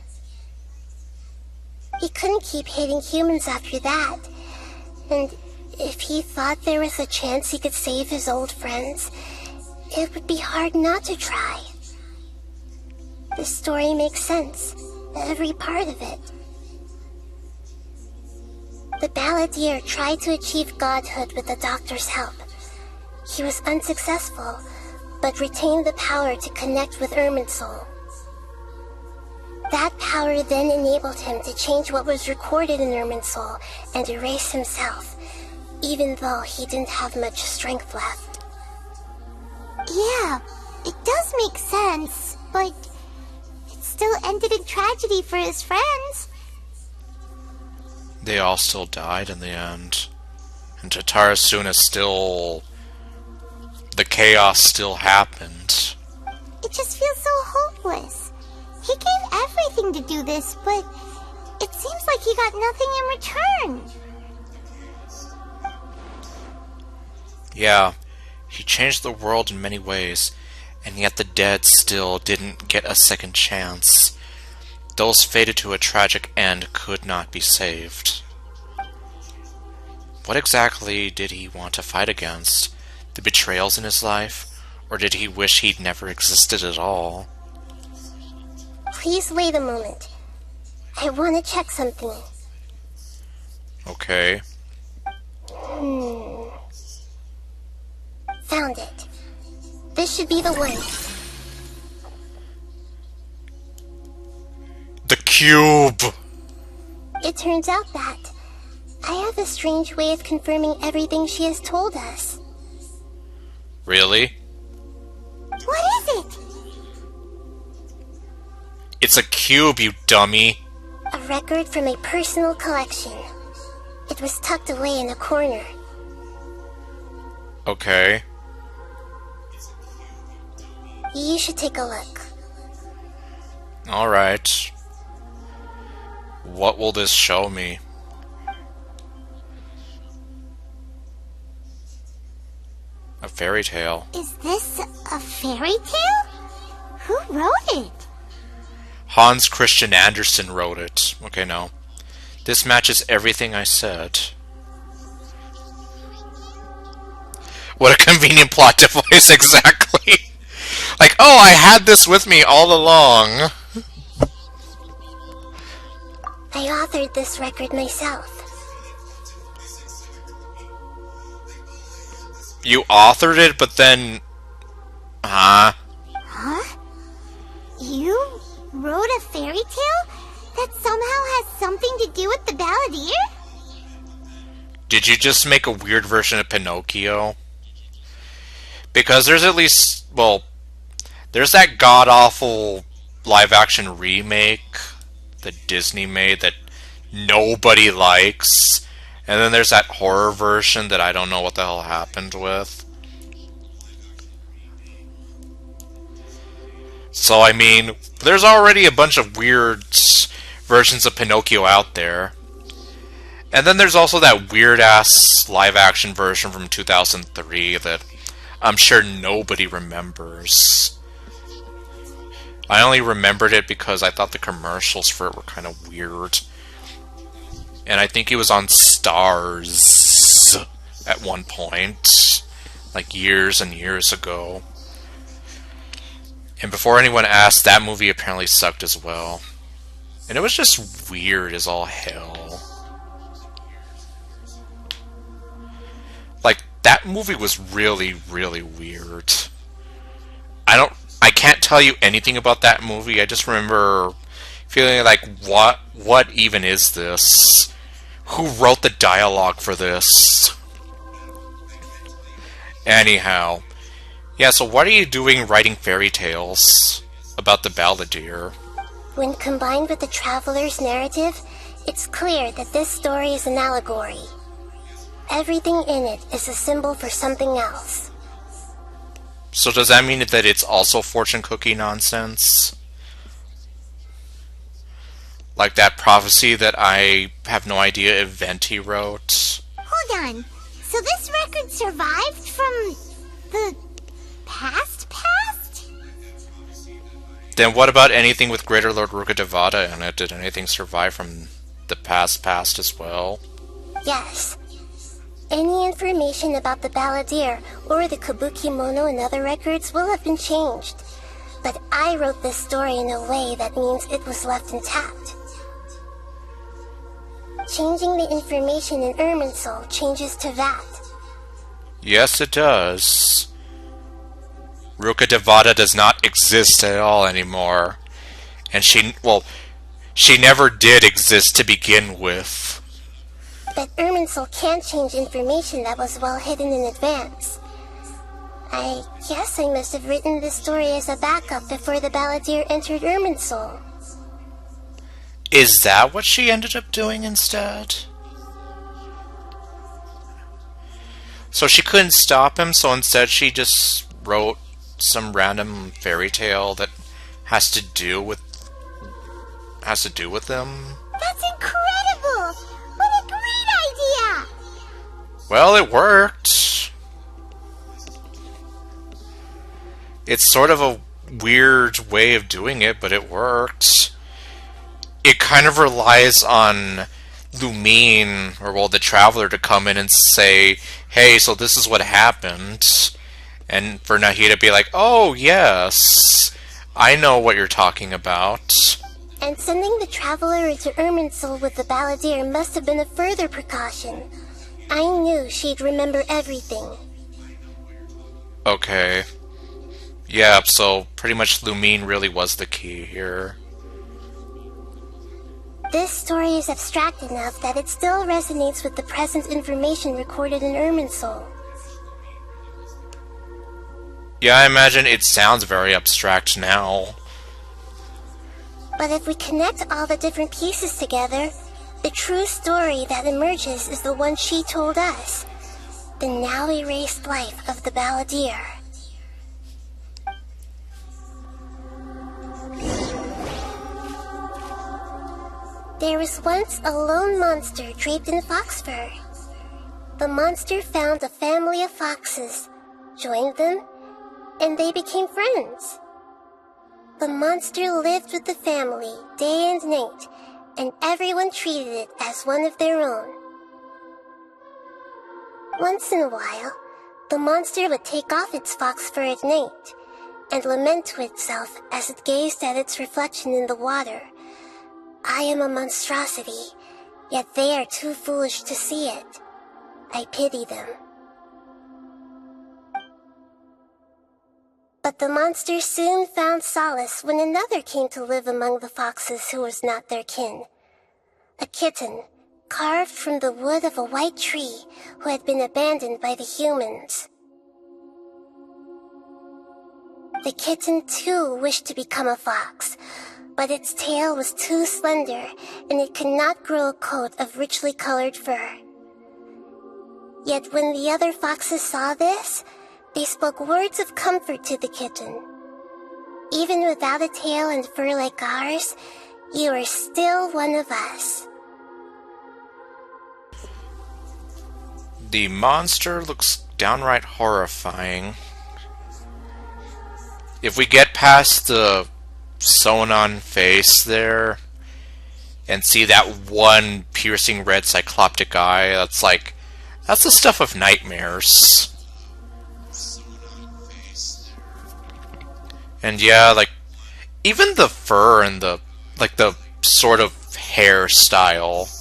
He couldn't keep hating humans after that, and if he thought there was a chance he could save his old friends, it would be hard not to try. The story makes sense, every part of it. The Balladeer tried to achieve godhood with the Doctor's help. He was unsuccessful, but retained the power to connect with Irminsul. That power then enabled him to change what was recorded in Irminsul and erase himself, even though he didn't have much strength left. Yeah, it does make sense, but it still ended in tragedy for his friends. they all still died in the end. And Tatarasuna still... the chaos still happened. It just feels so hopeless. He gave everything to do this, but it seems like he got nothing in return. Yeah, he changed the world in many ways, and yet the dead still didn't get a second chance. Those fated to a tragic end could not be saved. What exactly did he want to fight against? The betrayals in his life? Or did he wish he'd never existed at all? Please wait a moment. I want to check something. Okay. Found it. This should be the one. The cube! It turns out that I have a strange way of confirming everything she has told us. Really? What is it? It's a cube, you dummy! A record from a personal collection. It was tucked away in a corner. Okay. You should take a look. Alright. What will this show me? A fairy tale. Is this a fairy tale? Who wrote it? Hans Christian Andersen wrote it. Okay, no. This matches everything I said. What a convenient plot device, exactly. Like, oh, I had this with me all along. I authored this record myself. You authored it, but then... Huh? Huh? You wrote a fairy tale that somehow has something to do with the Balladeer? Did you just make a weird version of Pinocchio? Because there's at least... well... there's that god-awful live-action remake that Disney made that nobody likes. And then there's that horror version that I don't know what the hell happened with. So, I mean, there's already a bunch of weird versions of Pinocchio out there. And then there's also that weird-ass live-action version from 2003 that I'm sure nobody remembers. I only remembered it because I thought the commercials for it were kind of weird. And I think it was on Stars at one point, like years and years ago. And before anyone asked, that movie apparently sucked as well. And it was just weird as all hell. Like, that movie was really, really weird. I can't tell you anything about that movie. I just remember feeling like, what even is this? Who wrote the dialogue for this? Anyhow. Yeah, so what are you doing writing fairy tales about the Balladeer? When combined with the Traveler's narrative, it's clear that this story is an allegory. Everything in it is a symbol for something else. So does that mean that it's also fortune cookie nonsense? Like that prophecy that I have no idea if Venti wrote? Hold on. So this record survived from the past? Then what about anything with Greater Lord Rukkhadevata in it? Did anything survive from the past as well? Yes. Any information about the Balladeer or the Kabukimono and other records will have been changed. But I wrote this story in a way that means it was left intact. Changing the information in Irminsul changes to that. Yes, it does. Rukkhadevata does not exist at all anymore. And she never did exist to begin with. But Irminsul can't change information that was well hidden in advance. I guess I must have written this story as a backup before the Balladeer entered Irminsul. Is that what she ended up doing instead? So she couldn't stop him, so instead she just wrote some random fairy tale that has to do with them. That's incredible! What a great idea! Well, it worked. It's sort of a weird way of doing it, but it worked. It kind of relies on Lumine, or well, the Traveler, to come in and say, hey, so this is what happened. And for Nahida to be like, oh, yes, I know what you're talking about. And sending the Traveler into Irminsul with the Balladeer must have been a further precaution. I knew she'd remember everything. Okay. Yeah, so pretty much Lumine really was the key here. This story is abstract enough that it still resonates with the present information recorded in Irminsul. Yeah, I imagine it sounds very abstract now. But if we connect all the different pieces together, the true story that emerges is the one she told us. The now erased life of the Balladeer. There was once a lone monster draped in fox fur. The monster found a family of foxes, joined them, and they became friends. The monster lived with the family day and night, and everyone treated it as one of their own. Once in a while, the monster would take off its fox fur at night, and lament to itself as it gazed at its reflection in the water. I am a monstrosity, yet they are too foolish to see it. I pity them. But the monster soon found solace when another came to live among the foxes who was not their kin. A kitten, carved from the wood of a white tree, who had been abandoned by the humans. The kitten too wished to become a fox, but its tail was too slender, and it could not grow a coat of richly colored fur. Yet when the other foxes saw this, they spoke words of comfort to the kitten. Even without a tail and fur like ours, you are still one of us. The monster looks downright horrifying. If we get past the sewn-on face there and see that one piercing red cycloptic eye, that's the stuff of nightmares. And yeah, even the fur and the sort of hairstyle.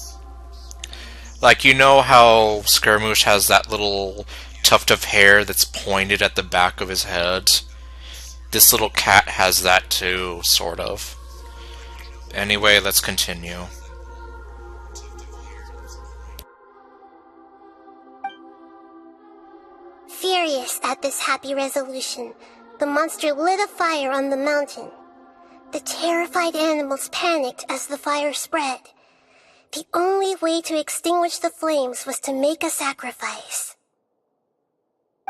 You know how Scaramouche has that little tuft of hair that's pointed at the back of his head? This little cat has that too, sort of. Anyway, let's continue. Furious at this happy resolution, the monster lit a fire on the mountain. The terrified animals panicked as the fire spread. The only way to extinguish the flames was to make a sacrifice.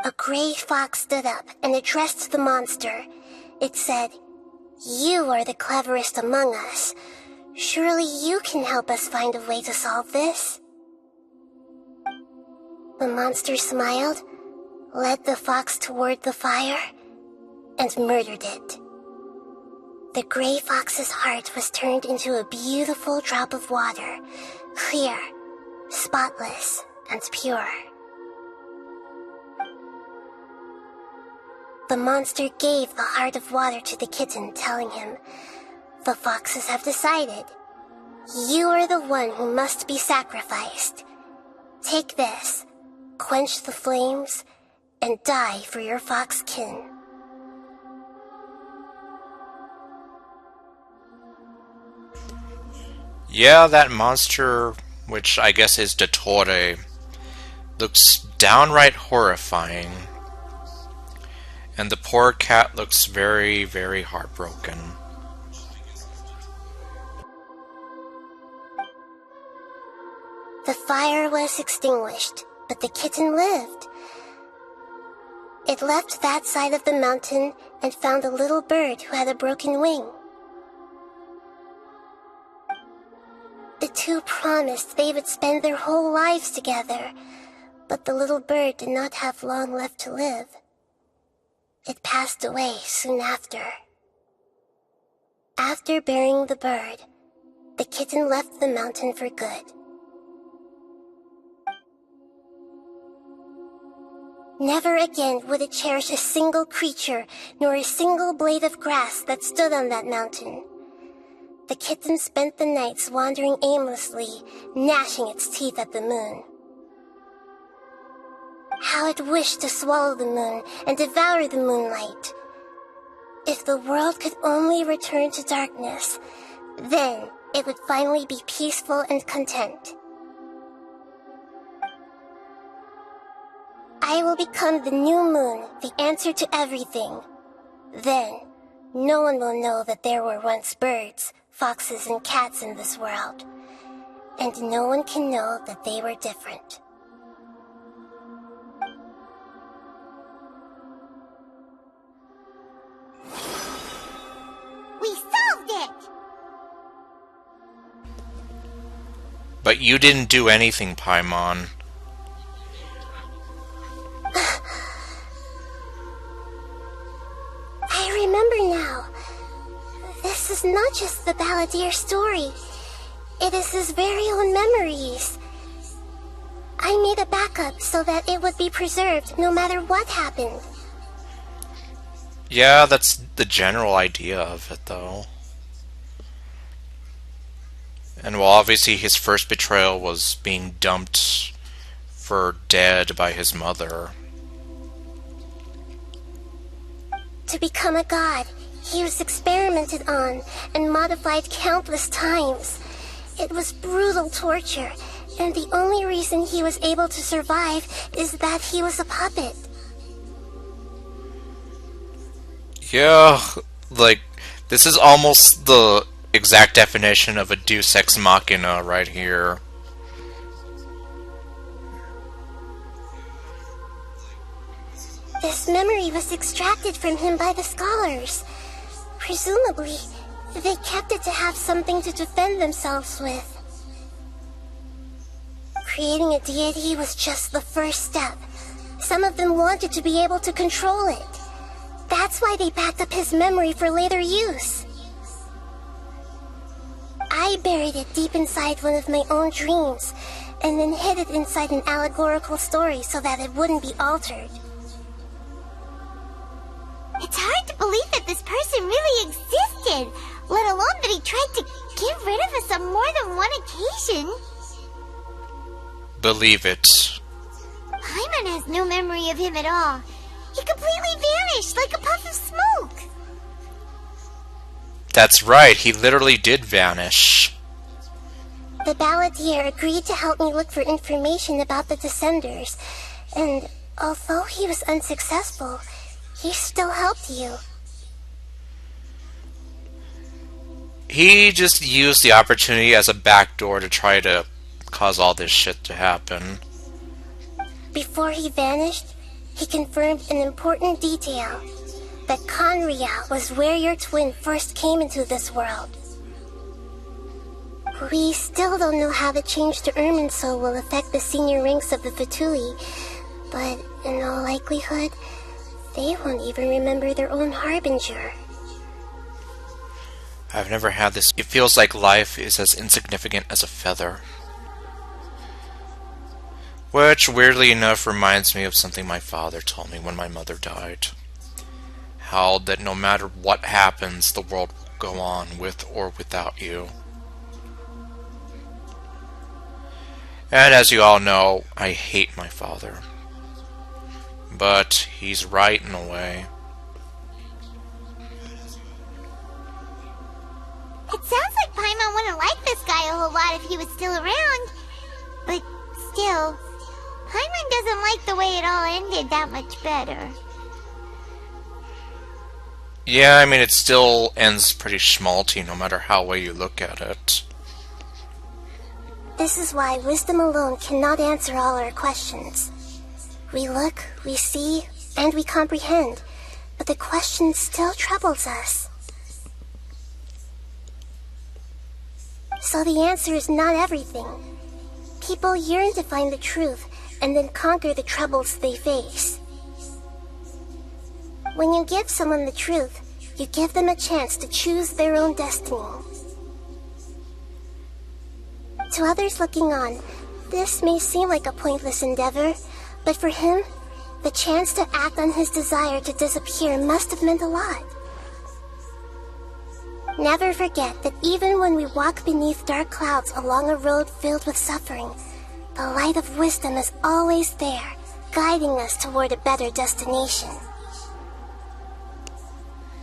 A gray fox stood up and addressed the monster. It said, "You are the cleverest among us. Surely you can help us find a way to solve this." The monster smiled, led the fox toward the fire, and murdered it. The gray fox's heart was turned into a beautiful drop of water, clear, spotless, and pure. The monster gave the heart of water to the kitten, telling him, "The foxes have decided. You are the one who must be sacrificed. Take this, quench the flames, and die for your fox kin." Yeah, that monster, which I guess is Dottore, looks downright horrifying. And the poor cat looks very, very heartbroken. The fire was extinguished, but the kitten lived. It left that side of the mountain and found a little bird who had a broken wing. The two promised they would spend their whole lives together, but the little bird did not have long left to live. It passed away soon after. After burying the bird, the kitten left the mountain for good. Never again would it cherish a single creature nor a single blade of grass that stood on that mountain. The kitten spent the nights wandering aimlessly, gnashing its teeth at the moon. How it wished to swallow the moon and devour the moonlight. If the world could only return to darkness, then it would finally be peaceful and content. I will become the new moon, the answer to everything. Then, no one will know that there were once birds, foxes, and cats in this world. And no one can know that they were different. We solved it! But you didn't do anything, Paimon. I remember now. This is not just the Balladeer story. It is his very own memories. I made a backup so that it would be preserved no matter what happened. Yeah, that's the general idea of it, though. And while obviously his first betrayal was being dumped for dead by his mother. To become a god, he was experimented on and modified countless times. It was brutal torture, and the only reason he was able to survive is that he was a puppet. Yeah, like, this is almost the exact definition of a deus ex machina right here. This memory was extracted from him by the scholars. Presumably, they kept it to have something to defend themselves with. Creating a deity was just the first step. Some of them wanted to be able to control it. That's why they backed up his memory for later use. I buried it deep inside one of my own dreams, and then hid it inside an allegorical story so that it wouldn't be altered. It's hard to believe that this person really existed, let alone that he tried to get rid of us on more than one occasion. Believe it. Paimon has no memory of him at all. He completely vanished like a puff of smoke. That's right, he literally did vanish. The Balladeer agreed to help me look for information about the Descenders, and although he was unsuccessful, he still helped you. He just used the opportunity as a backdoor to try to cause all this shit to happen. Before he vanished, he confirmed an important detail. That Conria was where your twin first came into this world. We still don't know how the change to Irminsul will affect the senior ranks of the Fatui, but in all likelihood, they won't even remember their own Harbinger. I've never had this. It feels like life is as insignificant as a feather. Which, weirdly enough, reminds me of something my father told me when my mother died. How that no matter what happens, the world will go on with or without you. And as you all know, I hate my father. But he's right in a way. It sounds like Paimon wouldn't like this guy a whole lot if he was still around. But still, Paimon doesn't like the way it all ended that much better. Yeah, I mean, it still ends pretty schmaltzy no matter how way you look at it. This is why wisdom alone cannot answer all our questions. We look, we see, and we comprehend, but the question still troubles us. So the answer is not everything. People yearn to find the truth and then conquer the troubles they face. When you give someone the truth, you give them a chance to choose their own destiny. To others looking on, this may seem like a pointless endeavor, but for him, the chance to act on his desire to disappear must have meant a lot. Never forget that even when we walk beneath dark clouds along a road filled with suffering, the light of wisdom is always there, guiding us toward a better destination.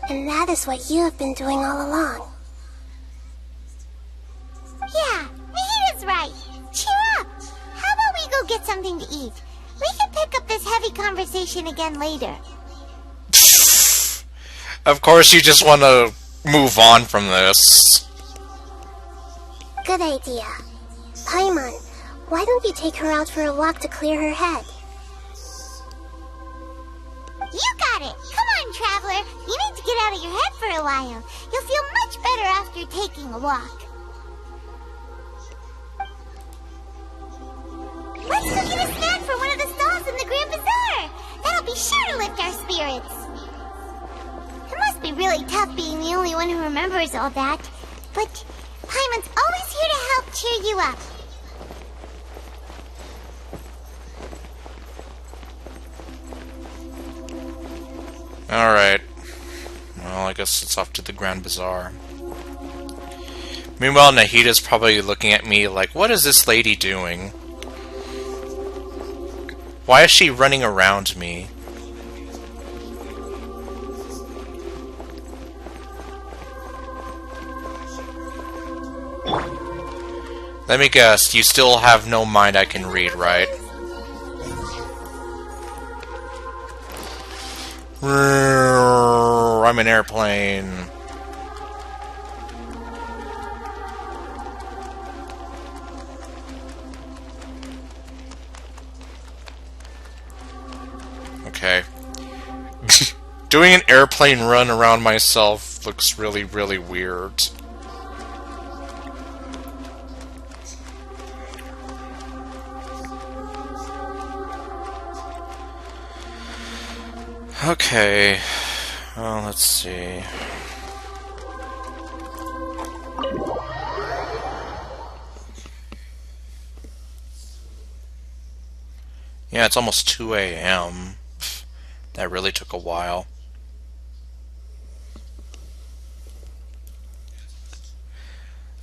And that is what you have been doing all along. Yeah, Nahita's right. Cheer up. How about we go get something to eat? We can pick up this heavy conversation again later. Of course you just want to move on from this. Good idea. Paimon, why don't you take her out for a walk to clear her head? You got it. Come on, Traveler. You need to get out of your head for a while. You'll feel much better after taking a walk. Let's go get a snack from one of the stalls in the Grand Bazaar. That'll be sure to lift our spirits. It must be really tough being the only one who remembers all that. But Paimon's always here to help cheer you up. Alright. Well, I guess it's off to the Grand Bazaar. Meanwhile, Nahita's probably looking at me like, what is this lady doing? Why is she running around me? Let me guess, you still have no mind I can read, right? I'm an airplane. Okay. Doing an airplane run around myself looks really, really weird. Okay, well, let's see. Yeah, it's almost 2 a.m. That really took a while.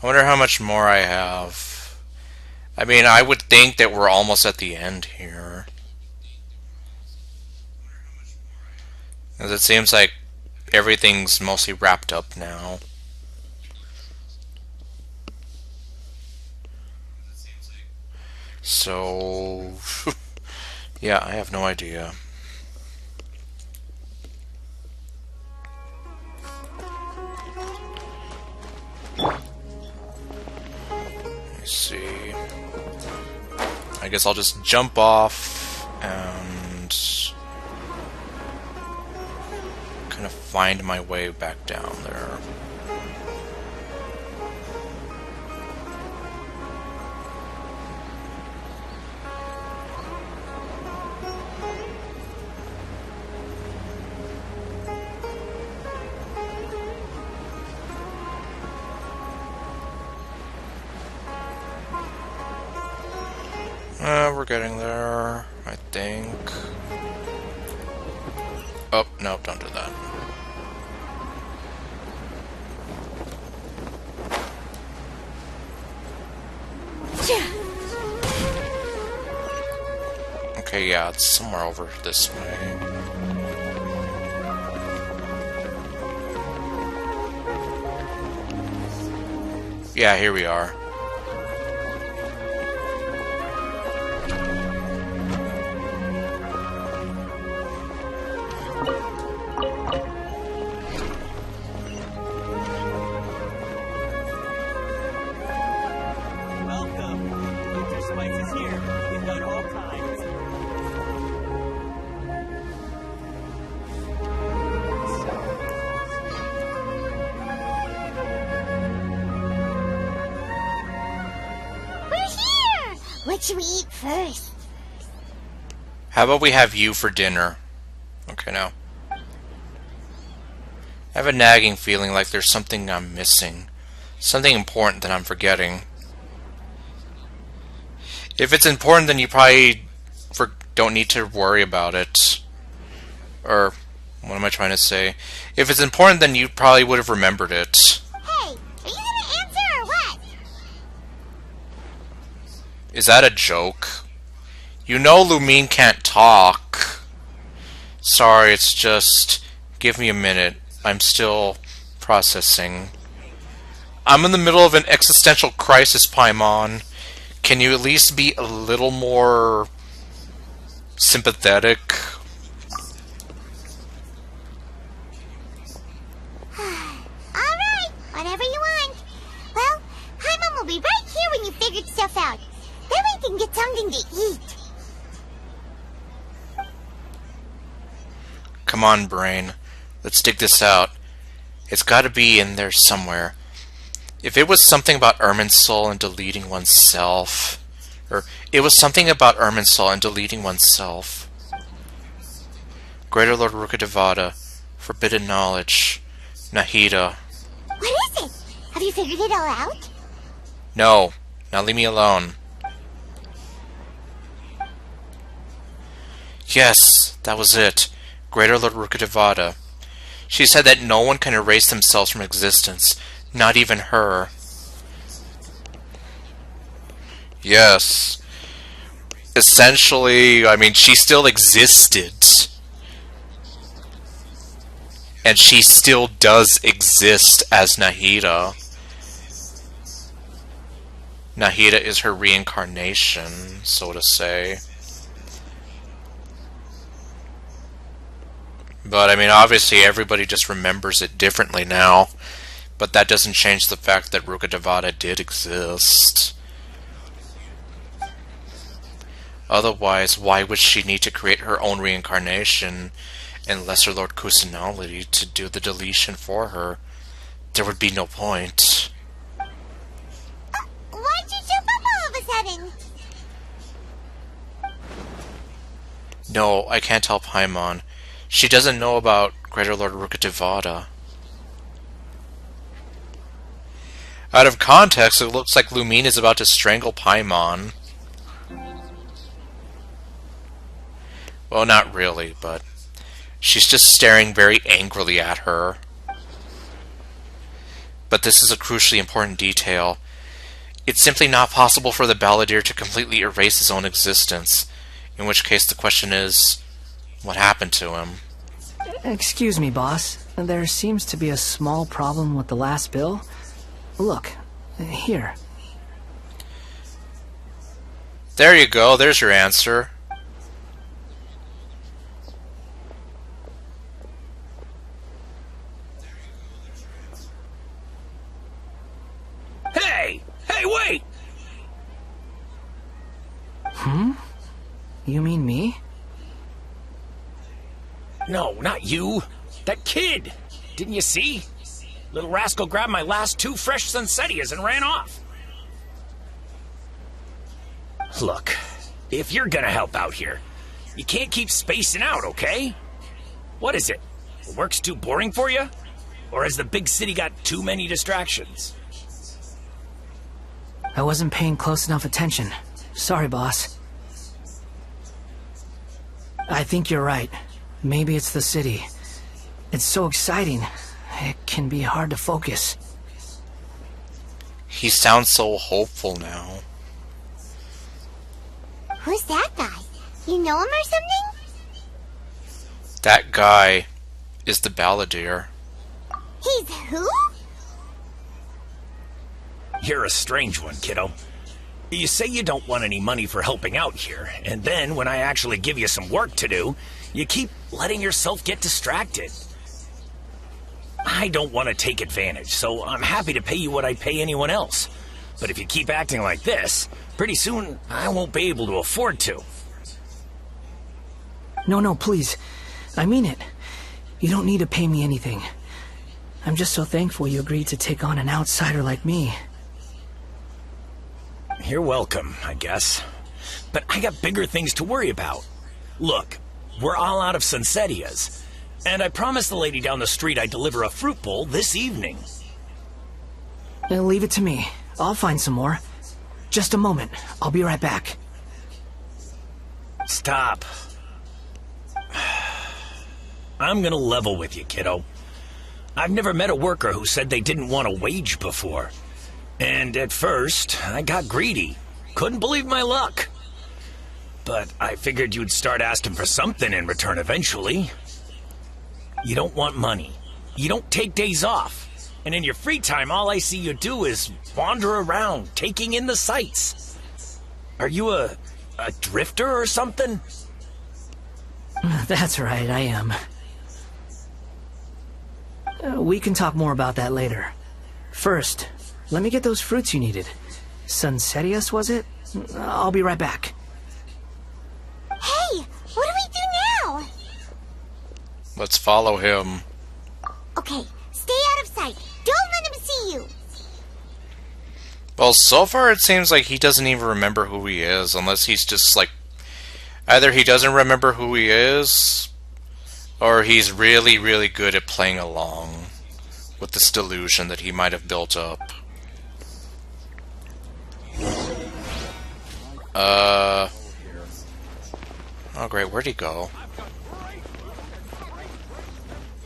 I wonder how much more I have. I mean, I would think that we're almost at the end here. Because it seems like everything's mostly wrapped up now. So, yeah, I have no idea. Let me see. I guess I'll just jump off and kind of find my way back down there. We're getting there, I think. Oh, no, don't do that. Okay, yeah, it's somewhere over this way. Yeah, here we are. What should we eat first? How about we have you for dinner? Okay, now. I have a nagging feeling like there's something I'm missing. Something important that I'm forgetting. If it's important, then you probably don't need to worry about it. Or, what am I trying to say? If it's important, then you probably would have remembered it. Hey, are you gonna answer or what? Is that a joke? You know Lumine can't talk. Sorry, it's just... Give me a minute. I'm still processing. I'm in the middle of an existential crisis, Paimon. Can you at least be a little more... sympathetic? Alright, whatever you want. Well, Paimon will be right here when you figured stuff out. Then we can get something to eat. Come on, brain. Let's dig this out. It's gotta be in there somewhere. If it was something about Irminsul and deleting oneself... Or, it was something about Irminsul and deleting oneself. Greater Lord Rukkhadevata. Forbidden knowledge. Nahida. What is it? Have you figured it all out? No. Now leave me alone. Yes, that was it. Greater Lord Rukkhadevata. She said that no one can erase themselves from existence, not even her. Yes. Essentially, I mean, she still existed. And she still does exist as Nahida. Nahida is her reincarnation, so to say. But, I mean, obviously everybody just remembers it differently now. But that doesn't change the fact that Rukkhadevata did exist. Otherwise, why would she need to create her own reincarnation and Lesser Lord Kusanali to do the deletion for her? There would be no point. Why'd you jump up all of a sudden? No, I can't help Paimon. She doesn't know about Greater Lord Rukkhadevata. Out of context, it looks like Lumine is about to strangle Paimon. Well, not really, but she's just staring very angrily at her. But this is a crucially important detail. It's simply not possible for the Balladeer to completely erase his own existence, in which case the question is, what happened to him? Excuse me, boss. There seems to be a small problem with the last bill. Look, here. There you go, there's your answer. Hey! Hey, wait! You mean me? No, not you. That kid! Didn't you see? Little rascal grabbed my last 2 fresh Sunsettias and ran off. Look, if you're gonna help out here, you can't keep spacing out, okay? What is it? Work's too boring for you? Or has the big city got too many distractions? I wasn't paying close enough attention. Sorry, boss. I think you're right. Maybe it's the city. It's so exciting. It can be hard to focus. He sounds so hopeful now. Who's that guy? You know him or something? That guy is the Balladeer. He's who? You're a strange one, kiddo. You say you don't want any money for helping out here, and then when I actually give you some work to do, you keep letting yourself get distracted. I don't want to take advantage, so I'm happy to pay you what I'd pay anyone else. But if you keep acting like this, pretty soon I won't be able to afford to. No, please. I mean it. You don't need to pay me anything. I'm just so thankful you agreed to take on an outsider like me. You're welcome, I guess. but I got bigger things to worry about. Look, we're all out of Sunsetias, and I promised the lady down the street I'd deliver a fruit bowl this evening. Leave it to me. I'll find some more. Just a moment. I'll be right back. Stop. I'm gonna level with you, kiddo. I've never met a worker who said they didn't want a wage before. And at first, I got greedy. Couldn't believe my luck. But I figured you'd start asking for something in return eventually. You don't want money. You don't take days off. And in your free time, all I see you do is wander around, taking in the sights. Are you a drifter or something? That's right, I am. We can talk more about that later. First, let me get those fruits you needed. Sunsetias, was it? I'll be right back. Hey, what do we do now? Let's follow him. Okay, stay out of sight. Don't let him see you. Well, so far it seems like he doesn't even remember who he is, unless he's just like... Either he doesn't remember who he is, or he's really, really good at playing along with this delusion that he might have built up. Oh great, where'd he go?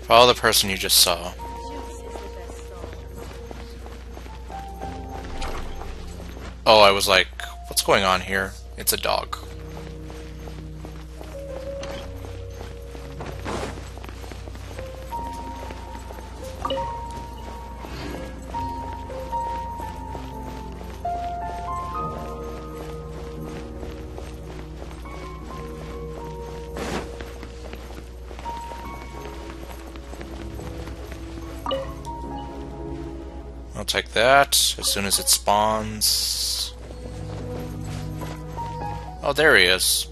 Follow the person you just saw. Oh, I was like, what's going on here? It's a dog. I'll take that as soon as it spawns. Oh, there he is.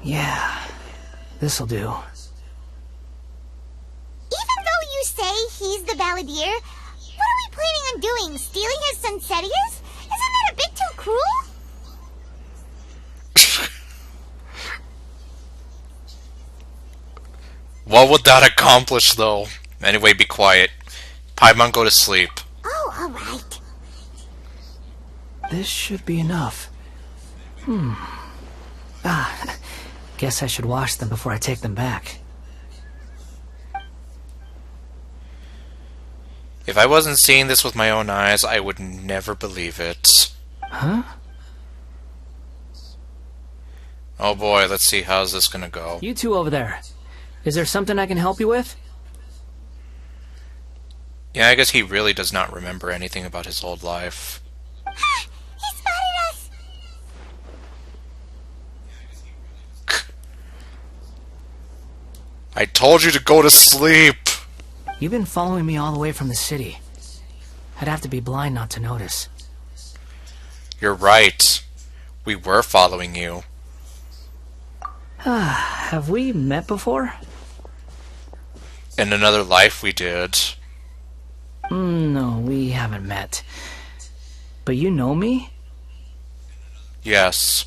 Yeah, this'll do. Even though you say he's the balladeer, what are we planning on doing? Stealing his Sunsetias? Isn't that a bit too cruel? What would that accomplish, though? Anyway, be quiet. Paimon, go to sleep. Oh, alright. This should be enough. Guess I should wash them before I take them back. If I wasn't seeing this with my own eyes, I would never believe it. Huh? Oh boy, let's see, how's this gonna go? You two over there. Is there something I can help you with? Yeah, I guess he really does not remember anything about his old life. He spotted us! I told you to go to sleep! You've been following me all the way from the city. I'd have to be blind not to notice. You're right. We were following you. Have we met before? In another life we did. No, we haven't met. But you know me? Yes.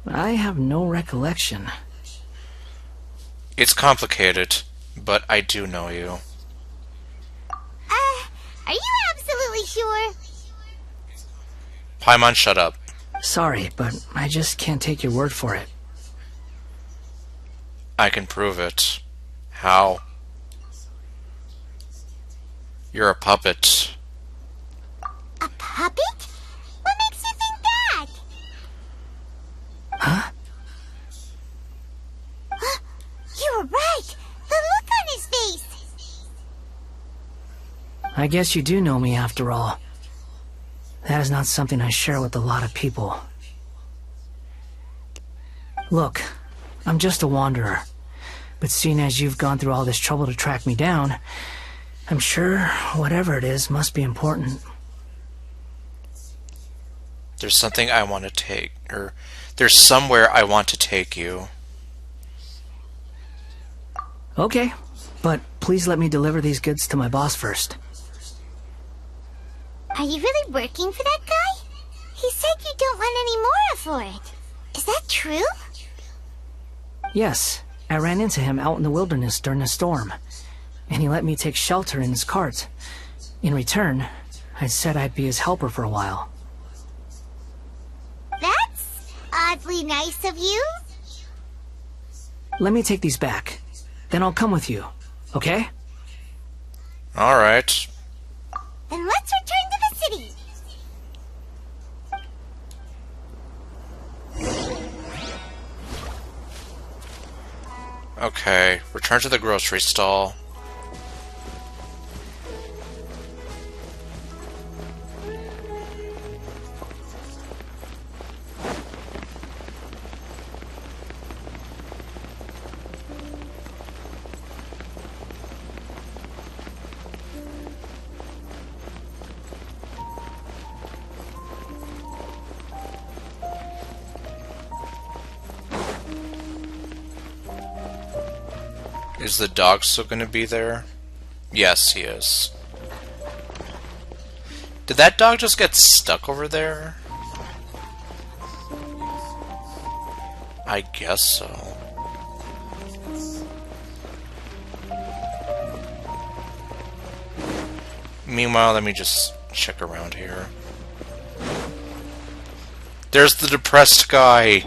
I have no recollection. It's complicated, but I do know you. Are you absolutely sure? Paimon, shut up. Sorry, but I just can't take your word for it. I can prove it. How? You're a puppet. A puppet? What makes you think that? Huh? You were right. The look on his face. I guess you do know me after all. That is not something I share with a lot of people. Look, I'm just a wanderer. But seeing as you've gone through all this trouble to track me down, I'm sure whatever it is must be important. There's something I want to take, there's somewhere I want to take you. Okay, but please let me deliver these goods to my boss first. Are you really working for that guy? He said you don't want any more for it. Is that true? Yes, I ran into him out in the wilderness during a storm, and he let me take shelter in his cart. In return, I said I'd be his helper for a while. That's oddly nice of you. Let me take these back. Then I'll come with you, okay? Alright. Then let's return to the city. Okay, return to the grocery stall. Is the dog still gonna be there? Yes, he is. Did that dog just get stuck over there? I guess so. Meanwhile, let me just check around here. There's the depressed guy.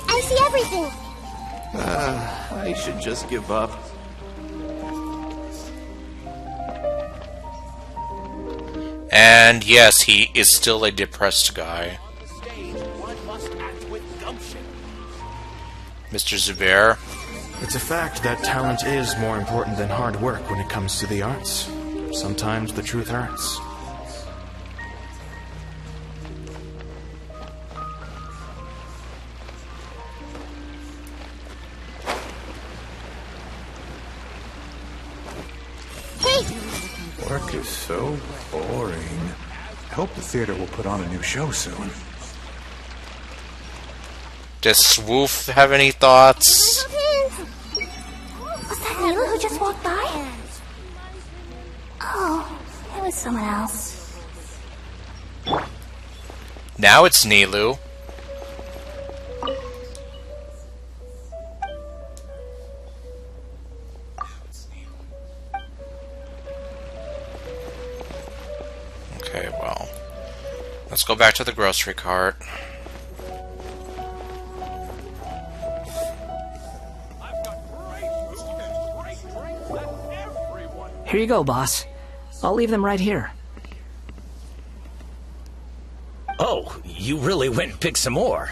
I see everything. I should just give up. And yes, he is still a depressed guy. Mr. Zubair. It's a fact that talent is more important than hard work when it comes to the arts. Sometimes the truth hurts. Work is so boring. I hope the theater will put on a new show soon. Does Swoof have any thoughts? Was that Mila who just walked by? Oh, it was someone else. Now it's Nilu. Okay, well, let's go back to the grocery cart. Here you go, boss. I'll leave them right here. Oh, you really went and picked some more.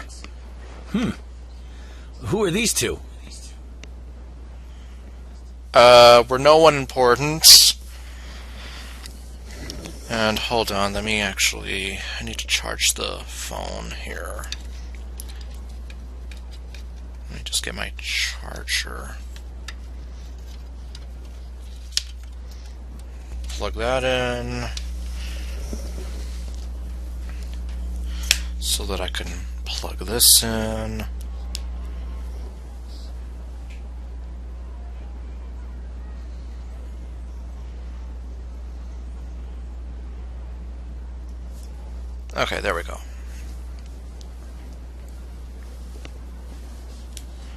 Who are these two? We're no one important. And hold on, I need to charge the phone here. Let me just get my charger. Plug that in so that I can plug this in. Okay, there we go.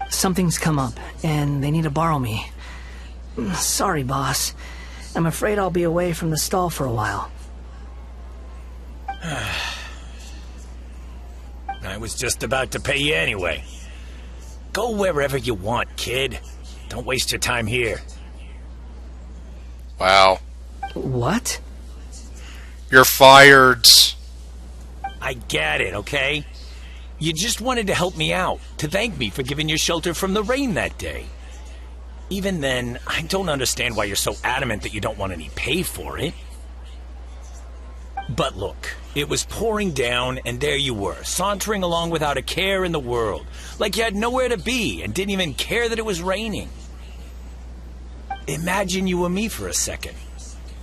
Something's come up, and they need to borrow me. Sorry, boss. I'm afraid I'll be away from the stall for a while. I was just about to pay you anyway. Go wherever you want, kid. Don't waste your time here. Wow. What? You're fired. I get it, okay? You just wanted to help me out, to thank me for giving you shelter from the rain that day. Even then, I don't understand why you're so adamant that you don't want any pay for it. But look, it was pouring down, and there you were, sauntering along without a care in the world, like you had nowhere to be and didn't even care that it was raining. Imagine you were me for a second.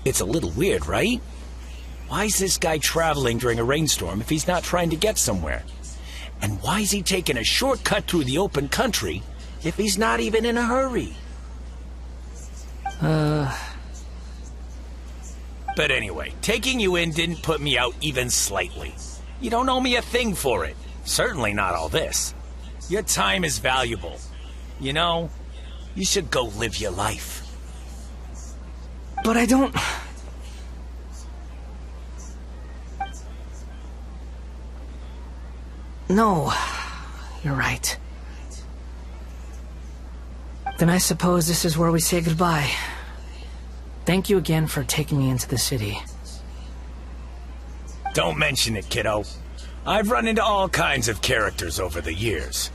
It's a little weird, right? Why is this guy traveling during a rainstorm if he's not trying to get somewhere? And why is he taking a shortcut through the open country if he's not even in a hurry? But anyway, taking you in didn't put me out even slightly. You don't owe me a thing for it. Certainly not all this. Your time is valuable. You know, you should go live your life. But I don't... No, you're right. Then I suppose this is where we say goodbye. Thank you again for taking me into the city. Don't mention it, kiddo. I've run into all kinds of characters over the years.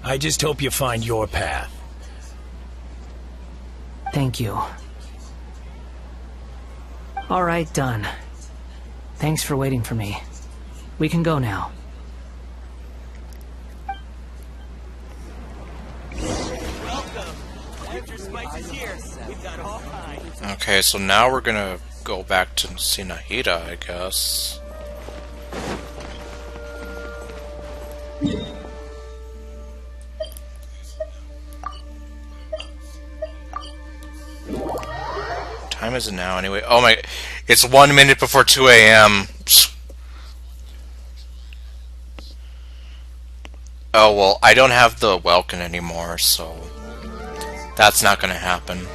I just hope you find your path. Thank you. All right, done. Thanks for waiting for me. We can go now. Okay, so now we're gonna go back to see Nahida, I guess. Time is it now anyway? Oh my, it's 1 minute before 2 a.m. Oh well, I don't have the Welkin anymore, so that's not gonna happen.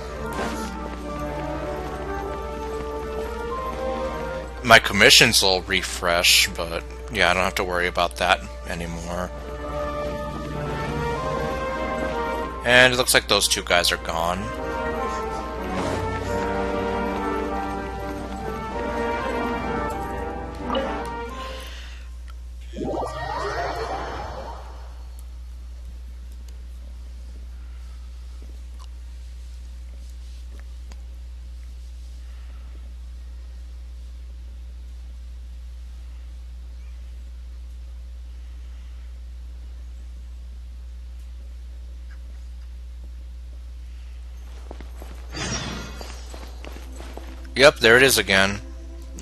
My commissions will refresh, but yeah, I don't have to worry about that anymore. And it looks like those two guys are gone. Yep, there it is again.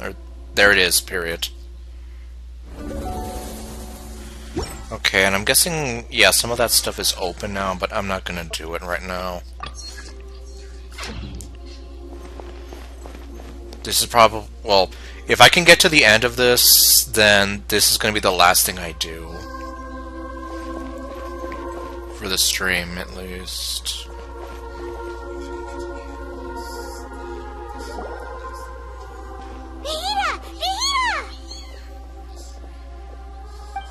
Or, there it is, period. Okay, and I'm guessing, yeah, some of that stuff is open now, but I'm not gonna do it right now. This is probably, well, if I can get to the end of this, then this is gonna be the last thing I do. For the stream, at least.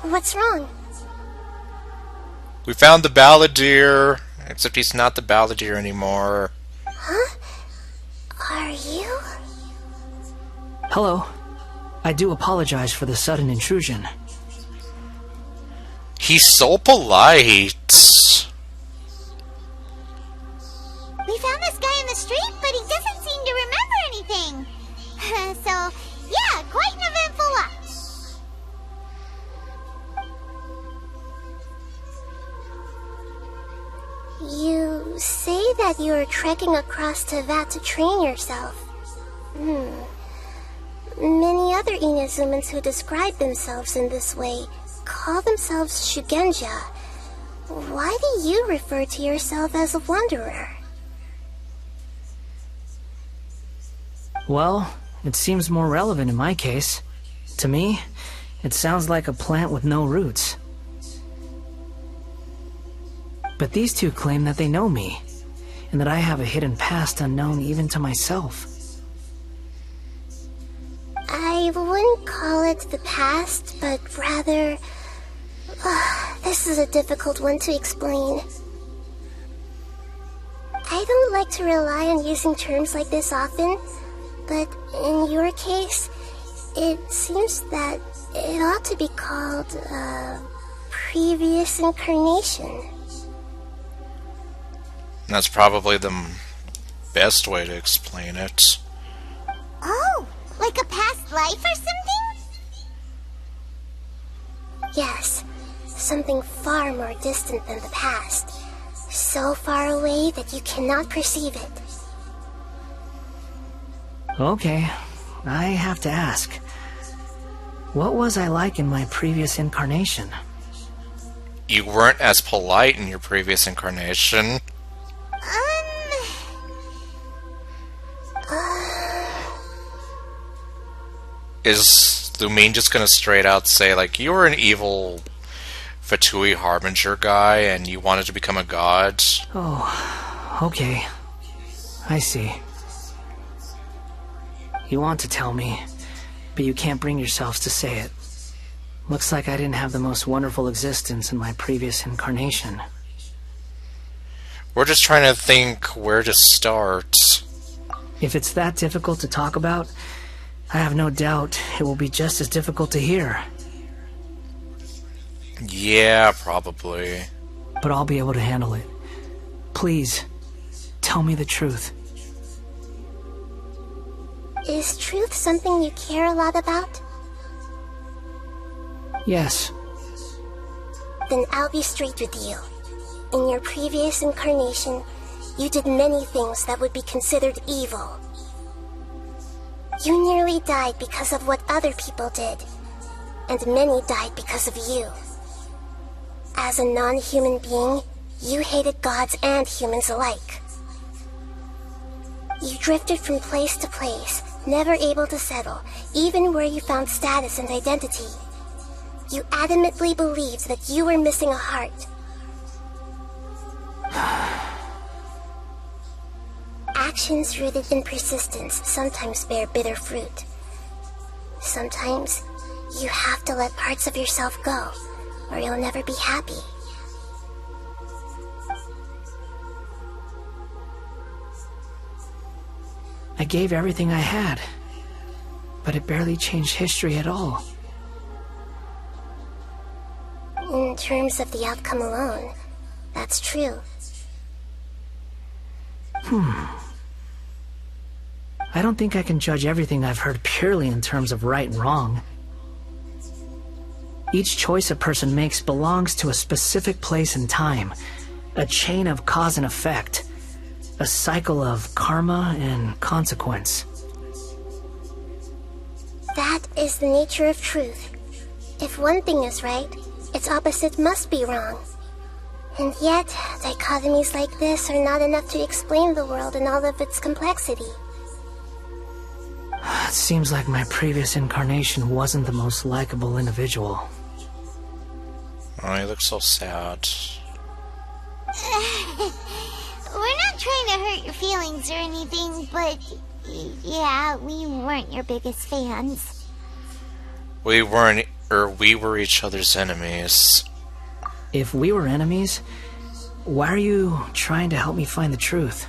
What's wrong? We found the Balladeer, except he's not the Balladeer anymore. Huh? Are you? Hello. I do apologize for the sudden intrusion. He's so polite. We found this guy in the street, but he doesn't seem to remember anything. So, yeah, quite an eventful walk. You say that you are trekking across Teyvat to train yourself. Many other Inazumans who describe themselves in this way call themselves Shugenja. Why do you refer to yourself as a wanderer? Well, it seems more relevant in my case. To me, it sounds like a plant with no roots. But these two claim that they know me, and that I have a hidden past unknown even to myself. I wouldn't call it the past, but rather... this is a difficult one to explain. I don't like to rely on using terms like this often, but in your case, it seems that it ought to be called a previous incarnation. That's probably the best way to explain it. Oh, like a past life or something? Yes, something far more distant than the past. So far away that you cannot perceive it. Okay, I have to ask. What was I like in my previous incarnation? You weren't as polite in your previous incarnation. is Lumine just gonna straight out say, like, you were an evil Fatui Harbinger guy and you wanted to become a god? Oh, okay. I see. You want to tell me, but you can't bring yourselves to say it. Looks like I didn't have the most wonderful existence in my previous incarnation. We're just trying to think where to start. If it's that difficult to talk about, I have no doubt it will be just as difficult to hear. Yeah, probably. But I'll be able to handle it. Please, tell me the truth. Is truth something you care a lot about? Yes. Then I'll be straight with you. In your previous incarnation, you did many things that would be considered evil. You nearly died because of what other people did, and many died because of you. As a non-human being, you hated gods and humans alike. You drifted from place to place, never able to settle, even where you found status and identity. You adamantly believed that you were missing a heart. Actions rooted in persistence sometimes bear bitter fruit. Sometimes, you have to let parts of yourself go, or you'll never be happy. I gave everything I had, but it barely changed history at all. In terms of the outcome alone, that's true. I don't think I can judge everything I've heard purely in terms of right and wrong. Each choice a person makes belongs to a specific place and time, a chain of cause and effect, a cycle of karma and consequence. That is the nature of truth. If one thing is right, its opposite must be wrong. And yet, dichotomies like this are not enough to explain the world in all of its complexity. It seems like my previous incarnation wasn't the most likable individual. Oh, you look so sad. We're not trying to hurt your feelings or anything, but yeah, we weren't your biggest fans. We weren't, or we were each other's enemies. If we were enemies, why are you trying to help me find the truth?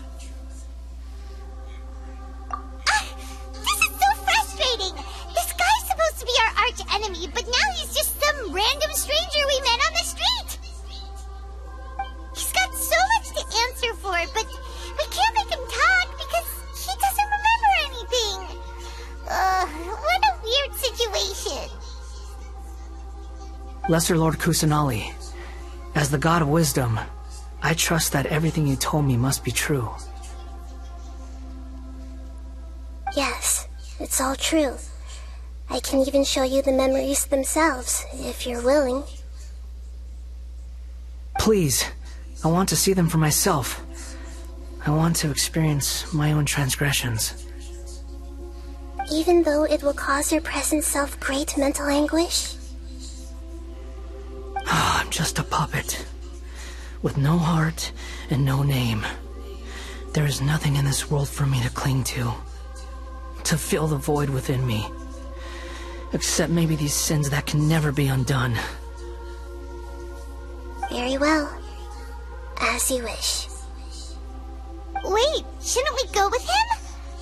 This is so frustrating! This guy's supposed to be our arch enemy, but now he's just some random stranger we met on the street! He's got so much to answer for, but we can't make him talk because he doesn't remember anything! What a weird situation! Lesser Lord Kusanali, as the god of wisdom, I trust that everything you told me must be true. Yes, it's all true. I can even show you the memories themselves, if you're willing. Please, I want to see them for myself. I want to experience my own transgressions. Even though it will cause your present self great mental anguish? I'm just a puppet, with no heart and no name. There is nothing in this world for me to cling to fill the void within me. Except maybe these sins that can never be undone. Very well. As you wish. Wait, shouldn't we go with him?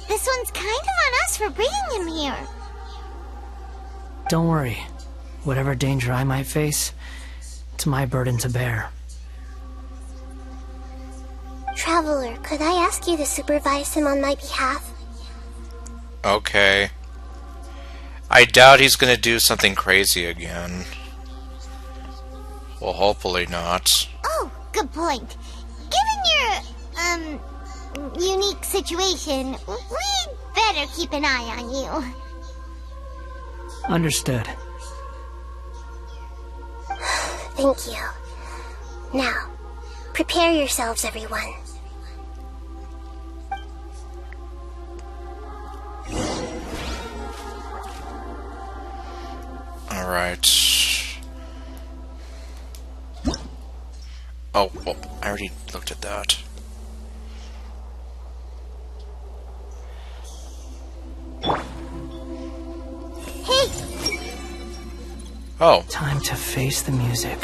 This one's kind of on us for bringing him here. Don't worry. Whatever danger I might face, it's my burden to bear. Traveler, could I ask you to supervise him on my behalf? Okay. I doubt he's gonna do something crazy again. Well, hopefully not. Oh, good point. Given your, unique situation, we'd better keep an eye on you. Understood. Thank you. Now, prepare yourselves, everyone. Alright. Oh, well, I already looked at that. Hey! Oh. Time to face the music.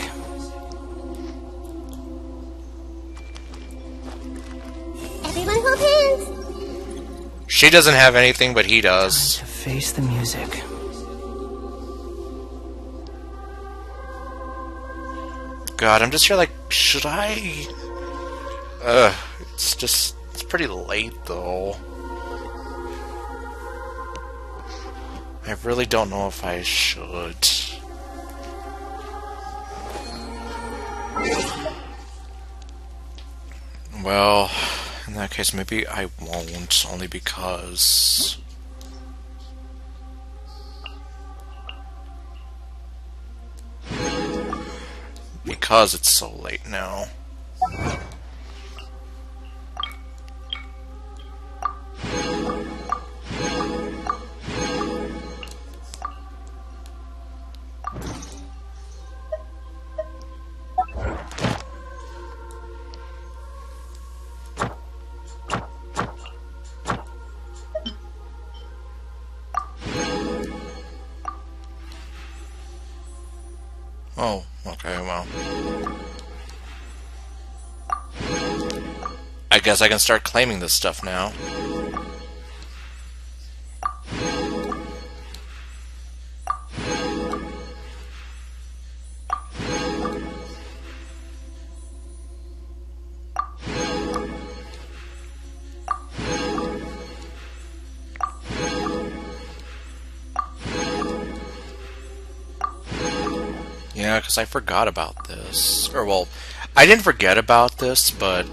Everyone hold hands! She doesn't have anything, but he does. Time to face the music. God, I'm just here like, should I? It's pretty late though. I really don't know if I should. Well, in that case, maybe I won't, only because... Because it's so late now. Oh, okay, well. I guess I can start claiming this stuff now. Yeah, because I forgot about this. Or, well, I didn't forget about this, but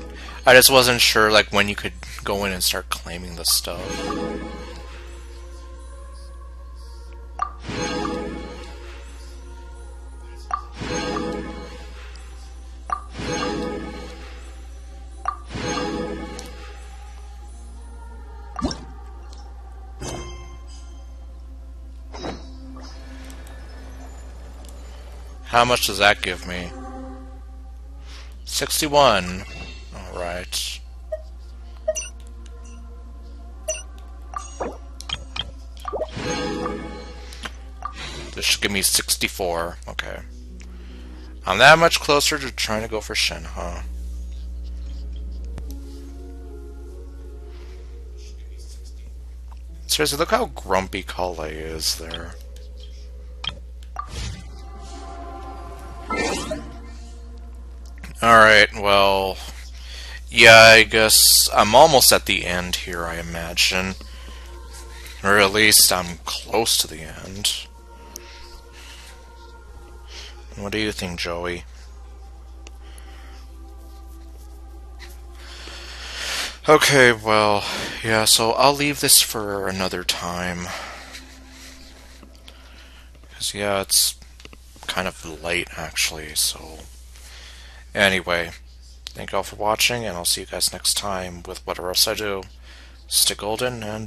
I just wasn't sure, like, when you could go in and start claiming the stuff. How much does that give me? 61. Alright. This should give me 64. Okay. I'm that much closer to trying to go for Shenhe. Seriously, look how grumpy Kale is there. Alright, well... Yeah, I guess I'm almost at the end here, I imagine. Or at least I'm close to the end. What do you think, Joey? Okay, well, yeah, so I'll leave this for another time. Because, yeah, it's kind of late, actually, so... Anyway, thank you all for watching, and I'll see you guys next time with whatever else I do. Stay golden, and